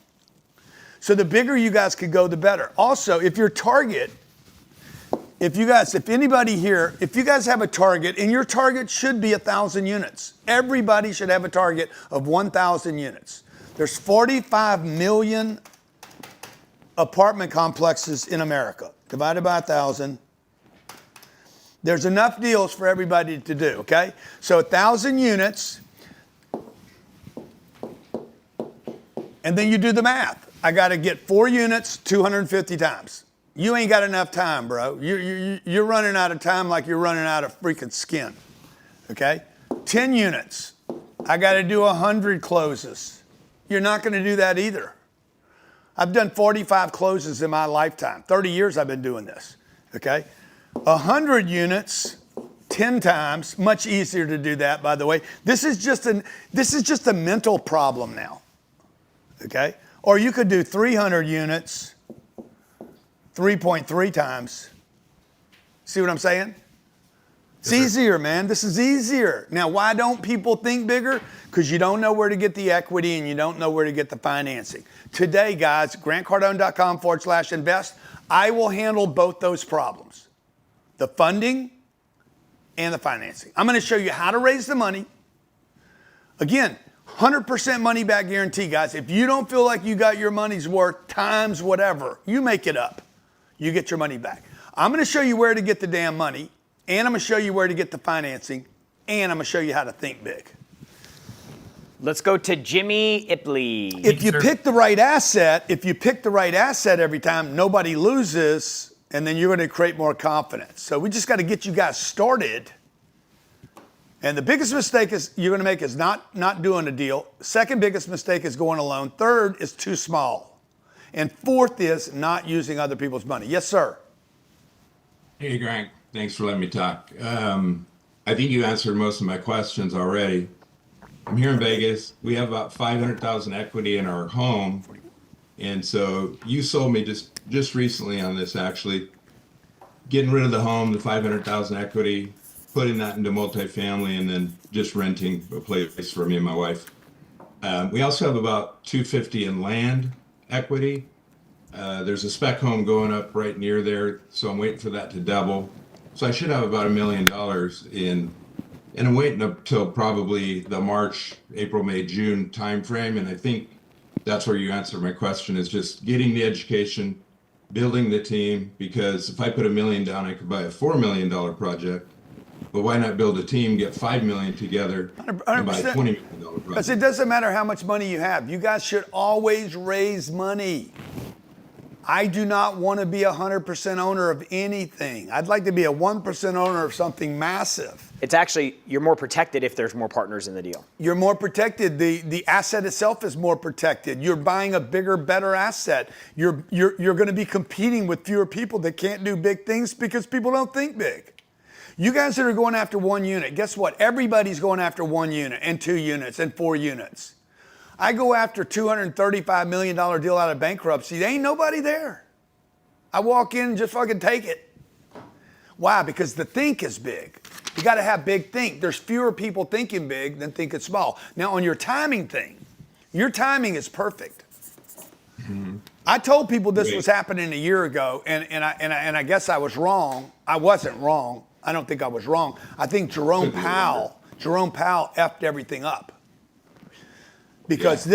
So the bigger you guys could go, the better. Also, if your target, if anybody here, if you guys have a target, and your target should be 1,000 units. Everybody should have a target of 1,000 units. There's 45 million apartment complexes in America. Divided by 1,000. There's enough deals for everybody to do, okay? So 1,000 units, and then you do the math. I got to get 4 units 250 times. You ain't got enough time, bro. You're running out of time like you're running out of freaking skin, okay? 10 units. I got to do 100 closes. You're not going to do that either. I've done 45 closes in my lifetime. 30 years I've been doing this, okay? 100 units, 10 times, much easier to do that, by the way. This is just a mental problem now, okay? Or you could do 300 units, 3.3 times. See what I'm saying? It's easier, man. This is easier. Now, why don't people think bigger? Because you don't know where to get the equity and you don't know where to get the financing. Today, guys, grantcardone.com/invest, I will handle both those problems. The funding and the financing. I'm going to show you how to raise the money. Again, 100% money back guarantee, guys. If you don't feel like you got your money's worth times whatever, you make it up. You get your money back. I'm going to show you where to get the damn money, and I'm going to show you where to get the financing, and I'm going to show you how to think big. Let's go to Jimmy Ipley. If you pick the right asset, every time, nobody loses, and then you're going to create more confidence. So we just got to get you guys started. And the biggest mistake you're going to make is not doing a deal. Second biggest mistake is going alone. Third is too small. And fourth is not using other people's money. Yes, sir. Hey, Grant. Thanks for letting me talk. I think you answered most of my questions already. I'm here in Vegas. We have about 500,000 equity in our home. And so you sold me just recently on this, actually, getting rid of the home, the 500,000 equity, putting that into multifamily, and then just renting a place for me and my wife. We also have about 250 in land equity. There's a spec home going up right near there, so I'm waiting for that to double. So I should have about $1 million in, and I'm waiting up till probably the March, April, May, June timeframe. And I think that's where you answer my question, is just getting the education, building the team, because if I put $1 million down, I could buy a $4 million project. But why not build a team, get $5 million together, and buy a $20 million project? Because it doesn't matter how much money you have. You guys should always raise money. I do not want to be 100% owner of anything. I'd like to be a 1% owner of something massive. It's actually, you're more protected if there's more partners in the deal. You're more protected. The asset itself is more protected. You're buying a bigger, better asset. You're going to be competing with fewer people that can't do big things because people don't think big. You guys that are going after 1 unit, guess what? Everybody's going after 1 unit and 2 units and 4 units. I go after $235 million deal out of bankruptcy. There ain't nobody there. I walk in and just fucking take it. Why? Because the think is big. You got to have big think. There's fewer people thinking big than thinking small. Now, on your timing thing, your timing is perfect. Mm-hmm. I told people this was happening a year ago, and I guess I was wrong. I wasn't wrong. I don't think I was wrong. I think Jerome Powell effed everything up. Because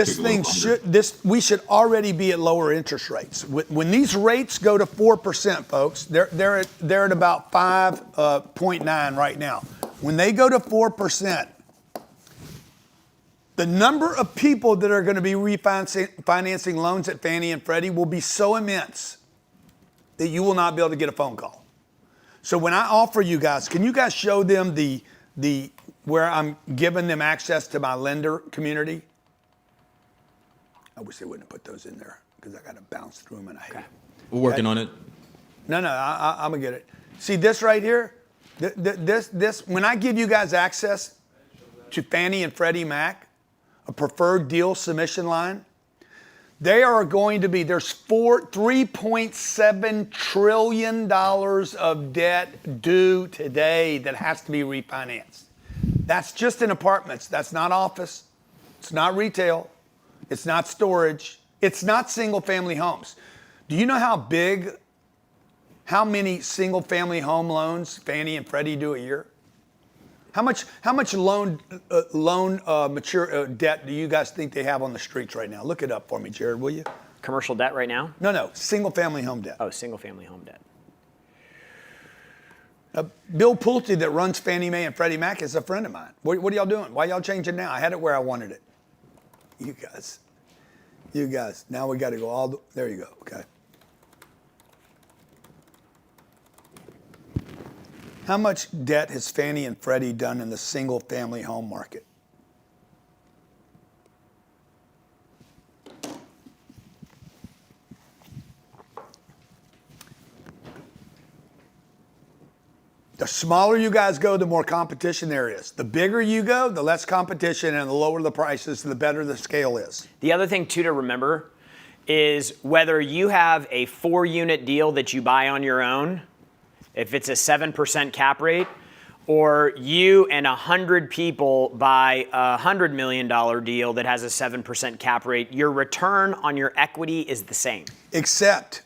we should already be at lower interest rates. When these rates go to 4%, folks, they're at about 5.9 right now. When they go to 4%, the number of people that are going to be refinancing loans at Fannie and Freddie will be so immense that you will not be able to get a phone call. So when I offer you guys, can you guys show them the where I'm giving them access to my lender community? I wish they wouldn't have put those in there because I got to bounce through them and I hate it. We're working on it. No, I'm going to get it. See this right here? When I give you guys access to Fannie and Freddie Mac, a preferred deal submission line, they are going to be, there's $3.7 trillion of debt due today that has to be refinanced. That's just in apartments. That's not office. It's not retail. It's not storage. It's not single family homes. Do you know how many single family home loans Fannie and Freddie do a year? How much loan mature debt do you guys think they have on the streets right now? Look it up for me, Jared, will you? Commercial debt right now? No, single family home debt. Oh, single family home debt. Bill Pulte that runs Fannie Mae and Freddie Mac is a friend of mine. What are y'all doing? Why y'all changing now? I had it where I wanted it. You guys. Now we got to go there you go, okay. How much debt has Fannie and Freddie done in the single family home market? The smaller you guys go, the more competition there is. The bigger you go, the less competition, and the lower the prices, the better the scale is. The other thing, too, to remember is whether you have a 4-unit deal that you buy on your own, if it's a 7% cap rate, or you and 100 people buy a $100 million deal that has a 7% cap rate, your return on your equity is the same. Except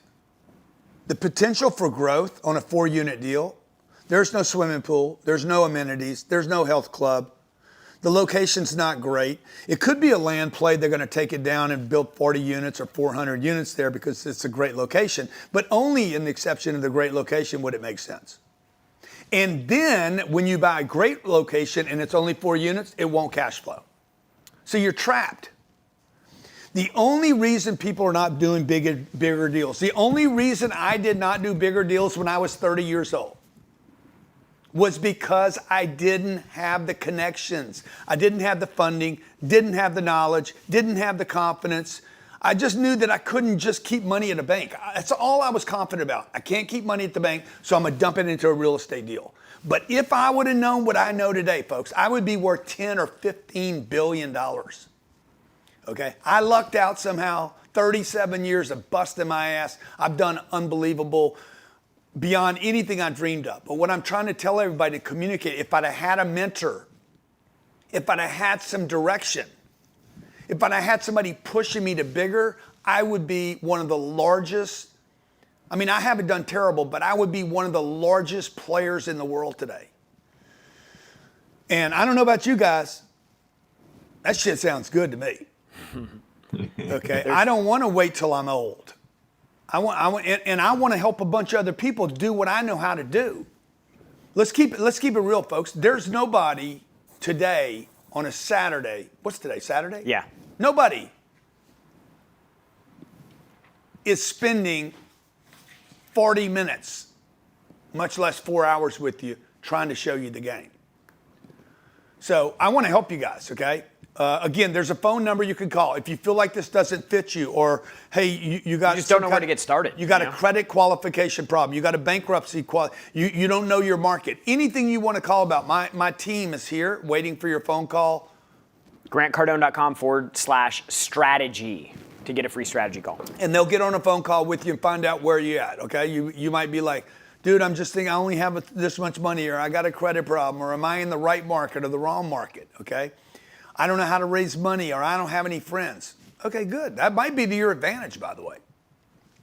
the potential for growth on a 4-unit deal, there's no swimming pool, there's no amenities, there's no health club. The location's not great. It could be a land play. They're going to take it down and build 40 units or 400 units there because it's a great location. But only in the exception of the great location would it make sense. And then when you buy a great location and it's only 4 units, it won't cash flow. So you're trapped. The only reason people are not doing bigger deals, the only reason I did not do bigger deals when I was 30 years old was because I didn't have the connections. I didn't have the funding, didn't have the knowledge, didn't have the confidence. I just knew that I couldn't just keep money in a bank. That's all I was confident about. I can't keep money at the bank, so I'm gonna dump it into a real estate deal. But if I would have known what I know today, folks, I would be worth 10 or $15 billion. Okay, I lucked out somehow, 37 years of busting my ass. I've done unbelievable, beyond anything I dreamed of. But what I'm trying to tell everybody to communicate, if I'd have had a mentor, if I'd have had some direction, if I'd have had somebody pushing me to bigger, I would be one of the largest, I mean, I haven't done terrible, but I would be one of the largest players in the world today. And I don't know about you guys, that shit sounds good to me. Okay, I don't want to wait till I'm old. I want to help a bunch of other people do what I know how to do. Let's keep it real, folks. There's nobody today on a Saturday. What's today? Saturday? Yeah. Nobody is spending 40 minutes, much less 4 hours with you, trying to show you the game. So I want to help you guys, okay? Again, there's a phone number you can call if you feel like this doesn't fit you, or hey, you got you just don't know where to get started. You got a credit qualification problem. You got a bankruptcy you don't know your market. Anything you want to call about, my team is here waiting for your phone call. GrantCardone.com/strategy to get a free strategy call. And they'll get on a phone call with you and find out where you're at. Okay, you might be like, dude, I'm just thinking I only have this much money, or I got a credit problem, or am I in the right market or the wrong market? Okay. I don't know how to raise money, or I don't have any friends. Okay, good. That might be to your advantage, by the way.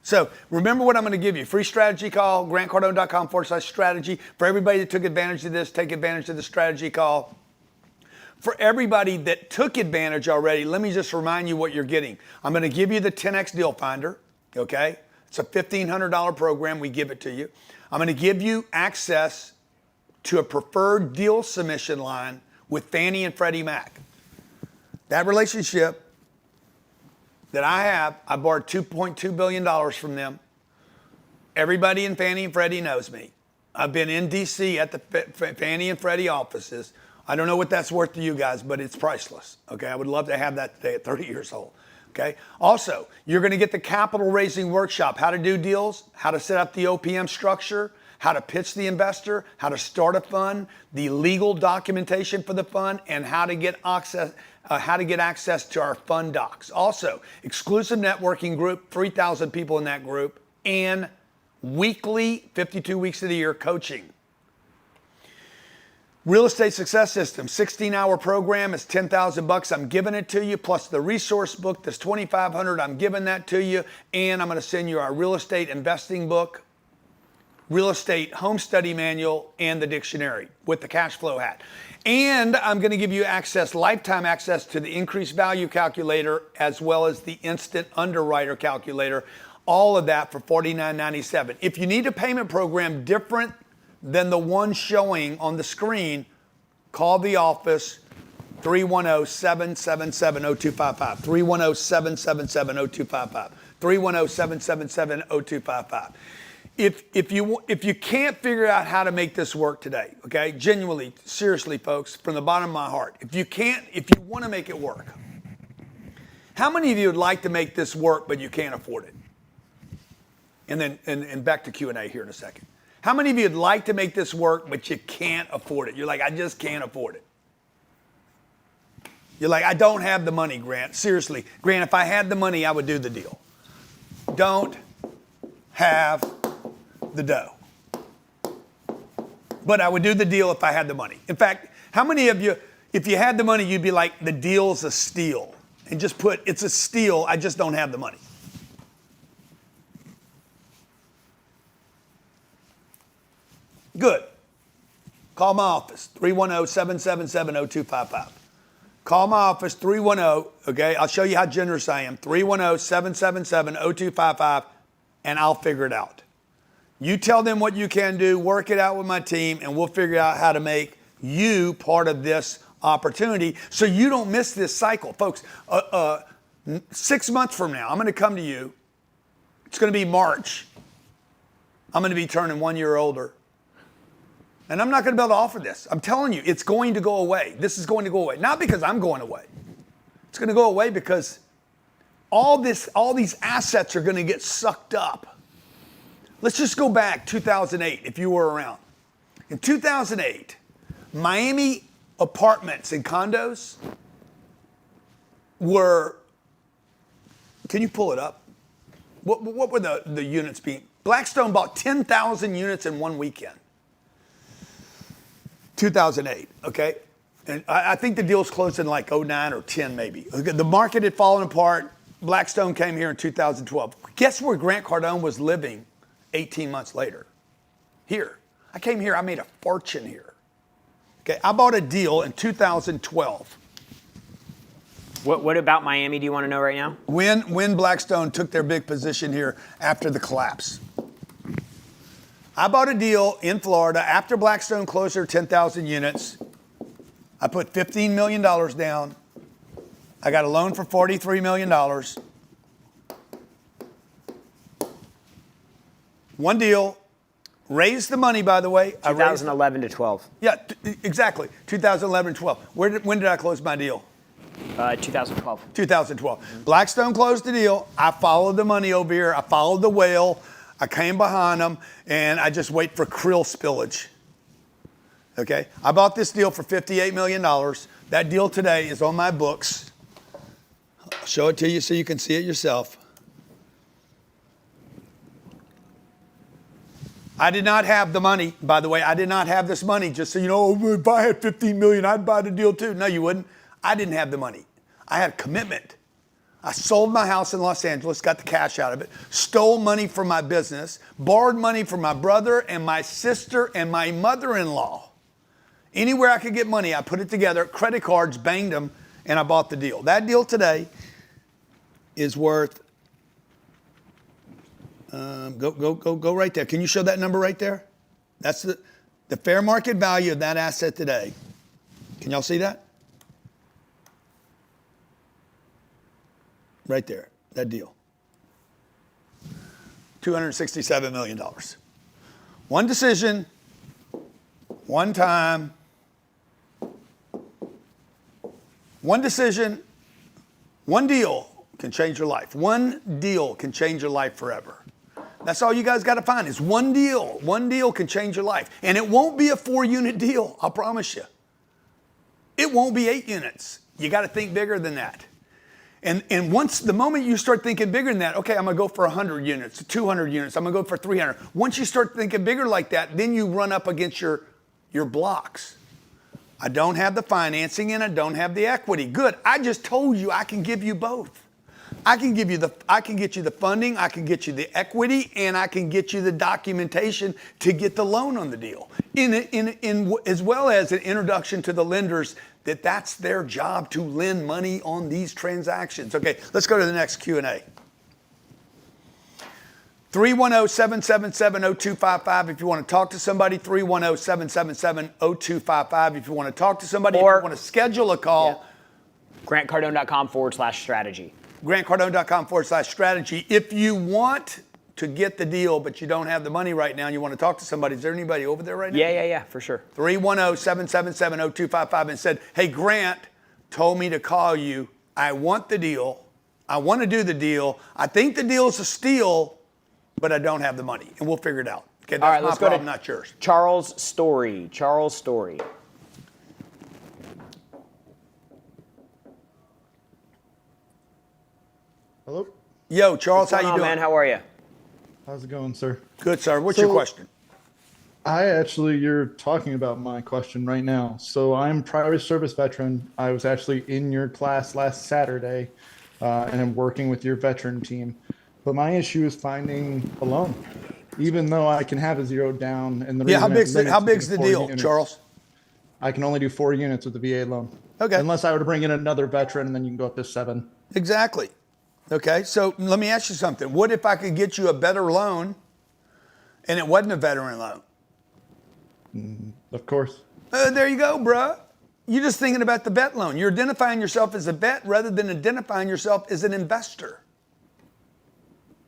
So remember what I'm going to give you. Free strategy call, GrantCardone.com/strategy. For everybody that took advantage of this, take advantage of the strategy call. For everybody that took advantage already, let me just remind you what you're getting. I'm going to give you the 10X Deal Finder, okay? It's a $1,500 program. We give it to you. I'm going to give you access to a preferred deal submission line with Fannie and Freddie Mac. That relationship that I have, I borrowed $2.2 billion from them. Everybody in Fannie and Freddie knows me. I've been in D.C. at the Fannie and Freddie offices. I don't know what that's worth to you guys, but it's priceless. Okay, I would love to have that today at 30 years old. Okay. Also, you're going to get the capital raising workshop, how to do deals, how to set up the OPM structure, how to pitch the investor, how to start a fund, the legal documentation for the fund, and how to get access to our fund docs. Also, exclusive networking group, 3,000 people in that group, and weekly, 52 weeks of the year coaching. Real Estate Success System, 16-hour program is $10,000. I'm giving it to you, plus the resource book that's $2,500. I'm giving that to you, and I'm going to send you our real estate investing book, real estate home study manual, and the dictionary with the cash flow hat. And I'm going to give you lifetime access to the increased value calculator as well as the instant underwriter calculator. All of that for $49.97. If you need a payment program different than the one showing on the screen, call the office, 310-777-0255. 310-777-0255. 310-777-0255. If you can't figure out how to make this work today, okay, genuinely, seriously, folks, from the bottom of my heart, if you want to make it work, how many of you would like to make this work but you can't afford it? And then back to Q&A here in a second. How many of you would like to make this work, but you can't afford it? You're like, I just can't afford it. You're like, I don't have the money, Grant. Seriously, Grant, if I had the money, I would do the deal. Don't have the dough. But I would do the deal if I had the money. In fact, how many of you, if you had the money, you'd be like, the deal's a steal. And just put, it's a steal, I just don't have the money. Good. Call my office, 310-777-0255. Call my office, 310, okay? I'll show you how generous I am. 310-777-0255, and I'll figure it out. You tell them what you can do, work it out with my team, and we'll figure out how to make you part of this opportunity so you don't miss this cycle. Folks, 6 months from now, I'm going to come to you. It's going to be March. I'm going to be turning 1 year older. And I'm not going to be able to offer this. I'm telling you, it's going to go away. This is going to go away. Not because I'm going away. It's going to go away because all these assets are going to get sucked up. Let's just go back 2008, if you were around. In 2008, Miami apartments and condos were, can you pull it up? What were the units being? Blackstone bought 10,000 units in one weekend. 2008, okay? And I think the deals closed in like 09 or 10 maybe. The market had fallen apart. Blackstone came here in 2012. Guess where Grant Cardone was living 18 months later? Here. I came here, I made a fortune here. Okay, I bought a deal in 2012. What about Miami do you want to know right now? When Blackstone took their big position here after the collapse. I bought a deal in Florida after Blackstone closed their 10,000 units. I put $15 million down. I got a loan for $43 million. One deal. Raised the money, by the way. 2011 to 12. Yeah, exactly. 2011 12. When did I close my deal? 2012. 2012. Blackstone closed the deal. I followed the money over here. I followed the whale. I came behind them, and I just wait for krill spillage. Okay? I bought this deal for $58 million. That deal today is on my books. I'll show it to you so you can see it yourself. I did not have the money. By the way, I did not have this money. Just so you know, if I had $15 million, I'd buy the deal too. No, you wouldn't. I didn't have the money. I had commitment. I sold my house in Los Angeles, got the cash out of it, stole money from my business, borrowed money from my brother and my sister and my mother-in-law. Anywhere I could get money, I put it together, credit cards, banged them, and I bought the deal. That deal today is worth, go right there. Can you show that number right there? That's the fair market value of that asset today. Can y'all see that? Right there, that deal. $267 million. One decision, one time, one decision, one deal, can change your life. One deal can change your life forever. That's all you guys got to find is one deal. One deal can change your life. And it won't be a 4-unit deal, I'll promise you. It won't be 8 units. You got to think bigger than that. And once the moment you start thinking bigger than that, okay, I'm going to go for 100 units, 200 units, I'm going to go for 300. Once you start thinking bigger like that, then you run up against your blocks. I don't have the financing and I don't have the equity. Good. I just told you I can give you both. I can get you the funding, I can get you the equity, and I can get you the documentation to get the loan on the deal. As well as an introduction to the lenders that's their job to lend money on these transactions. Okay, let's go to the next Q&A. 310-777-0255 if you want to talk to somebody. 310-777-0255 if you want to talk to somebody. Or if you want to schedule a call. GrantCardone.com/strategy. GrantCardone.com/strategy. If you want to get the deal, but you don't have the money right now and you want to talk to somebody, is there anybody over there right now? Yeah, for sure. 310-777-0255 and said, hey, Grant told me to call you. I want the deal. I want to do the deal. I think the deal is a steal, but I don't have the money. And we'll figure it out. Okay, that's all right, my let's problem, go to not yours. Charles Story. Charles Story. Hello? Yo, Charles, how you doing? Man, how are you? How's it going, sir? Good, sir. What's your question? You're talking about my question right now. So I'm private service veteran. I was actually in your class last Saturday, and I'm working with your veteran team. But my issue is finding a loan, even though I can have a 0 down. And how big's the deal, units, Charles? I can only do 4 units with the VA loan. Okay. Unless I were to bring in another veteran, and then you can go up to 7. Exactly. Okay, so let me ask you something. What if I could get you a better loan and it wasn't a veteran loan? Of course. There you go, bruh. You're just thinking about the vet loan. You're identifying yourself as a vet rather than identifying yourself as an investor.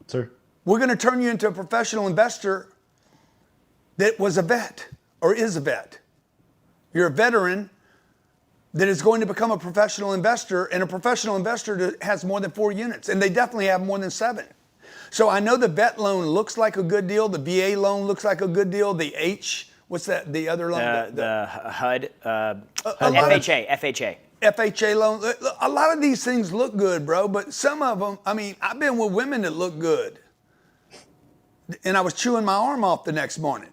Sir. We're going to turn you into a professional investor that was a vet or is a vet. You're a veteran that is going to become a professional investor, and a professional investor that has more than 4 units, and they definitely have more than 7. So I know the vet loan looks like a good deal. The VA loan looks like a good deal. The what's that? The other loan? The HUD, FHA. FHA loan. A lot of these things look good, bro, but some of them, I mean, I've been with women that look good, and I was chewing my arm off the next morning.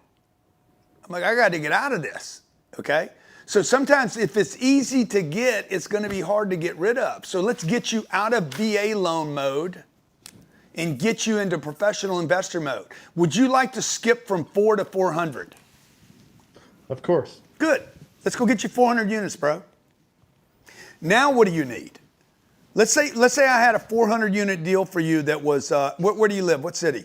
I'm like, I got to get out of this, okay? So sometimes if it's easy to get, it's going to be hard to get rid of. So let's get you out of VA loan mode and get you into professional investor mode. Would you like to skip from 4 to 400? Of course. Good. Let's go get you 400 units, bro. Now what do you need? Let's say I had a 400 unit deal for you that was, where do you live? What city?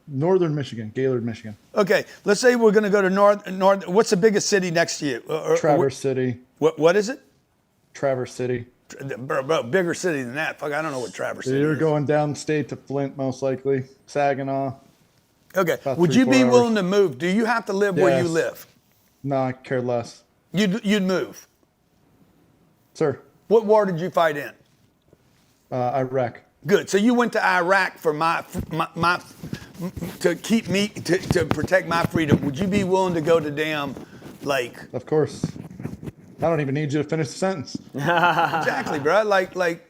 Northern Michigan, Gaylord, Michigan. Okay, let's say we're going to go to north. What's the biggest city next to you? Traverse City. What is it? Traverse City. Bro, bigger city than that. Fuck, I don't know what Traverse City is. You're going downstate to Flint, most likely. Saginaw. Okay. Would you be willing to move? Do you have to live where you live? No, I care less. You'd move? Sir. What war did you fight in? Iraq. Good. So you went to Iraq for to keep me to protect my freedom. Would you be willing to go to damn like? Of course. I don't even need you to finish the sentence. Exactly, bro. Like,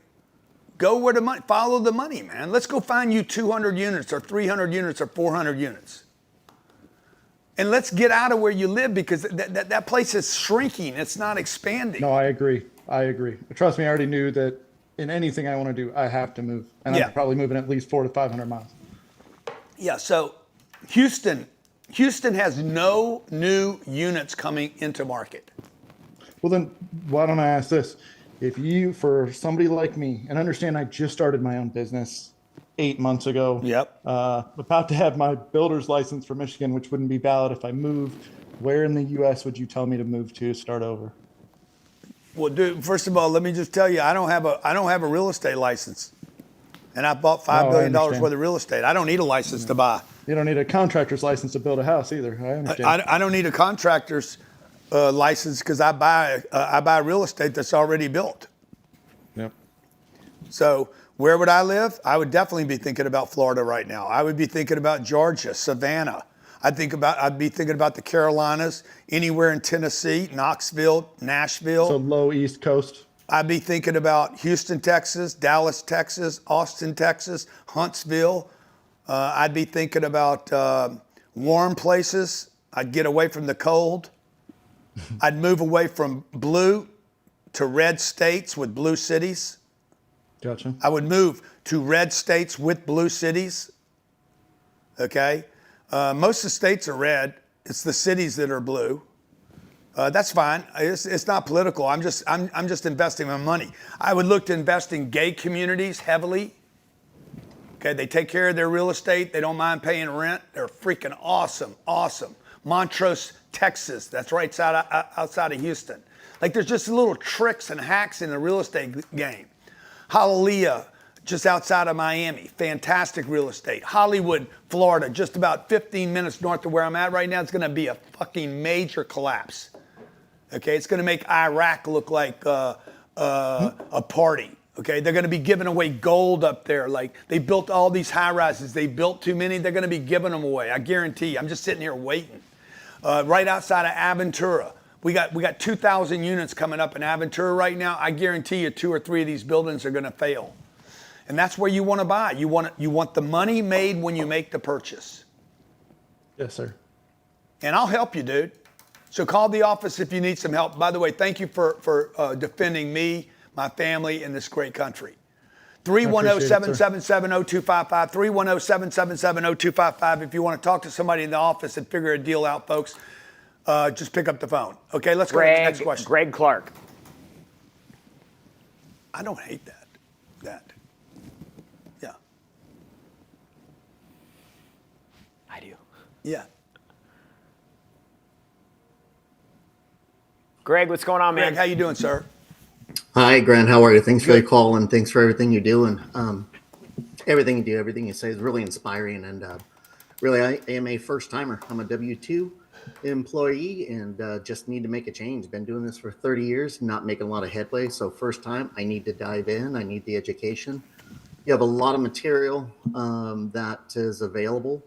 go where the money. Follow the money, man. Let's go find you 200 units or 300 units or 400 units. And let's get out of where you live because that place is shrinking. It's not expanding. No, I agree. But trust me, I already knew that in anything I want to do, I have to move. And I'm probably moving at least 400 to 500 miles. Yeah, so Houston has no new units coming into market. Well, then why don't I ask this? If you, for somebody like me, and understand I just started my own business 8 months ago. Yep. About to have my builder's license for Michigan, which wouldn't be valid if I moved. Where in the U.S. would you tell me to move to start over? Well, dude, first of all, let me just tell you, I don't have a real estate license. And I bought $5 billion worth of real estate. I don't need a license to buy. You don't need a contractor's license to build a house either. I understand. I don't need a contractor's license because I buy real estate that's already built. Yep. So where would I live? I would definitely be thinking about Florida right now. I would be thinking about Georgia, Savannah. I'd be thinking about the Carolinas, anywhere in Tennessee, Knoxville, Nashville. So low East Coast. I'd be thinking about Houston, Texas, Dallas, Texas, Austin, Texas, Huntsville. I'd be thinking about warm places. I'd get away from the cold. I'd move away from blue to red states with blue cities. Gotcha. I would move to red states with blue cities. Okay? Most of the states are red. It's the cities that are blue. That's fine. It's not political. I'm just investing my money. I would look to invest in gay communities heavily. Okay, they take care of their real estate. They don't mind paying rent. They're freaking awesome, awesome. Montrose, Texas. That's right outside of Houston. Like there's just little tricks and hacks in the real estate game. Hialeah, just outside of Miami. Fantastic real estate. Hollywood, Florida, just about 15 minutes north of where I'm at right now. It's going to be a fucking major collapse. Okay, it's going to make Iraq look like a party. Okay, they're going to be giving away gold up there. Like they built all these high rises. They built too many. They're going to be giving them away. I guarantee you. I'm just sitting here waiting. Right outside of Aventura, we got 2,000 units coming up in Aventura right now. I guarantee you 2 or 3 of these buildings are going to fail. And that's where you want to buy. You want the money made when you make the purchase. Yes, sir. And I'll help you, dude. So call the office if you need some help. By the way, thank you for defending me, my family, in this great country. 310-777-0255, 310-777-0255. If you want to talk to somebody in the office and figure a deal out, folks, just pick up the phone. Okay, let's go to the next question. Greg Clark. I don't hate that. Yeah. I do. Yeah. Greg, what's going on, man? Greg, how you doing, sir? Hi, Grant. How are you? Thanks for the call and thanks for everything you're doing. Everything you do, everything you say is really inspiring. And really, I am a first timer. I'm a W-2 employee and just need to make a change. Been doing this for 30 years, not making a lot of headway. So first time, I need to dive in. I need the education. You have a lot of material that is available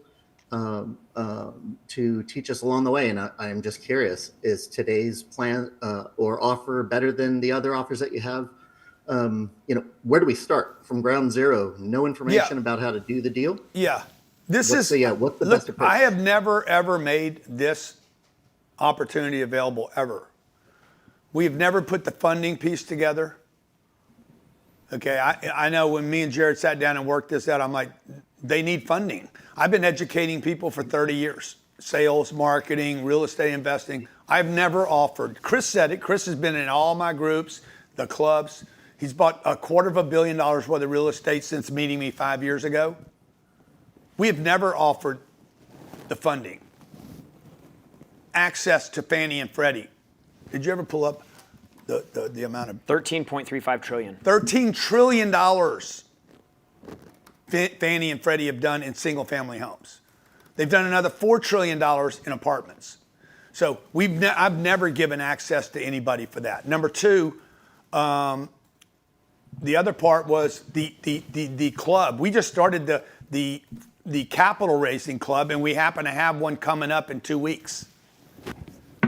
to teach us along the way. And I am just curious, is today's plan or offer better than the other offers that you have? Where do we start from ground zero? No information about how to do the deal? Yeah. What's the best approach? I have never, ever made this opportunity available, ever. We have never put the funding piece together. Okay, I know when me and Jared sat down and worked this out, I'm like, they need funding. I've been educating people for 30 years. Sales, marketing, real estate investing. I've never offered. Chris said it. Chris has been in all my groups, the clubs. He's bought $250 million worth of real estate since meeting me 5 years ago. We have never offered the funding. Access to Fannie and Freddie. Did you ever pull up the amount of? $13.35 trillion. $13 trillion Fannie and Freddie have done in single family homes. They've done another $4 trillion in apartments. So I've never given access to anybody for that. Number two, the other part was the club. We just started the capital raising club, and we happen to have one coming up in 2 weeks.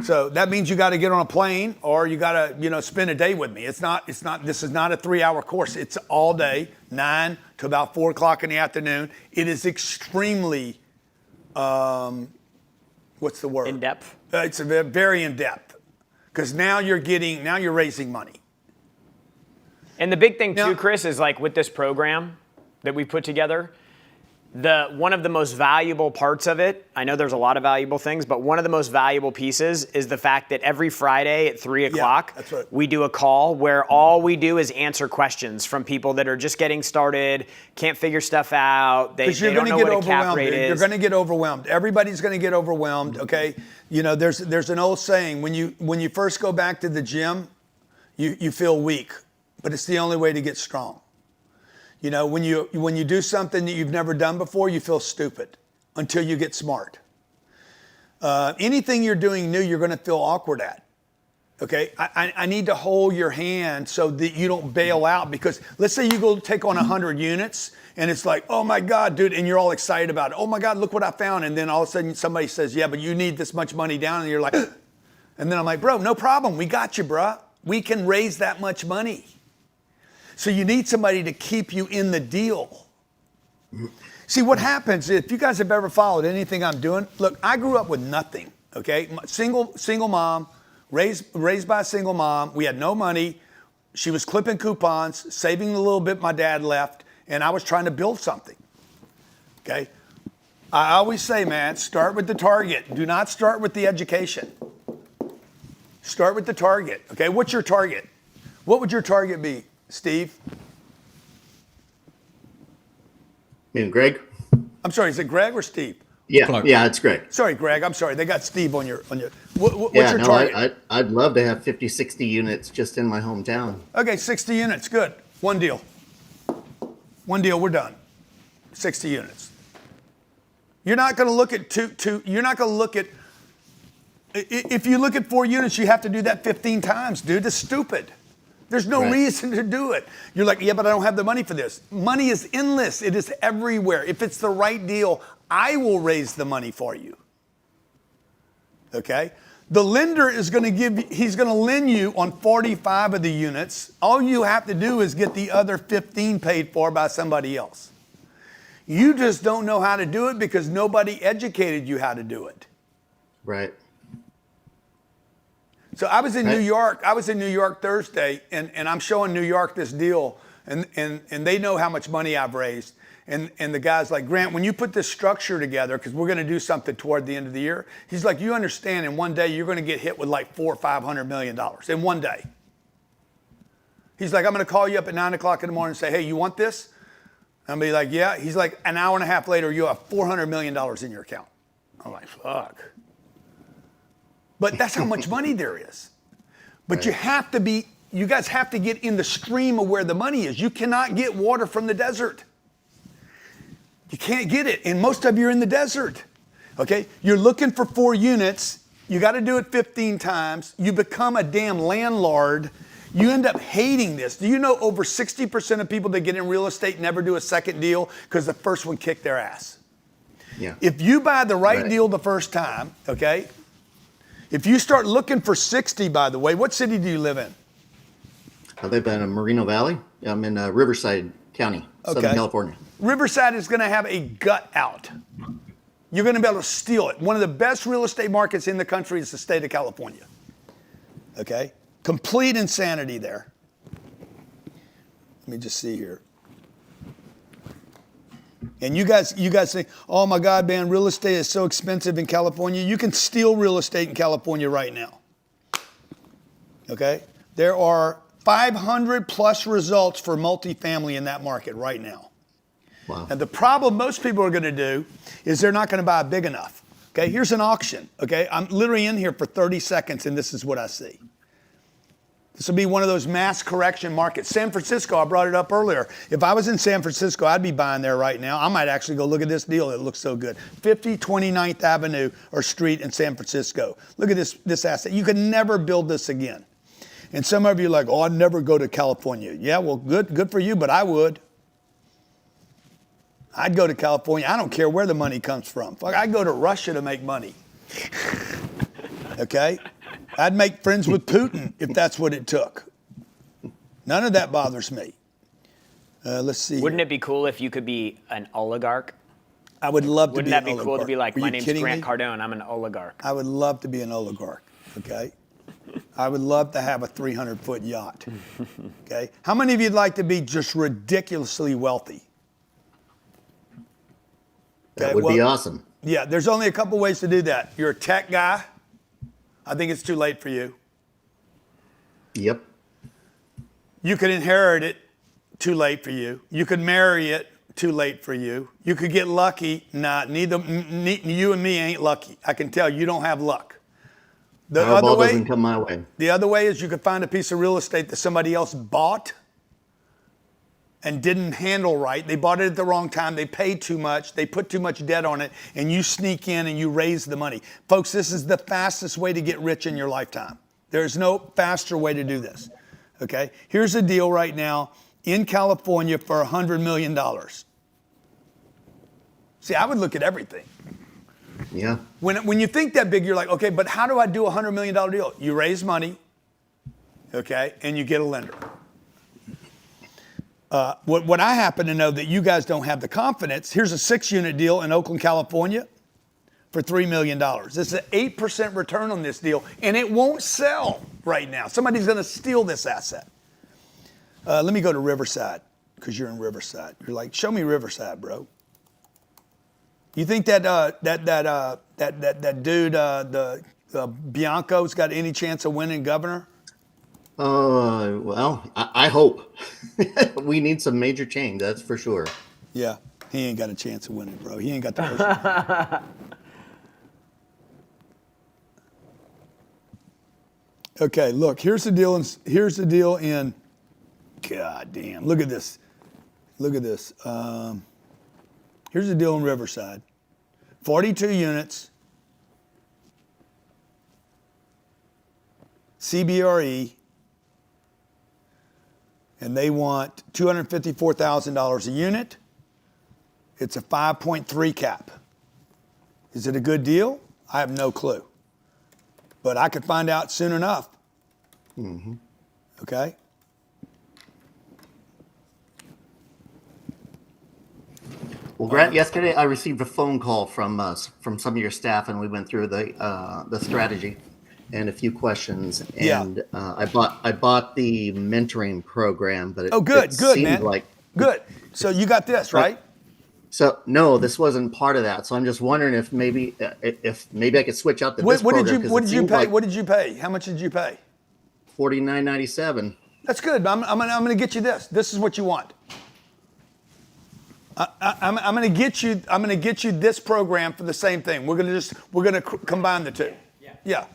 So that means you got to get on a plane, or you got to spend a day with me. This is not a 3-hour course. It's all day, 9 to about 4 o'clock in the afternoon. It is extremely, what's the word? In depth. It's very in depth, because now you're raising money. And the big thing too, Chris, is like with this program that we put together, one of the most valuable parts of it, I know there's a lot of valuable things, but one of the most valuable pieces is the fact that every Friday at 3 o'clock, that's right. we do a call where all we do is answer questions from people that are just getting started, can't figure stuff out, they don't know what a cap rate is. You're going to get overwhelmed. Everybody's going to get overwhelmed, okay? There's an old saying, when you first go back to the gym, you feel weak, but it's the only way to get strong. When you do something that you've never done before, you feel stupid until you get smart. Anything you're doing new, you're going to feel awkward at. Okay, I need to hold your hand so that you don't bail out, because let's say you go take on 100 units and it's like, oh my God, dude, and you're all excited about it. Oh my God, look what I found. And then all of a sudden somebody says, yeah, but you need this much money down. And you're like, and then I'm like, bro, no problem. We got you, bro. We can raise that much money. So you need somebody to keep you in the deal. See, what happens, if you guys have ever followed anything I'm doing, look, I grew up with nothing, okay? Single mom, raised by a single mom. We had no money. She was clipping coupons, saving the little bit my dad left, and I was trying to build something, okay? I always say, man, start with the target. Do not start with the education. Start with the target, okay? What's your target? What would your target be, Steve? And Greg? I'm sorry, is it Greg or Steve? Yeah, it's Greg. Sorry, Greg, I'm sorry. They got Steve on your, what's Yeah, your no, target? I'd love to have 50, 60 units just in my hometown. Okay, 60 units, good. One deal. One deal, we're done. 60 units. You're not gonna look at you're not gonna look at, if you look at 4 units, you have to do that 15 times, dude. It's stupid. There's no reason to do it. You're like, yeah, but I don't have the money for this. Money is endless. It is everywhere. If it's the right deal, I will raise the money for you. Okay? The lender is going to he's going to lend you on 45 of the units. All you have to do is get the other 15 paid for by somebody else. You just don't know how to do it because nobody educated you how to do it. Right. So I was in New York. I was in New York Thursday, and I'm showing New York this deal, and they know how much money I've raised. And the guy's like, Grant, when you put this structure together, because we're going to do something toward the end of the year, he's like, you understand, in one day you're going to get hit with like $400 or $500 million in one day. He's like, I'm going to call you up at 9 o'clock in the morning and say, hey, you want this? And I'll be like, yeah. He's like, an hour and a half later, you have $400 million in your account. I'm like, fuck. But that's how much money there is. But you guys have to get in the stream of where the money is. You cannot get water from the desert. You can't get it. And most of you are in the desert. Okay? You're looking for 4 units. You got to do it 15 times. You become a damn landlord. You end up hating this. Do you know over 60% of people that get in real estate never do a second deal because the first one kicked their ass? Yeah. If you buy the right deal the first time, okay? If you start looking for 60, by the way, what city do you live in? I live in Moreno Valley. I'm in Riverside County, Southern California. Riverside is going to have a gut out. You're going to be able to steal it. One of the best real estate markets in the country is the state of California. Okay? Complete insanity there. Let me just see here. And you guys say, oh my God, man, real estate is so expensive in California. You can steal real estate in California right now. Okay? There are 500 plus results for multifamily in that market right now. Wow. And the problem most people are going to do is they're not going to buy big enough. Okay? Here's an auction. Okay? I'm literally in here for 30 seconds and this is what I see. This will be one of those mass correction markets. San Francisco, I brought it up earlier. If I was in San Francisco, I'd be buying there right now. I might actually go look at this deal. It looks so good. 50 29th Avenue or Street in San Francisco. Look at this asset. You can never build this again. And some of you are like, oh, I'd never go to California. Yeah, well, good for you, but I would. I'd go to California. I don't care where the money comes from. Fuck, I'd go to Russia to make money. Okay? I'd make friends with Putin if that's what it took. None of that bothers me. Let's see. Wouldn't it be cool if you could be an oligarch? I would love to be an oligarch. Wouldn't that be cool to be like, my name's Grant me? Cardone, I'm an oligarch? I would love to be an oligarch, okay? I would love to have a 300-foot yacht, okay? How many of you'd like to be just ridiculously wealthy? That would be awesome. Yeah, there's only a couple ways to do that. You're a tech guy. I think it's too late for you. Yep. You could inherit it, too late for you. You could marry it, too late for you. You could get lucky. Nah, you and me ain't lucky. I can tell you don't have luck. The other way doesn't come my way. The other way is you could find a piece of real estate that somebody else bought and didn't handle right. They bought it at the wrong time. They paid too much. They put too much debt on it, and you sneak in and you raise the money. Folks, this is the fastest way to get rich in your lifetime. There's no faster way to do this. Okay? Here's a deal right now in California for $100 million. See, I would look at everything. Yeah. When you think that big, you're like, okay, but how do I do a $100 million deal? You raise money, okay, and you get a lender. What I happen to know that you guys don't have the confidence, here's a 6-unit deal in Oakland, California for $3 million. This is an 8% return on this deal, and it won't sell right now. Somebody's going to steal this asset. Let me go to Riverside, because you're in Riverside. You're like, show me Riverside, bro. You think that dude, Bianco's got any chance of winning governor? Well, I hope. We need some major change, that's for sure. Yeah, he ain't got a chance of winning, bro. He ain't got the person. Okay, look, here's the deal in, God damn, look at this. Look at this. Here's the deal in Riverside. 42 units. CBRE. And they want $254,000 a unit. It's a 5.3 cap. Is it a good deal? I have no clue. But I could find out soon enough. Mm-hmm. Okay? Well, Grant, yesterday I received a phone call from some of your staff, and we went through the strategy and a few questions. And I bought the mentoring program, but good, seemed man. Like good. So you got this, right? So no, this wasn't part of that. So I'm just wondering if maybe I could switch out the What did program, you pay? What did you pay? How much did you pay? $49.97. That's good. I'm gonna get you this. This is what you want. I'm gonna get you this program for the same thing. We're gonna combine the two. Yeah.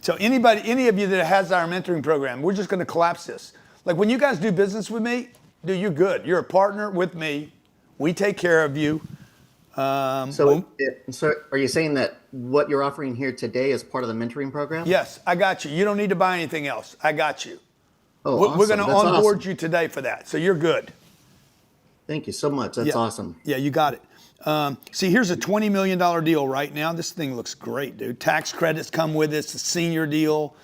So any of you that has our mentoring program, we're just gonna collapse this. Like when you guys do business with me, dude, you're good. You're a partner with me. We take care of you. So are you saying that what you're offering here today is part of the mentoring program? Yes, I got you. You don't need to buy anything else. I got you. Oh, We're awesome. going to That's onboard awesome. you today for that. So you're good. Thank you so much. That's awesome. Yeah, you got it. See, here's a $20 million deal right now. This thing looks great, dude. Tax credits come with it. It's a senior deal.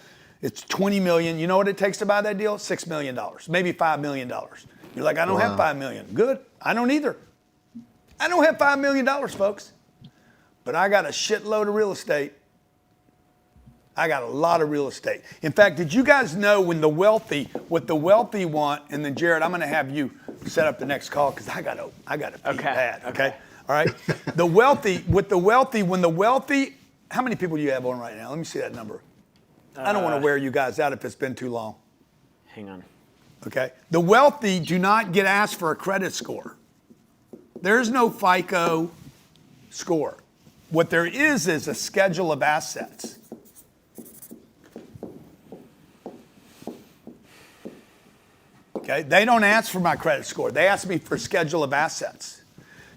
It's $20 million. You know what it takes to buy that deal? $6 million, maybe $5 million. You're like, I don't have $5 million. Good. I don't either. I don't have $5 million, folks. But I got a shitload of real estate. I got a lot of real estate. In fact, did you guys know what the wealthy want? And then Jared, I'm going to have you set up the next call because I got to pee bad. Okay. All right. When the wealthy, how many people do you have on right now? Let me see that number. I don't want to wear you guys out if it's been too long. Hang on. Okay. The wealthy do not get asked for a credit score. There's no FICO score. What there is a schedule of assets. Okay, they don't ask for my credit score. They ask me for a schedule of assets.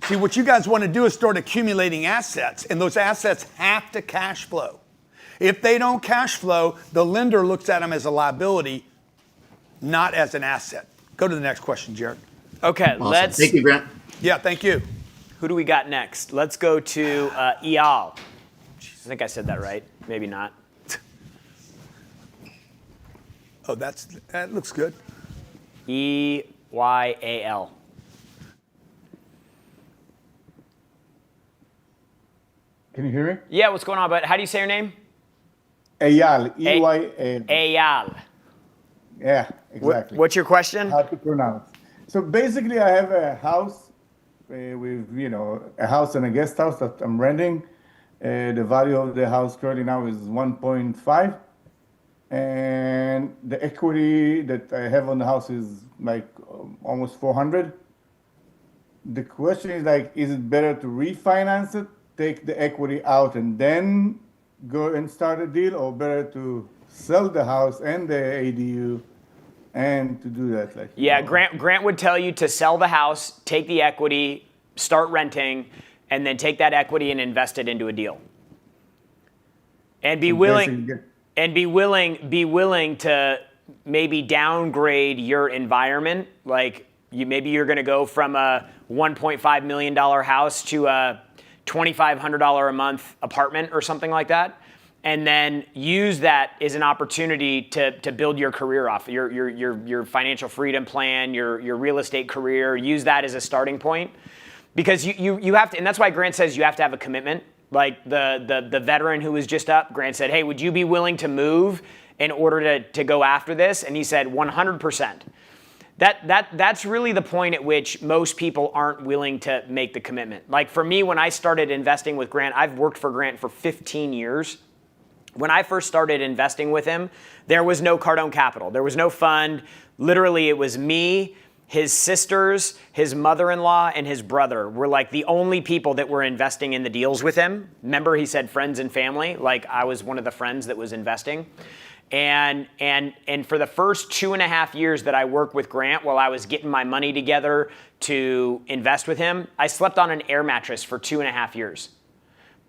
See, what you guys want to do is start accumulating assets, and those assets have to cash flow. If they don't cash flow, the lender looks at them as a liability, not as an asset. Go to the next question, Jared. Okay, Awesome. Thank you, Grant. Yeah, thank you. Who do we got next? Let's go to Eyal. I think I said that right. Maybe not. Oh, that looks good. Eyal. Can you hear me? Yeah, what's going on, bud? How do you say your name? Eyal. E-Y-A-L. Eyal. Yeah, exactly. What's your question? How to pronounce. So basically, I have a house with, a house and a guest house that I'm renting. The value of the house currently now is 1.5. And the equity that I have on the house is like almost 400. The question is is it better to refinance it, take the equity out and then go and start a deal, or better to sell the house and the ADU and to do that? Yeah, Grant would tell you to sell the house, take the equity, start renting, and then take that equity and invest it into a deal. And be So willing basically, and be willing to maybe downgrade your environment. Like maybe you're going to go from a $1.5 million house to a $2,500 a month apartment or something like that. And then use that as an opportunity to build your career off, your financial freedom plan, your real estate career. Use that as a starting point. Because you have to, and that's why Grant says you have to have a commitment. Like the veteran who was just up, Grant said, hey, would you be willing to move in order to go after this? And he said 100%. That's really the point at which most people aren't willing to make the commitment. Like for me, when I started investing with Grant, I've worked for Grant for 15 years. When I first started investing with him, there was no Cardone Capital. There was no fund. Literally, it was me, his sisters, his mother-in-law, and his brother were like the only people that were investing in the deals with him. Remember, he said friends and family. Like I was one of the friends that was investing. And for the first 2.5 years that I worked with Grant, while I was getting my money together to invest with him, I slept on an air mattress for 2.5 years.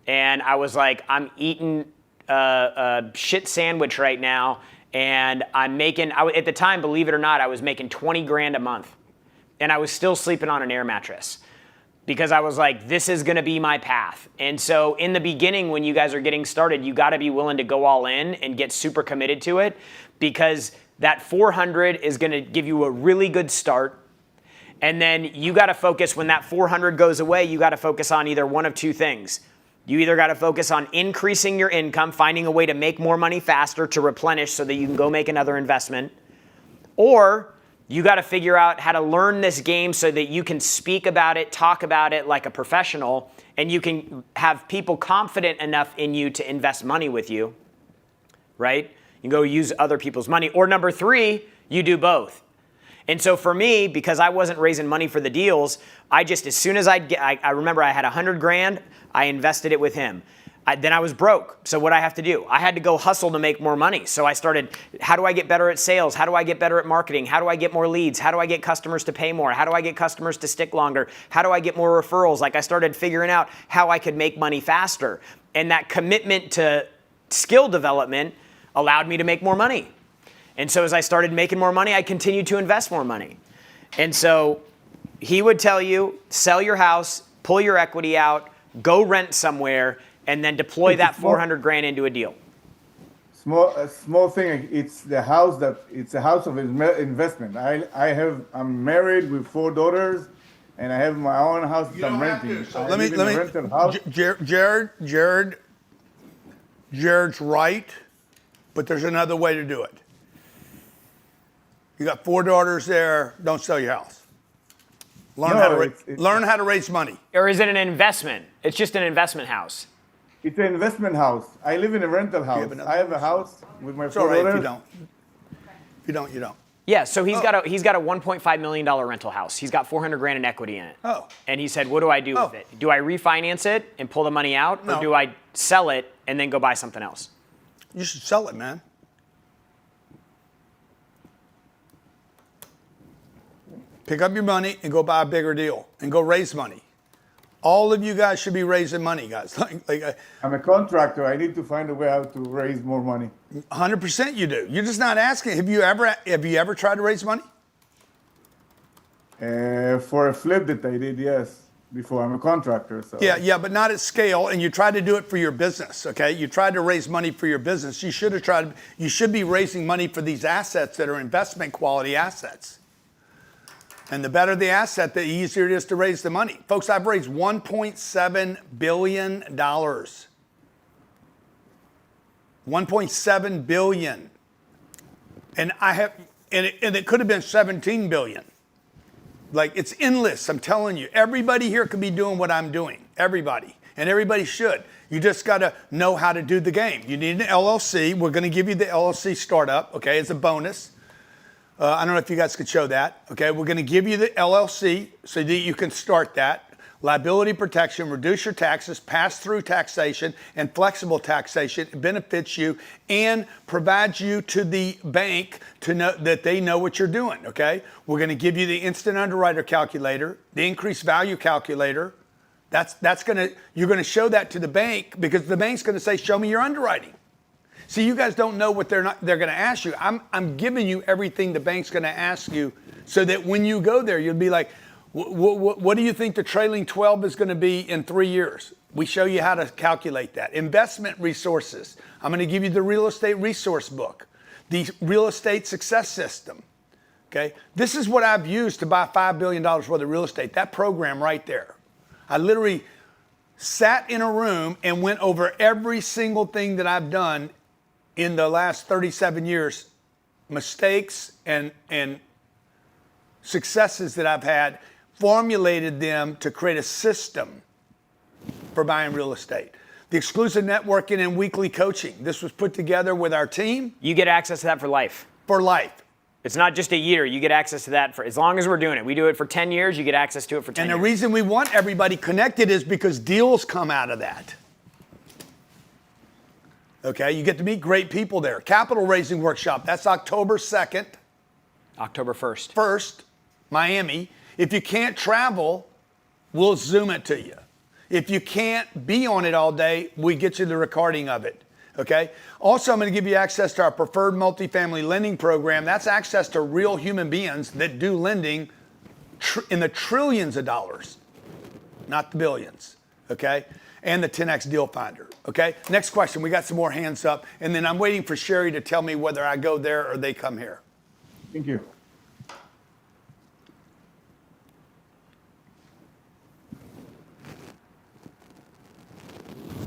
And I was like, I'm eating a shit sandwich right now, and I'm making, at the time, believe it or not, I was making 20 grand a month, and I was still sleeping on an air mattress because I was like, this is going to be my path. And so in the beginning, when you guys are getting started, you got to be willing to go all in and get super committed to it, because that 400 is going to give you a really good start. And then you got to focus, when that 400 goes away, you got to focus on either one of two things. You either got to focus on increasing your income, finding a way to make more money faster to replenish so that you can go make another investment, or you got to figure out how to learn this game so that you can speak about it, talk about it like a professional, and you can have people confident enough in you to invest money with you, right? You can go use other people's money. Or number 3, you do both. And so for me, because I wasn't raising money for the deals, I just, as soon as I remember I had 100 grand, I invested it with him. Then I was broke. So what I have to do? I had to go hustle to make more money. So I started, how do I get better at sales? How do I get better at marketing? How do I get more leads? How do I get customers to pay more? How do I get customers to stick longer? How do I get more referrals? Like I started figuring out how I could make money faster. And that commitment to skill development allowed me to make more money. And so as I started making more money, I continued to invest more money. And so he would tell you, sell your house, pull your equity out, go rent somewhere, and then deploy that 400 grand into a deal. A small thing. It's a house of investment. I'm married with 4 daughters, and I have my own house that I'm renting. Jared's right, but there's another way to do it. You got 4 daughters there. Don't sell your house. Learn how to raise money. Or is it an investment? It's just an investment house. It's an investment house. I live in a rental house. I have a house with my 4 daughters. It's all right if you don't. If you don't, you don't. Yeah, so he's got a $1.5 million rental house. He's got 400 grand in equity in it. Oh. And he said, what do I do with it? Do I refinance it and pull the money out? No. Or do I sell it and then go buy something else? You should sell it, man. Pick up your money and go buy a bigger deal and go raise money. All of you guys should be raising money, guys. I'm a contractor. I need to find a way how to raise more money. 100% you do. You're just not asking. Have you ever tried to raise money? For a flip that I did, yes. Before I'm a contractor. So. Yeah, but not at scale. And you tried to do it for your business. Okay, you tried to raise money for your business. You should be raising money for these assets that are investment quality assets. And the better the asset, the easier it is to raise the money. Folks, I've raised $1.7 billion. $1.7 billion. And it could have been 17 billion. Like, it's endless, I'm telling you. Everybody here could be doing what I'm doing. Everybody. And everybody should. You just got to know how to do the game. You need an LLC. We're going to give you the LLC startup, okay, as a bonus. I don't know if you guys could show that. Okay, we're going to give you the LLC so that you can start that. Liability protection, reduce your taxes, pass-through taxation, and flexible taxation. It benefits you and provides you to the bank to know that they know what you're doing, okay? We're going to give you the instant underwriter calculator, the increased value calculator. You're going to show that to the bank because the bank's going to say, show me your underwriting. See, you guys don't know what they're going to ask you. I'm giving you everything the bank's going to ask you so that when you go there, you'll be like, what do you think the trailing 12 is going to be in 3 years? We show you how to calculate that. Investment resources. I'm going to give you the real estate resource book, the real estate success system. Okay. This is what I've used to buy $5 billion worth of real estate. That program right there. I literally sat in a room and went over every single thing that I've done in the last 37 years, mistakes and successes that I've had, formulated them to create a system for buying real estate. The exclusive networking and weekly coaching. This was put together with our team. You get access to that for life. For life. It's not just a year. You get access to that for as long as we're doing it. We do it for 10 years. You get access to it for 10 years. And the reason we want everybody connected is because deals come out of that. Okay, you get to meet great people there. Capital raising workshop. That's October 2nd. October 1st. 1st, Miami. If you can't travel, we'll Zoom it to you. If you can't be on it all day, we get you the recording of it. Okay. Also, I'm going to give you access to our preferred multifamily lending program. That's access to real human beings that do lending in the trillions of dollars, not the billions. Okay. And the 10X Deal Finder. Okay. Next question. We got some more hands up. And then I'm waiting for Sherry to tell me whether I go there or they come here. Thank you.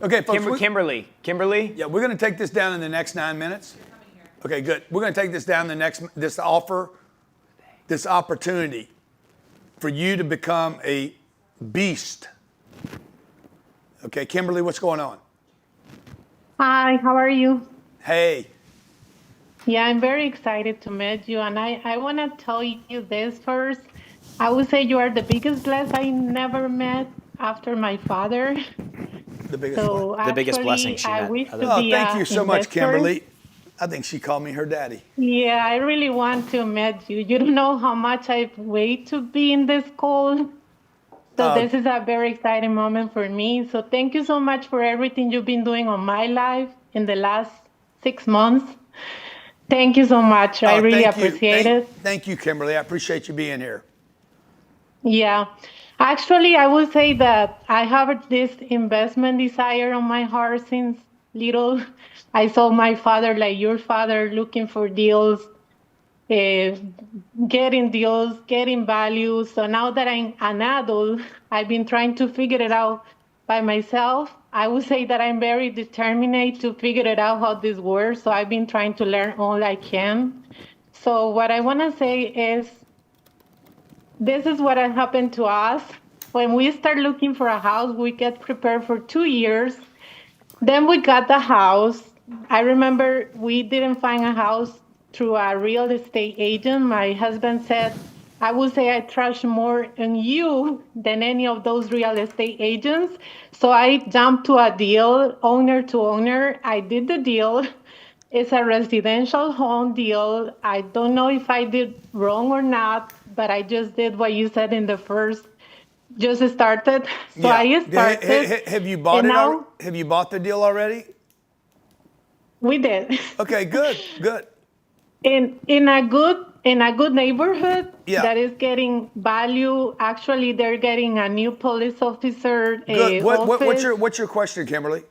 Okay, folks. Kimberly. Yeah, we're going to take this down in the next 9 minutes. Okay, good. We're going to take this down this opportunity for you to become a beast. Okay, Kimberly, what's going on? Hi, how are you? Hey. Yeah, I'm very excited to meet you. And I want to tell you this first. I would say you are the biggest bless I never met after my father. The biggest, the biggest blessing she met. Thank you so much, Kimberly. I think she called me her daddy. Yeah, I really want to meet you. You don't know how much I've waited to be in this call. So this is a very exciting moment for me. So thank you so much for everything you've been doing on my life in the last 6 months. Thank you so much. I really appreciate it. Thank you, Kimberly. I appreciate you being here. Yeah. Actually, I would say that I have this investment desire on my heart since little. I saw my father, like your father, looking for deals, getting deals, getting value. So now that I'm an adult, I've been trying to figure it out by myself. I would say that I'm very determined to figure it out how this works. So I've been trying to learn all I can. So what I want to say is, this is what happened to us. When we start looking for a house, we get prepared for 2 years. Then we got the house. I remember we didn't find a house through a real estate agent. My husband said, I would say I trust more in you than any of those real estate agents. So I jumped to a deal, owner to owner. I did the deal. It's a residential home deal. I don't know if I did wrong or not, but I just did what you said in the first, just started. So I started. Have you bought it? Have you bought the deal already? We did. Okay, good. In a good neighborhood Yeah. that is getting value. Actually, they're getting a new police officer. Good. Office. What's your question, Kimberly?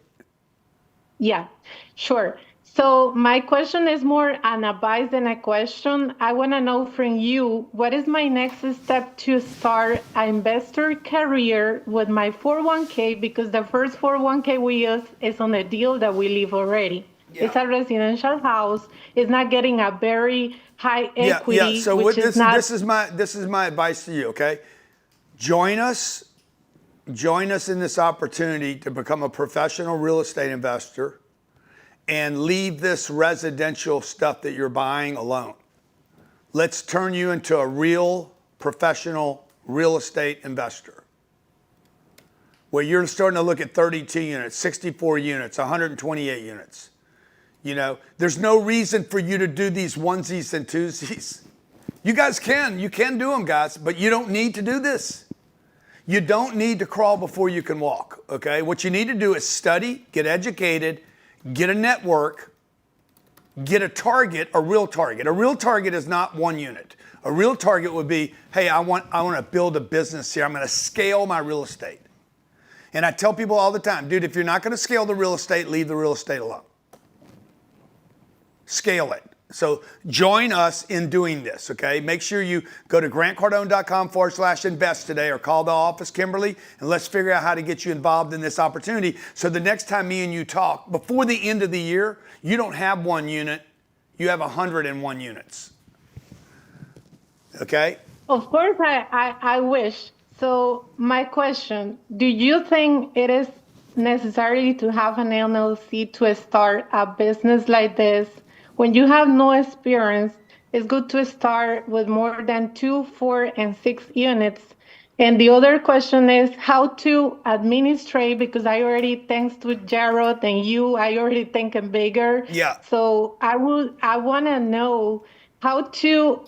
Yeah, sure. So my question is more an advice than a question. I want to know from you, what is my next step to start an investor career with my 401k? Because the first 401k we use is on a deal that we live already. Yeah. It's a residential house. It's not getting a very high equity. Yeah. So this is my advice to you. Okay, join us in this opportunity to become a professional real estate investor. And leave this residential stuff that you're buying alone. Let's turn you into a real professional real estate investor, where you're starting to look at 32 units, 64 units, 128 units. You know, there's no reason for you to do these onesies and twosies. You can do them, guys, but you don't need to do this. You don't need to crawl before you can walk, okay? What you need to do is study, get educated, get a network, get a target, a real target. A real target is not one unit. A real target would be, hey, I want to build a business here. I'm going to scale my real estate. And I tell people all the time, dude, if you're not going to scale the real estate, leave the real estate alone. Scale it. So join us in doing this, okay? Make sure you go to grantcardone.com/invest today or call the office, Kimberly, and let's figure out how to get you involved in this opportunity. So the next time me and you talk, before the end of the year, you don't have 1 unit, you have 101 units. Okay? Of course, I wish. So my question, do you think it is necessary to have an LLC to start a business like this? When you have no experience, it's good to start with more than 2, 4, and 6 units. And the other question is how to administrate, because I already, thanks to Jared and you, I already thinking bigger. Yeah. So I want to know how to,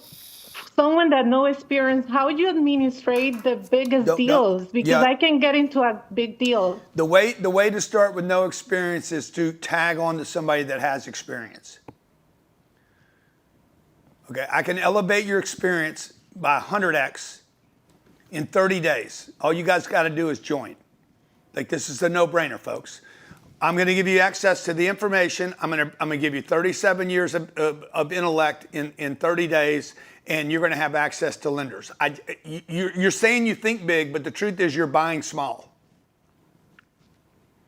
someone that no experience, how you administrate the biggest deals, because I can get into a big deal. The way to start with no experience is to tag on to somebody that has experience. Okay, I can elevate your experience by 100x in 30 days. All you guys got to do is join. Like, this is a no-brainer, folks. I'm going to give you access to the information. I'm going to give you 37 years of intellect in 30 days, and you're going to have access to lenders. You're saying you think big, but the truth is you're buying small.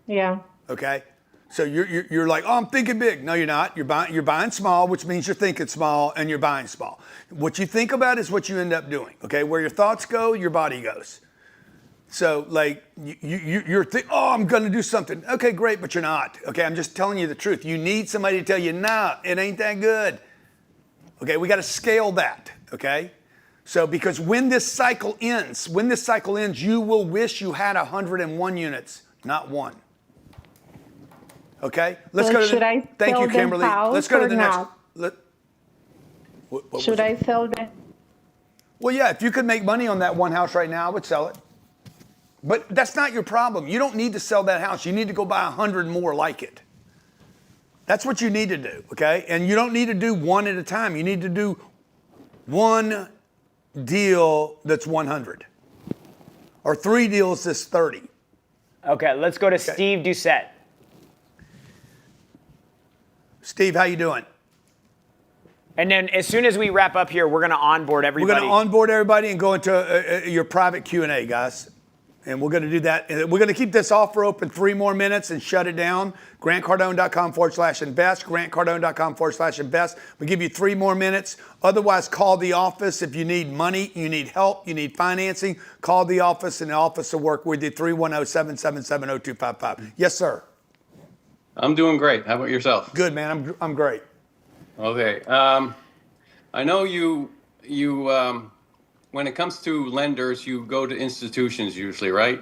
Yeah. Okay? So you're like, oh, I'm thinking big. No, you're not. You're buying small, which means you're thinking small and you're buying small. What you think about is what you end up doing. Okay, where your thoughts go, your body goes. So like you're thinking, oh, I'm going to do something. Okay, great, but you're not. Okay, I'm just telling you the truth. You need somebody to tell you, nah, it ain't that good. Okay, we got to scale that. Okay. So because when this cycle ends, you will wish you had 101 units, not 1. Okay, let's go to the. Thank you, Kimberly. Let's go to the next. Should I sell that? Well, yeah, if you could make money on that one house right now, I would sell it. But that's not your problem. You don't need to sell that house. You need to go buy 100 more like it. That's what you need to do. Okay, and you don't need to do one at a time. You need to do one deal that's 100, or 3 deals that's 30. Okay, let's go to Steve Doucette. Steve, how you doing? And then as soon as we wrap up here, we're going to onboard everybody. We're going to onboard everybody and go into your private Q&A, guys. And we're going to do that. And we're going to keep this offer open 3 more minutes and shut it down. GrantCardone.com/invest. GrantCardone.com/invest. We give you 3 more minutes. Otherwise, call the office if you need money, you need help, you need financing. Call the office and the office will work with you. 310-777-0255. Yes, sir. I'm doing great. How about yourself? Good, man. I'm great. Okay. I know you when it comes to lenders, you go to institutions usually, right?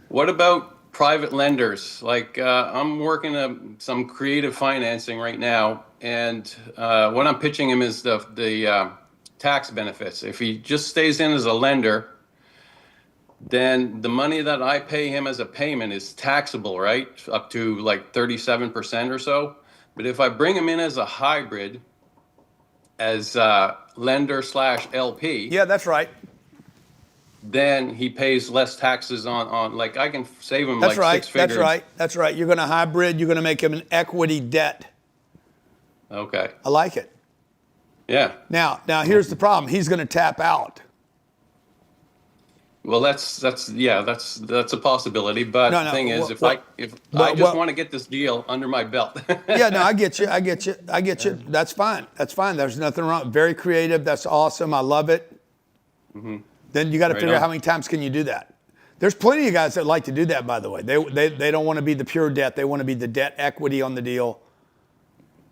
What about private lenders? Like I'm working some creative financing right now, and what I'm pitching him is the tax benefits. If he just stays in as a lender, then the money that I pay him as a payment is taxable, right? Up to like 37% or so. But if I bring him in as a hybrid, as lender/LP. Yeah, that's right. Then he pays less taxes on like I can save him that's like right. 6 figures. That's right. That's right. You're going to hybrid. You're going to make him an equity debt. Okay. I like it. Yeah. Now here's the problem. He's going to tap out. Well, that's a possibility. But the thing is, I just want to get this deal under my belt. Yeah, no, I get you. That's fine. There's nothing wrong. Very creative. That's awesome. I love it. Mm-hmm. Then you got to figure out how many times can you do that. There's plenty of guys that like to do that, by the way. They don't want to be the pure debt. They want to be the debt equity on the deal.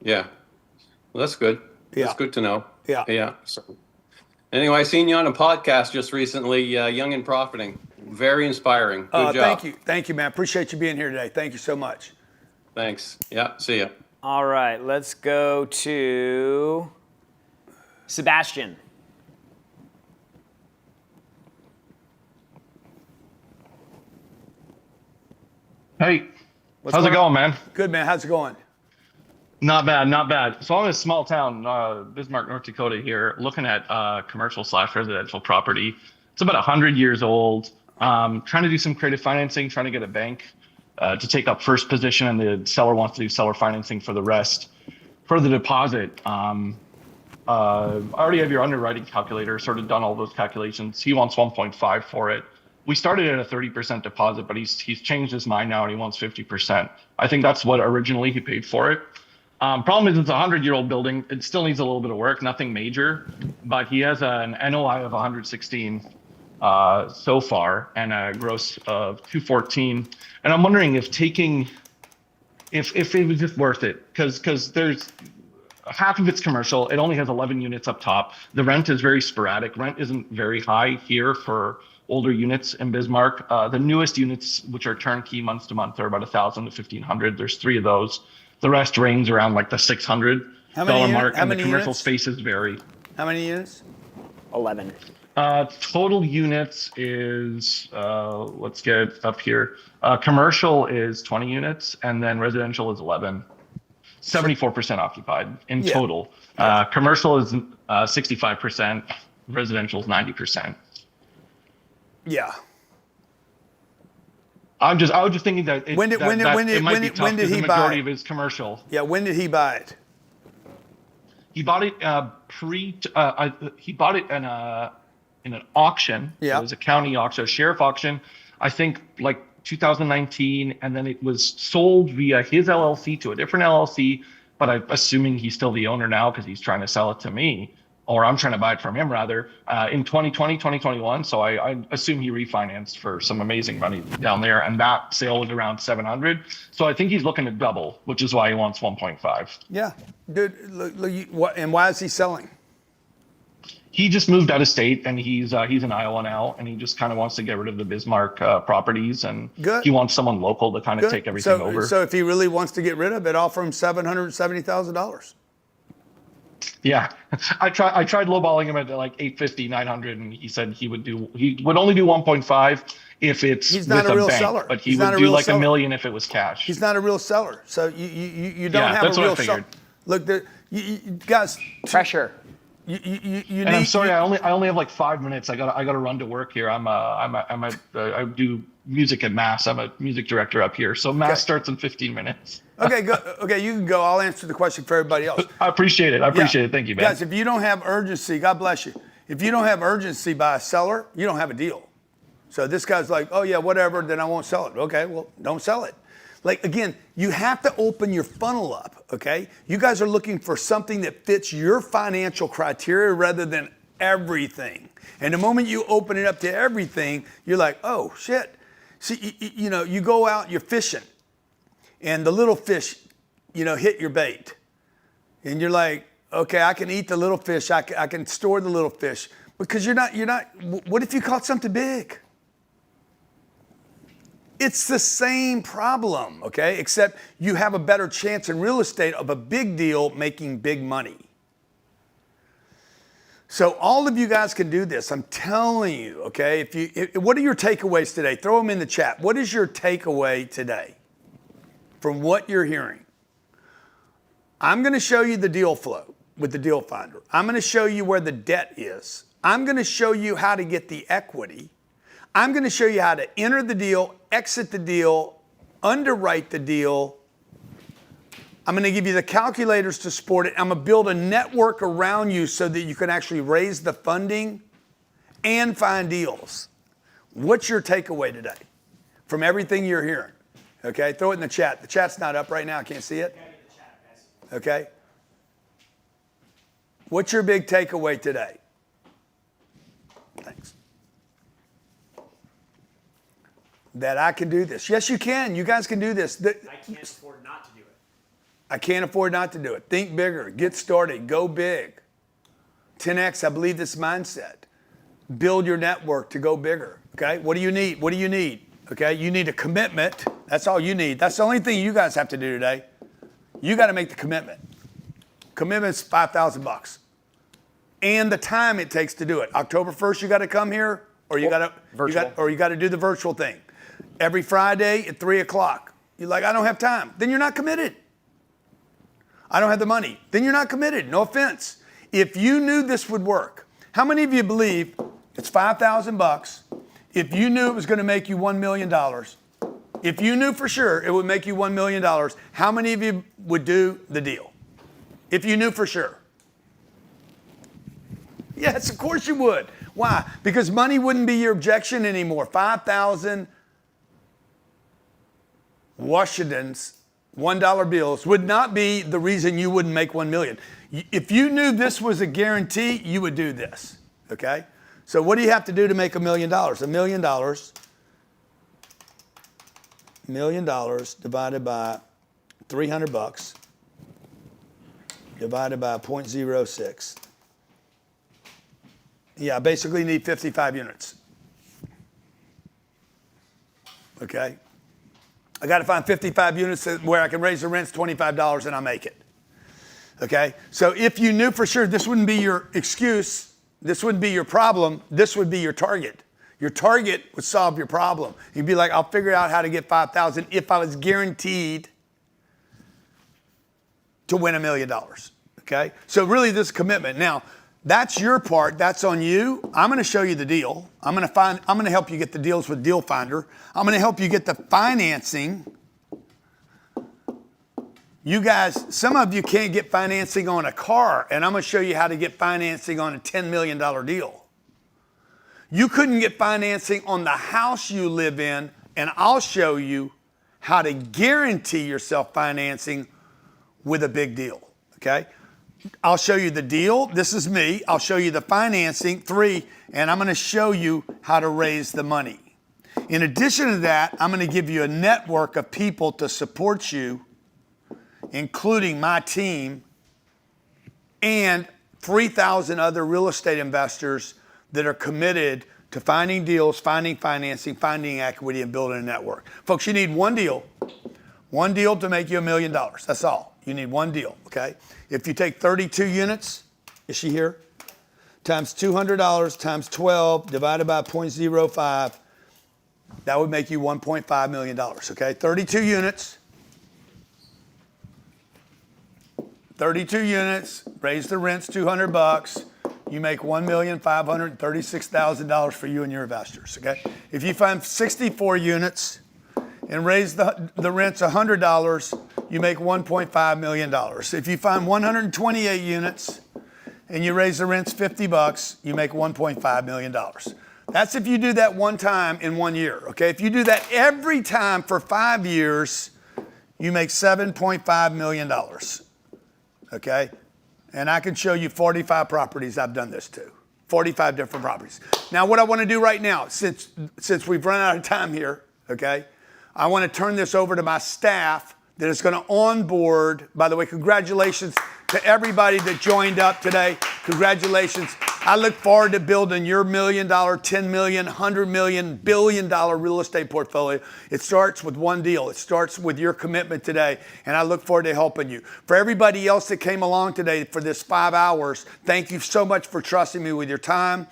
Yeah. Well, that's good. Yeah. That's good to know. Yeah. Yeah. So, anyway, I seen you on a podcast just recently, Young and Profiting. Very inspiring. Good job. Thank you, man. Appreciate you being here today. Thank you so much. Thanks. Yeah. See ya. All right, let's go to Sebastian. Hey, how's it going, man? Good, man. How's it going? Not bad, not bad. So I'm in a small town, Bismarck, North Dakota here, looking at commercial slash residential property. It's about 100 years old. Trying to do some creative financing, trying to get a bank to take up first position, and the seller wants to do seller financing for the rest. For the deposit, I already have your underwriting calculator, sort of done all those calculations. He wants 1.5 for it. We started at a 30% deposit, but he's changed his mind now and he wants 50%. I think that's what originally he paid for it. Problem is it's a 100-year-old building. It still needs a little bit of work, nothing major, but he has an NOI of 116 so far and a gross of 214. And I'm wondering if it was just worth it, because there's half of it's commercial. It only has 11 units up top. The rent is very sporadic. Rent isn't very high here for older units in Bismarck. The newest units, which are turnkey month to month, are about 1,000 to 1,500. There's 3 of those. The rest range around like the $600 mark, and the commercial spaces vary. How many units? 11. Total units is, let's get it up here. Commercial is 20 units, and then residential is 11. 74% occupied in total. Commercial is 65%. Residential is 90%. Yeah. I was just thinking that it might be tough because the majority of it is commercial. Yeah, when did he buy it? He bought it he bought it in an auction. Yeah. It was a county auction, a sheriff auction, I think like 2019, and then it was sold via his LLC to a different LLC, but I'm assuming he's still the owner now because he's trying to sell it to me, or I'm trying to buy it from him rather, in 2020, 2021. So I assume he refinanced for some amazing money down there, and that sale was around 700. So I think he's looking to double, which is why he wants 1.5. Yeah, dude. Look, and why is he selling? He just moved out of state, and he's in Iowa now, and he just kind of wants to get rid of the Bismarck properties, and he wants someone local to kind of take everything over. So if he really wants to get rid of it, offer him $770,000. Yeah, I tried lowballing him at like 850, 900, and he said he would only do 1.5 if it's He's not with a real bank, seller. but he would do like $1 million if it was cash. He's not a real seller, so you don't have that's a real what I figured. Look, you guys. Pressure. You and I'm sorry, I only have like 5 minutes. I gotta run to work here. I do music at Mass. I'm a music director up here, so Mass starts in 15 minutes. Okay, go. Okay, you can go. I'll answer the question for everybody else. I appreciate it. Thank you, man. Guys, if you don't have urgency, God bless you. If you don't have urgency by a seller, you don't have a deal. So this guy's like, oh yeah, whatever, then I won't sell it. Okay, well, don't sell it. Like, again, you have to open your funnel up, okay? You guys are looking for something that fits your financial criteria rather than everything. And the moment you open it up to everything, you're like, oh, shit. See, you go out, you're fishing, and the little fish, hit your bait. And you're like, okay, I can eat the little fish. I can store the little fish. Because you're not, what if you caught something big? It's the same problem, okay? Except you have a better chance in real estate of a big deal making big money. So all of you guys can do this. I'm telling you, okay? What are your takeaways today? Throw them in the chat. What is your takeaway today from what you're hearing? I'm going to show you the deal flow with the deal finder. I'm going to show you where the debt is. I'm going to show you how to get the equity. I'm going to show you how to enter the deal, exit the deal, underwrite the deal. I'm going to give you the calculators to support it. I'm going to build a network around you so that you can actually raise the funding and find deals. What's your takeaway today from everything you're hearing? Okay, throw it in the chat. The chat's not up right now. I can't see it. Okay. What's your big takeaway today? Thanks. That I can do this. Yes, you can. You guys can do this. I can't afford not to do it. I can't afford not to do it. Think bigger. Get started. Go big. 10X, I believe this mindset. Build your network to go bigger. Okay? What do you need? What do you need? Okay? You need a commitment. That's all you need. That's the only thing you guys have to do today. You got to make the commitment. Commitment's $5,000. And the time it takes to do it. October 1st, you got to come here, or you got to do the virtual thing. Every Friday at 3 o'clock. You're like, I don't have time. Then you're not committed. I don't have the money. Then you're not committed. No offense. If you knew this would work, how many of you believe it's $5,000? If you knew it was going to make you $1 million, if you knew for sure it would make you $1 million, how many of you would do the deal? If you knew for sure. Yes, of course you would. Why? Because money wouldn't be your objection anymore. 5,000 Washingtons, $1 bills would not be the reason you wouldn't make 1 million. If you knew this was a guarantee, you would do this, okay? So what do you have to do to make $1 million? $1 million, $1 million divided by 300 bucks divided by 0.06. Yeah, I basically need 55 units. Okay? I got to find 55 units where I can raise the rents $25 and I make it. Okay? So if you knew for sure this wouldn't be your excuse, this wouldn't be your problem, this would be your target. Your target would solve your problem. You'd be like, I'll figure out how to get 5,000 if I was guaranteed to win $1 million. Okay? So really this commitment. Now, that's your part. That's on you. I'm going to show you the deal. I'm going to help you get the deals with Deal Finder. I'm going to help you get the financing. You guys, some of you can't get financing on a car, and I'm going to show you how to get financing on a $10 million deal. You couldn't get financing on the house you live in, and I'll show you how to guarantee yourself financing with a big deal. Okay? I'll show you the deal. This is me. I'll show you the financing, 3, and I'm going to show you how to raise the money. In addition to that, I'm going to give you a network of people to support you, including my team and 3,000 other real estate investors that are committed to finding deals, finding financing, finding equity, and building a network. Folks, you need one deal to make you $1 million. That's all. You need one deal, okay? If you take 32 units, is she here? Times $200 times 12 divided by 0.05, that would make you $1.5 million, okay? 32 units. 32 units, raise the rents $200, you make $1,536,000 for you and your investors, okay? If you find 64 units and raise the rents $100, you make $1.5 million. If you find 128 units and you raise the rents $50, you make $1.5 million. That's if you do that one time in 1 year, okay? If you do that every time for 5 years, you make $7.5 million, okay? And I can show you 45 properties I've done this to, 45 different properties. Now, what I want to do right now, since we've run out of time here, okay, I want to turn this over to my staff that is going to onboard. By the way, congratulations to everybody that joined up today. Congratulations. I look forward to building your $1 million, $10 million, $100 million, $1 billion real estate portfolio. It starts with one deal. It starts with your commitment today, and I look forward to helping you. For everybody else that came along today for this 5 hours, thank you so much for trusting me with your time.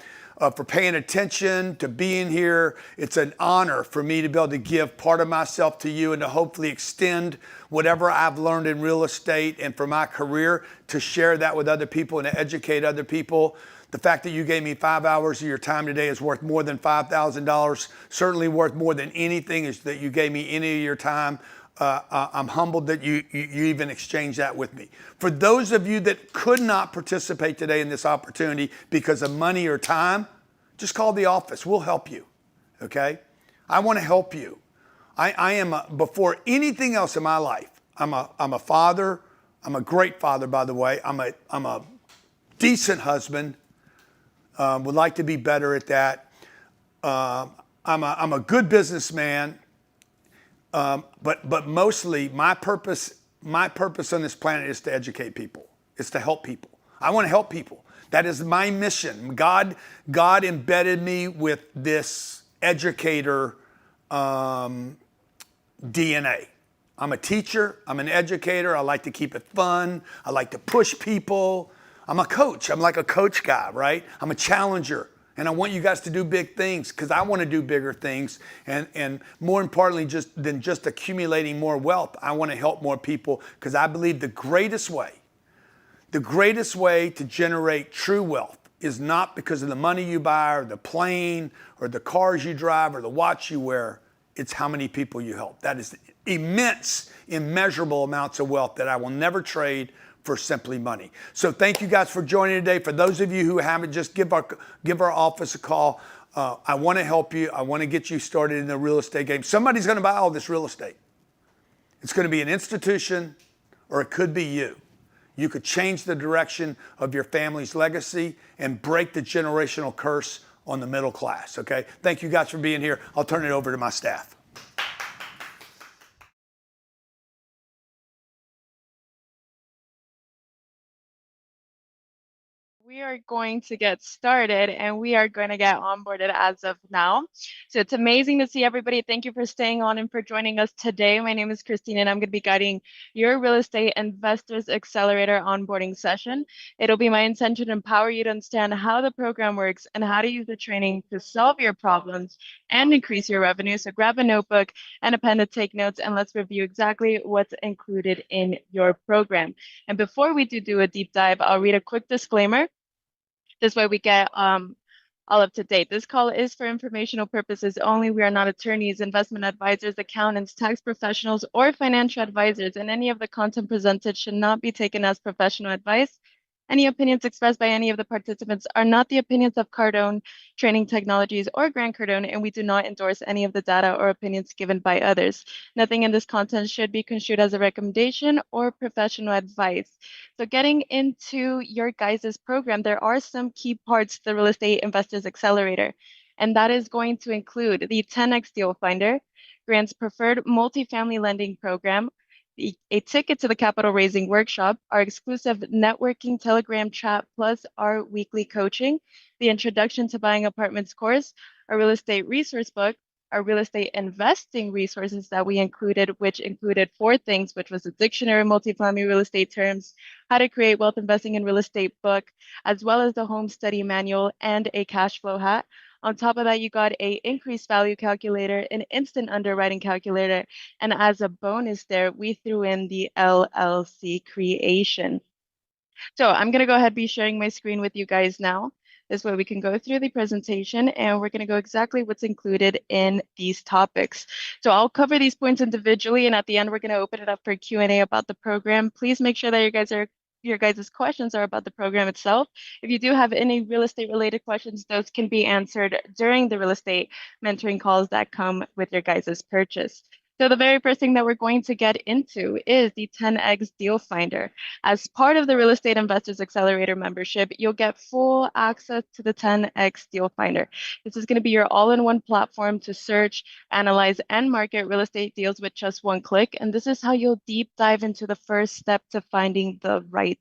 For paying attention, to being here. It's an honor for me to be able to give part of myself to you and to hopefully extend whatever I've learned in real estate and for my career to share that with other people and to educate other people. The fact that you gave me 5 hours of your time today is worth more than $5,000, certainly worth more than anything is that you gave me any of your time. I'm humbled that you even exchanged that with me. For those of you that could not participate today in this opportunity because of money or time, just call the office. We'll help you, okay? I want to help you. I am, before anything else in my life, I'm a father. I'm a great father, by the way. I'm a decent husband. Would like to be better at that. I'm a good businessman. But mostly my purpose on this planet is to educate people. It's to help people. I want to help people. That is my mission. God embedded me with this educator DNA. I'm a teacher. I'm an educator. I like to keep it fun. I like to push people. I'm a coach. I'm like a coach guy, right? I'm a challenger. And I want you guys to do big things because I want to do bigger things. And more importantly, than just accumulating more wealth, I want to help more people because I believe the greatest way to generate true wealth is not because of the money you buy or the plane or the cars you drive or the watch you wear. It's how many people you help. That is immense, immeasurable amounts of wealth that I will never trade for simply money. So thank you guys for joining today. For those of you who haven't, just give our office a call. I want to help you. I want to get you started in the real estate game. Somebody's going to buy all this real estate. It's going to be an institution or it could be you. You could change the direction of your family's legacy and break the generational curse on the middle class, okay? Thank you guys for being here. I'll turn it over to my staff. We are going to get started and we are going to get onboarded as of now. So it's amazing to see everybody. Thank you for staying on and for joining us today. My name is Christine and I'm going to be guiding your Real Estate Investors Accelerator onboarding session. It'll be my intention to empower you to understand how the program works and how to use the training to solve your problems and increase your revenue. So grab a notebook and a pen to take notes and let's review exactly what's included in your program. And before we do a deep dive, I'll read a quick disclaimer. This way we get all up to date. This call is for informational purposes only. We are not attorneys, investment advisors, accountants, tax professionals, or financial advisors, and any of the content presented should not be taken as professional advice. Any opinions expressed by any of the participants are not the opinions of Cardone Training Technologies or Grant Cardone, and we do not endorse any of the data or opinions given by others. Nothing in this content should be construed as a recommendation or professional advice. So getting into your guys' program, there are some key parts to the Real Estate Investors Accelerator, and that is going to include the 10X Deal Finder, Grant's preferred multifamily lending program, a ticket to the capital raising workshop, our exclusive networking Telegram chat, plus our weekly coaching, the introduction to buying apartments course, our real estate resource book, our real estate investing resources that we included, which included 4 things, which was a dictionary of multifamily real estate terms, how to create wealth investing in real estate book, as well as the home study manual and a cash flow hat. On top of that, you got a increased value calculator, an instant underwriting calculator, and as a bonus there, we threw in the LLC creation. So I'm going to go ahead and be sharing my screen with you guys now. This way we can go through the presentation and we're going to go exactly what's included in these topics. So I'll cover these points individually, and at the end, we're going to open it up for Q&A about the program. Please make sure that your guys' questions are about the program itself. If you do have any real estate related questions, those can be answered during the real estate mentoring calls that come with your guys' purchase. So the very first thing that we're going to get into is the 10X Deal Finder. As part of the Real Estate Investors Accelerator membership, you'll get full access to the 10X Deal Finder. This is going to be your all-in-one platform to search, analyze, and market real estate deals with just one click. And this is how you'll deep dive into the first step to finding the right